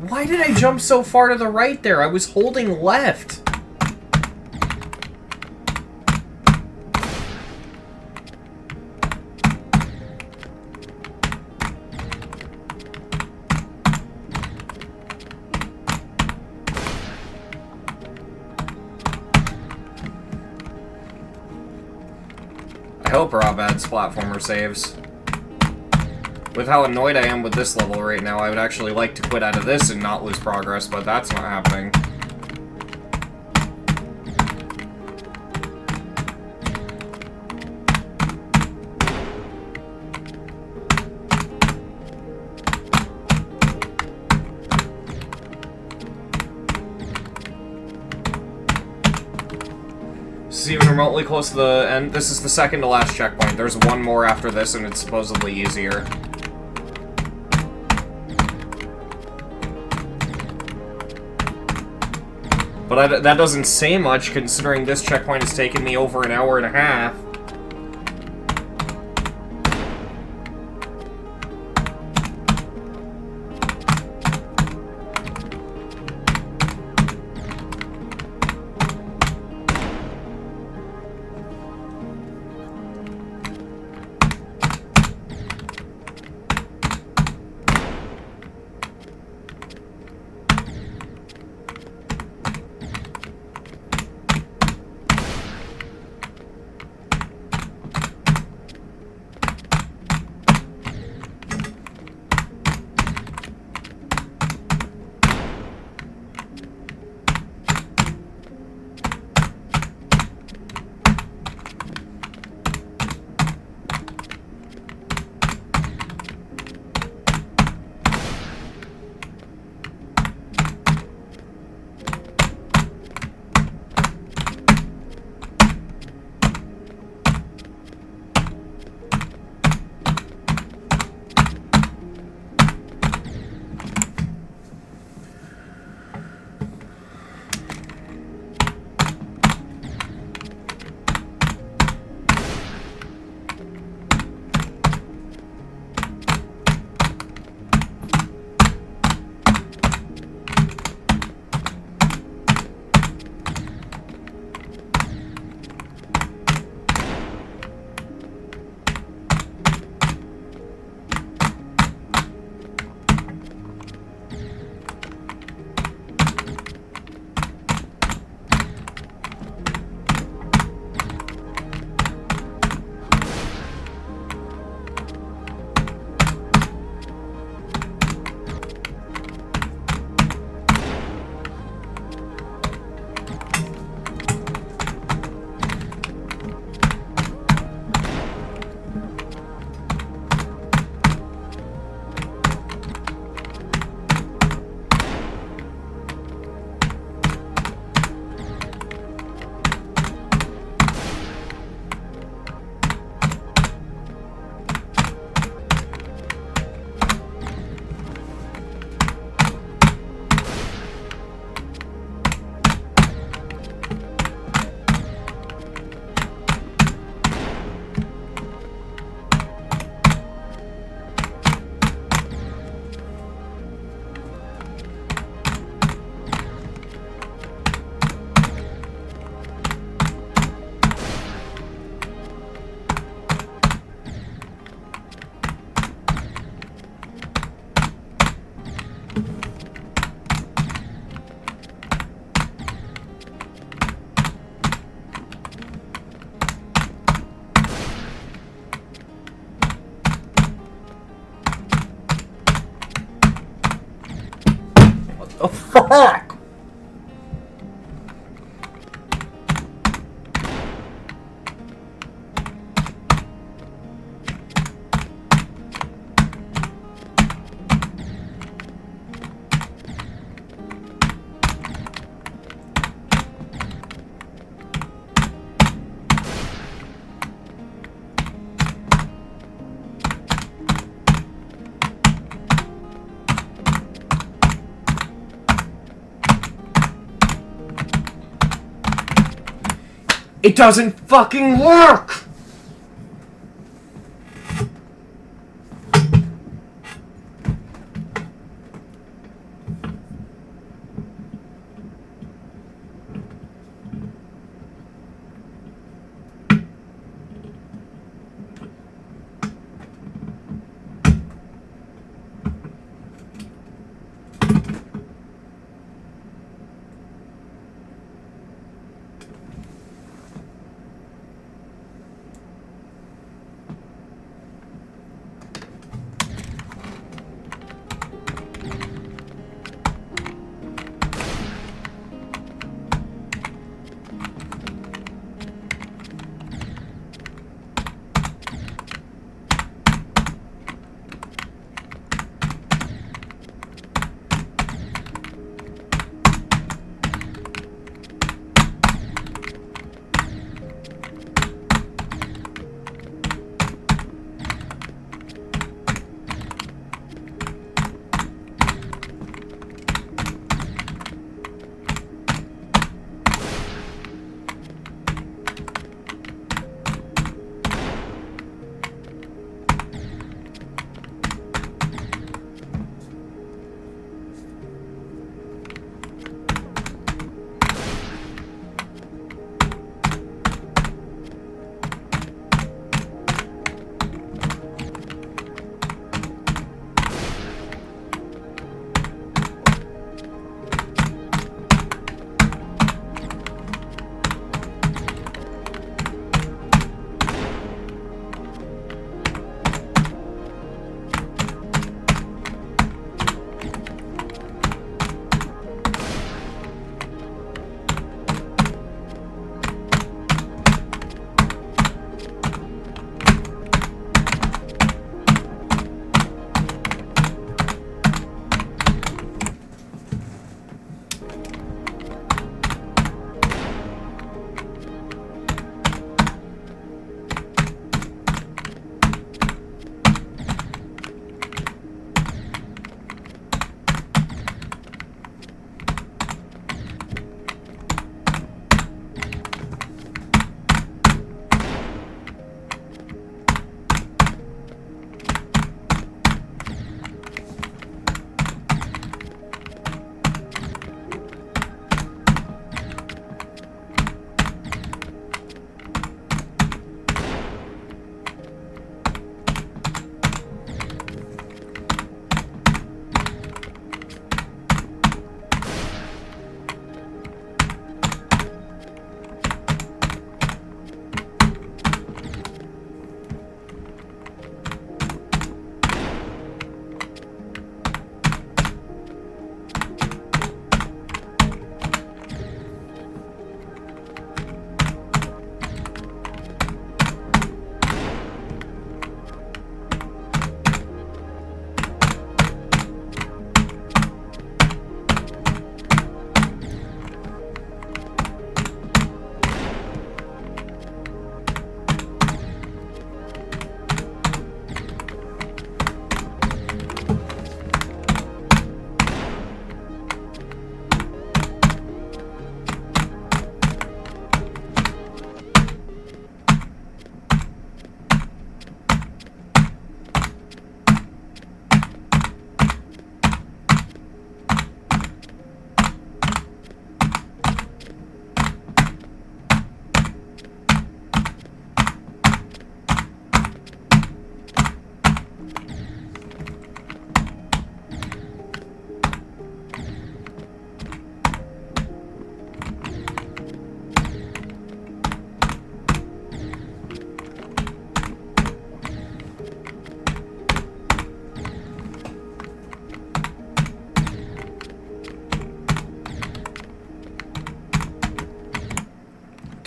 Why did I jump so far to the right there? I was holding left. I hope Rob adds platformer saves. With how annoyed I am with this level right now, I would actually like to quit out of this and not lose progress, but that's not happening. This is even remotely close to the end. This is the second to last checkpoint. There's one more after this, and it's supposedly easier. But that doesn't say much, considering this checkpoint has taken me over an hour and a half. Oh, fuck! It doesn't fucking work!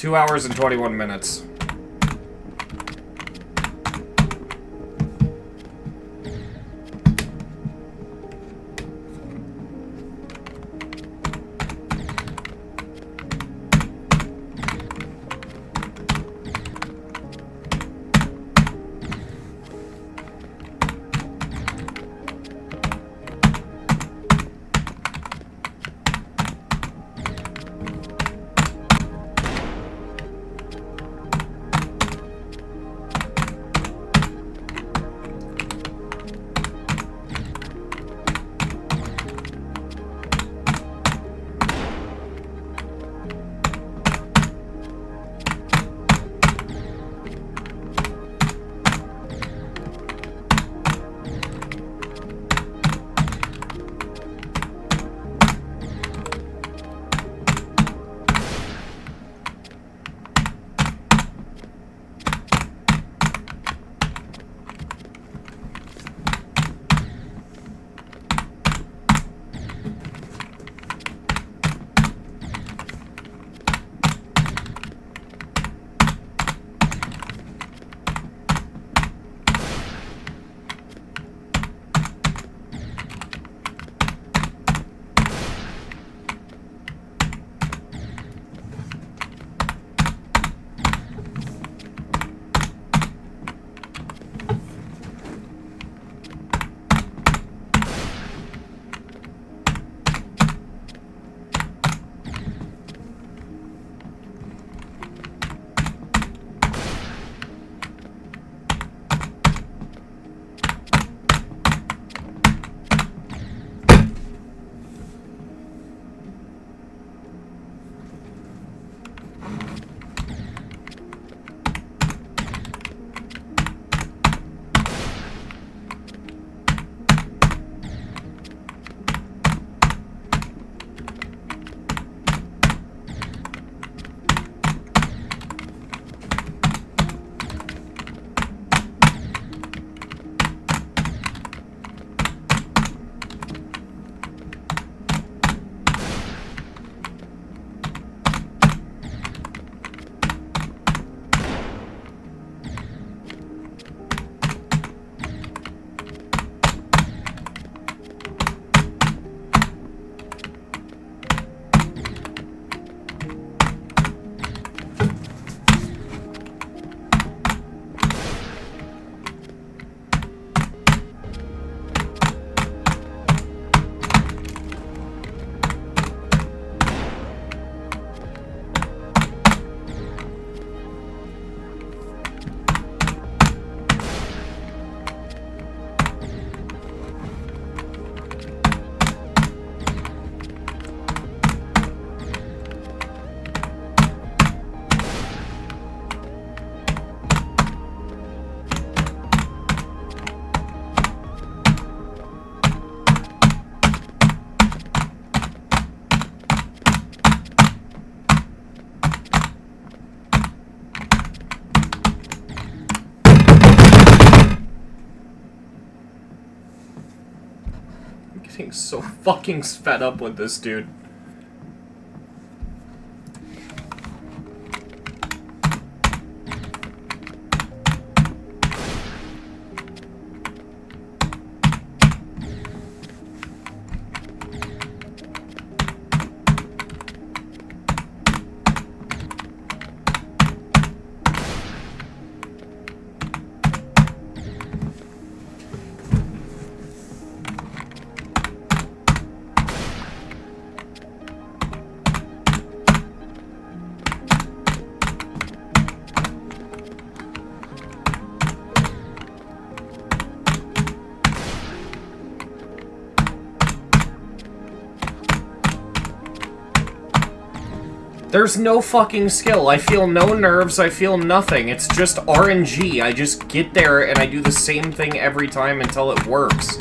2 hours and 21 minutes. Getting so fucking fed up with this dude. There's no fucking skill. I feel no nerves, I feel nothing. It's just RNG. I just get there and I do the same thing every time until it works.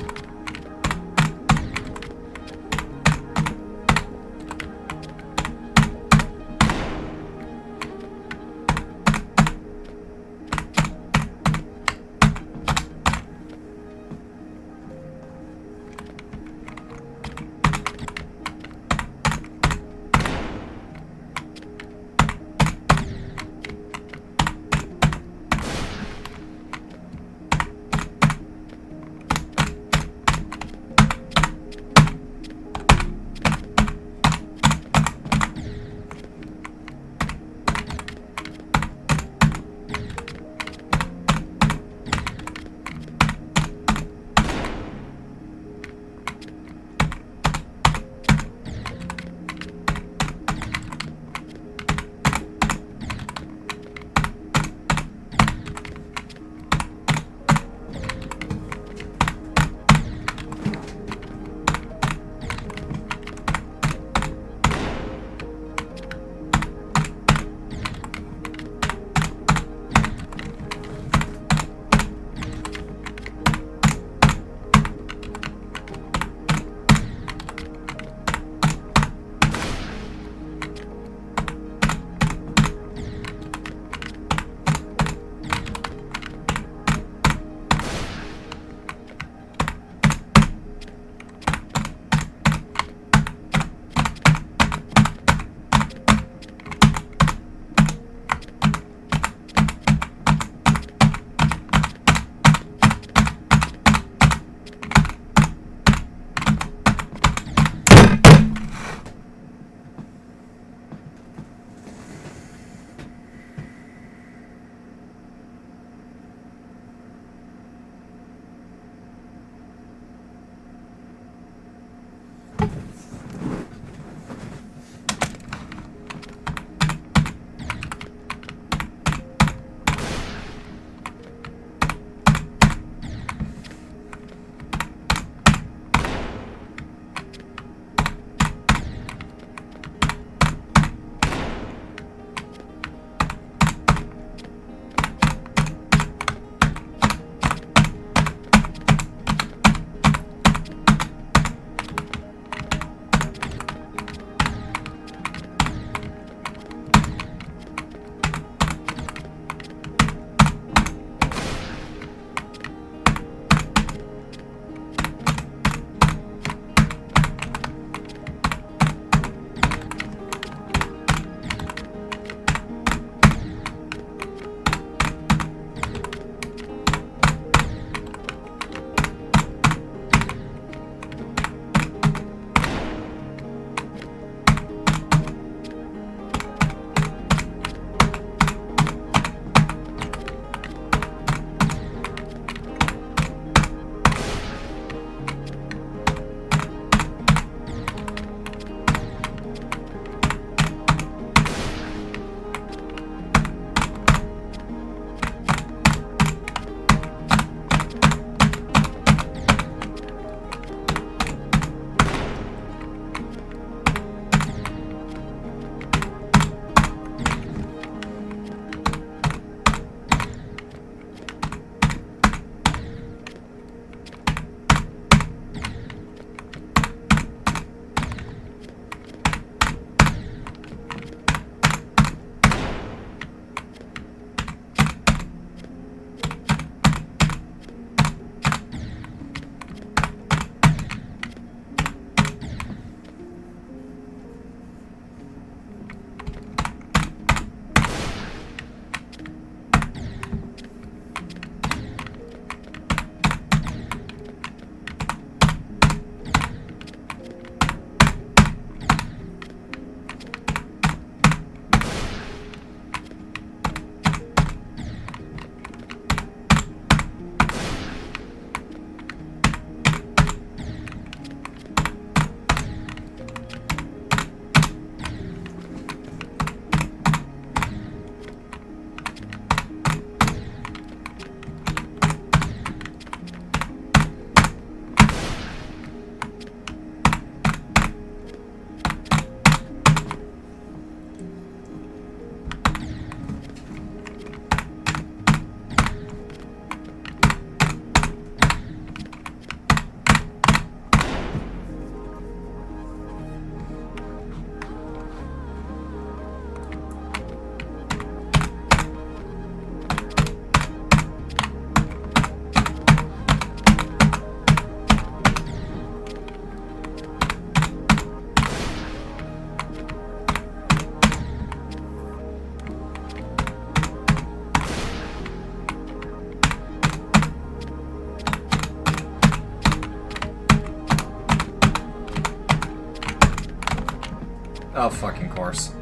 Oh, fucking course.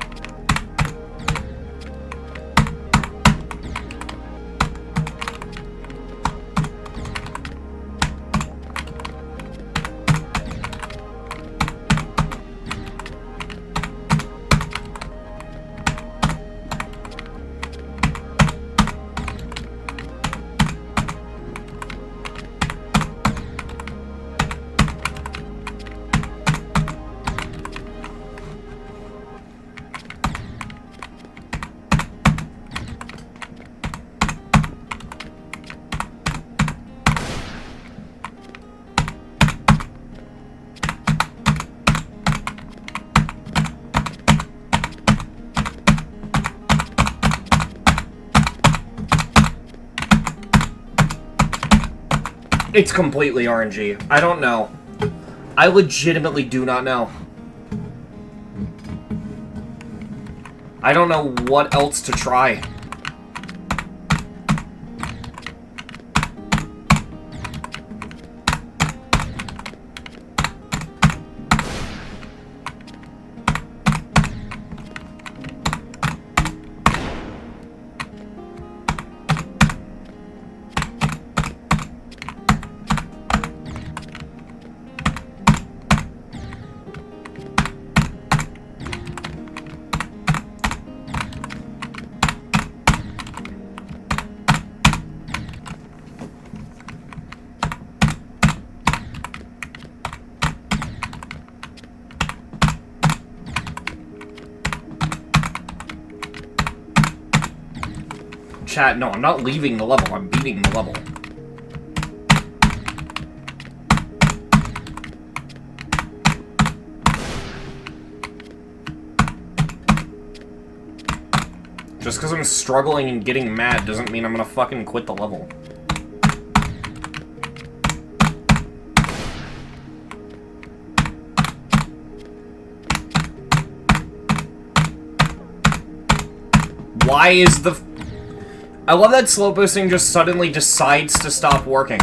It's completely RNG. I don't know. I legitimately do not know. I don't know what else to try. Chat, no, I'm not leaving the level, I'm beating the level. Just because I'm struggling and getting mad doesn't mean I'm gonna fucking quit the level. Why is the... I love that slow boosting just suddenly decides to stop working.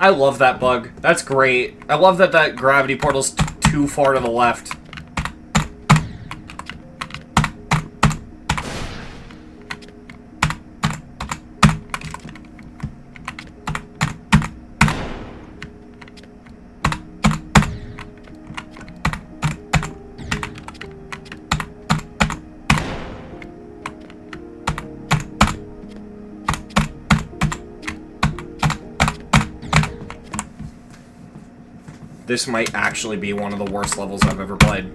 I love that bug. That's great. I love that that gravity portal's too far to the left. this might actually be one of the worst levels I've ever played.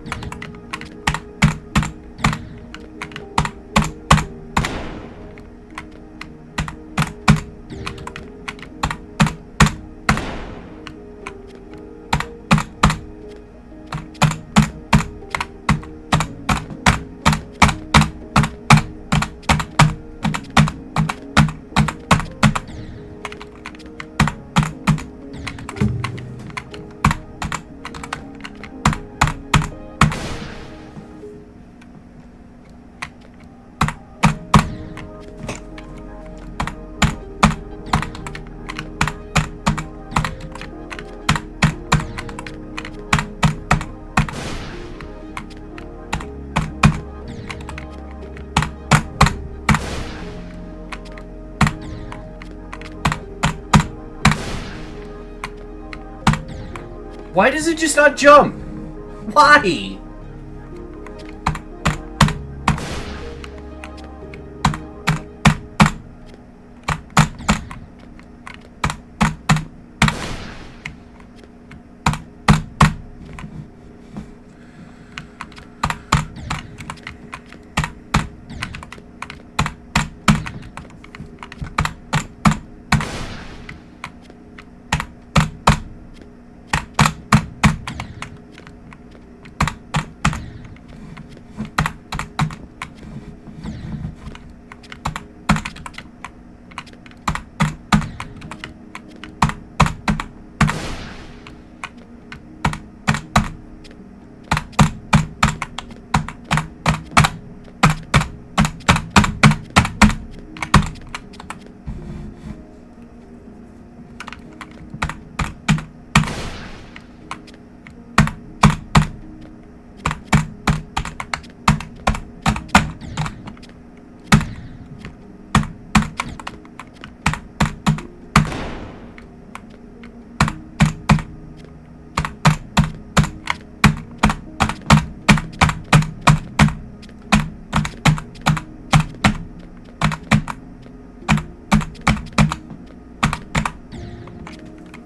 Why does it just not jump? Why?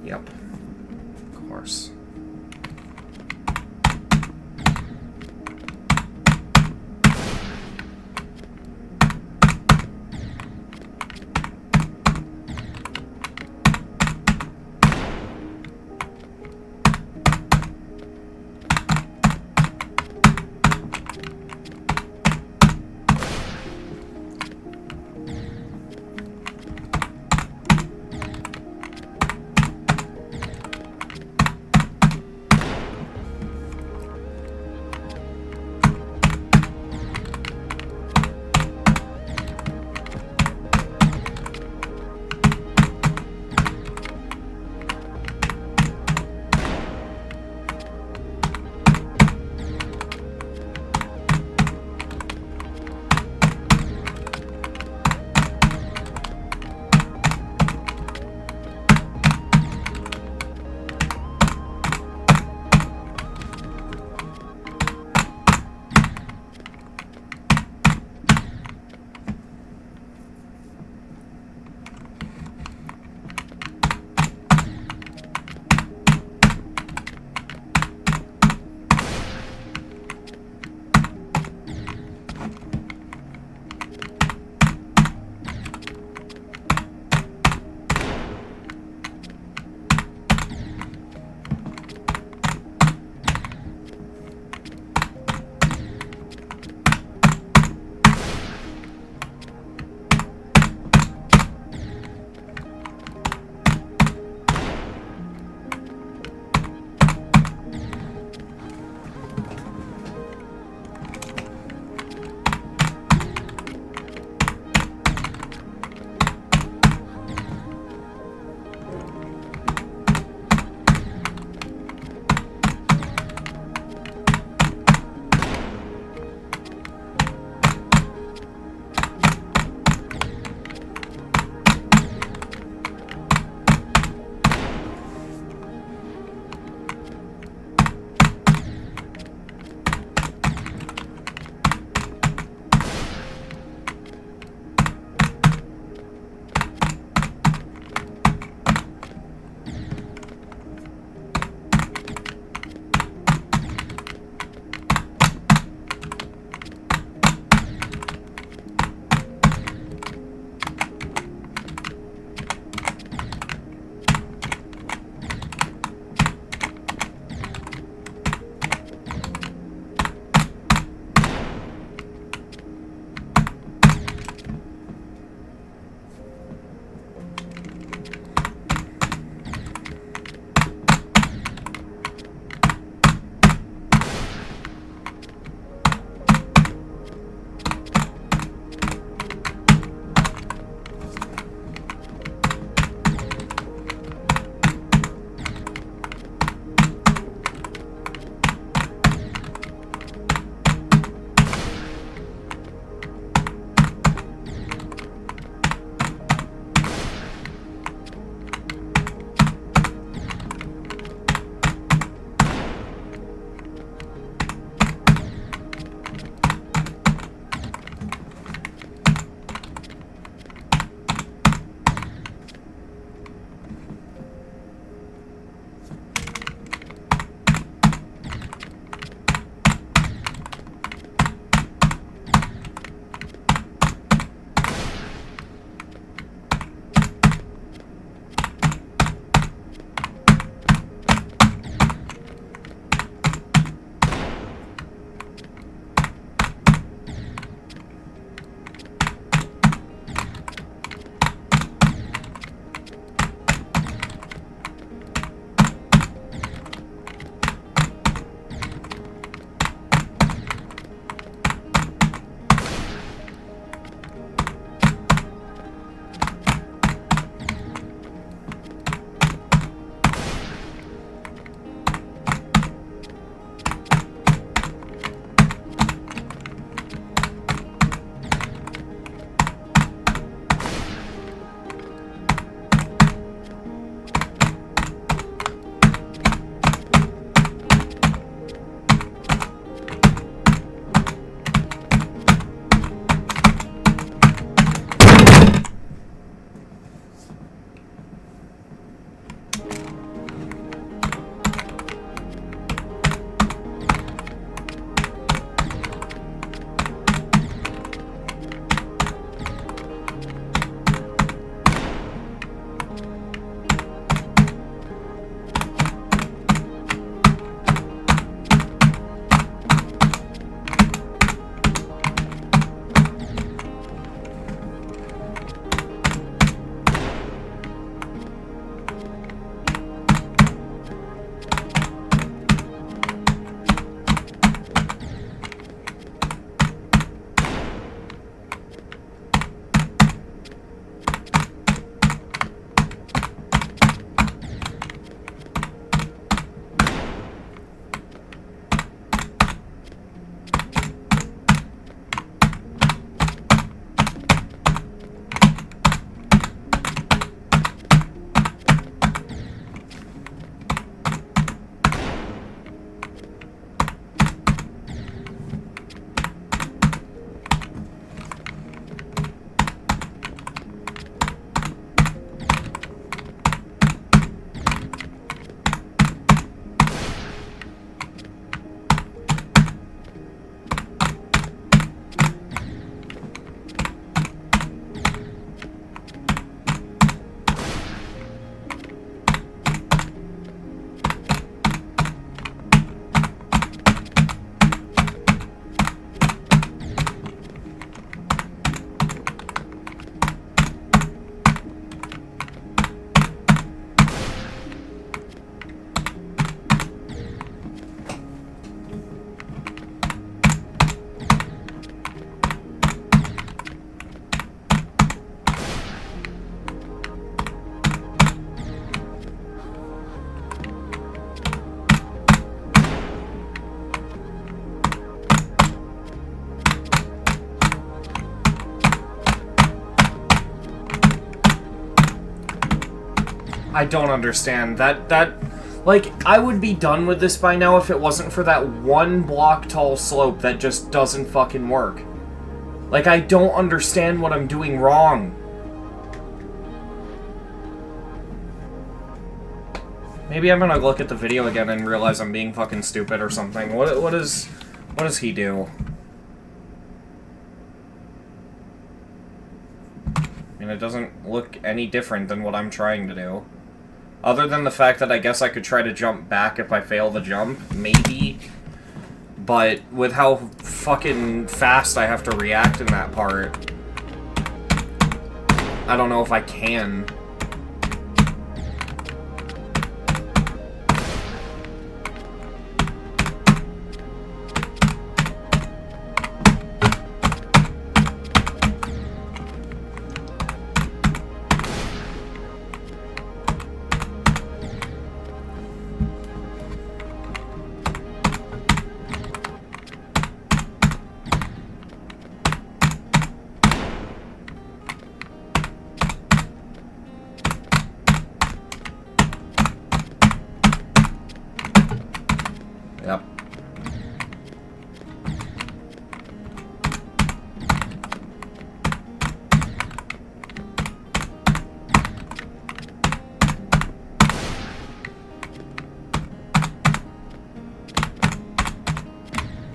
Yep. Of course. I don't understand. Like, I would be done with this by now if it wasn't for that one block tall slope that just doesn't fucking work. Like, I don't understand what I'm doing wrong. Maybe I'm gonna look at the video again and realize I'm being fucking stupid or something. What does he do? I mean, it doesn't look any different than what I'm trying to do. Other than the fact that I guess I could try to jump back if I fail the jump, maybe. But with how fucking fast I have to react in that part, I don't know if I can. Yep.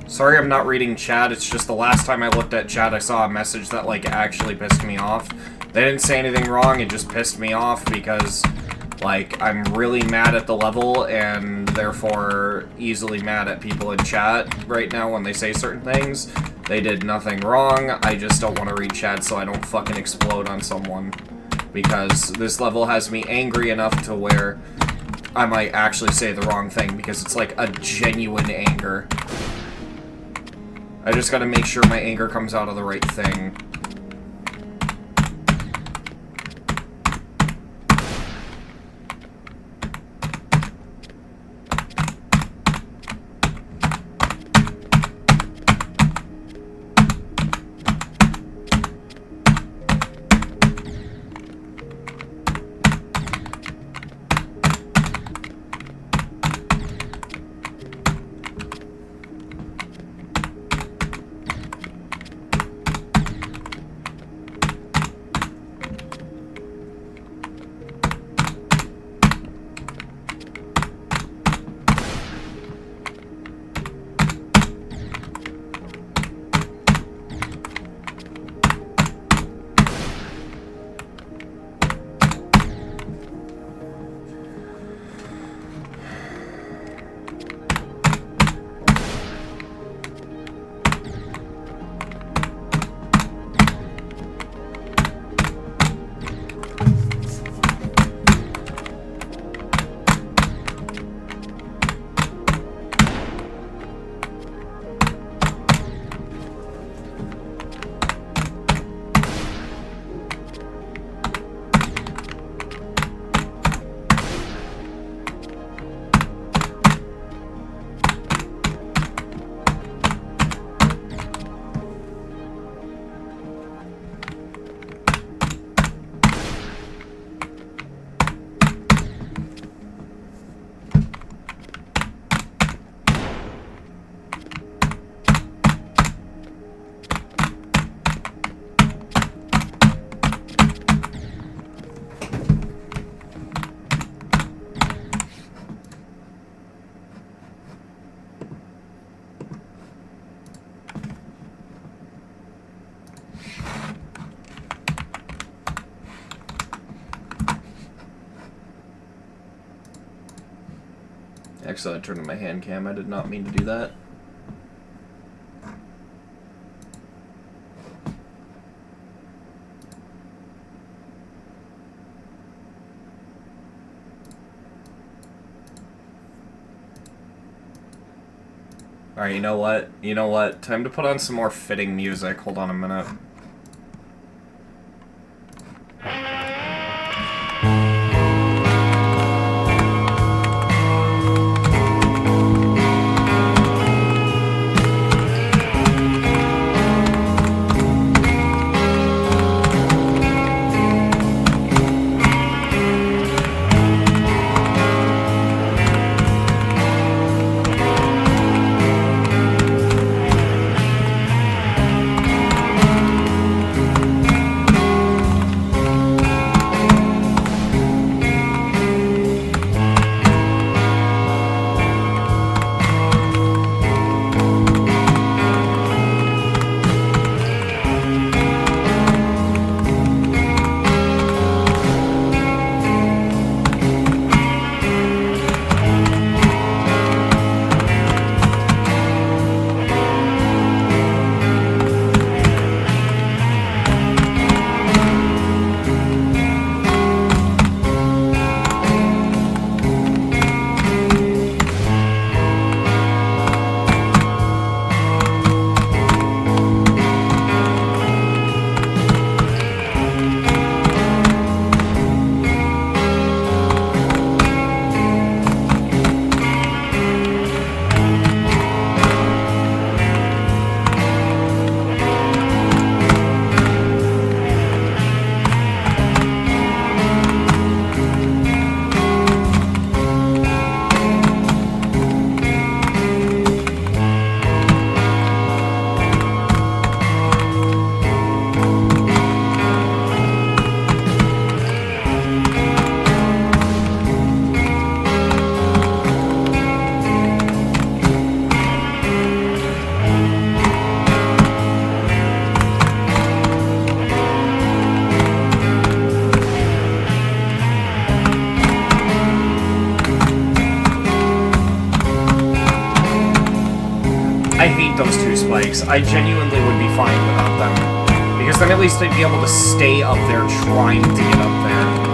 Sorry I'm not reading chat, it's just the last time I looked at chat I saw a message that, like, actually pissed me off. They didn't say anything wrong, it just pissed me off because, like, I'm really mad at the level and therefore easily mad at people in chat right now when they say certain things. They did nothing wrong, I just don't want to read chat so I don't fucking explode on someone. Because this level has me angry enough to where I might actually say the wrong thing because it's like a genuine anger. I just gotta make sure my anger comes out of the right thing. Actually, I turned on my hand cam. I did not mean to do that. Alright, you know what? You know what? Time to put on some more fitting music. Hold on a minute. hate those 2 spikes. I genuinely would be fine without them. Because then at least I'd be able to stay up there trying to get up there.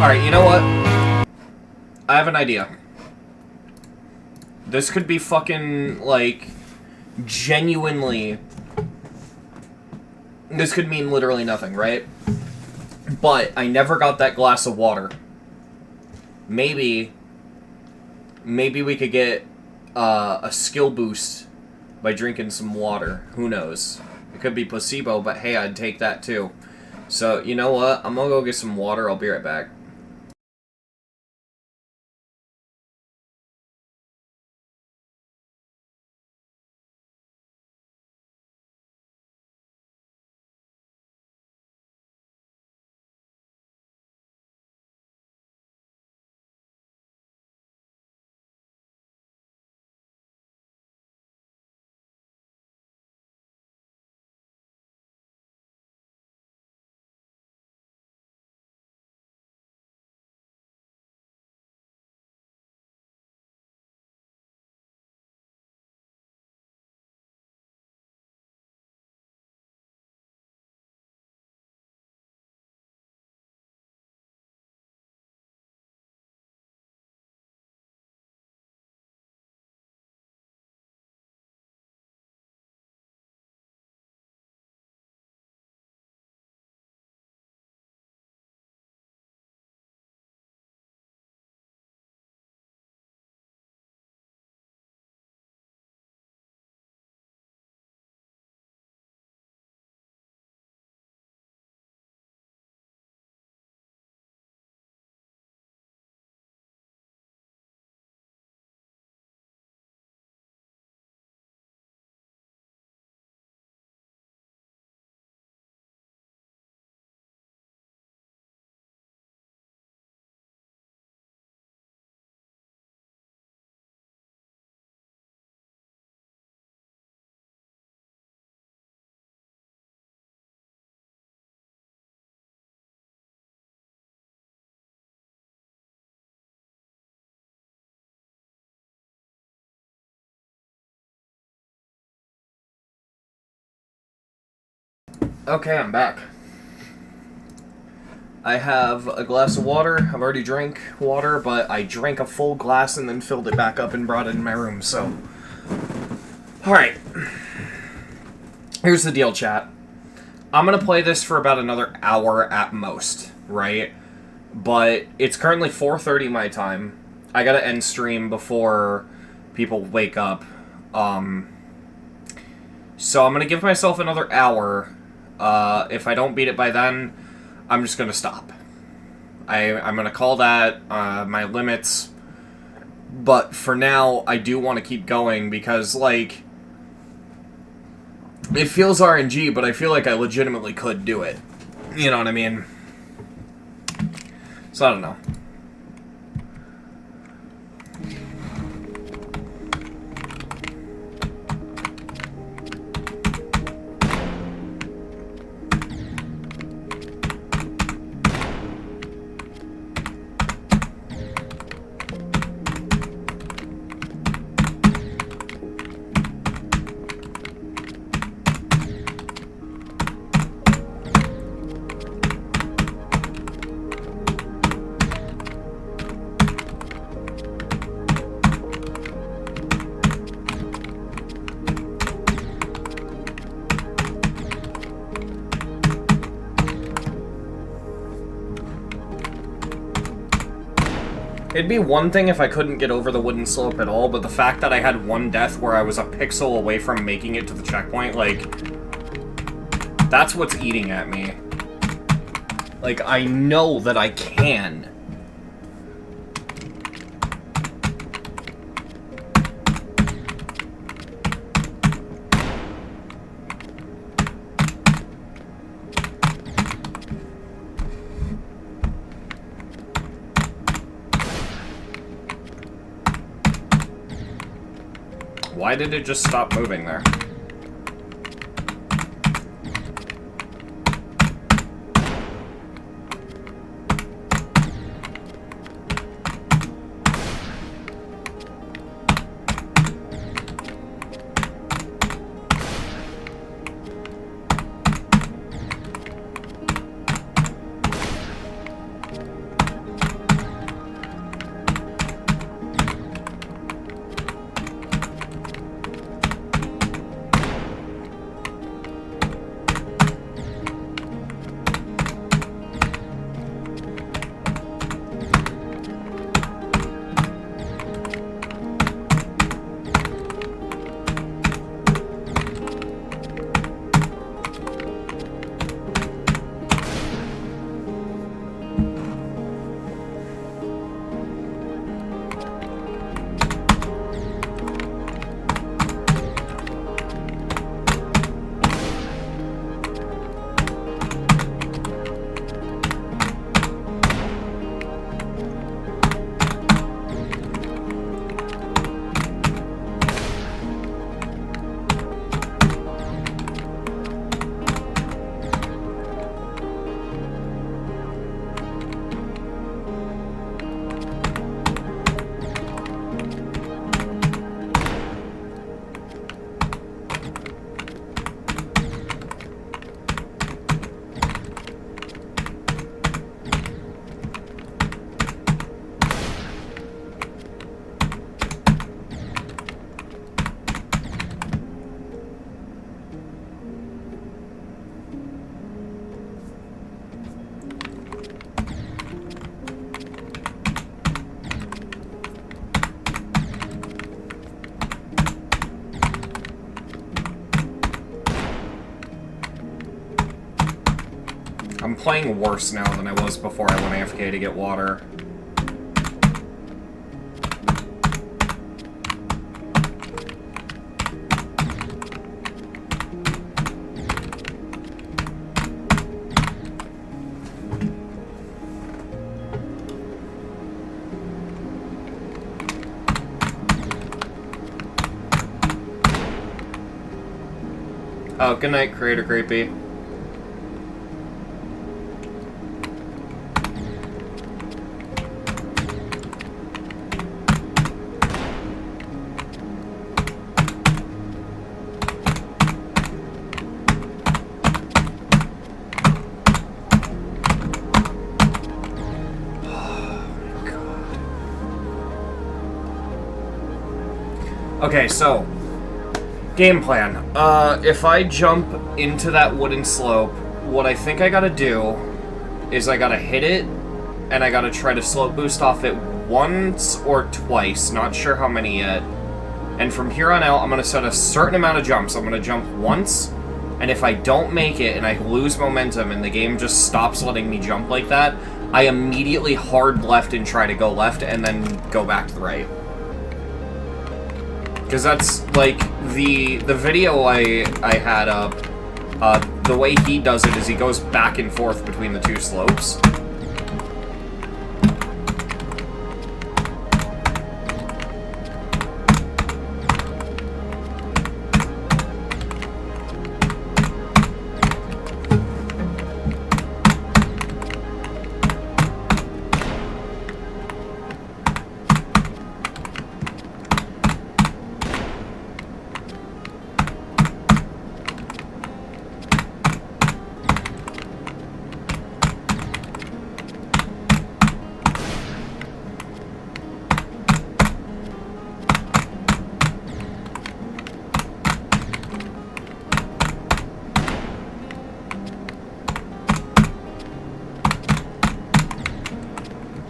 Alright, you know what? I have an idea. This could be fucking, like, genuinely This could mean literally nothing, right? But I never got that glass of water. Maybe we could get a skill boost by drinking some water. Who knows? It could be placebo, but hey, I'd take that too. So, you know what? I'm gonna go get some water. I'll be right back. Okay, I'm back. I have a glass of water. I've already drank water, but I drank a full glass and then filled it back up and brought it in my room, so... Alright. Here's the deal, chat. I'm gonna play this for about another hour at most, right? But it's currently 4:30 my time. I gotta end stream before people wake up. So I'm gonna give myself another hour. If I don't beat it by then, I'm just gonna stop. I'm gonna call that my limits. But for now, I do want to keep going because, like, it feels RNG, but I feel like I legitimately could do it. You know what I mean? So I don't know. It'd be one thing if I couldn't get over the wooden slope at all, but the fact that I had one death where I was a pixel away from making it to the checkpoint, like, that's what's eating at me. Like, I know that I can. Why did it just stop moving there? playing worse now than I was before I went AFK to get water. Oh, good night, Creator Creepy. Okay, so game plan. If I jump into that wooden slope, what I think I gotta do is I gotta hit it, and I gotta try to slope boost off it once or twice, not sure how many yet. And from here on out, I'm gonna set a certain amount of jumps. I'm gonna jump once, and if I don't make it and I lose momentum and the game just stops letting me jump like that, I immediately hard left and try to go left and then go back to the right. Because that's, like, the video I had up, the way he does it is he goes back and forth between the two slopes.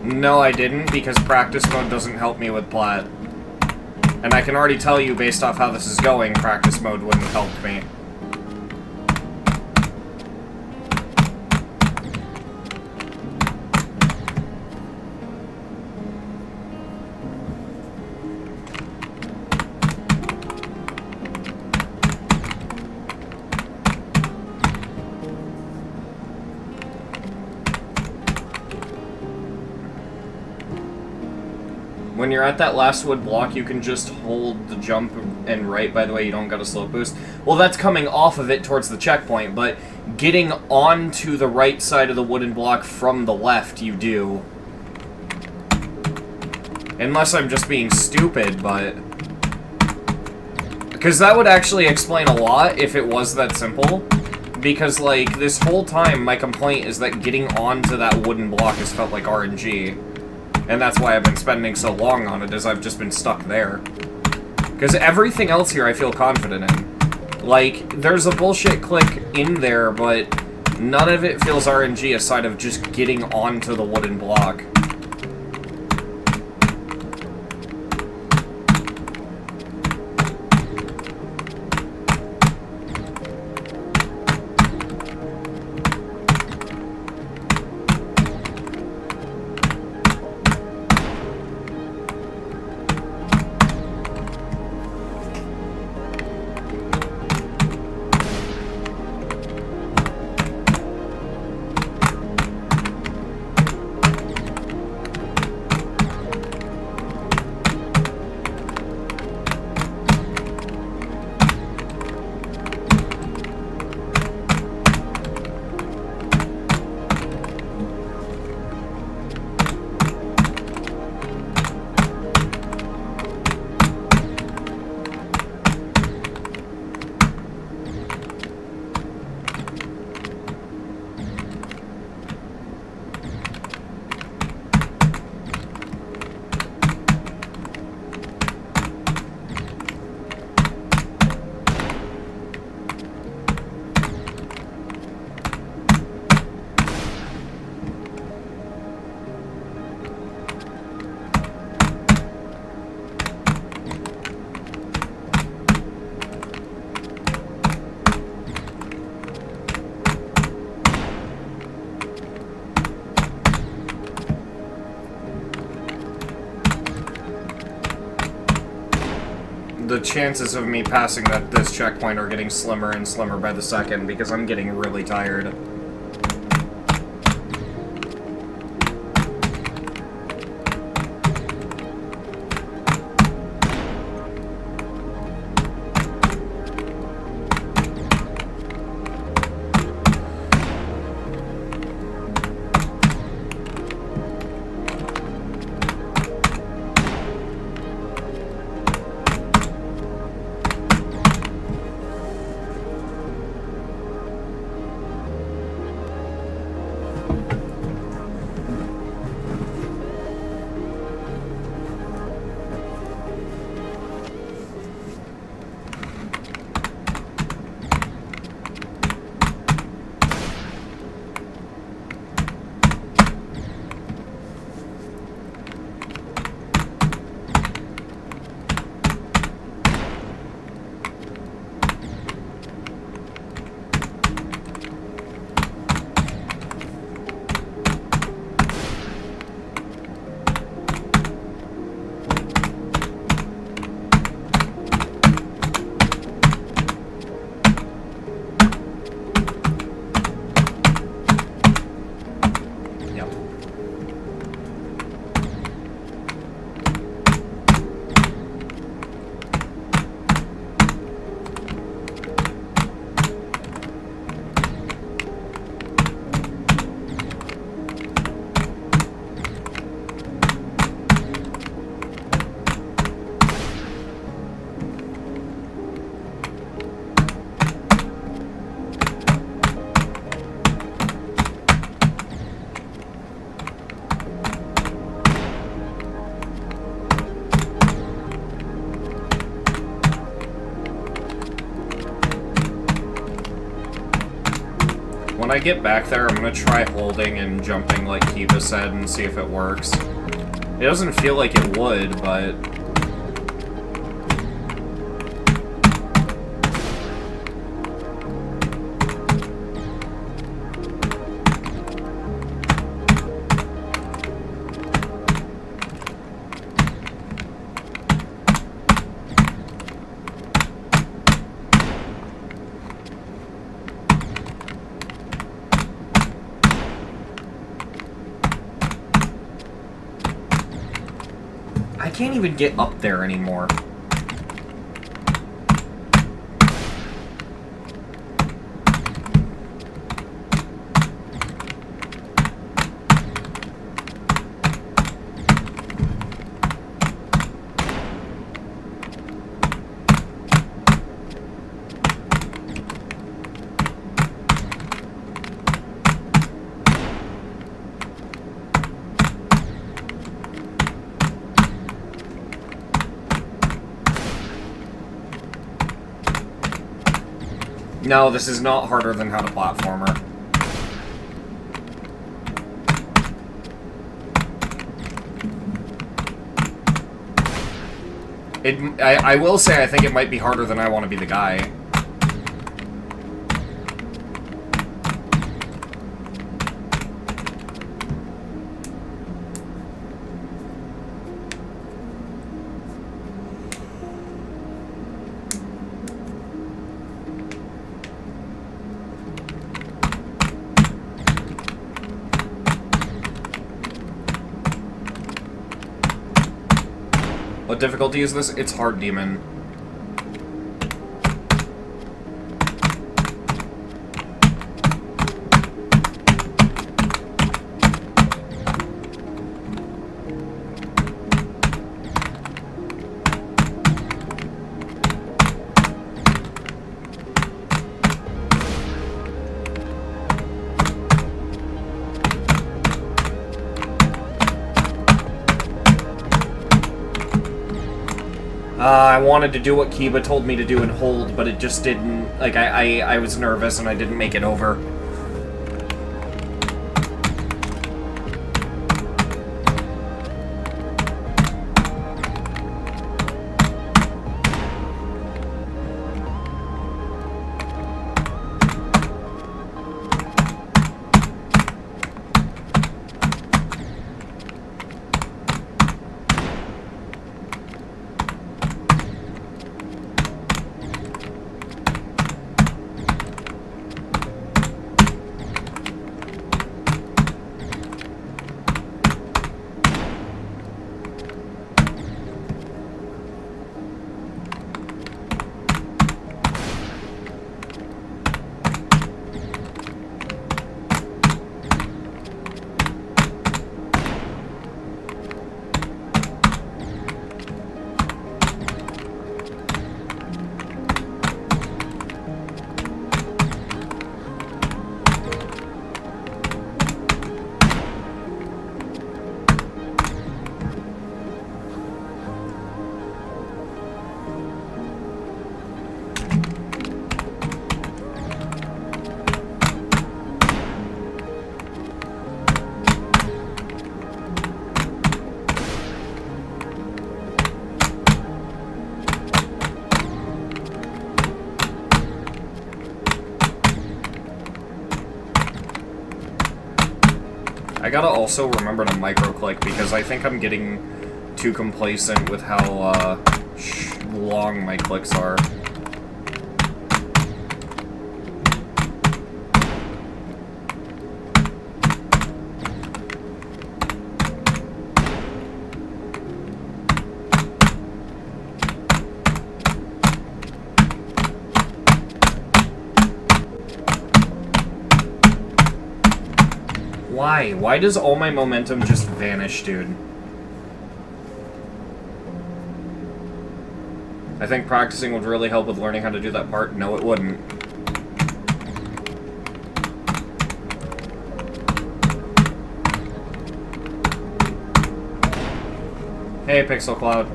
No, I didn't, because practice mode doesn't help me with plat. And I can already tell you, based off how this is going, practice mode wouldn't help me. When you're at that last wood block, you can just hold the jump and right, by the way, you don't got a slope boost. Well, that's coming off of it towards the checkpoint, but getting onto the right side of the wooden block from the left, you do. Unless I'm just being stupid, but... Because that would actually explain a lot if it was that simple. Because, like, this whole time, my complaint is that getting onto that wooden block has felt like RNG. And that's why I've been spending so long on it, is I've just been stuck there. Because everything else here I feel confident in. Like, there's a bullshit click in there, but none of it feels RNG aside of just getting onto the wooden block. the chances of me passing this checkpoint are getting slimmer and slimmer by the second because I'm getting really tired. When I get back there, I'm gonna try holding and jumping like Kiba said and see if it works. It doesn't feel like it would, but... I can't even get up there anymore. No, this is not harder than How to Platformer. I will say I think it might be harder than I Want to Be the Guy. What difficulty is this? It's Hard Demon. I wanted to do what Kiba told me to do and hold, but it just didn't... Like, I was nervous and I didn't make it over. I gotta also remember to micro-click, because I think I'm getting too complacent with how, long my clicks are. Why? Why does all my momentum just vanish, dude? I think practicing would really help with learning how to do that part. No, it wouldn't. Hey, Pixel Cloud.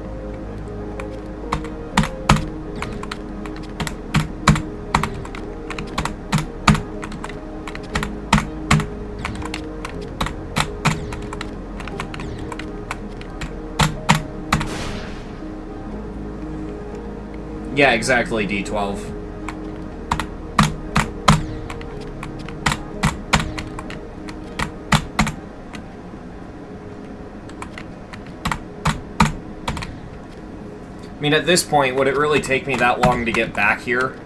Yeah, exactly, D12. I mean, at this point, would it really take me that long to get back here?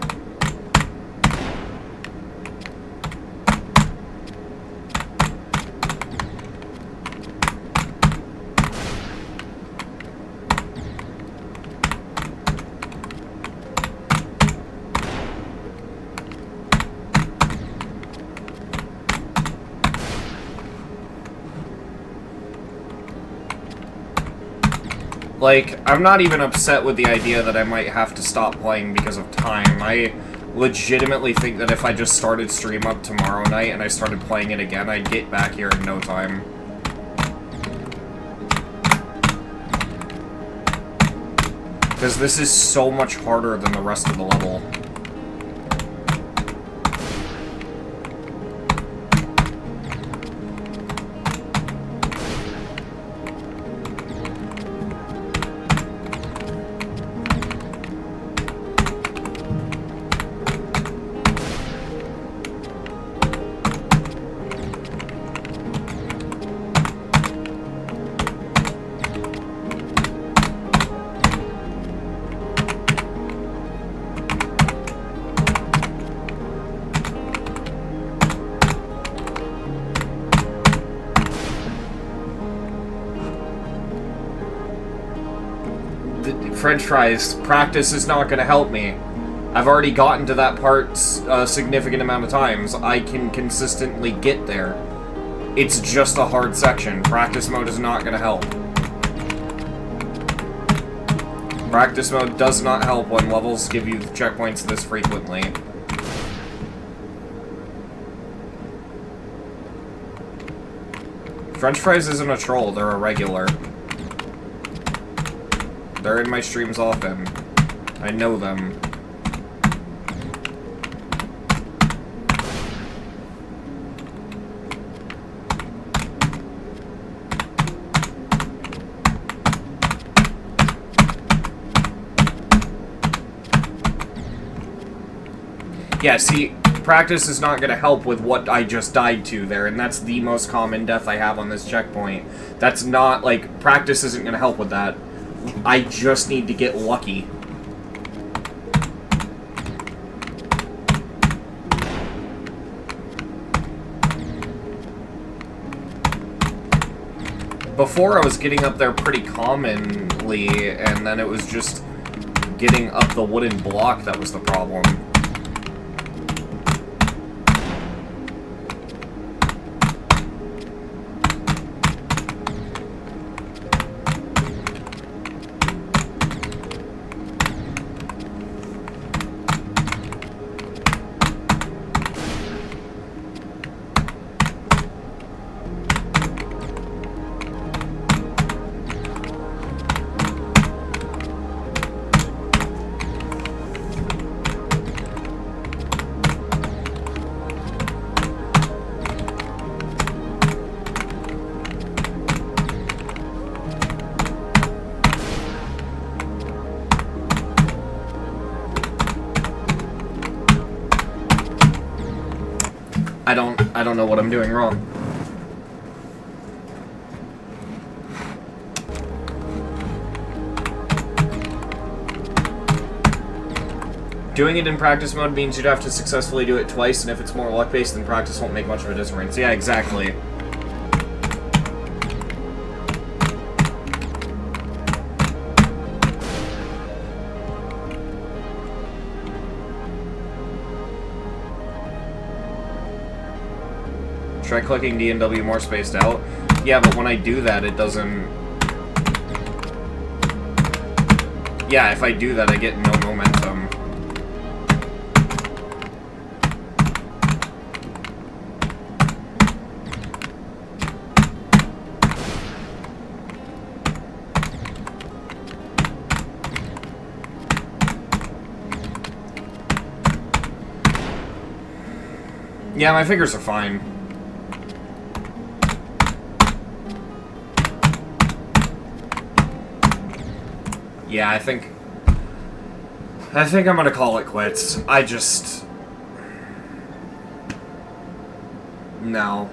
Like, I'm not even upset with the idea that I might have to stop playing because of time. I legitimately think that if I just started stream up tomorrow night and I started playing it again, I'd get back here in no time. Because this is so much harder than the rest of the level. French fries, practice is not going to help me. I've already gotten to that part a significant amount of times. I can consistently get there. It's just a hard section. Practice mode is not going to help. Practice mode does not help when levels give you checkpoints this frequently. French fries isn't a troll, they're a regular. They're in my streams often. I know them. Yeah, see, practice is not going to help with what I just died to there, and that's the most common death I have on this checkpoint. That's not, like, practice isn't going to help with that. I just need to get lucky. Before, I was getting up there pretty commonly, and then it was just getting up the wooden block that was the problem. I don't know what I'm doing wrong. Doing it in practice mode means you'd have to successfully do it twice, and if it's more luck-based, then practice won't make much of a difference. Yeah, exactly. Try clicking D and W more spaced out. Yeah, but when I do that, it doesn't... Yeah, if I do that, I get no momentum. Yeah, my fingers are fine. Yeah, I think I'm gonna call it quits. No.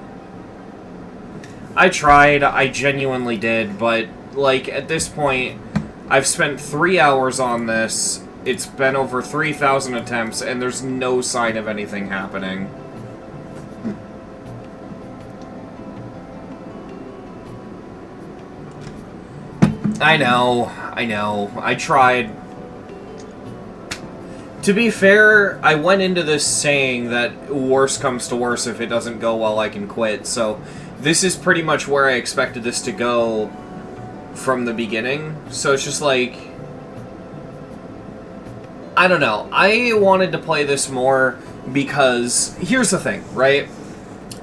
I tried, I genuinely did, but, like, at this point, I've spent 3 hours on this, it's been over 3,000 attempts, and there's no sign of anything happening. I know. I tried. To be fair, I went into this saying that worse comes to worse, if it doesn't go well, I can quit. So this is pretty much where I expected this to go from the beginning. So it's just like... I don't know. I wanted to play this more because... Here's the thing, right?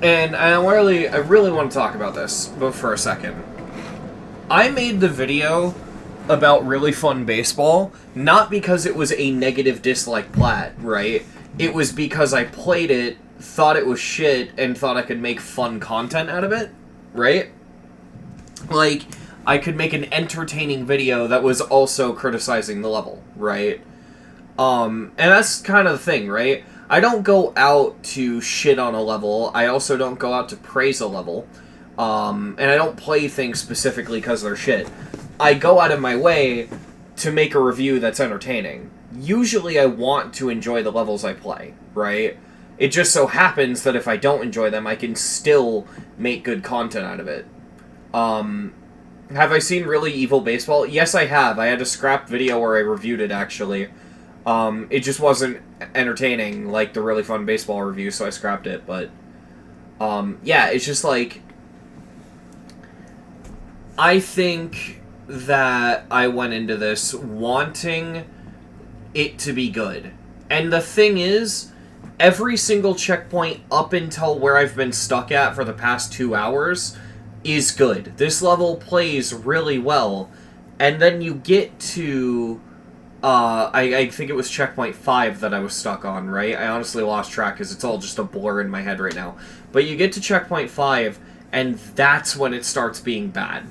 And I really want to talk about this, but for a second. I made the video about Really Fun Baseball, not because it was a negative dislike plat, right? It was because I played it, thought it was shit, and thought I could make fun content out of it, right? Like, I could make an entertaining video that was also criticizing the level, right? And that's kind of the thing, right? I don't go out to shit on a level, I also don't go out to praise a level, and I don't play things specifically because they're shit. I go out of my way to make a review that's entertaining. Usually I want to enjoy the levels I play, right? It just so happens that if I don't enjoy them, I can still make good content out of it. Have I seen Really Evil Baseball? Yes, I have. I had a scrap video where I reviewed it, actually. It just wasn't entertaining like the Really Fun Baseball review, so I scrapped it, but... yeah, it's just like... I think that I went into this wanting it to be good. And the thing is, every single checkpoint up until where I've been stuck at for the past 2 hours is good. This level plays really well. And then you get to... I think it was checkpoint 5 that I was stuck on, right? I honestly lost track because it's all just a blur in my head right now. But you get to checkpoint 5, and that's when it starts being bad.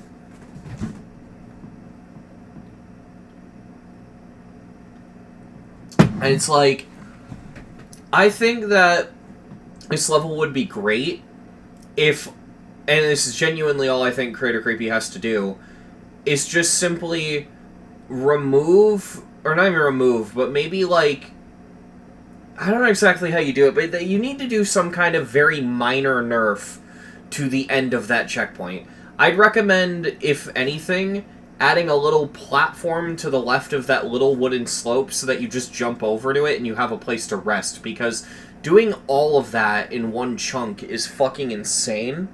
And it's like, I think that this level would be great if, and this is genuinely all I think Creator Creepy has to do, is just simply remove, or not even remove, but maybe like, I don't know exactly how you do it, but you need to do some kind of very minor nerf to the end of that checkpoint. I'd recommend, if anything, adding a little platform to the left of that little wooden slope so that you just jump over to it and you have a place to rest, because doing all of that in one chunk is fucking insane,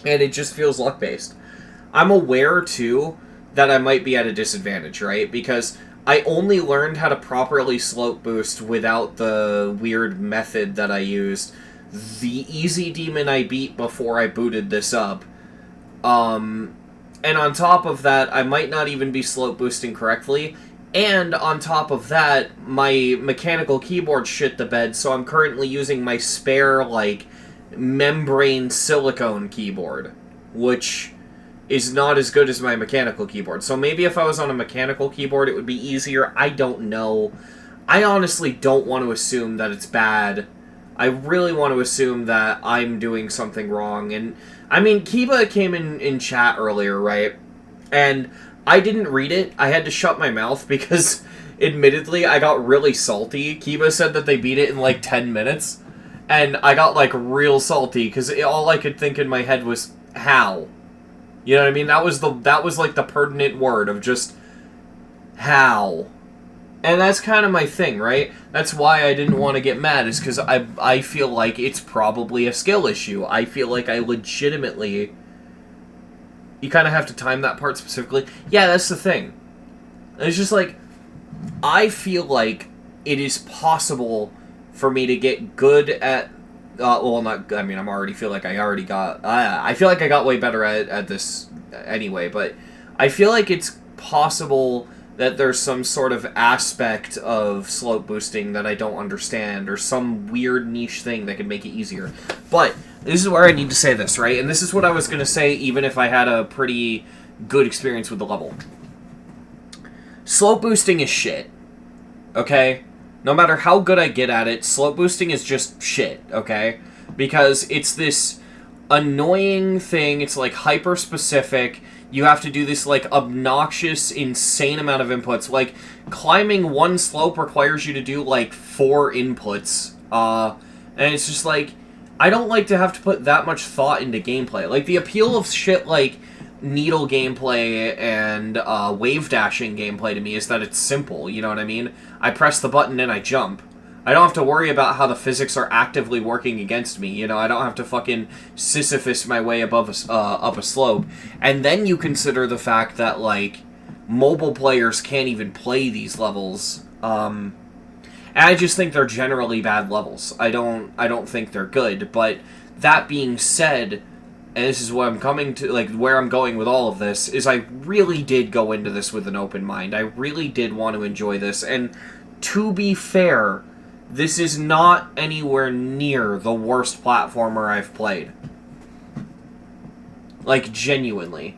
and it just feels luck-based. I'm aware, too, that I might be at a disadvantage, right? Because I only learned how to properly slope boost without the weird method that I used. The easy demon I beat before I booted this up. And on top of that, I might not even be slope boosting correctly. And on top of that, my mechanical keyboard shit the bed, so I'm currently using my spare, like, membrane silicone keyboard, which is not as good as my mechanical keyboard. So maybe if I was on a mechanical keyboard, it would be easier. I don't know. I honestly don't want to assume that it's bad. I really want to assume that I'm doing something wrong. And, I mean, Kiba came in chat earlier, right? And I didn't read it. I had to shut my mouth because admittedly, I got really salty. Kiba said that they beat it in like 10 minutes. And I got like real salty because all I could think in my head was, how? You know what I mean? That was like the pertinent word of just, how? And that's kind of my thing, right? That's why I didn't want to get mad, is because I feel like it's probably a skill issue. I feel like I legitimately... You kind of have to time that part specifically. Yeah, that's the thing. It's just like, I feel like it is possible for me to get good at... well, not... I mean, I'm already feel like I already got... I feel like I got way better at this anyway, but I feel like it's possible that there's some sort of aspect of slope boosting that I don't understand, or some weird niche thing that could make it easier. But this is where I need to say this, right? And this is what I was going to say even if I had a pretty good experience with the level. Slope boosting is shit. Okay? No matter how good I get at it, slope boosting is just shit, okay? Because it's this annoying thing, it's like hyper-specific. You have to do this, like, obnoxious, insane amount of inputs. Like, climbing one slope requires you to do, like, 4 inputs. And it's just, like, I don't like to have to put that much thought into gameplay. Like, the appeal of shit like needle gameplay and wave dashing gameplay to me is that it's simple, you know what I mean? I press the button and I jump. I don't have to worry about how the physics are actively working against me, you know? I don't have to fucking Sisyphus my way above up a slope. And then you consider the fact that, like, mobile players can't even play these levels. And I just think they're generally bad levels. I don't think they're good. But that being said, and this is what I'm coming to, like, where I'm going with all of this, is I really did go into this with an open mind. I really did want to enjoy this. And to be fair, this is not anywhere near the worst platformer I've played. Like, genuinely.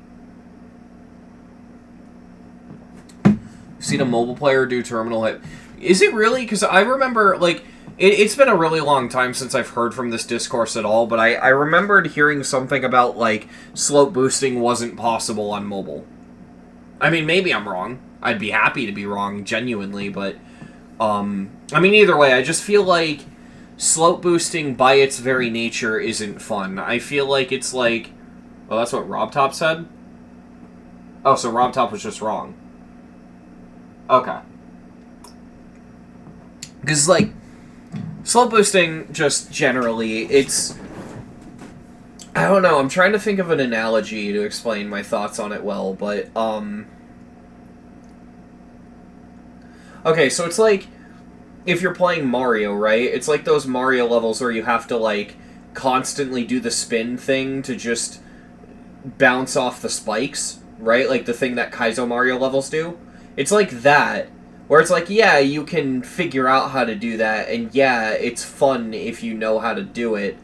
Seen a mobile player do terminal hit. Is it really? Because I remember, like, it's been a really long time since I've heard from this discourse at all, but I remembered hearing something about, like, slope boosting wasn't possible on mobile. I mean, maybe I'm wrong. I'd be happy to be wrong, genuinely, but... I mean, either way, I just feel like slope boosting by its very nature isn't fun. I feel like it's like... Oh, that's what RobTop said? Oh, so RobTop was just wrong. Okay. Because, like, slope boosting, just generally, it's... I don't know, I'm trying to think of an analogy to explain my thoughts on it well, but, okay, so it's like, if you're playing Mario, right? It's like those Mario levels where you have to, like, constantly do the spin thing to just bounce off the spikes, right? Like the thing that Kaizo Mario levels do. It's like that, where it's like, yeah, you can figure out how to do that, and yeah, it's fun if you know how to do it,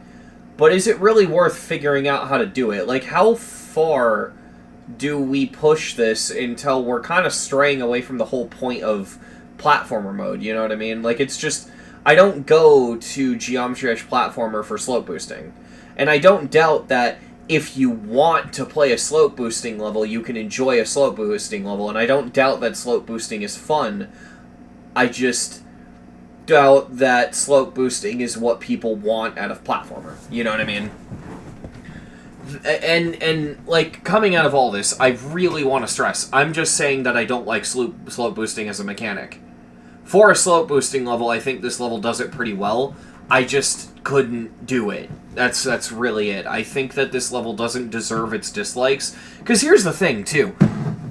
but is it really worth figuring out how to do it? Like, how far do we push this until we're kind of straying away from the whole point of platformer mode, you know what I mean? Like, it's just, I don't go to Geometry Edge Platformer for slope boosting. And I don't doubt that if you want to play a slope boosting level, you can enjoy a slope boosting level, and I don't doubt that slope boosting is fun. I just doubt that slope boosting is what people want out of platformer, you know what I mean? And like, coming out of all this, I really want to stress, I'm just saying that I don't like slope boosting as a mechanic. For a slope boosting level, I think this level does it pretty well. I just couldn't do it. That's really it. I think that this level doesn't deserve its dislikes. Because here's the thing, too.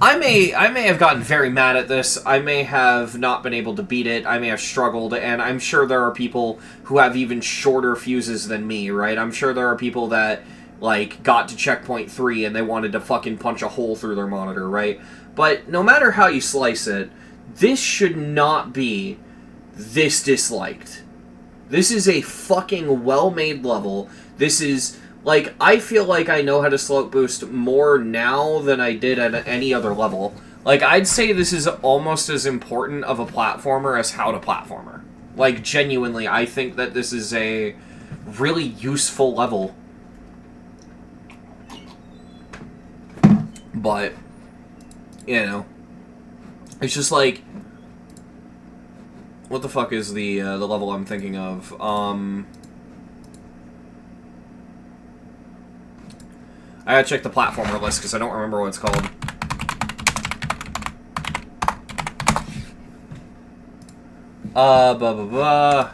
I may have gotten very mad at this. I may have not been able to beat it. I may have struggled. And I'm sure there are people who have even shorter fuses than me, right? I'm sure there are people that, like, got to checkpoint 3 and they wanted to fucking punch a hole through their monitor, right? But no matter how you slice it, this should not be this disliked. This is a fucking well-made level. This is, like, I feel like I know how to slope boost more now than I did at any other level. Like, I'd say this is almost as important of a platformer as how to platformer. Like, genuinely, I think that this is a really useful level. But, you know, it's just like, What the fuck is the level I'm thinking of? I gotta check the platformer list because I don't remember what it's called. Blah, blah, blah.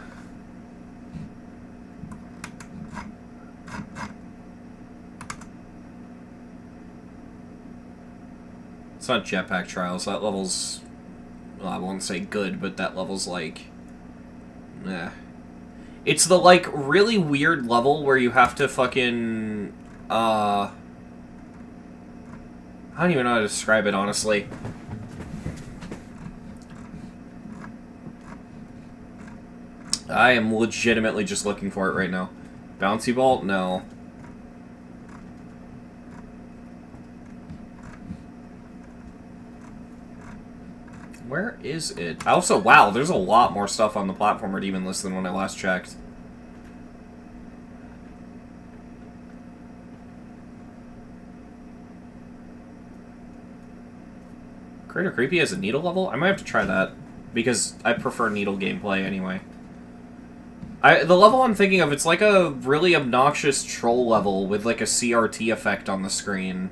It's not Jetpack Trials. That level's... Well, I won't say good, but that level's like... Eh. It's the, like, really weird level where you have to fucking... I don't even know how to describe it, honestly. I am legitimately just looking for it right now. Bouncy Ball? No. Where is it? Also, wow, there's a lot more stuff on the platformer even list than when I last checked. Crater Creepy has a needle level? I might have to try that, because I prefer needle gameplay anyway. The level I'm thinking of, it's like a really obnoxious troll level with like a CRT effect on the screen.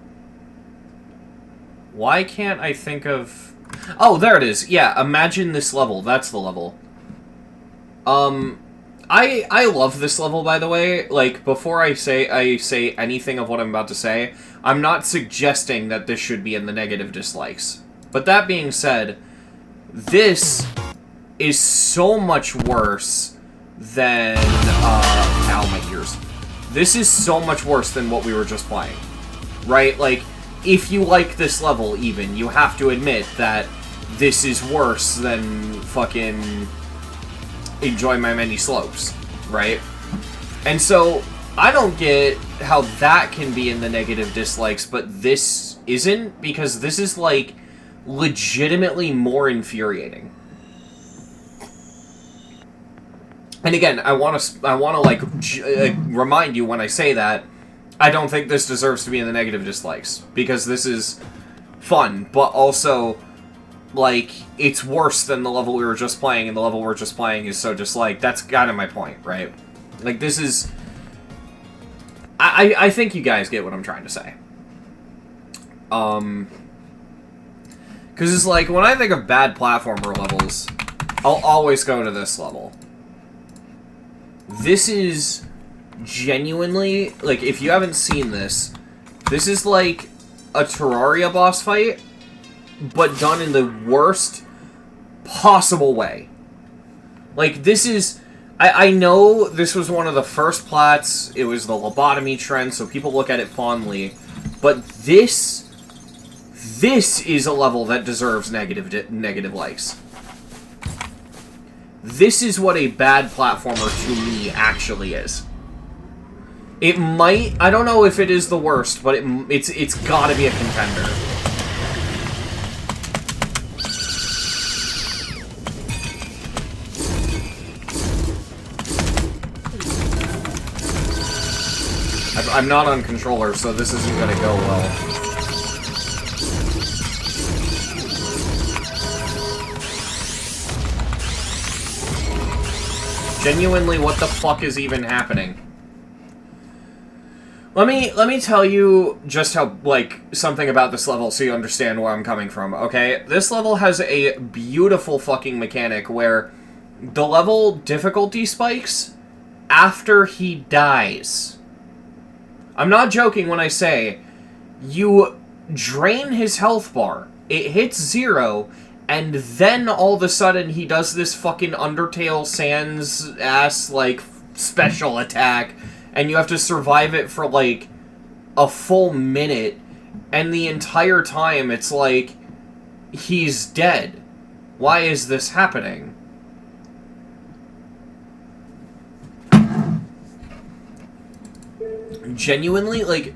Why can't I think of... Oh, there it is. Yeah, imagine this level. That's the level. I love this level, by the way. Like, before I say anything of what I'm about to say, I'm not suggesting that this should be in the negative dislikes. But that being said, this is so much worse than, ow, my ears. This is so much worse than what we were just playing. Right? Like, if you like this level, even, you have to admit that this is worse than fucking Enjoy My Many Slopes, right? And so, I don't get how that can be in the negative dislikes, but this isn't, because this is, like, legitimately more infuriating. And again, I want to like, remind you when I say that, I don't think this deserves to be in the negative dislikes, because this is fun, but also, like, it's worse than the level we were just playing, and the level we're just playing is so disliked. That's kind of my point, right? Like, this is... I think you guys get what I'm trying to say. Because it's like, when I think of bad platformer levels, I'll always go to this level. This is genuinely, like, if you haven't seen this, this is like a Terraria boss fight, but done in the worst possible way. Like, this is... I know this was one of the first plats, it was the lobotomy trend, so people look at it fondly, but this is a level that deserves negative likes. This is what a bad platformer to me actually is. It might... I don't know if it is the worst, but it's gotta be a contender. I'm not on controller, so this isn't gonna go well. Genuinely, what the fuck is even happening? Let me tell you just how, like, something about this level so you understand where I'm coming from, okay? This level has a beautiful fucking mechanic where the level difficulty spikes after he dies. I'm not joking when I say you drain his health bar, it hits 0, and then all of a sudden he does this fucking Undertale Sans ass, like, special attack, and you have to survive it for, like, a full minute, and the entire time it's like, he's dead. Why is this happening? Genuinely, like,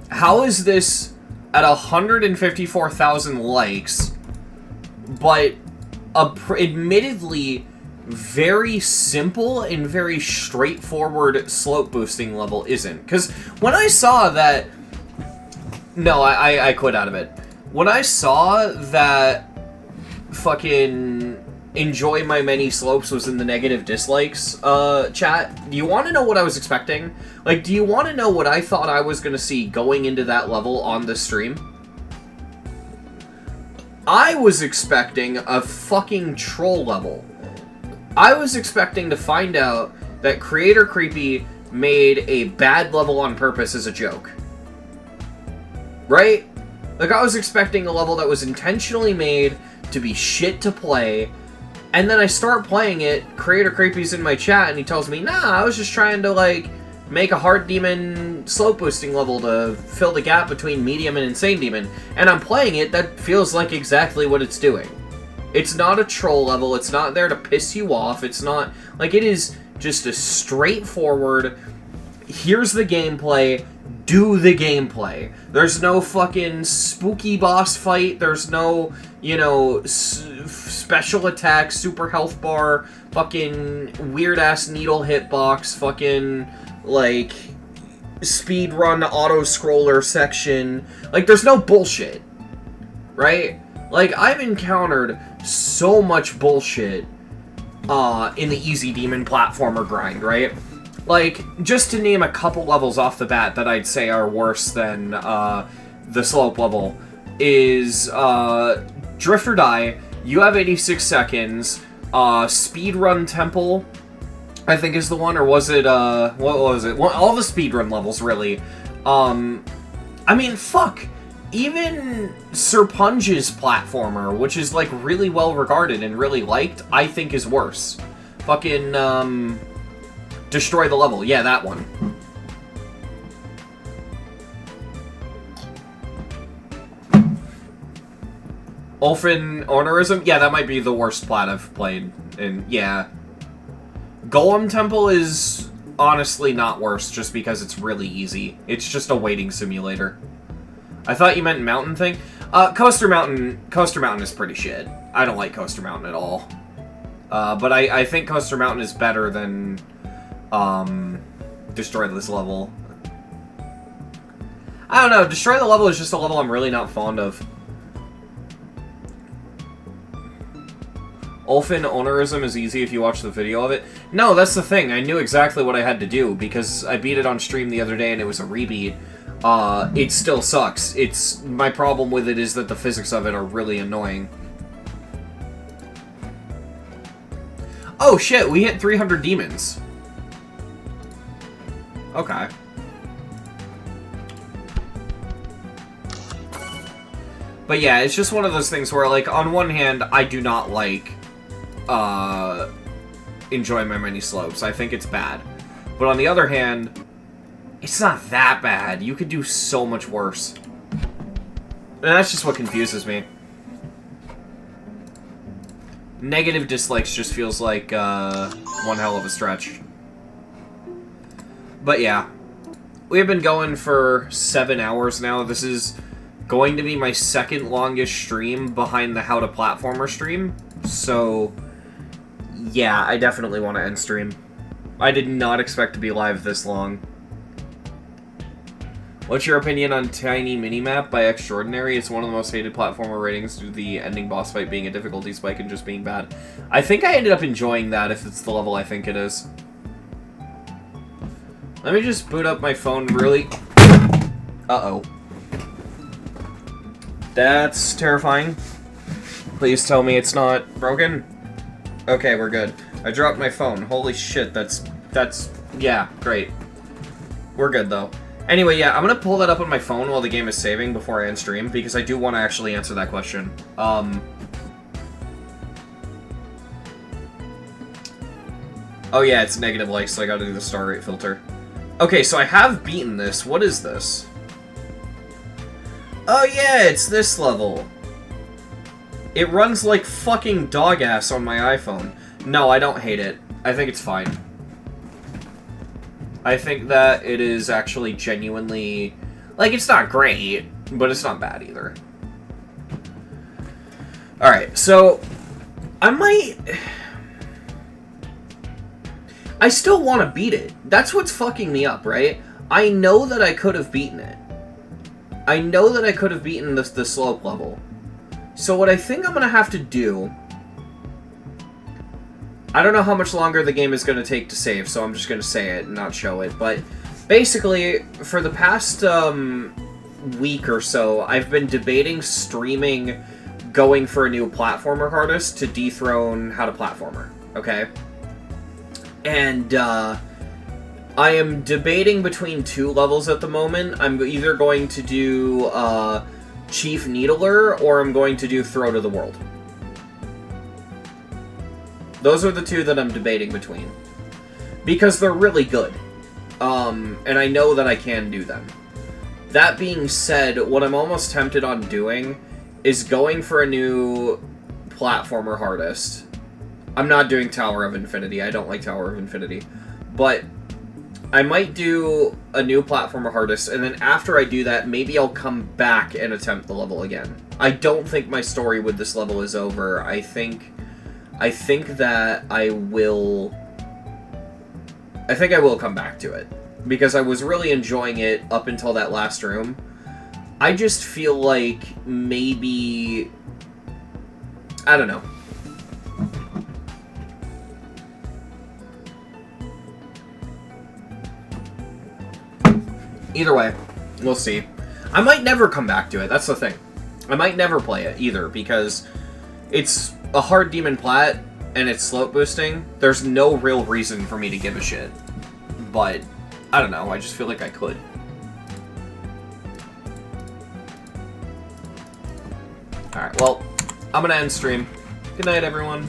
how is this at 154,000 likes, but admittedly very simple and very straightforward slope boosting level isn't? Because when I saw that... No, I quit out of it. When I saw that fucking enjoy my many slopes was in the negative dislikes chat. Do you want to know what I was expecting? Like, do you want to know what I thought I was going to see going into that level on the stream? I was expecting a fucking troll level. I was expecting to find out that Creator Creepy made a bad level on purpose as a joke. Right? Like, I was expecting a level that was intentionally made to be shit to play, and then I start playing it, Creator Creepy's in my chat, and he tells me, nah, I was just trying to, like, make a Heart Demon slope boosting level to fill the gap between Medium and Insane Demon, and I'm playing it, that feels like exactly what it's doing. It's not a troll level, it's not there to piss you off, it's not, like, it is just a straightforward, here's the gameplay, do the gameplay. There's no fucking spooky boss fight, there's no, you know, special attack, super health bar, fucking weird-ass needle hitbox, fucking, like, speedrun auto-scroller section. Like, there's no bullshit, right? Like, I've encountered so much bullshit in the Easy Demon platformer grind, right? Like, just to name a couple levels off the bat that I'd say are worse than the slope level, is Drift or Die, you have 86 seconds, Speedrun Temple, I think is the one, or was it, what was it? Well, all the speedrun levels, really. I mean, fuck! Even Sir Punj's platformer, which is, like, really well regarded and really liked, I think is worse. Fucking, Destroy the Level. Yeah, that one. Ulfin Ornerism? Yeah, that might be the worst plat I've played. And, yeah. Golem Temple is honestly not worse, just because it's really easy. It's just a waiting simulator. I thought you meant Mountain thing. Coaster Mountain is pretty shit. I don't like Coaster Mountain at all. But I think Coaster Mountain is better than Destroy this level. I don't know, Destroy the Level is just a level I'm really not fond of. Ulfin Onerism is easy if you watch the video of it. No, that's the thing. I knew exactly what I had to do, because I beat it on stream the other day and it was a rebeat. It still sucks. My problem with it is that the physics of it are really annoying. Oh shit, we hit 300 demons. Okay. But yeah, it's just one of those things where, like, on one hand, I do not like enjoy my many slopes. I think it's bad. But on the other hand, it's not that bad. You could do so much worse. And that's just what confuses me. Negative dislikes just feels like one hell of a stretch. But yeah. We've been going for 7 hours now. This is going to be my second longest stream behind the How to Platformer stream. So yeah, I definitely want to end stream. I did not expect to be live this long. What's your opinion on Tiny Minimap by Extraordinary? It's one of the most hated platformer ratings due to the ending boss fight being a difficulty spike and just being bad. I think I ended up enjoying that if it's the level I think it is. Let me just boot up my phone really... Uh-oh. That's terrifying. Please tell me it's not broken. Okay, we're good. I dropped my phone. Holy shit, that's... Yeah, great. We're good, though. Anyway, yeah, I'm gonna pull that up on my phone while the game is saving before I end stream, because I do want to actually answer that question. Oh yeah, it's negative likes, so I gotta do the star rate filter. Okay, so I have beaten this. What is this? Oh yeah, it's this level. It runs like fucking dog ass on my iPhone. No, I don't hate it. I think it's fine. I think that it is actually genuinely... Like, it's not great, but it's not bad either. Alright, so... I still want to beat it. That's what's fucking me up, right? I know that I could have beaten it. I know that I could have beaten the slope level. So what I think I'm going to have to do I don't know how much longer the game is going to take to save, so I'm just going to say it and not show it. But basically, for the past week or so, I've been debating streaming going for a new platformer artist to dethrone How to Platformer, okay? And I am debating between 2 levels at the moment. I'm either going to do Chief Needler, or I'm going to do Throat of the World. Those are the 2 that I'm debating between. Because they're really good. And I know that I can do them. That being said, what I'm almost tempted on doing is going for a new platformer artist. I'm not doing Tower of Infinity. I don't like Tower of Infinity. But I might do a new platformer artist, and then after I do that, maybe I'll come back and attempt the level again. I don't think my story with this level is over. I think that I will come back to it, because I was really enjoying it up until that last room. I just feel like maybe, I don't know. Either way, we'll see. I might never come back to it, that's the thing. I might never play it either, because it's a hard demon plat, and it's slope boosting. There's no real reason for me to give a shit. But, I don't know, I just feel like I could. Alright, well, I'm gonna end stream. Good night, everyone.